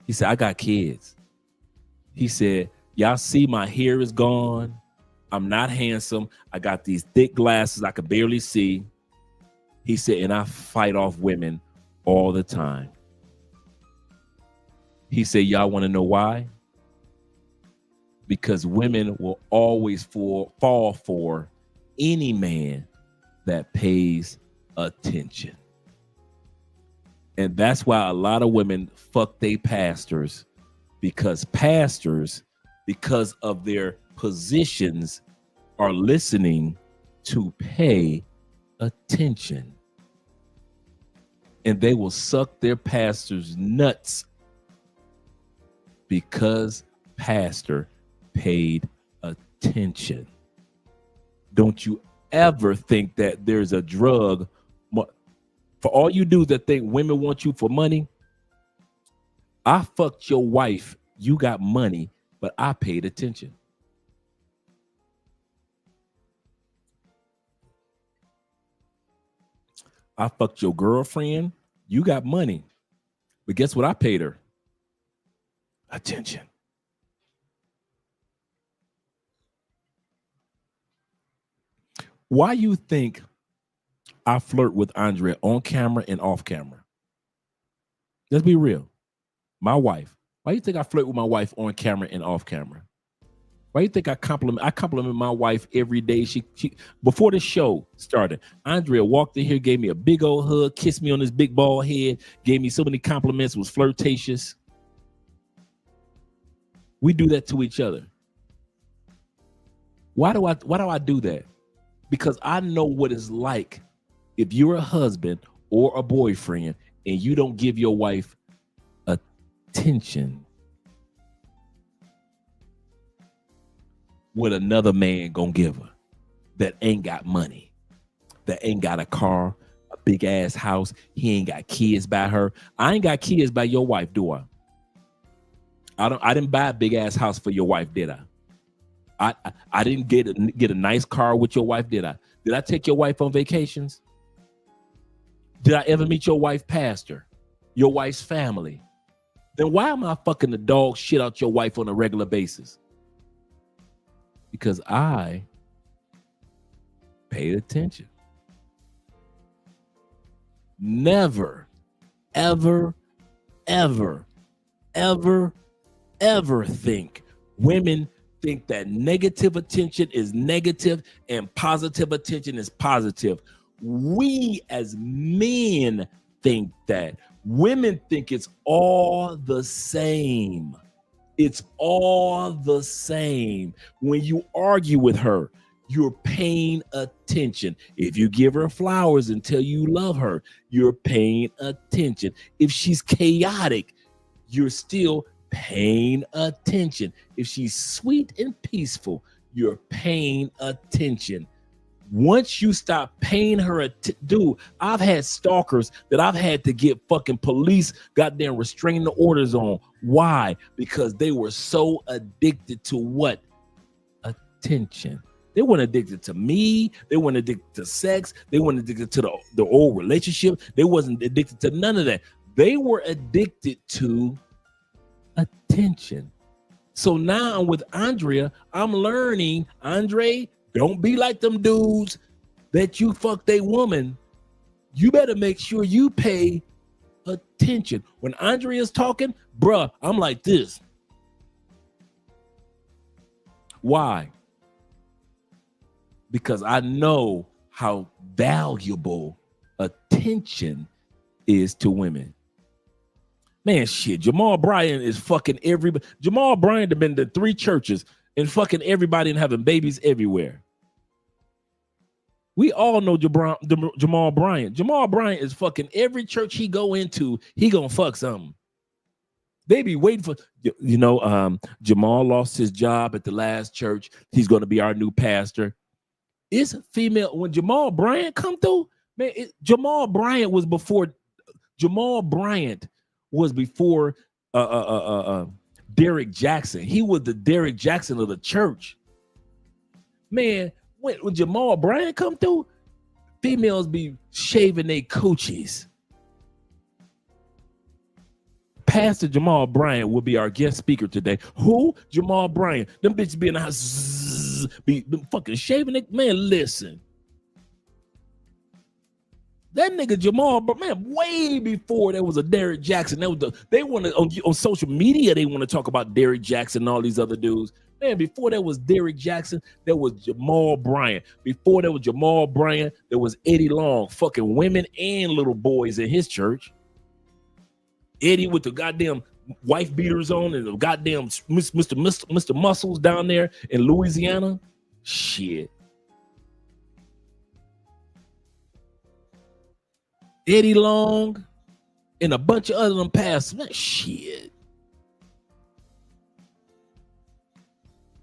He said, I got kids. He said, y'all see my hair is gone. I'm not handsome. I got these thick glasses I could barely see. He said, and I fight off women all the time. He said, y'all want to know why? Because women will always fall for any man that pays attention. And that's why a lot of women fuck they pastors, because pastors, because of their positions, are listening to pay attention. And they will suck their pastors nuts because pastor paid attention. Don't you ever think that there's a drug. For all you dudes that think women want you for money, I fucked your wife, you got money, but I paid attention. I fucked your girlfriend, you got money, but guess what I paid her? Attention. Why you think I flirt with Andrea on camera and off camera? Let's be real. My wife. Why you think I flirt with my wife on camera and off camera? Why you think I compliment my wife every day? She before the show started, Andrea walked in here, gave me a big old hug, kissed me on this big bald head, gave me so many compliments, was flirtatious. We do that to each other. Why do I do that? Because I know what it's like if you're a husband or a boyfriend and you don't give your wife attention. What another man gonna give her that ain't got money, that ain't got a car, a big ass house, he ain't got kids by her. I ain't got kids by your wife, do I? I didn't buy a big ass house for your wife, did I? I didn't get a nice car with your wife, did I? Did I take your wife on vacations? Did I ever meet your wife pastor, your wife's family? Then why am I fucking the dog shit out your wife on a regular basis? Because I paid attention. Never, ever, ever, ever, ever think women think that negative attention is negative and positive attention is positive. We as men think that. Women think it's all the same. It's all the same. When you argue with her, you're paying attention. If you give her flowers and tell you love her, you're paying attention. If she's chaotic, you're still paying attention. If she's sweet and peaceful, you're paying attention. Once you stop paying her dude, I've had stalkers that I've had to get fucking police goddamn restraining orders on. Why? Because they were so addicted to what? Attention. They weren't addicted to me. They weren't addicted to sex. They weren't addicted to the old relationship. They wasn't addicted to none of that. They were addicted to attention. So now with Andrea, I'm learning, Andre, don't be like them dudes that you fuck they woman. You better make sure you pay attention. When Andrea's talking, bruh, I'm like this. Why? Because I know how valuable attention is to women. Man, shit, Jamal Bryant is fucking everybody. Jamal Bryant have been to 3 churches and fucking everybody and having babies everywhere. We all know Jamal Bryant. Jamal Bryant is fucking every church he go into, he gonna fuck something. They be waiting for, Jamal lost his job at the last church. He's gonna be our new pastor. It's female. When Jamal Bryant come through, Man, Jamal Bryant was before Derek Jackson. He was the Derek Jackson of the church. Man, when Jamal Bryant come through, females be shaving their coochies. Pastor Jamal Bryant will be our guest speaker today. Who? Jamal Bryant. Them bitches be in the house, be fucking shaving it. Man, listen. That nigga Jamal, man, way before there was a Derek Jackson. They want to on social media. They want to talk about Derek Jackson and all these other dudes. Man, before there was Derek Jackson, there was Jamal Bryant. Before there was Jamal Bryant, there was Eddie Long, fucking women and little boys in his church. Eddie with the goddamn wife beaters on and the goddamn Mr. Muscles down there in Louisiana. Shit. Eddie Long and a bunch of other them pastors. Man, shit.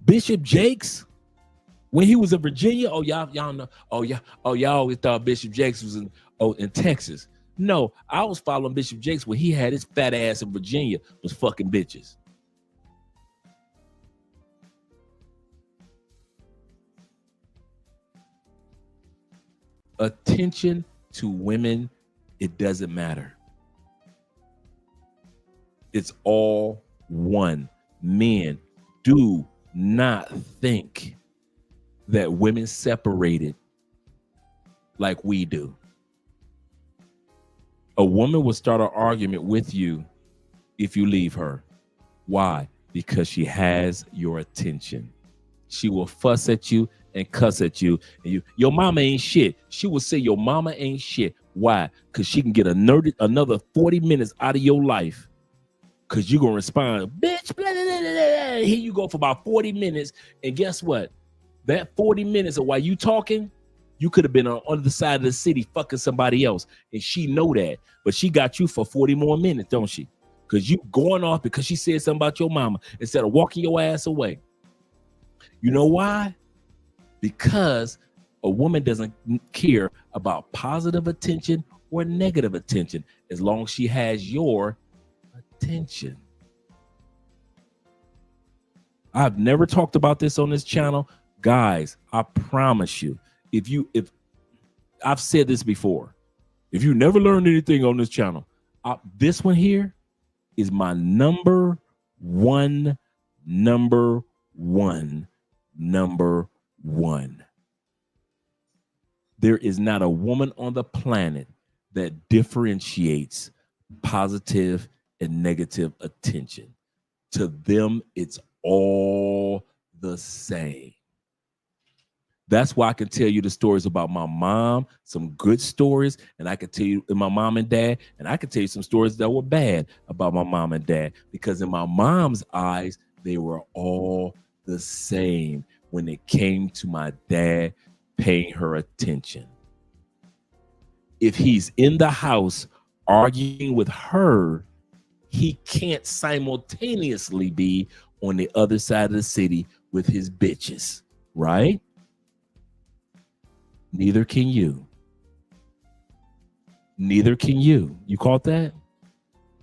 Bishop Jakes, when he was in Virginia, y'all know. Y'all always thought Bishop Jakes was in Texas. No, I was following Bishop Jakes when he had his fat ass in Virginia was fucking bitches. Attention to women, it doesn't matter. It's all one. Men, do not think that women separated like we do. A woman will start an argument with you if you leave her. Why? Because she has your attention. She will fuss at you and cuss at you. And your mama ain't shit. She will say your mama ain't shit. Why? Because she can get another 40 minutes out of your life. Because you're going to respond, bitch, blah, blah, blah, blah. Here you go for about 40 minutes. And guess what? That 40 minutes of while you talking, you could have been on the other side of the city fucking somebody else. And she know that. But she got you for 40 more minutes, don't she? Because you going off because she said something about your mama instead of walking your ass away. You know why? Because a woman doesn't care about positive attention or negative attention as long as she has your attention. I've never talked about this on this channel. Guys, I promise you, if I've said this before, if you never learned anything on this channel, this one here is my number one. There is not a woman on the planet that differentiates positive and negative attention. To them, it's all the same. That's why I can tell you the stories about my mom, some good stories, and I can tell you my mom and dad, and I can tell you some stories that were bad about my mom and dad, because in my mom's eyes, they were all the same when it came to my dad paying her attention. If he's in the house arguing with her, he can't simultaneously be on the other side of the city with his bitches, right? Neither can you. Neither can you. You caught that?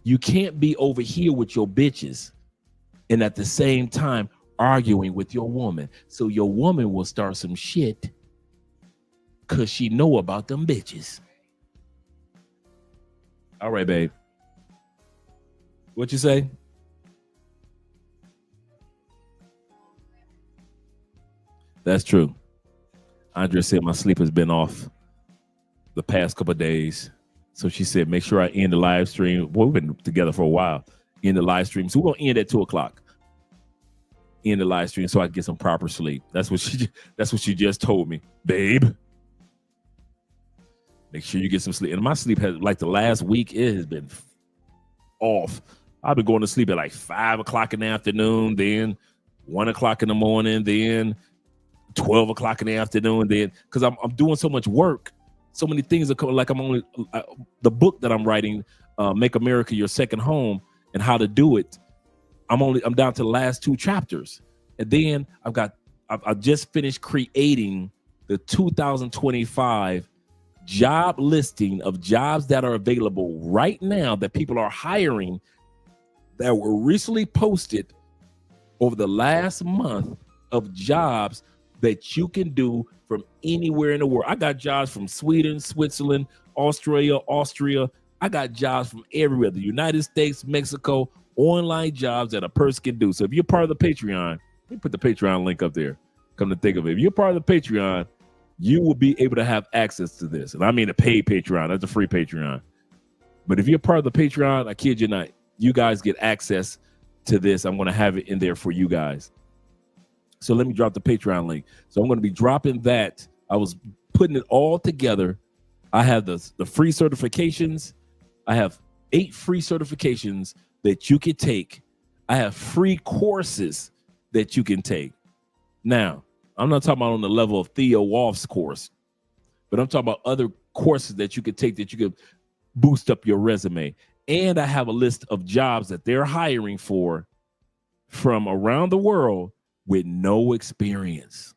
You can't be over here with your bitches and at the same time arguing with your woman. So your woman will start some shit because she know about them bitches. All right, babe. What you say? That's true. Andrea said my sleep has been off the past couple of days. So she said, make sure I end the live stream. Well, we've been together for a while. End the live stream. So we're going to end at 2:00. End the live stream so I can get some proper sleep. That's what she just told me. Babe, make sure you get some sleep. And my sleep has, like the last week, it has been off. I've been going to sleep at like 5:00 in the afternoon, then 1:00 in the morning, then 12:00 in the afternoon, then because I'm doing so much work, so many things are coming. Like I'm only the book that I'm writing, Make America Your Second Home, and how to do it. I'm down to the last 2 chapters, and then I've just finished creating the 2025 job listing of jobs that are available right now that people are hiring that were recently posted over the last month of jobs that you can do from anywhere in the world. I got jobs from Sweden, Switzerland, Australia, Austria. I got jobs from everywhere, the United States, Mexico, online jobs that a person can do. So if you're part of the Patreon, let me put the Patreon link up there. Come to think of it, if you're part of the Patreon, you will be able to have access to this. And I mean a paid Patreon, that's a free Patreon. But if you're part of the Patreon, I kid you not, you guys get access to this. I'm going to have it in there for you guys. So let me drop the Patreon link. So I'm going to be dropping that. I was putting it all together. I have the free certifications. I have 8 free certifications that you can take. I have free courses that you can take. Now, I'm not talking about on the level of Theo Wolf's course, but I'm talking about other courses that you could take that you could boost up your resume. And I have a list of jobs that they're hiring for from around the world with no experience.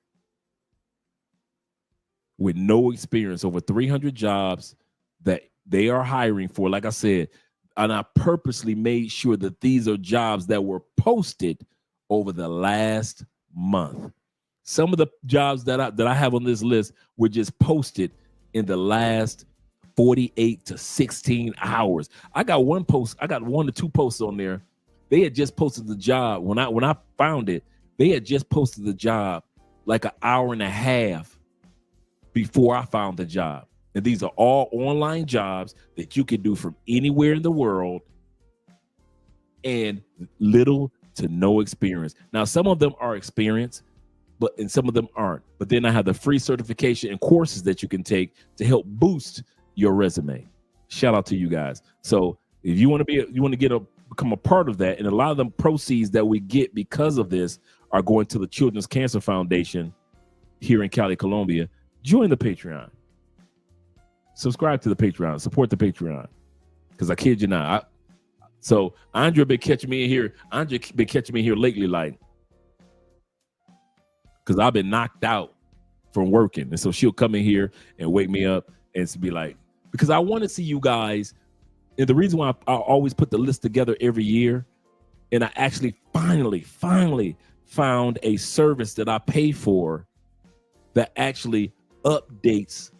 With no experience, over 300 jobs that they are hiring for. Like I said, and I purposely made sure that these are jobs that were posted over the last month. Some of the jobs that I have on this list were just posted in the last 48 to 16 hours. I got 1 to 2 posts on there. They had just posted the job. When I found it, they had just posted the job like an hour and a half before I found the job. And these are all online jobs that you can do from anywhere in the world and little to no experience. Now, some of them are experienced, and some of them aren't. But then I have the free certification and courses that you can take to help boost your resume. Shout out to you guys. So if you want to become a part of that, and a lot of the proceeds that we get because of this are going to the Children's Cancer Foundation here in Cali, Colombia. Join the Patreon. Subscribe to the Patreon. Support the Patreon. Because I kid you not. So Andrea been catching me in here. Andrea been catching me here lately, like, because I've been knocked out from working. And so she'll come in here and wake me up and be like, because I want to see you guys. And the reason why I always put the list together every year, and I actually finally found a service that I pay for that actually updates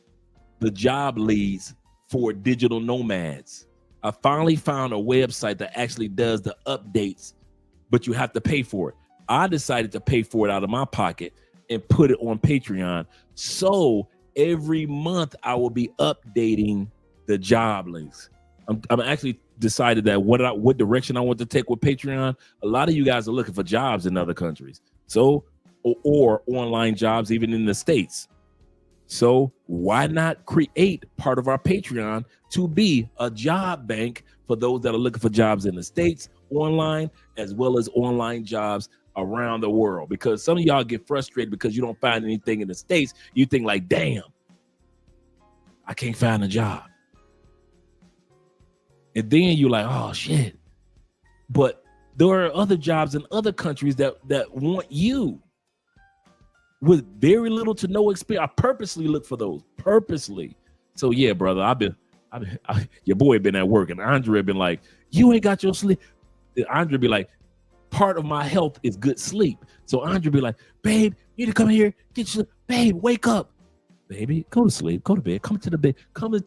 the job leads for digital nomads. I finally found a website that actually does the updates, but you have to pay for it. I decided to pay for it out of my pocket and put it on Patreon. So every month I will be updating the job links. I'm actually decided that what direction I want to take with Patreon. A lot of you guys are looking for jobs in other countries. So, or online jobs, even in the States. So why not create part of our Patreon to be a job bank for those that are looking for jobs in the States, online, as well as online jobs around the world? Because some of y'all get frustrated because you don't find anything in the States. You think like, damn, I can't find a job. And then you're like, oh shit. But there are other jobs in other countries that want you with very little to no experience. I purposely look for those, purposely. So yeah, brother, your boy been at work, and Andre been like, you ain't got your sleep. Andre be like, part of my health is good sleep. So Andre be like, babe, you need to come here, get your, babe, wake up. Baby, go to sleep, go to bed, come into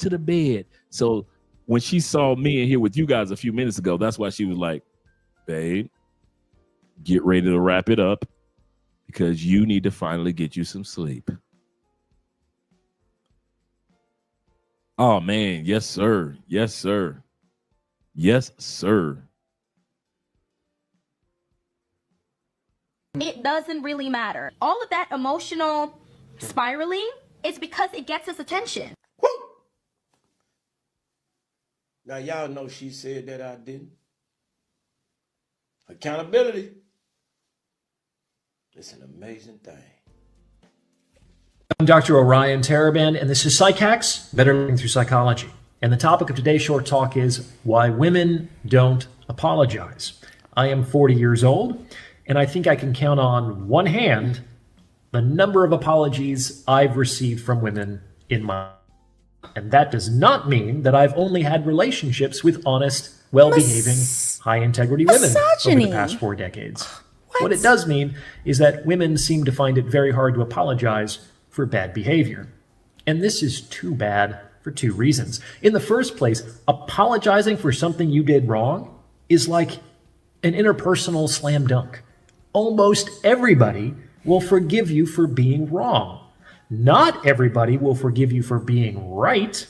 the bed. So when she saw me in here with you guys a few minutes ago, that's why she was like, babe, get ready to wrap it up because you need to finally get you some sleep. Oh man, yes, sir. Yes, sir. Yes, sir. It doesn't really matter. All of that emotional spiraling is because it gets us attention. Now, y'all know she said that I didn't. Accountability. It's an amazing thing. I'm Dr. Orion Taraband, and this is Psych Hacks, Better Living Through Psychology. And the topic of today's short talk is why women don't apologize. I am 40 years old, and I think I can count on one hand the number of apologies I've received from women in my And that does not mean that I've only had relationships with honest, well-behaving, high-integrity women over the past 4 decades. What it does mean is that women seem to find it very hard to apologize for bad behavior. And this is too bad for 2 reasons. In the first place, apologizing for something you did wrong is like an interpersonal slam dunk. Almost everybody will forgive you for being wrong. Not everybody will forgive you for being right,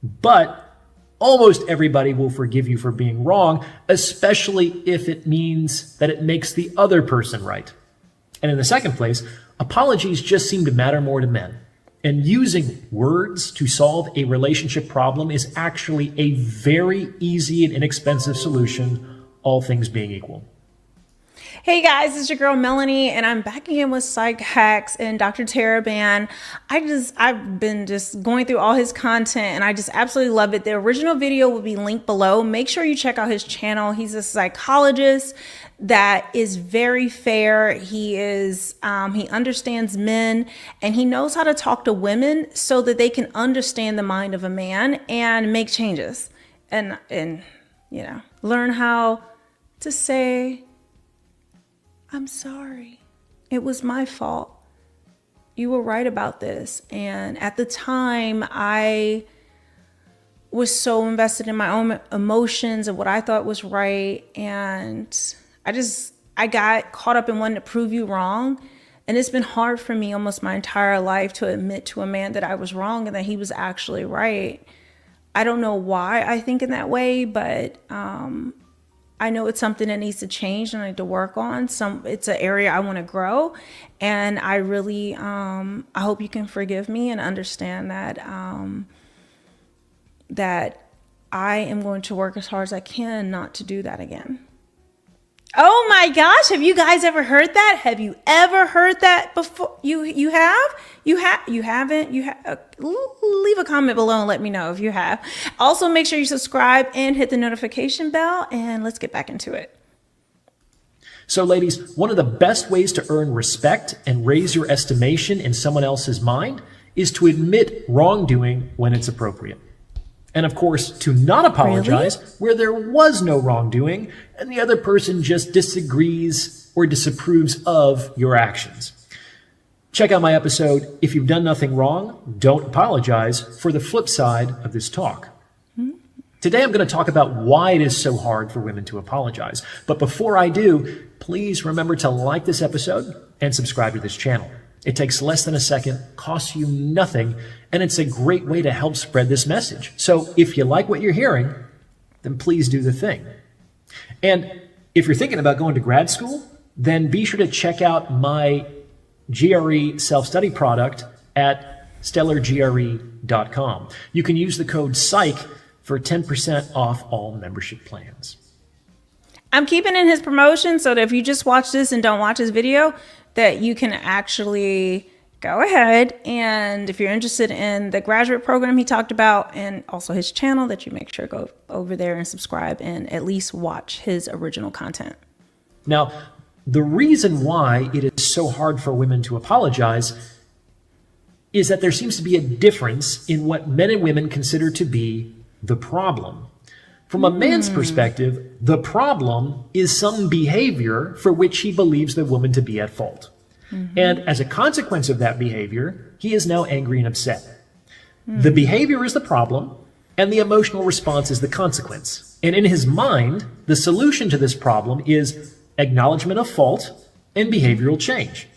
but almost everybody will forgive you for being wrong, especially if it means that it makes the other person right. And in the second place, apologies just seem to matter more to men. And using words to solve a relationship problem is actually a very easy and inexpensive solution, all things being equal. Hey guys, it's your girl Melanie, and I'm back again with Psych Hacks and Dr. Taraban. I've been just going through all his content, and I just absolutely love it. The original video will be linked below. Make sure you check out his channel. He's a psychologist that is very fair. He understands men, and he knows how to talk to women so that they can understand the mind of a man and make changes, and learn how to say, I'm sorry. It was my fault. You were right about this. And at the time, I was so invested in my own emotions of what I thought was right. And I got caught up in wanting to prove you wrong. And it's been hard for me almost my entire life to admit to a man that I was wrong and that he was actually right. I don't know why I think in that way, but I know it's something that needs to change and I need to work on. It's an area I want to grow, and I really, I hope you can forgive me and understand that that I am going to work as hard as I can not to do that again. Oh my gosh, have you guys ever heard that? Have you ever heard that before? You have? You haven't? Leave a comment below and let me know if you have. Also, make sure you subscribe and hit the notification bell, and let's get back into it. So ladies, one of the best ways to earn respect and raise your estimation in someone else's mind is to admit wrongdoing when it's appropriate. And of course, to not apologize where there was no wrongdoing and the other person just disagrees or disapproves of your actions. Check out my episode, If You've Done Nothing Wrong, Don't Apologize, for the flip side of this talk. Today I'm going to talk about why it is so hard for women to apologize. But before I do, please remember to like this episode and subscribe to this channel. It takes less than a second, costs you nothing, and it's a great way to help spread this message. So if you like what you're hearing, then please do the thing. And if you're thinking about going to grad school, then be sure to check out my GRE self-study product at stellargre.com. You can use the code PSYCH for 10% off all membership plans. I'm keeping in his promotion so that if you just watch this and don't watch his video, that you can actually go ahead, and if you're interested in the graduate program he talked about and also his channel, that you make sure to go over there and subscribe and at least watch his original content. Now, the reason why it is so hard for women to apologize is that there seems to be a difference in what men and women consider to be the problem. From a man's perspective, the problem is some behavior for which he believes the woman to be at fault. And as a consequence of that behavior, he is now angry and upset. The behavior is the problem, and the emotional response is the consequence. And in his mind, the solution to this problem is acknowledgement of fault and behavioral change.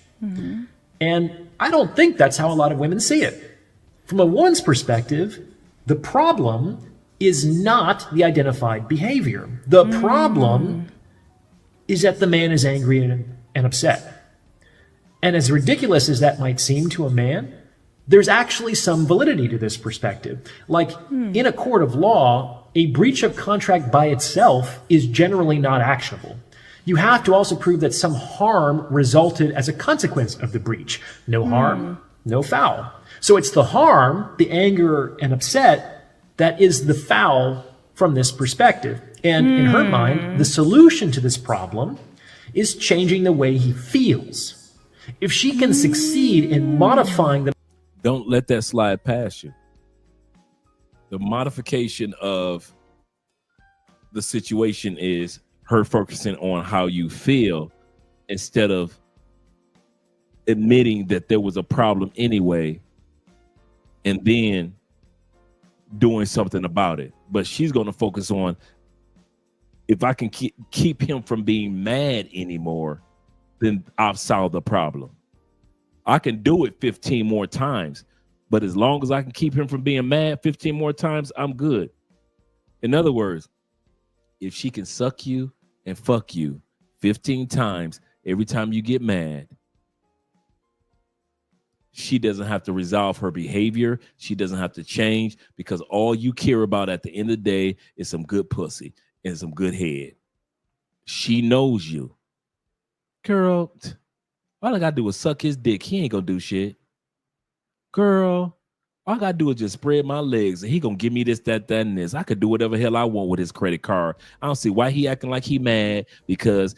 And I don't think that's how a lot of women see it. From a woman's perspective, the problem is not the identified behavior. The problem is that the man is angry and upset. And as ridiculous as that might seem to a man, there's actually some validity to this perspective. Like in a court of law, a breach of contract by itself is generally not actionable. You have to also prove that some harm resulted as a consequence of the breach. No harm, no foul. So it's the harm, the anger and upset, that is the foul from this perspective. And in her mind, the solution to this problem is changing the way he feels. If she can succeed in modifying the... Don't let that slide past you. The modification of the situation is her focusing on how you feel instead of admitting that there was a problem anyway and then doing something about it. But she's going to focus on, if I can keep him from being mad anymore, then I've solved the problem. I can do it 15 more times, but as long as I can keep him from being mad 15 more times, I'm good. In other words, if she can suck you and fuck you 15 times every time you get mad, she doesn't have to resolve her behavior. She doesn't have to change, because all you care about at the end of the day is some good pussy and some good head. She knows you. Girl, all I gotta do is suck his dick. He ain't gonna do shit. Girl, all I gotta do is just spread my legs and he gonna give me this, that, and this. I could do whatever hell I want with his credit card. I don't see why he acting like he mad, because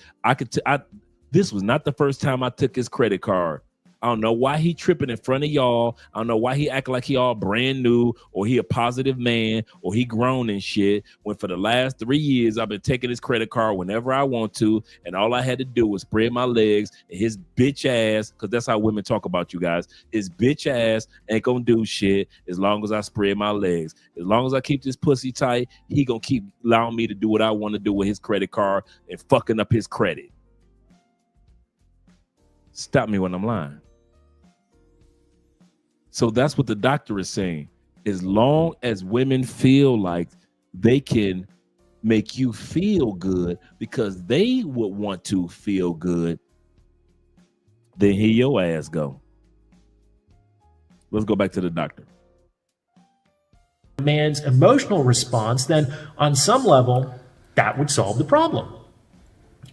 this was not the first time I took his credit card. I don't know why he tripping in front of y'all. I don't know why he acting like he all brand new, or he a positive man, or he grown and shit, when for the last 3 years I've been taking his credit card whenever I want to, and all I had to do was spread my legs, and his bitch ass, because that's how women talk about you guys, his bitch ass ain't gonna do shit as long as I spread my legs. As long as I keep this pussy tight, he gonna keep allowing me to do what I want to do with his credit card and fucking up his credit. Stop me when I'm lying. So that's what the doctor is saying. As long as women feel like they can make you feel good because they would want to feel good, then here your ass go. Let's go back to the doctor. Man's emotional response, then on some level, that would solve the problem.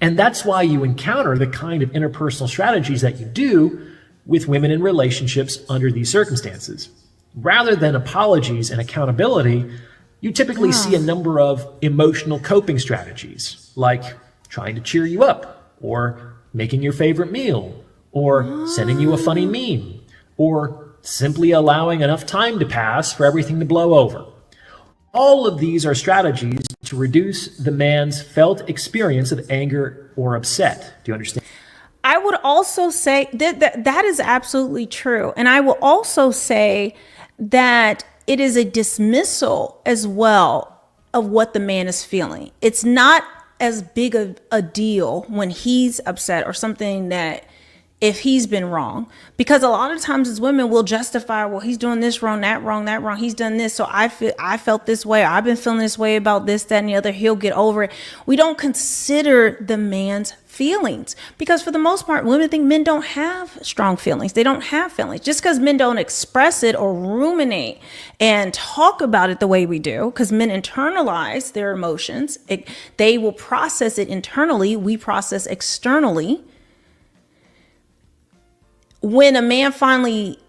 And that's why you encounter the kind of interpersonal strategies that you do with women in relationships under these circumstances. Rather than apologies and accountability, you typically see a number of emotional coping strategies, like trying to cheer you up, or making your favorite meal, or sending you a funny meme, or simply allowing enough time to pass for everything to blow over. All of these are strategies to reduce the man's felt experience of anger or upset. Do you understand? I would also say that is absolutely true. And I will also say that it is a dismissal as well of what the man is feeling. It's not as big of a deal when he's upset or something, that if he's been wrong, because a lot of times as women we'll justify, well, he's doing this wrong, that wrong, that wrong, he's done this, so I felt this way, I've been feeling this way about this, that, and the other, he'll get over it. We don't consider the man's feelings, because for the most part women think men don't have strong feelings. They don't have feelings. Just because men don't express it or ruminate and talk about it the way we do, because men internalize their emotions, they will process it internally, we process externally. When a man finally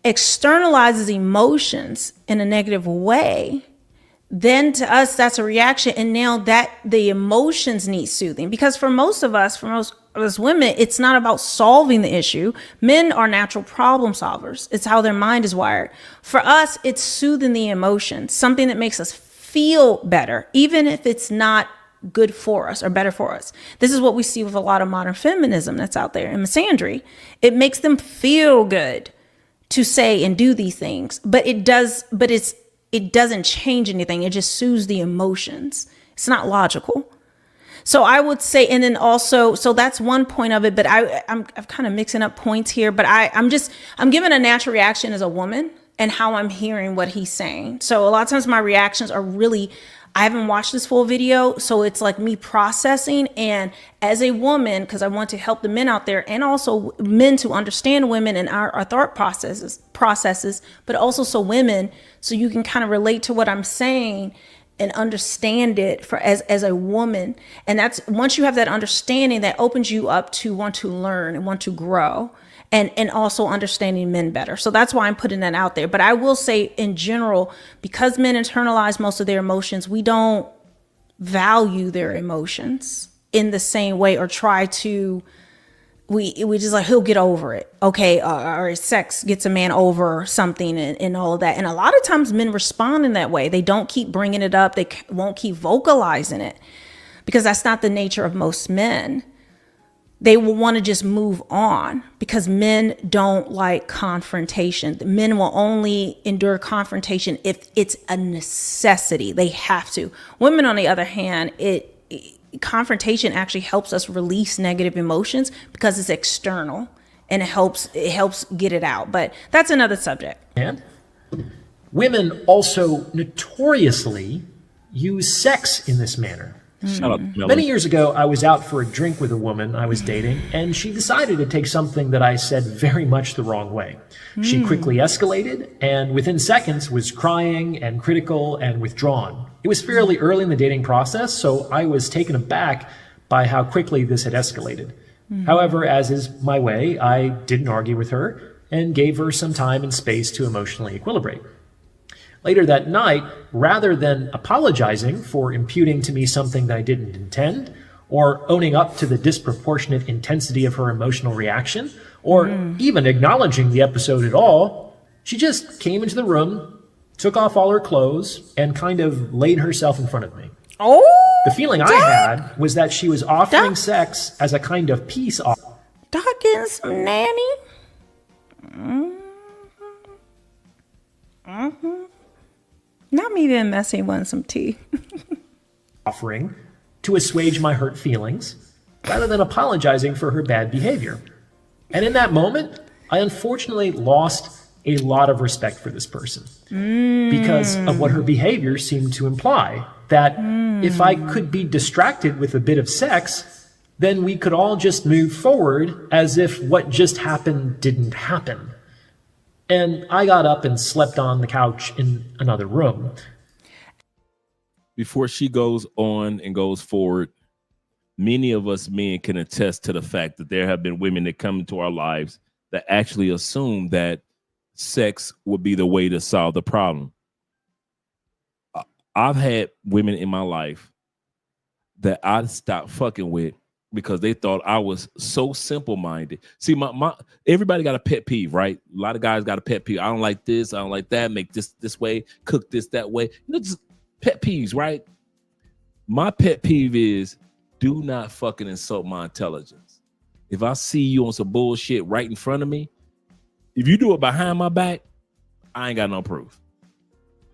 externalizes emotions in a negative way, then to us, that's a reaction. And now that the emotions need soothing, because for most of us women, it's not about solving the issue. Men are natural problem solvers. It's how their mind is wired. For us, it's soothing the emotions, something that makes us feel better, even if it's not good for us or better for us. This is what we see with a lot of modern feminism that's out there and misandry. It makes them feel good to say and do these things, but it doesn't change anything. It just soothes the emotions. It's not logical. So I would say, and then also, so that's one point of it, but I'm kind of mixing up points here, but I'm giving a natural reaction as a woman and how I'm hearing what he's saying. So a lot of times my reactions are really, I haven't watched this full video, so it's like me processing. And as a woman, because I want to help the men out there and also men to understand women and our thought processes, but also so women, so you can kind of relate to what I'm saying and understand it for as a woman. And that's, once you have that understanding, that opens you up to want to learn and want to grow. And also understanding men better. So that's why I'm putting that out there. But I will say in general, because men internalize most of their emotions, we don't value their emotions in the same way or try to we just like, he'll get over it. Okay. Or sex gets a man over something and all of that. And a lot of times men respond in that way. They don't keep bringing it up. They won't keep vocalizing it because that's not the nature of most men. They will want to just move on because men don't like confrontation. Men will only endure confrontation if it's a necessity. They have to. Women, on the other hand, confrontation actually helps us release negative emotions because it's external and it helps get it out. But that's another subject. And women also notoriously use sex in this manner. Shut up, Many years ago, I was out for a drink with a woman I was dating, and she decided to take something that I said very much the wrong way. She quickly escalated, and within seconds was crying and critical and withdrawn. It was fairly early in the dating process, so I was taken aback by how quickly this had escalated. However, as is my way, I didn't argue with her and gave her some time and space to emotionally equilibrate. Later that night, rather than apologizing for imputing to me something that I didn't intend, or owning up to the disproportionate intensity of her emotional reaction, or even acknowledging the episode at all, she just came into the room, took off all her clothes, and kind of laid herself in front of me. Oh, the feeling I had was that she was offering sex as a kind of peace offering. Doc getting some nanny. Not me being messy, wanting some tea. Offering to assuage my hurt feelings rather than apologizing for her bad behavior. And in that moment, I unfortunately lost a lot of respect for this person because of what her behavior seemed to imply. That if I could be distracted with a bit of sex, then we could all just move forward as if what just happened didn't happen. And I got up and slept on the couch in another room. Before she goes on and goes forward, many of us men can attest to the fact that there have been women that come into our lives that actually assume that sex would be the way to solve the problem. I've had women in my life that I stopped fucking with because they thought I was so simple-minded. See, my everybody got a pet peeve, right? A lot of guys got a pet peeve. I don't like this. I don't like that. Make this way. Cook this that way. Just pet peeves, right? My pet peeve is do not fucking insult my intelligence. If I see you on some bullshit right in front of me, if you do it behind my back, I ain't got no proof.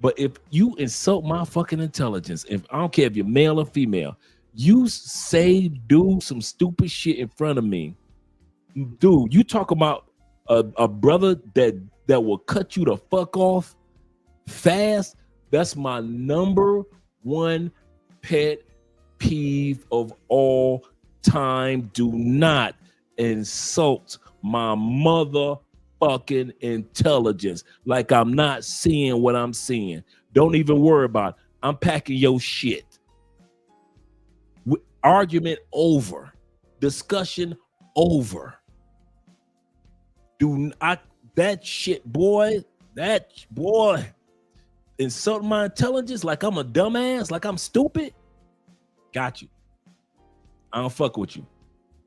But if you insult my fucking intelligence, if I don't care if you're male or female, you do some stupid shit in front of me, dude, you talk about a brother that will cut you the fuck off fast. That's my number one pet peeve of all time. Do not insult my motherfucking intelligence like I'm not seeing what I'm seeing. Don't even worry about it. I'm packing your shit. Argument over. Discussion over. That boy insult my intelligence like I'm a dumbass, like I'm stupid. Got you. I don't fuck with you.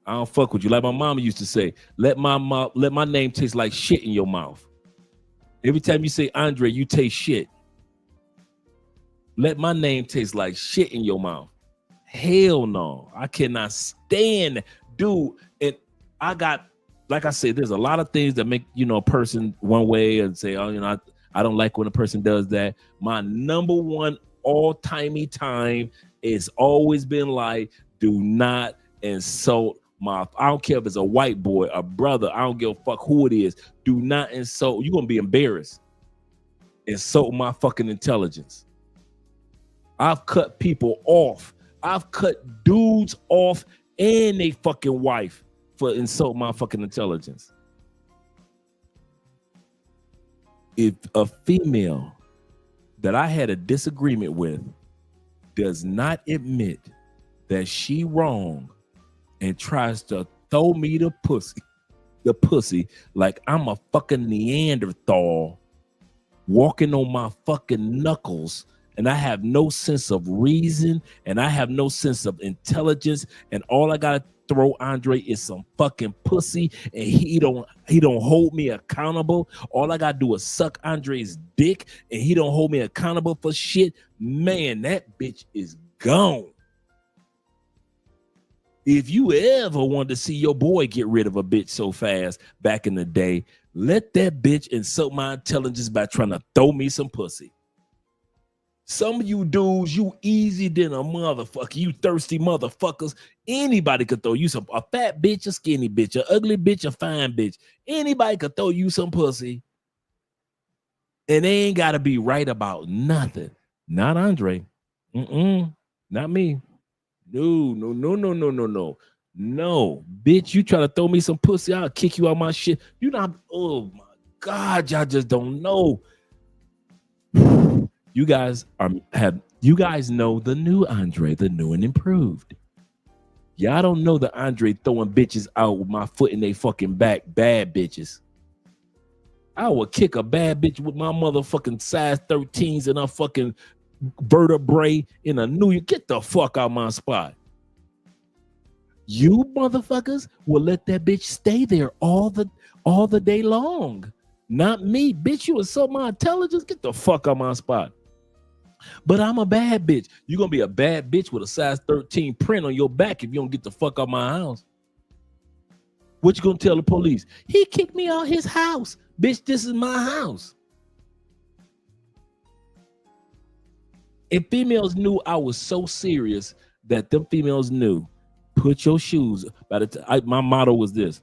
I don't fuck with you. Like my mama used to say, let my name taste like shit in your mouth. Every time you say Andre, you taste shit. Let my name taste like shit in your mouth. Hell no. I cannot stand, dude. And I got, like I said, there's a lot of things that make, a person one way and say, oh, I don't like when a person does that. My number one all-timey time is always been like, do not insult I don't care if it's a white boy, a brother, I don't give a fuck who it is. Do not insult. You're going to be embarrassed. Insult my fucking intelligence. I've cut people off. I've cut dudes off and they fucking wife for insult my fucking intelligence. If a female that I had a disagreement with does not admit that she wrong and tries to throw me the pussy like I'm a fucking Neanderthal walking on my fucking knuckles, and I have no sense of reason and I have no sense of intelligence, and all I gotta throw Andre is some fucking pussy, and he don't hold me accountable. All I gotta do is suck Andre's dick, and he don't hold me accountable for shit. Man, that bitch is gone. If you ever wanted to see your boy get rid of a bitch so fast back in the day, let that bitch insult my intelligence by trying to throw me some pussy. Some of you dudes, you easy than a motherfucker. You thirsty motherfuckers. Anybody could throw you a fat bitch, a skinny bitch, a ugly bitch, a fine bitch. Anybody could throw you some pussy. And they ain't got to be right about nothing. Not Andre. Not me. No. No, bitch, you try to throw me some pussy, I'll kick you out my shit. You not, oh my God, y'all just don't know. You guys know the new Andre, the new and improved. Y'all don't know the Andre throwing bitches out with my foot in they fucking back, bad bitches. I would kick a bad bitch with my motherfucking size 13s and a fucking vertebrae in a New York. Get the fuck out my spot. You motherfuckers will let that bitch stay there all the day long. Not me, bitch. You insult my intelligence. Get the fuck out my spot. But I'm a bad bitch. You're gonna be a bad bitch with a size 13 print on your back if you don't get the fuck out my house. What you gonna tell the police? He kicked me out his house. Bitch, this is my house. And females knew I was so serious that them females knew. Put your shoes. My motto was this: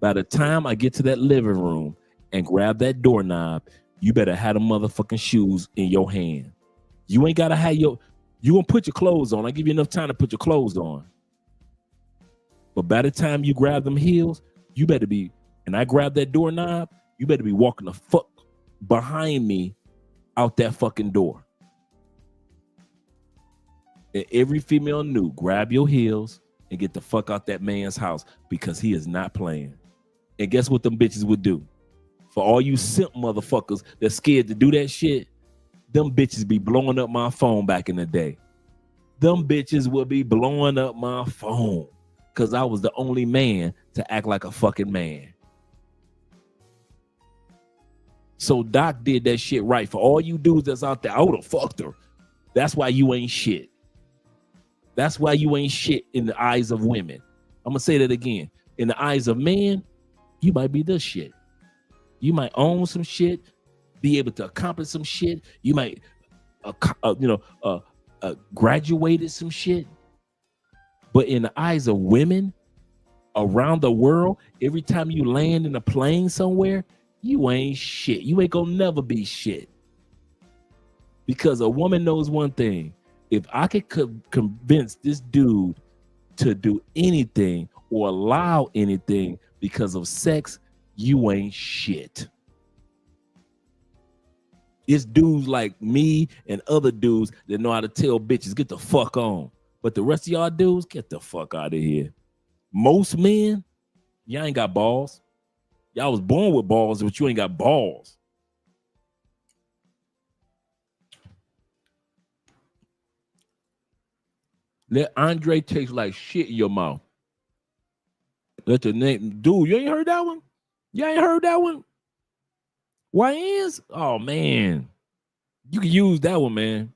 by the time I get to that living room and grab that doorknob, you better have the motherfucking shoes in your hand. You ain't gotta have you gonna put your clothes on. I give you enough time to put your clothes on. But by the time you grab them heels, you better be, and I grab that doorknob, you better be walking the fuck behind me out that fucking door. And every female knew, grab your heels and get the fuck out that man's house because he is not playing. And guess what them bitches would do? For all you simp motherfuckers that's scared to do that shit, them bitches be blowing up my phone back in the day. Them bitches would be blowing up my phone because I was the only man to act like a fucking man. So Doc did that shit right. For all you dudes that's out there, I would have fucked her. That's why you ain't shit. That's why you ain't shit in the eyes of women. I'm going to say that again. In the eyes of men, you might be this shit. You might own some shit, be able to accomplish some shit. You might, graduated some shit. But in the eyes of women around the world, every time you land in a plane somewhere, you ain't shit. You ain't gonna never be shit. Because a woman knows one thing. If I could convince this dude to do anything or allow anything because of sex, you ain't shit. It's dudes like me and other dudes that know how to tell bitches, get the fuck on. But the rest of y'all dudes, get the fuck out of here. Most men, y'all ain't got balls. Y'all was born with balls, but you ain't got balls. Let Andre taste like shit in your mouth. Let the name, dude, you ain't heard that one? You ain't heard that one? YNs? Oh, man. You can use that one, man.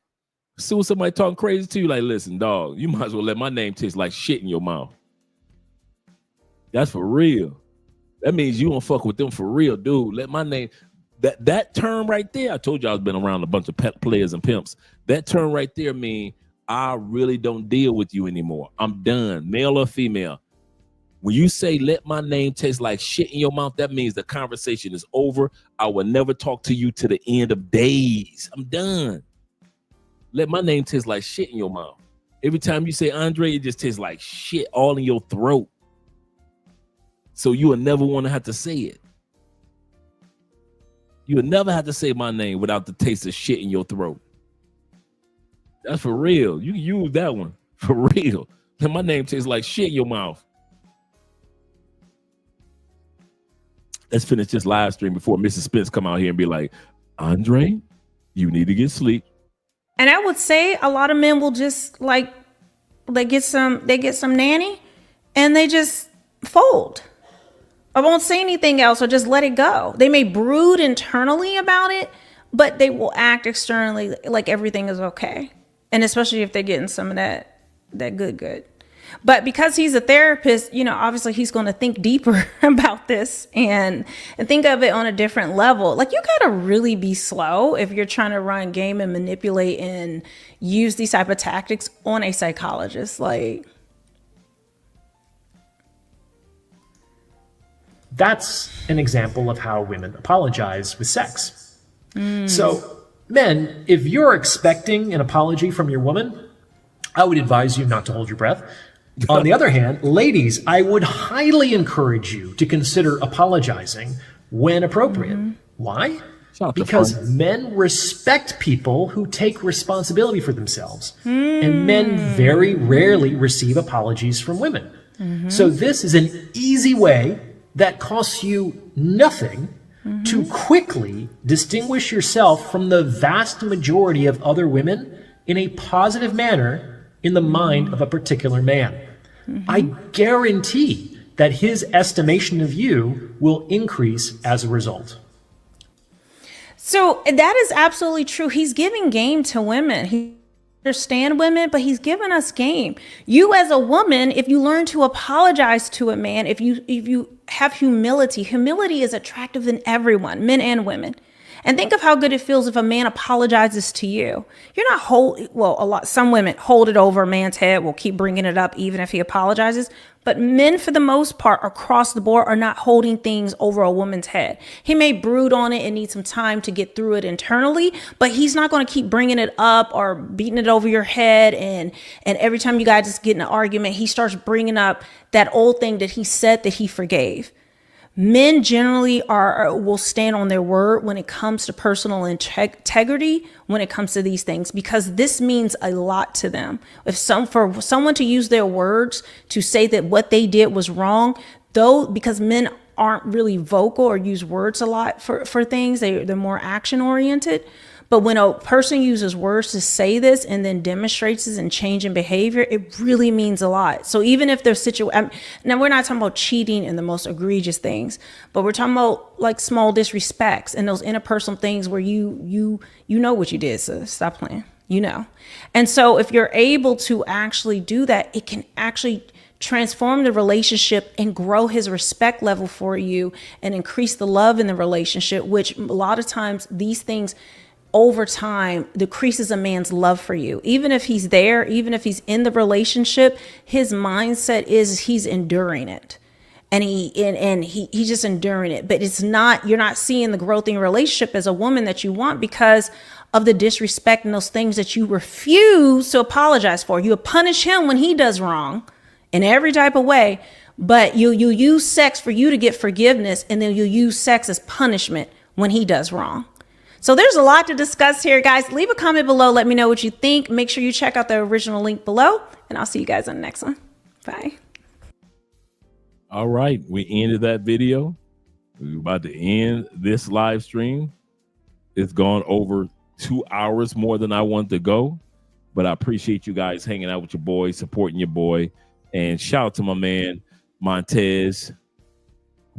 See when somebody talking crazy to you, like, listen, dog, you might as well let my name taste like shit in your mouth. That's for real. That means you don't fuck with them for real, dude. Let my name, that term right there, I told you I was been around a bunch of players and pimps. That term right there mean I really don't deal with you anymore. I'm done, male or female. When you say let my name taste like shit in your mouth, that means the conversation is over. I will never talk to you to the end of days. I'm done. Let my name taste like shit in your mouth. Every time you say Andre, it just tastes like shit all in your throat. So you will never want to have to say it. You will never have to say my name without the taste of shit in your throat. That's for real. You can use that one. For real. Let my name taste like shit in your mouth. Let's finish this live stream before Mrs. Spence come out here and be like, Andre, you need to get sleep. And I would say a lot of men will just like they get some nanny and they just fold. I won't say anything else or just let it go. They may brood internally about it, but they will act externally like everything is okay. And especially if they're getting some of that good. But because he's a therapist, obviously he's going to think deeper about this and think of it on a different level. Like, you got to really be slow if you're trying to run game and manipulate and use these type of tactics on a psychologist. Like, that's an example of how women apologize with sex. So, men, if you're expecting an apology from your woman, I would advise you not to hold your breath. On the other hand, ladies, I would highly encourage you to consider apologizing when appropriate. Why? Because men respect people who take responsibility for themselves. And men very rarely receive apologies from women. So this is an easy way that costs you nothing to quickly distinguish yourself from the vast majority of other women in a positive manner in the mind of a particular man. I guarantee that his estimation of you will increase as a result. So that is absolutely true. He's giving game to women. He understands women, but he's giving us game. You as a woman, if you learn to apologize to a man, if you have humility is attractive in everyone, men and women. And think of how good it feels if a man apologizes to you. You're not some women hold it over a man's head, will keep bringing it up even if he apologizes. But men, for the most part, across the board, are not holding things over a woman's head. He may brood on it and need some time to get through it internally, but he's not going to keep bringing it up or beating it over your head. And every time you guys just get in an argument, he starts bringing up that old thing that he said that he forgave. Men generally will stand on their word when it comes to personal integrity, when it comes to these things, because this means a lot to them. For someone to use their words to say that what they did was wrong, because men aren't really vocal or use words a lot for things, they're more action oriented. But when a person uses words to say this and then demonstrates this and change in behavior, it really means a lot. So even if there's now we're not talking about cheating and the most egregious things, but we're talking about like small disrespects and those interpersonal things where you know what you did, so stop playing, And so if you're able to actually do that, it can actually transform the relationship and grow his respect level for you and increase the love in the relationship, which a lot of times these things over time decreases a man's love for you. Even if he's there, even if he's in the relationship, his mindset is he's enduring it. And he's just enduring it. But you're not seeing the growth in your relationship as a woman that you want because of the disrespect and those things that you refuse to apologize for. You punish him when he does wrong in every type of way, but you use sex for you to get forgiveness, and then you use sex as punishment when he does wrong. So there's a lot to discuss here, guys. Leave a comment below. Let me know what you think. Make sure you check out the original link below, and I'll see you guys on the next one. Bye. All right. We ended that video. We're about to end this live stream. It's gone over 2 hours more than I want to go, but I appreciate you guys hanging out with your boy, supporting your boy, and shout out to my man, Montrez.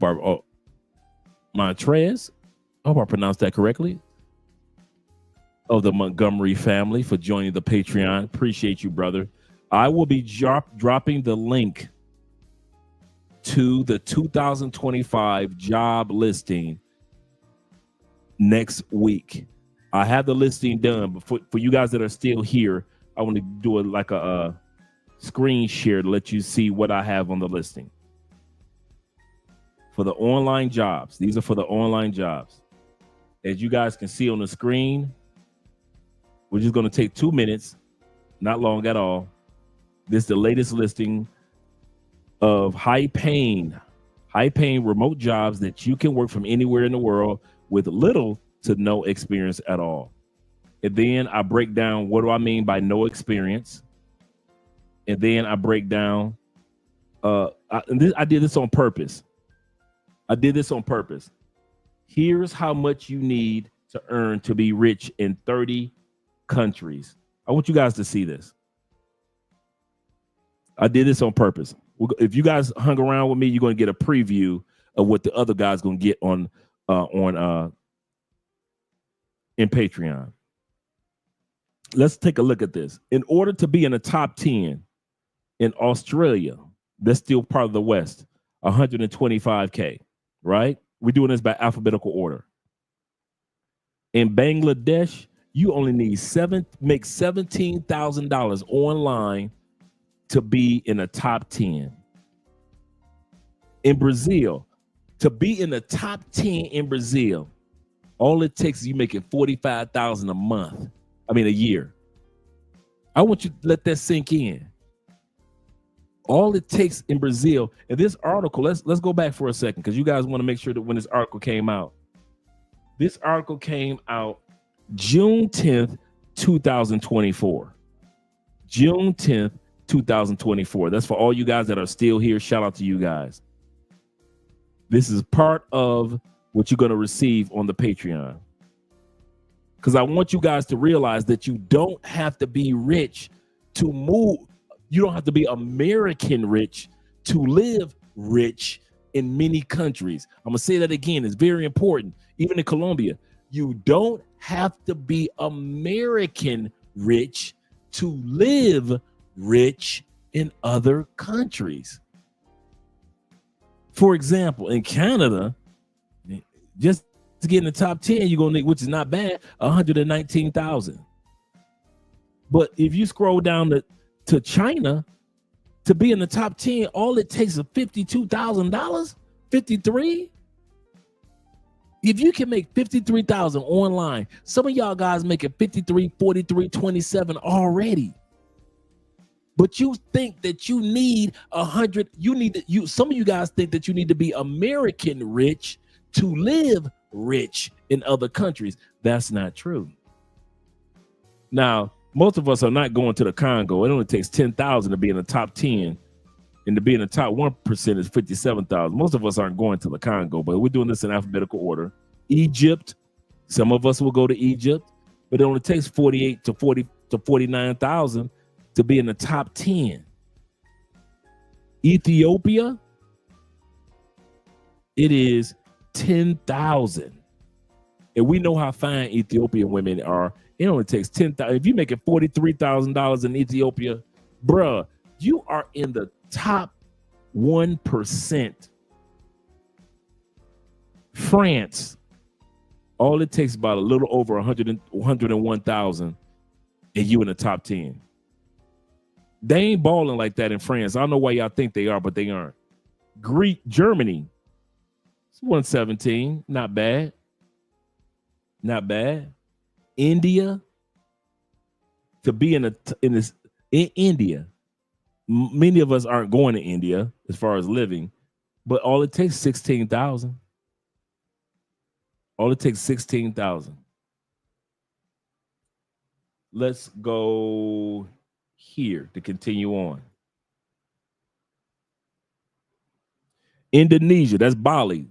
I hope I pronounced that correctly. Of the Montgomery family for joining the Patreon. Appreciate you, brother. I will be dropping the link to the 2025 job listing next week. I have the listing done, but for you guys that are still here, I want to do a screen share to let you see what I have on the listing. For the online jobs, these are for the online jobs. As you guys can see on the screen, we're just going to take 2 minutes, not long at all. This is the latest listing of high-paying remote jobs that you can work from anywhere in the world with little to no experience at all. And then I break down what do I mean by no experience. And then I break down, I did this on purpose. Here's how much you need to earn to be rich in 30 countries. I want you guys to see this. I did this on purpose. If you guys hung around with me, you're going to get a preview of what the other guys going to get on in Patreon. Let's take a look at this. In order to be in the top 10 in Australia, that's still part of the West, $125K, right? We're doing this by alphabetical order. In Bangladesh, you only need make $17,000 online to be in the top 10. In Brazil, to be in the top 10 in Brazil, all it takes is you making $45,000 a year. I want you to let that sink in. All it takes in Brazil, and this article, let's go back for a second, because you guys want to make sure that when this article came out. This article came out June 10th, 2024. June 10th, 2024. That's for all you guys that are still here. Shout out to you guys. This is part of what you're going to receive on the Patreon. Because I want you guys to realize that you don't have to be rich to move. You don't have to be American rich to live rich in many countries. I'm going to say that again. It's very important. Even in Colombia, you don't have to be American rich to live rich in other countries. For example, in Canada, just to get in the top 10, you're going to need, which is not bad, $119,000. But if you scroll down to China, to be in the top 10, all it takes is $52,000, 53. If you can make $53,000 online, some of y'all guys making 53, 43, 27 already. But you think that you need 100, some of you guys think that you need to be American rich to live rich in other countries. That's not true. Now, most of us are not going to the Congo. It only takes 10,000 to be in the top 10, and to be in the top 1% is 57,000. Most of us aren't going to the Congo, but we're doing this in alphabetical order. Egypt, some of us will go to Egypt, but it only takes 48 to 40 to 49,000 to be in the top 10. Ethiopia, it is 10,000. And we know how fine Ethiopian women are. It only takes 10,000. If you're making $43,000 in Ethiopia, bruh, you are in the top 1%. France, all it takes is about a little over 101,000, and you in the top 10. They ain't balling like that in France. I don't know why y'all think they are, but they aren't. Germany, it's 117, not bad. Not bad. India, to be in India, many of us aren't going to India as far as living, but all it takes 16,000. All it takes 16,000. Let's go here to continue on. Indonesia, that's Bali.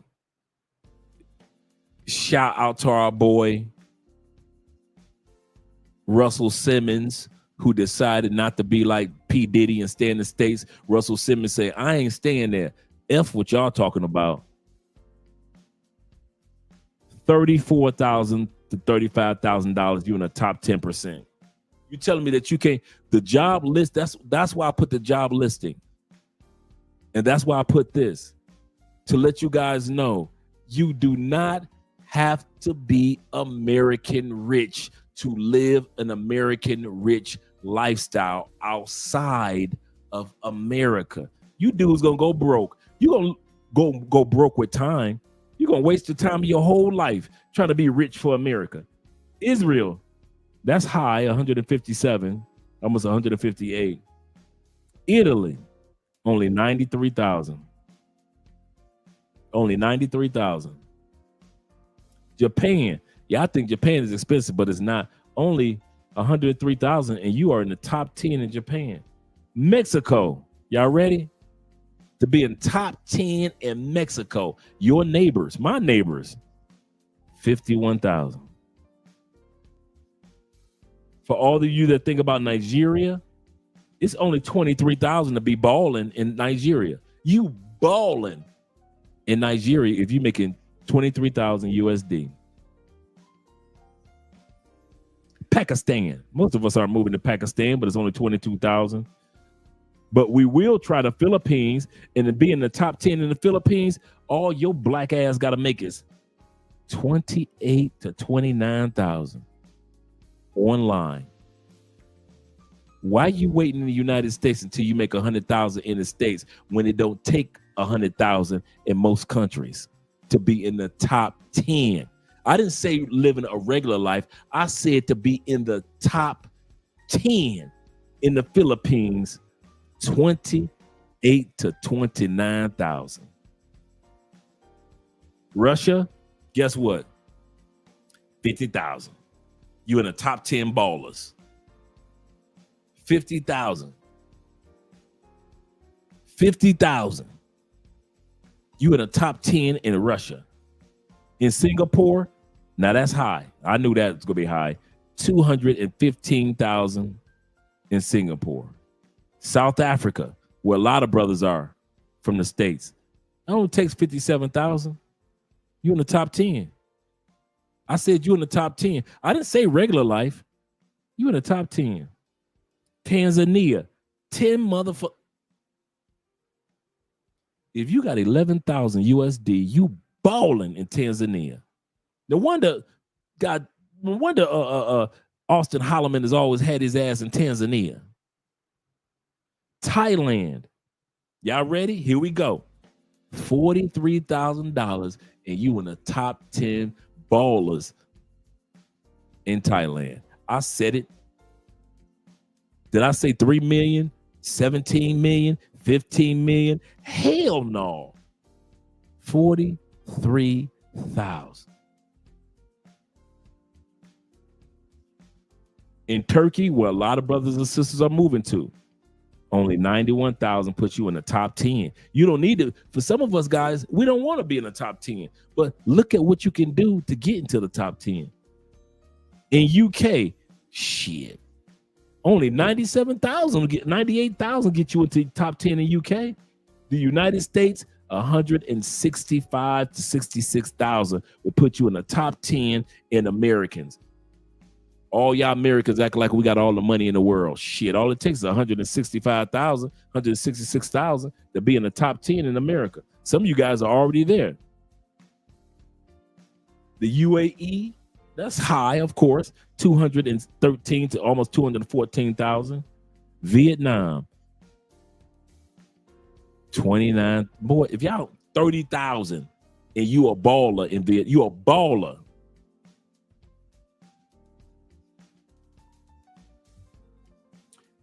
Shout out to our boy Russell Simmons, who decided not to be like P. Diddy and stay in the States. Russell Simmons said, I ain't staying there. F what y'all talking about. $34,000 to $35,000, you in the top 10%. You telling me that you can't, the job list, that's why I put the job listing. And that's why I put this, to let you guys know, you do not have to be American rich to live an American rich lifestyle outside of America. You dudes gonna go broke. You gonna go broke with time. You're gonna waste the time of your whole life trying to be rich for America. Israel, that's high, 157, almost 158. Italy, only 93,000. Only 93,000. Japan, yeah, I think Japan is expensive, but it's not. Only 103,000, and you are in the top 10 in Japan. Mexico, y'all ready? To be in top 10 in Mexico. Your neighbors, my neighbors, 51,000. For all of you that think about Nigeria, It's only 23,000 to be balling in Nigeria. You balling in Nigeria if you're making 23,000 USD. Pakistan. Most of us aren't moving to Pakistan, but it's only 22,000. But we will try the Philippines, and to be in the top 10 in the Philippines, all your black ass got to make is 28 to 29,000 online. Why are you waiting in the United States until you make 100,000 in the States when it don't take 100,000 in most countries to be in the top 10? I didn't say living a regular life. I said to be in the top 10 in the Philippines, 28 to 29,000. Russia, guess what? 50,000. You in the top 10 ballers. 50,000. 50,000. You in the top 10 in Russia. In Singapore, now that's high. I knew that was going to be high. 215,000 in Singapore. South Africa, where a lot of brothers are from the States, it only takes 57,000. You in the top 10. I said you in the top 10. I didn't say regular life. You in the top 10. Tanzania, 10 motherfuckers. If you got 11,000 USD, you balling in Tanzania. No wonder Austin Holloman has always had his ass in Tanzania. Thailand. Y'all ready? Here we go. $43,000 and you in the top 10 ballers in Thailand. I said it. Did I say 3 million, 17 million, 15 million? Hell no. 43,000. In Turkey, where a lot of brothers and sisters are moving to, only 91,000 puts you in the top 10. You don't need to. For some of us guys, we don't want to be in the top 10. But look at what you can do to get into the top 10. In UK, shit. Only 97,000, 98,000 get you into the top 10 in UK. The United States, 165 to 66,000 will put you in the top 10 in Americans. All y'all Americans act like we got all the money in the world. Shit, all it takes is 165,000, 166,000 to be in the top 10 in America. Some of you guys are already there. The UAE, that's high, of course, 213 to almost 214,000. Vietnam, 29. Boy, if y'all 30,000 and you a baller in Vietnam, you a baller.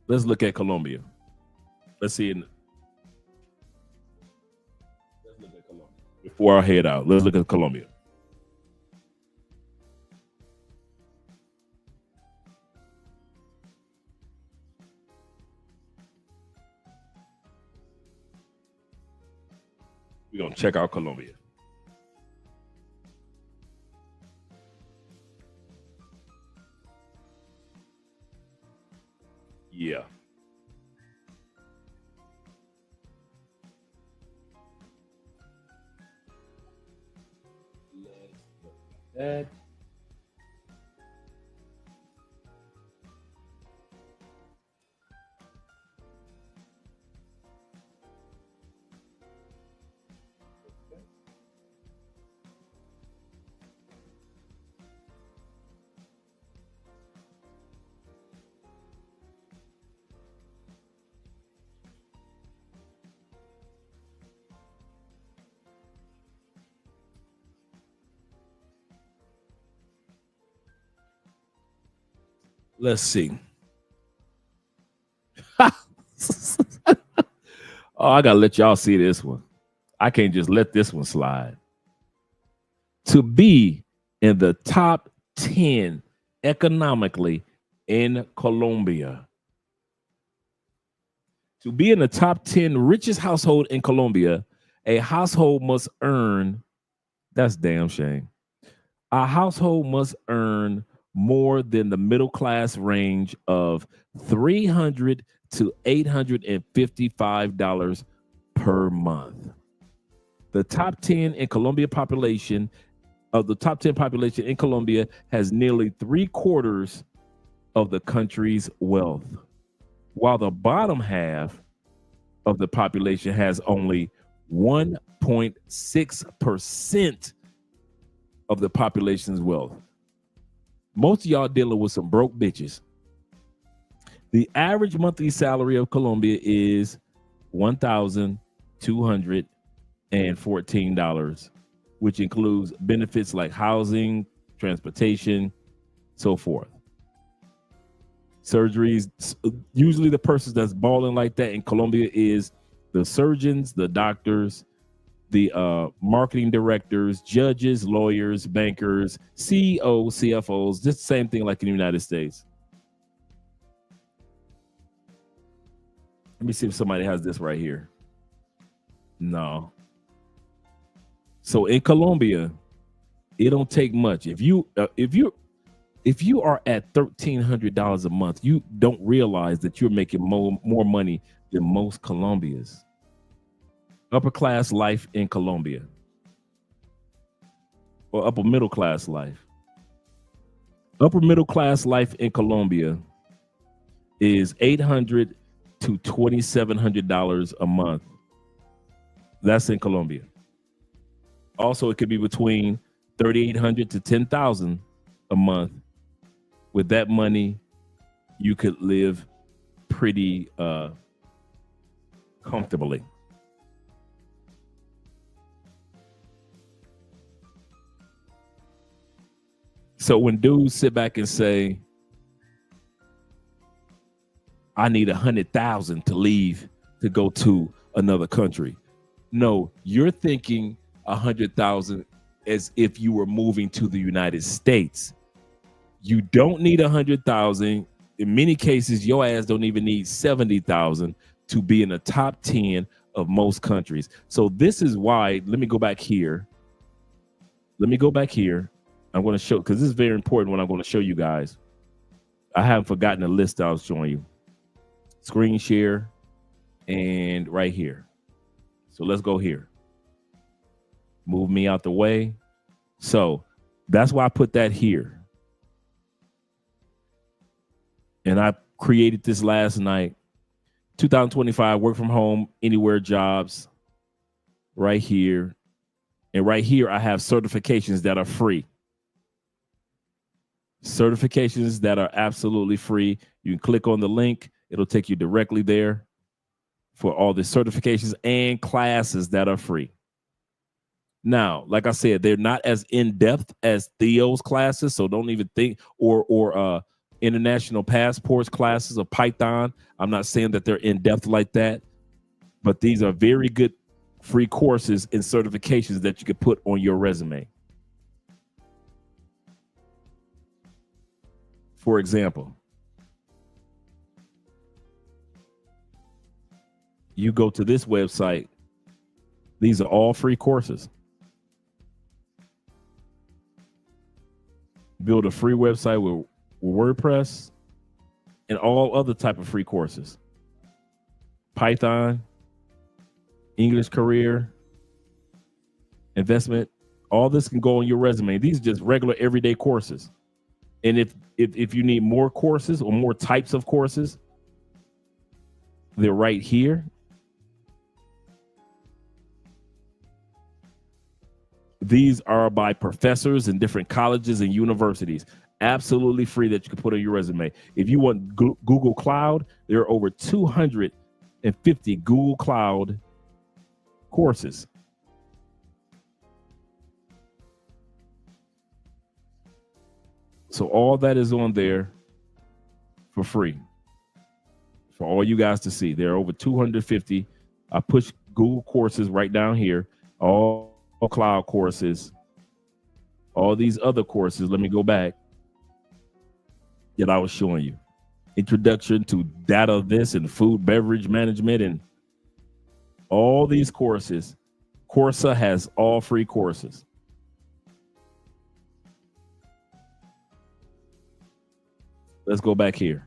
Let's look at Colombia. Let's see. Let's look at Colombia. Before I head out, let's look at Colombia. We're going to check out Colombia. Yeah. That. Let's see. Oh, I gotta let y'all see this one. I can't just let this one slide. To be in the top 10 economically in Colombia. To be in the top 10 richest household in Colombia, a household must earn, that's damn shame. A household must earn more than the middle class range of $300 to $855 per month. The top 10 in Colombia population, of the top 10 population in Colombia, has nearly 3/4 of the country's wealth, while the bottom half of the population has only 1.6% of the population's wealth. Most of y'all dealing with some broke bitches. The average monthly salary of Colombia is $1,214, which includes benefits like housing, transportation, so forth. Surgeries, usually the person that's balling like that in Colombia is the surgeons, the doctors, the marketing directors, judges, lawyers, bankers, CEOs, CFOs, just the same thing like in the United States. Let me see if somebody has this right here. No. So in Colombia, it don't take much. If you are at $1,300 a month, you don't realize that you're making more money than most Colombians. Upper class life in Colombia, or upper middle class life. Upper middle class life in Colombia is $800 to $2,700 a month. That's in Colombia. Also, it could be between $3,800 to $10,000 a month. With that money, you could live pretty comfortably. So when dudes sit back and say, I need 100,000 to leave to go to another country. No, you're thinking 100,000 as if you were moving to the United States. You don't need 100,000. In many cases, your ass don't even need 70,000 to be in the top 10 of most countries. So this is why, let me go back here. I'm going to show, because this is very important when I'm going to show you guys. I haven't forgotten the list I was showing you. Screen share and right here. So let's go here. Move me out the way. So that's why I put that here. And I created this last night. 2025 work from home, anywhere jobs. Right here. And right here, I have certifications that are free. Certifications that are absolutely free. You can click on the link. It'll take you directly there for all the certifications and classes that are free. Now, like I said, they're not as in-depth as Theo's classes, so don't even think, or international passports classes or Python. I'm not saying that they're in-depth like that, but these are very good free courses and certifications that you could put on your resume. For example, you go to this website. These are all free courses. Build a free website with WordPress and all other type of free courses. Python, English career, investment, all this can go on your resume. These are just regular everyday courses. And if you need more courses or more types of courses, they're right here. These are by professors in different colleges and universities. Absolutely free that you can put on your resume. If you want Google Cloud, there are over 250 Google Cloud courses. So all that is on there for free for all you guys to see. There are over 250. I push Google courses right down here. All cloud courses, all these other courses. Let me go back that I was showing you. Introduction to data this and food beverage management and all these courses. Coursera has all free courses. Let's go back here.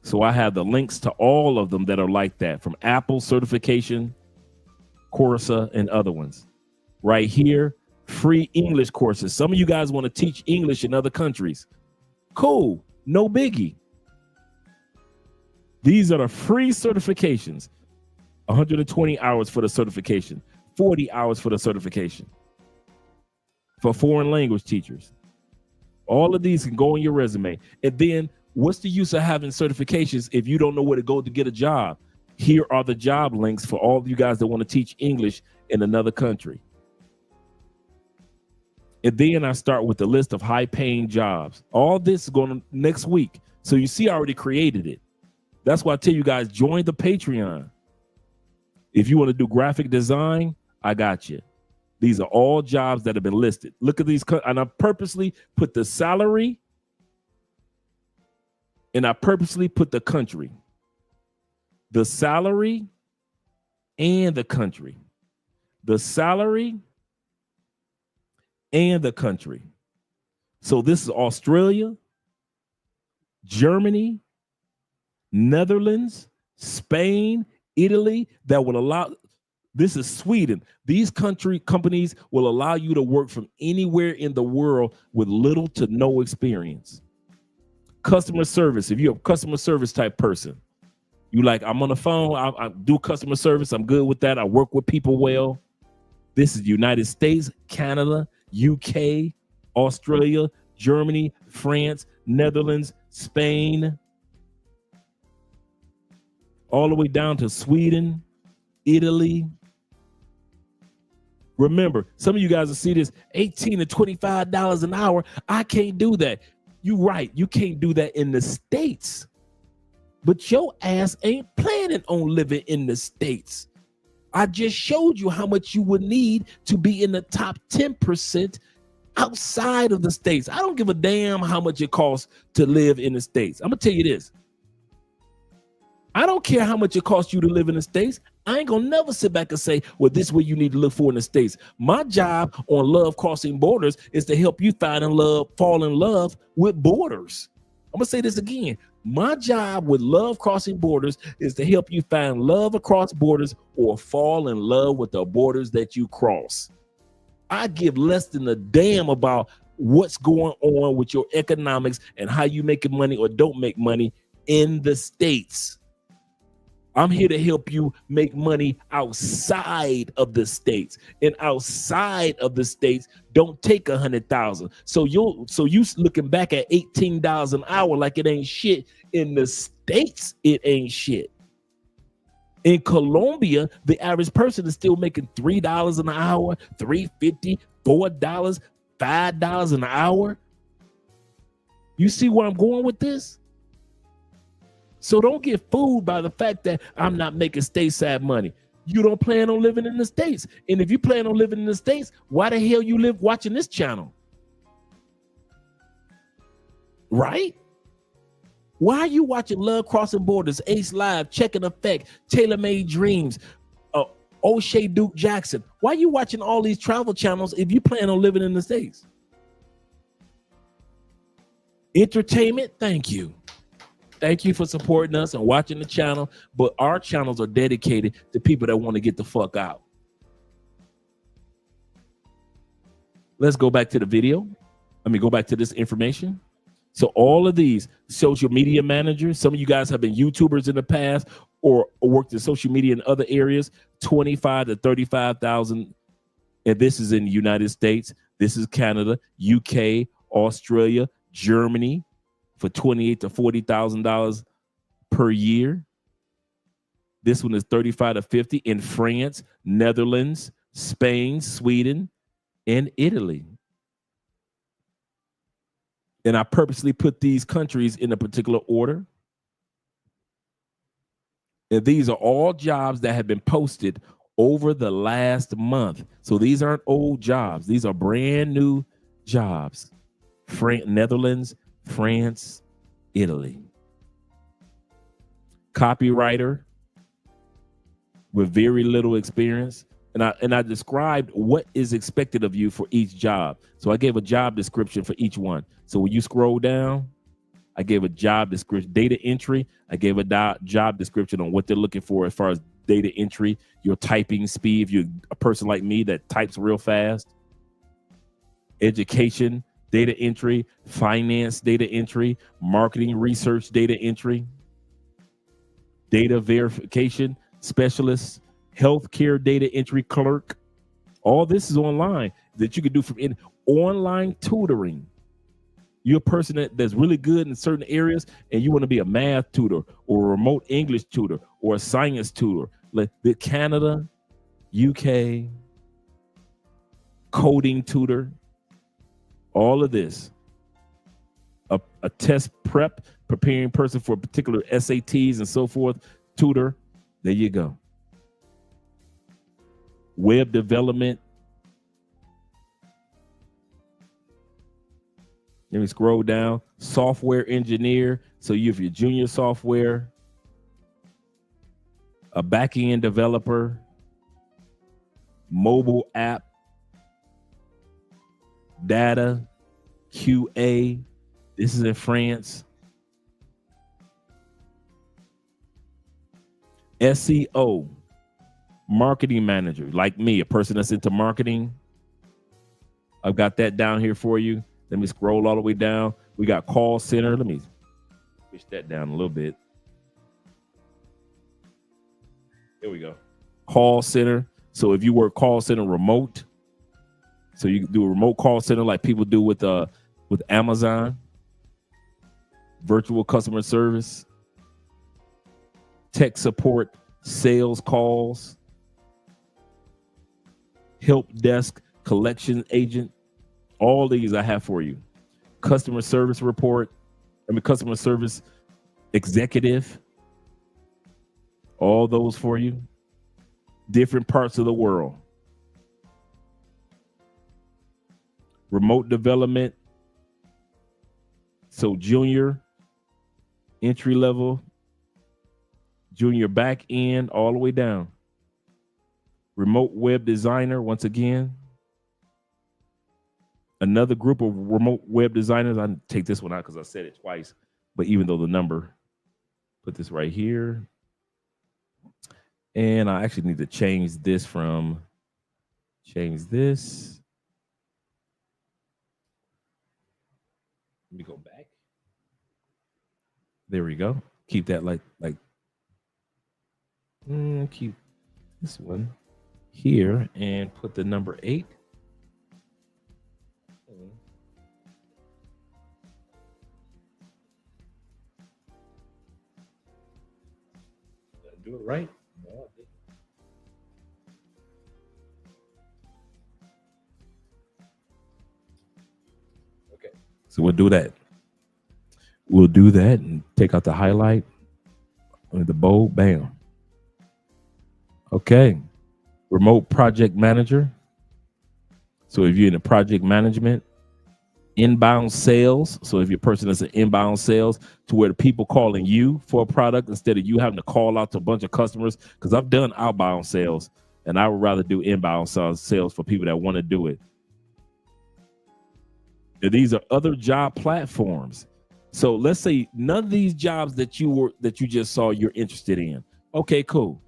So I have the links to all of them that are like that, from Apple certification, Coursera, and other ones. Right here, free English courses. Some of you guys want to teach English in other countries. Cool, no biggie. These are the free certifications. 120 hours for the certification, 40 hours for the certification for foreign language teachers. All of these can go on your resume. And then what's the use of having certifications if you don't know where to go to get a job? Here are the job links for all of you guys that want to teach English in another country. And then I start with the list of high-paying jobs. All this is going to next week. So you see, I already created it. That's why I tell you guys, join the Patreon. If you want to do graphic design, I got you. These are all jobs that have been listed. Look at these, and I purposely put the salary, and I purposely put the country. The salary and the country. The salary and the country. So this is Australia, Germany, Netherlands, Spain, Italy, that will allow, this is Sweden. These companies will allow you to work from anywhere in the world with little to no experience. Customer service, if you're a customer service type person, you like, I'm on the phone, I do customer service, I'm good with that, I work with people well. This is United States, Canada, UK, Australia, Germany, France, Netherlands, Spain, all the way down to Sweden, Italy. Remember, some of you guys will see this $18 to $25 an hour. I can't do that. You're right. You can't do that in the States. But your ass ain't planning on living in the States. I just showed you how much you would need to be in the top 10% outside of the States. I don't give a damn how much it costs to live in the States. I'm going to tell you this. I don't care how much it costs you to live in the States. I ain't gonna never sit back and say, well, this is what you need to look for in the States. My job on Love Crossing Borders is to help you fall in love with borders. I'm gonna say this again. My job with Love Crossing Borders is to help you find love across borders or fall in love with the borders that you cross. I give less than a damn about what's going on with your economics and how you making money or don't make money in the States. I'm here to help you make money outside of the States, and outside of the States don't take 100,000. So you looking back at $18 an hour like it ain't shit. In the States, it ain't shit. In Colombia, the average person is still making $3 an hour, $3.50, $4, $5 an hour. You see where I'm going with this? So don't get fooled by the fact that I'm not making stateside money. You don't plan on living in the States. And if you plan on living in the States, why the hell you live watching this channel? Right? Why are you watching Love Crossing Borders, Ace Live, Check and Effect, Tailor Made Dreams, O'Shea Duke Jackson? Why are you watching all these travel channels if you plan on living in the States? Entertainment, thank you. Thank you for supporting us and watching the channel, but our channels are dedicated to people that want to get the fuck out. Let's go back to the video. Go back to this information. So all of these social media managers, some of you guys have been YouTubers in the past or worked in social media in other areas, 25 to 35,000. And this is in the United States. This is Canada, UK, Australia, Germany, for $28,000 to $40,000 per year. This one is 35 to 50 in France, Netherlands, Spain, Sweden, and Italy. And I purposely put these countries in a particular order. And these are all jobs that have been posted over the last month. So these aren't old jobs. These are brand new jobs. Netherlands, France, Italy. Copywriter with very little experience. And I described what is expected of you for each job. So I gave a job description for each one. So when you scroll down, I gave a job description, data entry. I gave a job description on what they're looking for as far as data entry, your typing speed. If you're a person like me that types real fast, education, data entry, finance, data entry, marketing, research, data entry, data verification specialist, healthcare data entry clerk. All this is online that you can do from online tutoring. You're a person that's really good in certain areas and you want to be a math tutor or a remote English tutor or a science tutor. Like the Canada, UK, coding tutor, all of this. A test prep, preparing person for particular SATs and so forth, tutor. There you go. Web development. Let me scroll down. Software engineer. So if you're junior software, a back-end developer, mobile app, data, QA. This is in France. SEO, marketing manager, like me, a person that's into marketing. I've got that down here for you. Let me scroll all the way down. We got call center. Let me push that down a little bit. Here we go. Call center. So if you work call center remote, so you can do a remote call center like people do with Amazon, virtual customer service, tech support, sales calls, help desk, collection agent. All these I have for you. Customer service report. Customer service executive. All those for you. Different parts of the world. Remote development. So junior, entry level, junior back end, all the way down. Remote web designer, once again. Another group of remote web designers. I take this one out because I said it twice, but even though the number, put this right here. And I actually need to change this. Let me go back. There we go. Keep that keep this one here and put the number 8. Did I do it right? No, I didn't. Okay, so we'll do that. We'll do that and take out the highlight with the bold. Bam. Okay. Remote project manager. So if you're in the project management, inbound sales. So if your person is an inbound sales, to where the people calling you for a product instead of you having to call out to a bunch of customers, because I've done outbound sales and I would rather do inbound sales for people that want to do it. And these are other job platforms. So let's say none of these jobs that you just saw you're interested in. Okay, cool.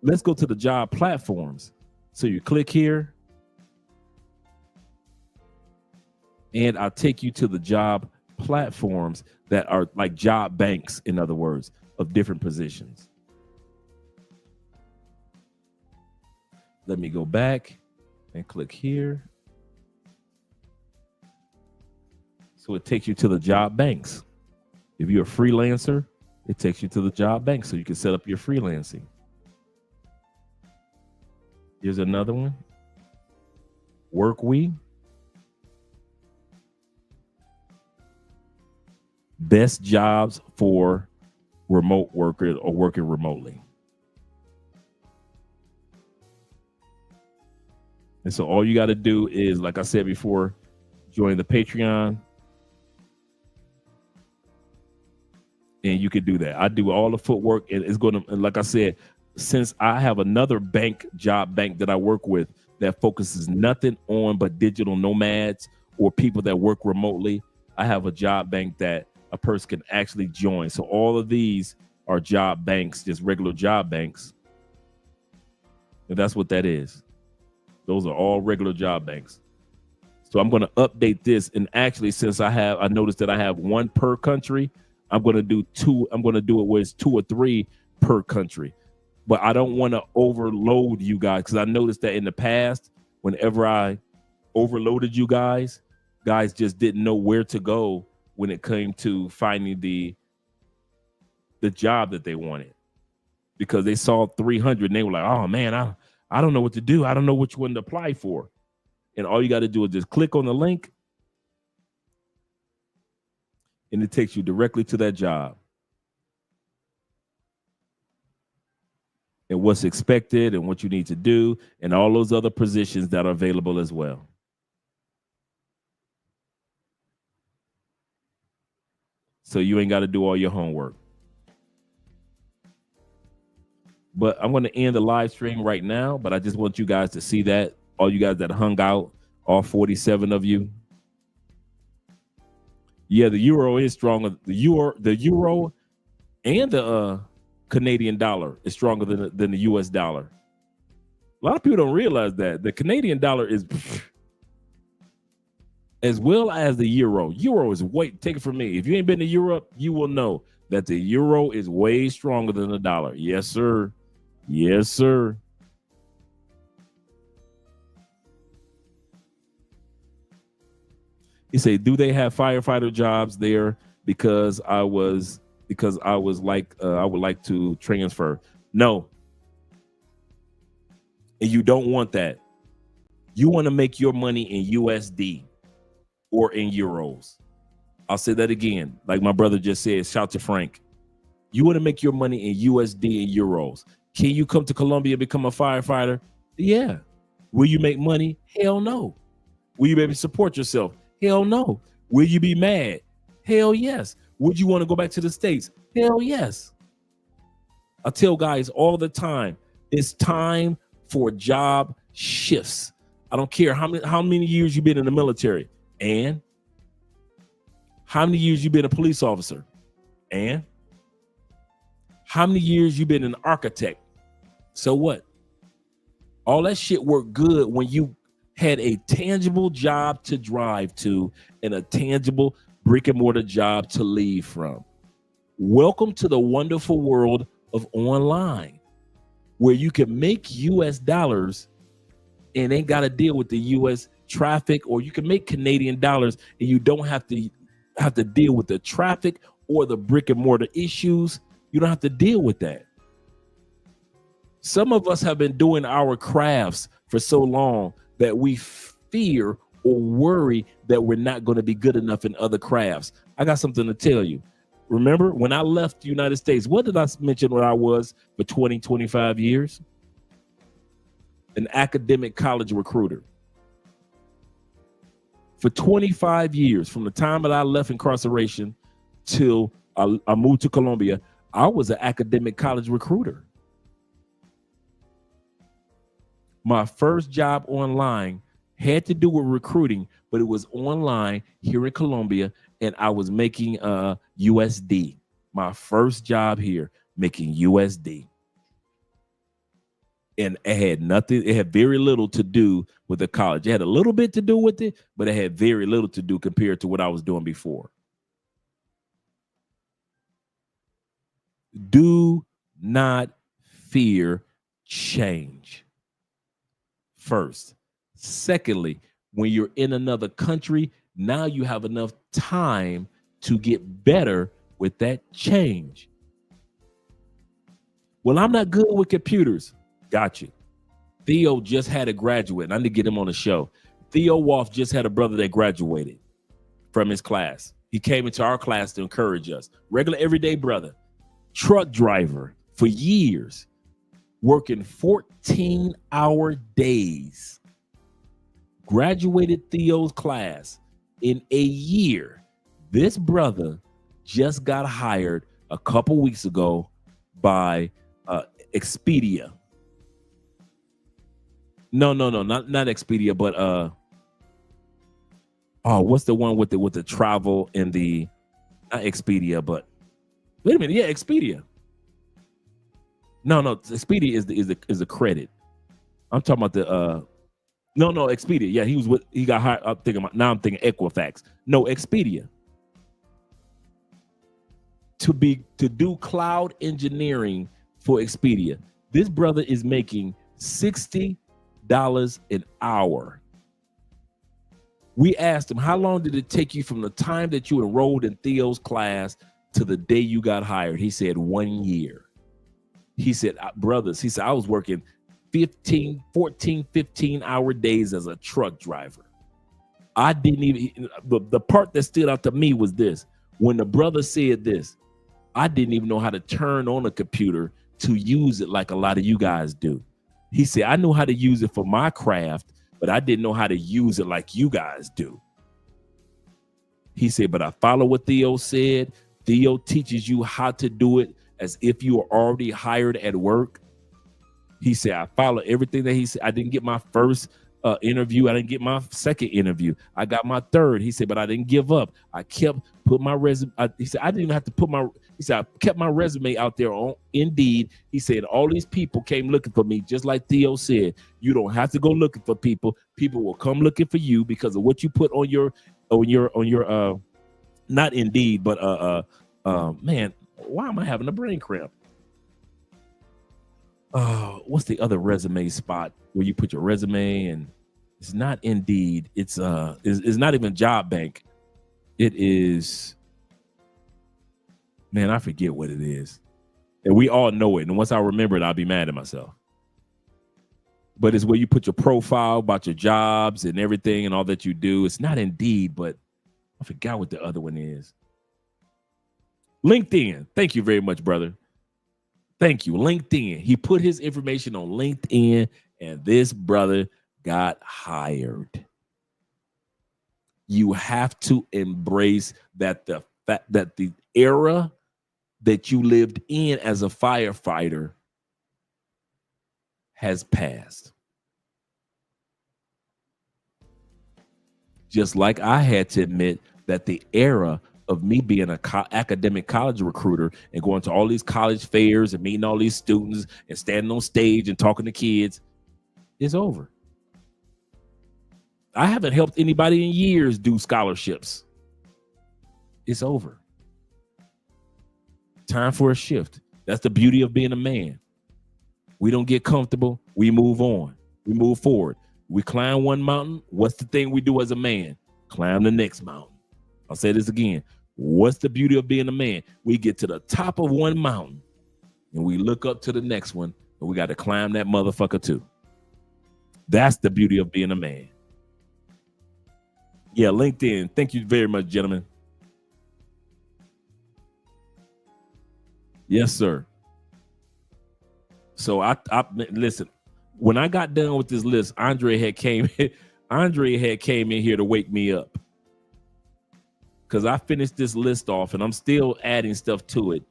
Let's go to the job platforms. So you click here and I'll take you to the job platforms that are like job banks, in other words, of different positions. Let me go back and click here. So it takes you to the job banks. If you're a freelancer, it takes you to the job bank so you can set up your freelancing. Here's another one. Workwe. Best jobs for remote workers or working remotely. And so all you got to do is, like I said before, join the Patreon. And you can do that. I do all the footwork, and it's going to, and like I said, since I have another job bank that I work with that focuses nothing on but digital nomads or people that work remotely, I have a job bank that a person can actually join. So all of these are job banks, just regular job banks. And that's what that is. Those are all regular job banks. So I'm going to update this. And actually, since I noticed that I have one per country, I'm going to do two. I'm going to do it where it's 2 or 3 per country. But I don't want to overload you guys, because I noticed that in the past, whenever I overloaded you guys just didn't know where to go when it came to finding the job that they wanted, because they saw 300 and they were like, oh man, I don't know what to do. I don't know which one to apply for. And all you got to do is just click on the link and it takes you directly to that job and what's expected and what you need to do and all those other positions that are available as well. So you ain't got to do all your homework. But I'm going to end the live stream right now, but I just want you guys to see that, all you guys that hung out, all 47 of you. Yeah, the euro is stronger. The euro and the Canadian dollar is stronger than the US dollar. A lot of people don't realize that. The Canadian dollar is, as well as the euro. Euro is take it from me. If you ain't been to Europe, you will know that the euro is way stronger than the dollar. Yes, sir. Yes, sir. You say, do they have firefighter jobs there? Because I was like, I would like to transfer. No. And you don't want that. You want to make your money in USD or in euros. I'll say that again. Like my brother just said, shout to Frank. You want to make your money in USD and euros. Can you come to Colombia and become a firefighter? Yeah. Will you make money? Hell no. Will you maybe support yourself? Hell no. Will you be mad? Hell yes. Would you want to go back to the States? Hell yes. I tell guys all the time, it's time for job shifts. I don't care how many years you've been in the military, and how many years you've been a police officer, and how many years you've been an architect. So what? All that shit worked good when you had a tangible job to drive to and a tangible brick and mortar job to leave from. Welcome to the wonderful world of online, where you can make US dollars and ain't got to deal with the US traffic, or you can make Canadian dollars and you don't have to deal with the traffic or the brick and mortar issues. You don't have to deal with that. Some of us have been doing our crafts for so long that we fear or worry that we're not going to be good enough in other crafts. I got something to tell you. Remember when I left the United States, what did I mention when I was for 20, 25 years? An academic college recruiter. For 25 years, from the time that I left incarceration till I moved to Colombia, I was an academic college recruiter. My first job online had to do with recruiting, but it was online here in Colombia, and I was making USD. My first job here, making USD. And it had very little to do with the college. It had a little bit to do with it, but it had very little to do compared to what I was doing before. Do not fear change. First. Secondly, when you're in another country, now you have enough time to get better with that change. Well, I'm not good with computers. Got you. Theo just had a graduate, and I need to get him on the show. Theo Wolf just had a brother that graduated from his class. He came into our class to encourage us. Regular, everyday brother. Truck driver for years. Working 14-hour days. Graduated Theo's class in a year. This brother just got hired a couple weeks ago by Expedia. No, not Expedia, but what's the one with the travel and the not Expedia, but wait a minute, yeah, Expedia. No, Expedia is the credit. I'm talking about the no, Expedia. Yeah, he got hired. I'm thinking Equifax. No, Expedia. To do cloud engineering for Expedia. This brother is making $60 an hour. We asked him, how long did it take you from the time that you enrolled in Theo's class to the day you got hired? He said 1 year. He said, brothers, I was working 15-hour days as a truck driver. I didn't even, the part that stood out to me was this. When the brother said this, I didn't even know how to turn on a computer to use it like a lot of you guys do. He said, I knew how to use it for my craft, but I didn't know how to use it like you guys do. He said, but I follow what Theo said. Theo teaches you how to do it as if you were already hired at work. He said, I follow everything that he said. I didn't get my first interview. I didn't get my second interview. I got my third. He said, but I didn't give up. I kept putting my resume. He said, I didn't even have to he said, I kept my resume out there on Indeed. He said, all these people came looking for me, just like Theo said. You don't have to go looking for people. People will come looking for you because of what you put on your not Indeed, but man, why am I having a brain cramp? What's the other resume spot where you put your resume? And it's not Indeed. It's not even Job Bank. It is, man, I forget what it is. And we all know it. And once I remember it, I'll be mad at myself. But it's where you put your profile about your jobs and everything and all that you do. It's not Indeed, but I forgot what the other one is. LinkedIn. Thank you very much, brother. Thank you. LinkedIn. He put his information on LinkedIn, and this brother got hired. You have to embrace that the fact that the era that you lived in as a firefighter has passed. Just like I had to admit that the era of me being an academic college recruiter and going to all these college fairs and meeting all these students and standing on stage and talking to kids is over. I haven't helped anybody in years do scholarships. It's over. Time for a shift. That's the beauty of being a man. We don't get comfortable. We move on. We move forward. We climb one mountain. What's the thing we do as a man? Climb the next mountain. I'll say this again. What's the beauty of being a man? We get to the top of one mountain and we look up to the next one, and we got to climb that motherfucker too. That's the beauty of being a man. Yeah, LinkedIn. Thank you very much, gentlemen. Yes, sir. So I listen, when I got done with this list, Andre had came in here to wake me up. Because I finished this list off and I'm still adding stuff to it.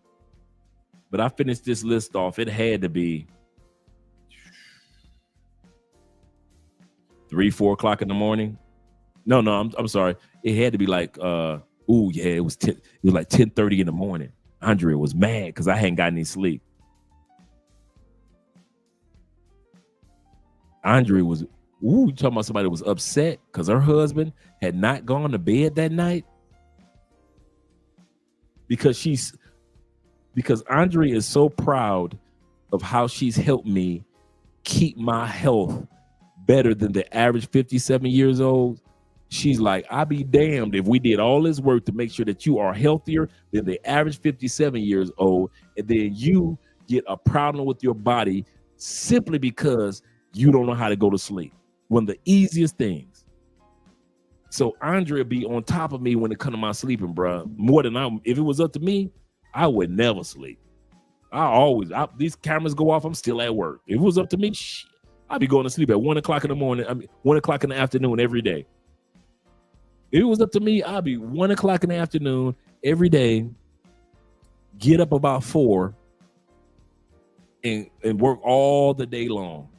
But I finished this list off. It had to be 3-4 o'clock in the morning. No, I'm sorry. It had to be like it was like 10:30 in the morning. Andre was mad because I hadn't gotten any sleep. Andre was you talking about somebody that was upset because her husband had not gone to bed that night. Because Andre is so proud of how she's helped me keep my health better than the average 57 years old. She's like, I'll be damned if we did all this work to make sure that you are healthier than the average 57 years old, and then you get a problem with your body simply because you don't know how to go to sleep. One of the easiest things. So Andre be on top of me when it comes to my sleeping, bro. More than if it was up to me, I would never sleep. These cameras go off, I'm still at work. If it was up to me, I'd be going to sleep at 1 o'clock in the morning. 1 o'clock in the afternoon every day. If it was up to me, I'd be 1 o'clock in the afternoon every day, get up about 4 and work all the day long.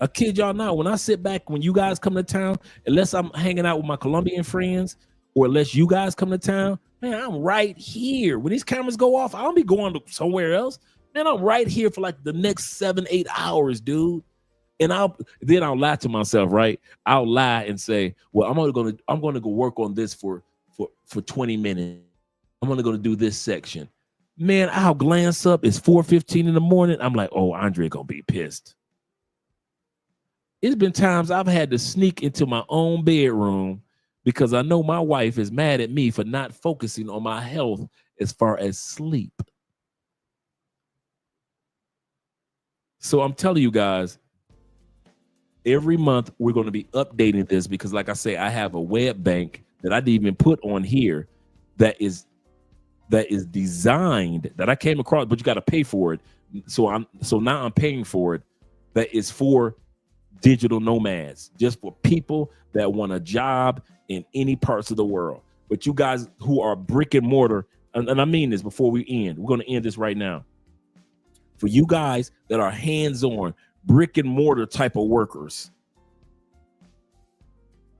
I kid y'all not, when I sit back, when you guys come to town, unless I'm hanging out with my Colombian friends or unless you guys come to town, man, I'm right here. When these cameras go off, I don't be going to somewhere else. Man, I'm right here for like the next 7-8 hours, dude. And I'll lie to myself, right? I'll lie and say, well, I'm gonna go work on this for 20 minutes. I'm only gonna do this section. Man, I'll glance up. It's 4:15 in the morning. I'm like, oh, Andre gonna be pissed. It's been times I've had to sneak into my own bedroom because I know my wife is mad at me for not focusing on my health as far as sleep. So I'm telling you guys, every month we're going to be updating this because, like I say, I have a web bank that I didn't even put on here that is designed, that I came across, but you got to pay for it. So now I'm paying for it. That is for digital nomads, just for people that want a job in any parts of the world. But you guys who are brick and mortar, and I mean this before we end, we're going to end this right now. For you guys that are hands-on, brick and mortar type of workers,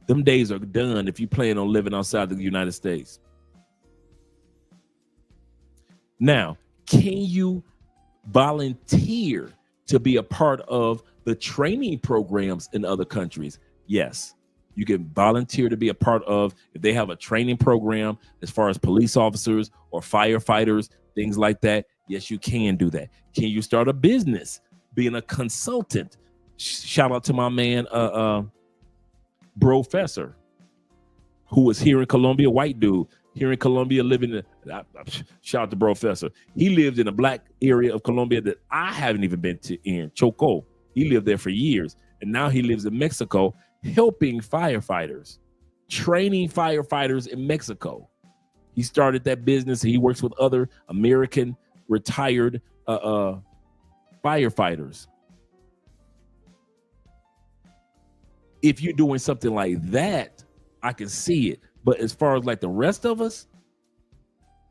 them days are done if you plan on living outside the United States. Now, can you volunteer to be a part of the training programs in other countries? Yes, you can volunteer to be a part of, if they have a training program as far as police officers or firefighters, things like that. Yes, you can do that. Can you start a business being a consultant? Shout out to my man, Professor, who was here in Colombia, white dude here in Colombia living shout out to Professor. He lived in a black area of Colombia that I haven't even been to, in Choco. He lived there for years. And now he lives in Mexico helping firefighters, training firefighters in Mexico. He started that business and he works with other American retired firefighters. If you're doing something like that, I can see it. But as far as like the rest of us,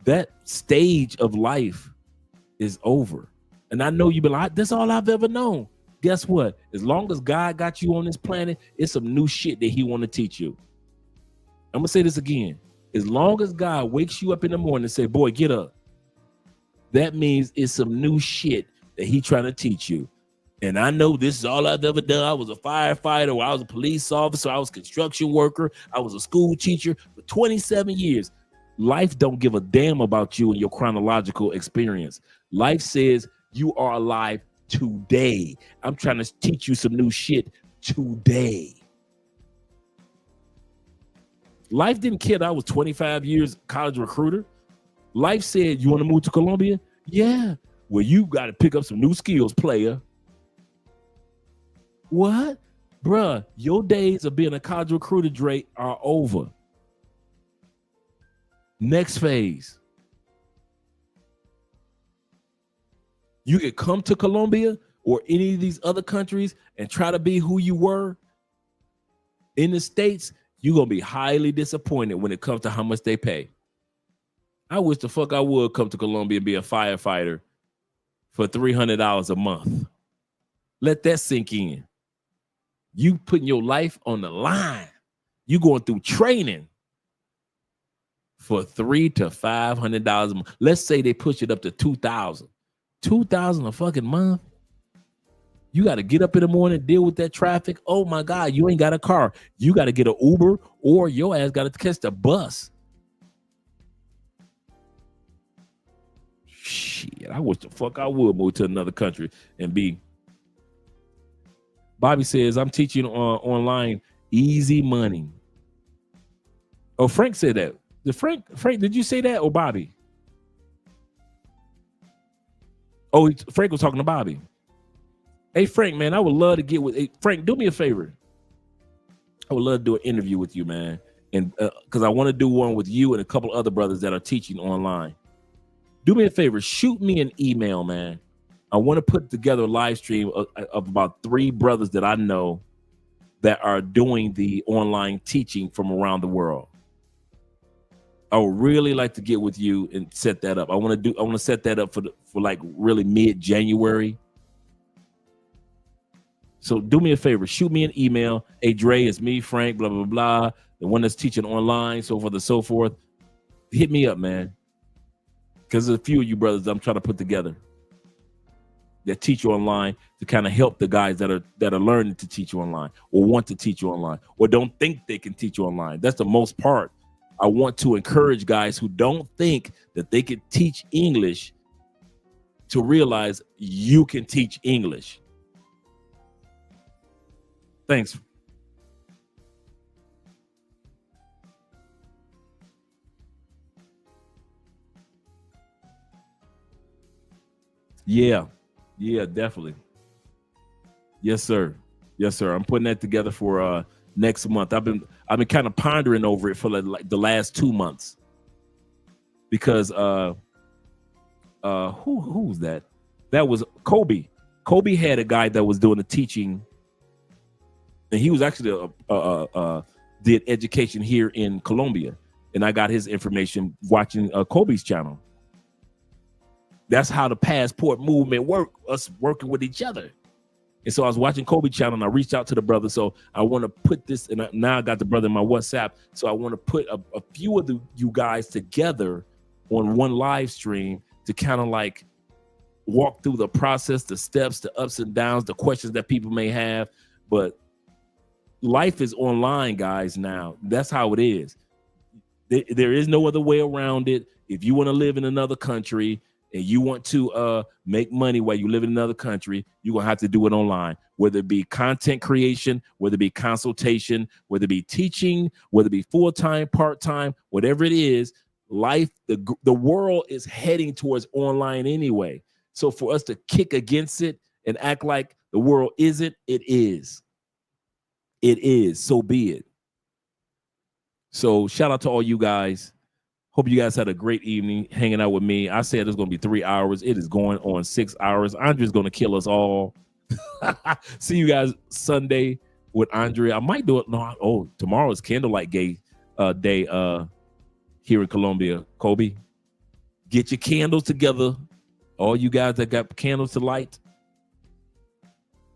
that stage of life is over. And I know you've been like, that's all I've ever known. Guess what? As long as God got you on this planet, it's some new shit that he want to teach you. I'm going to say this again. As long as God wakes you up in the morning and say, boy, get up, that means it's some new shit that he trying to teach you. And I know this is all I've ever done. I was a firefighter, or I was a police officer, I was a construction worker, I was a school teacher for 27 years. Life don't give a damn about you and your chronological experience. Life says you are alive today. I'm trying to teach you some new shit today. Life didn't care that I was 25 years college recruiter. Life said, you want to move to Colombia? Yeah. Well, you got to pick up some new skills, player. What? Bruh, your days of being a college recruiter, Drake, are over. Next phase. You could come to Colombia or any of these other countries and try to be who you were in the States. You're going to be highly disappointed when it comes to how much they pay. I wish the fuck I would come to Colombia and be a firefighter for $300 a month. Let that sink in. You putting your life on the line. You going through training for $300 to $500 a month. Let's say they push it up to $2,000. $2,000 a fucking month. You got to get up in the morning, deal with that traffic. Oh my God, you ain't got a car. You got to get an Uber, or your ass got to catch the bus. Shit, I wish the fuck I would move to another country and be. Bobby says, I'm teaching online easy money. Oh, Frank said that. Frank, did you say that or Bobby? Oh, Frank was talking to Bobby. Hey, Frank, man, I would love to get with. Hey, Frank, do me a favor. I would love to do an interview with you, man. And because I want to do one with you and a couple other brothers that are teaching online. Do me a favor. Shoot me an email, man. I want to put together a live stream of about 3 brothers that I know that are doing the online teaching from around the world. I would really like to get with you and set that up. I want to set that up for like really mid-January. So do me a favor, shoot me an email. Hey, Dre, it's me, Frank, blah, blah, blah. the one that's teaching online, so forth and so forth, hit me up, man. Because there's a few of you brothers I'm trying to put together that teach you online to kind of help the guys that are learning to teach you online or want to teach you online or don't think they can teach you online. That's the most part. I want to encourage guys who don't think that they can teach English to realize you can teach English. Thanks. Yeah, definitely. Yes, sir. I'm putting that together for next month. I've been kind of pondering over it for like the last 2 months because who's that? That was Kobe. Kobe had a guy that was doing the teaching, and he was actually did education here in Colombia, and I got his information watching Kobe's channel. That's how the passport movement worked, us working with each other. And so I was watching Kobe channel and I reached out to the brother. So I want to put this, and now I got the brother in my WhatsApp. So I want to put a few of you guys together on one live stream to kind of like walk through the process, the steps, the ups and downs, the questions that people may have. But life is online, guys, now. That's how it is. There is no other way around it. If you want to live in another country, and you want to make money while you live in another country, you're going to have to do it online, whether it be content creation, whether it be consultation, whether it be teaching, whether it be full-time, part-time, whatever it is, life, the world is heading towards online anyway. So for us to kick against it and act like the world isn't, it is. It is. So be it. So shout out to all you guys. Hope you guys had a great evening hanging out with me. I said it's going to be 3 hours. It is going on 6 hours. Andre's going to kill us all. See you guys Sunday with Andre. I might do it. No, tomorrow is Candlelight Day here in Colombia. Kobe, get your candles together. All you guys that got candles to light,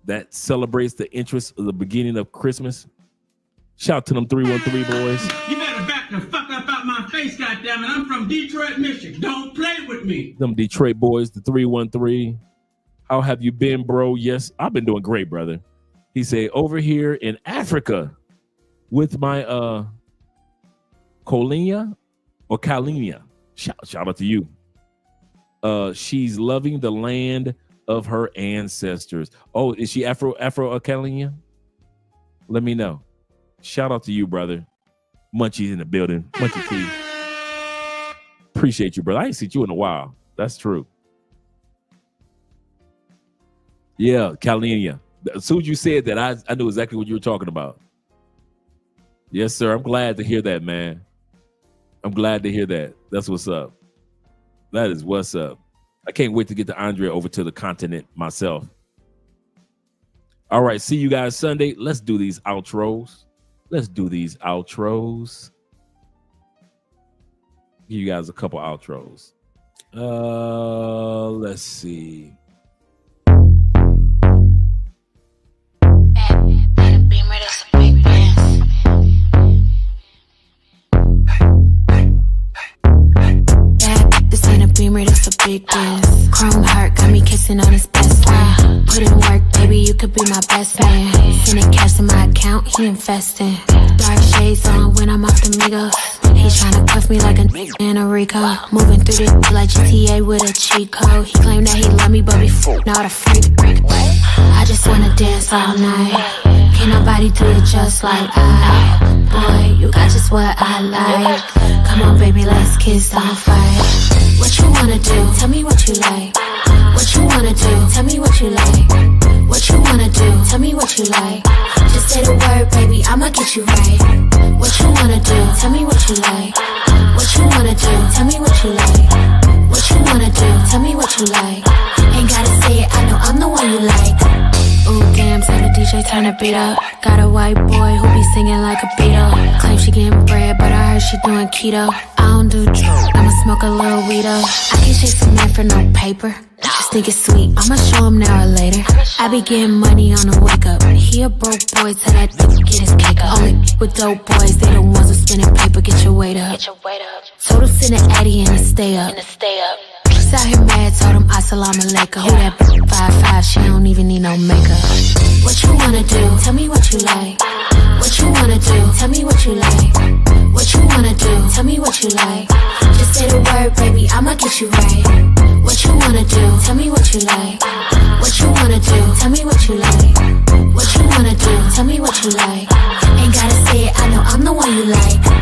that celebrates the interest of the beginning of Christmas. Shout out to them 313 boys. You better back the fuck up out my face, goddammit. I'm from Detroit, Michigan. Don't play with me. Them Detroit boys, the 313. How have you been, bro? Yes, I've been doing great, brother. He said, over here in Africa with my Kalinia. Shout out to you. She's loving the land of her ancestors. Oh, is she Afro-Kalinia? Let me know. Shout out to you, brother. Munchie's in the building. Munchie P. Appreciate you, brother. I ain't seen you in a while. That's true. Yeah, Kalinia. As soon as you said that, I knew exactly what you were talking about. Yes, sir. I'm glad to hear that, man. I'm glad to hear that. That's what's up. That is what's up. I can't wait to get the Andre over to the continent myself. All right. See you guys Sunday. Let's do these outros. Give you guys a couple outros. Let's see. This ain't a Beamer, that's a big dance. Chrome heart got me kissing on his best friend. Put in work, baby, you could be my best man. Sending cash to my account, he investing. Dark shades on when I'm off the Migos. He tryna cuff me like a in a Rico. Moving through this like GTA with a cheat code. He claimed that he love me, but before not a freak. I just wanna dance all night. Can't nobody do it just like I. Boy, you got just what I like. Come on, baby, let's kiss, don't fight. What you wanna do? Tell me what you like. What you wanna do? Tell me what you like. What you wanna do? Tell me what you like. Just say the word, baby, I'ma get you right. What you wanna do? Tell me what you like. What you wanna do? Tell me what you like. What you wanna do? Tell me what you like. Ain't gotta say it, I know I'm the one you like. Ooh, gams and the DJ turn the beat up. Got a white boy who be singing like a Beatle. Claim she getting bread, but I heard she doing keto. I don't do drugs, I'ma smoke a little weed up. I can chase a man for no paper. Just think it's sweet. I'ma show him now or later. I be getting money on the wake up. He a broke boy, tell that get his cake up. Only with dope boys, they the ones who spinning paper. Get your weight up. Total send an Addy and a stay up. She's out here mad, told him assalamu alaikum. Who that 5'5", she don't even need no makeup. What you wanna do? Tell me what you like. What you wanna do? Tell me what you like. What you wanna do? Tell me what you like. Just say the word, baby, I'ma get you right. What you wanna do? Tell me what you like. What you wanna do? Tell me what you like. What you wanna do? Tell me what you like. Ain't gotta say it, I know I'm the one you like.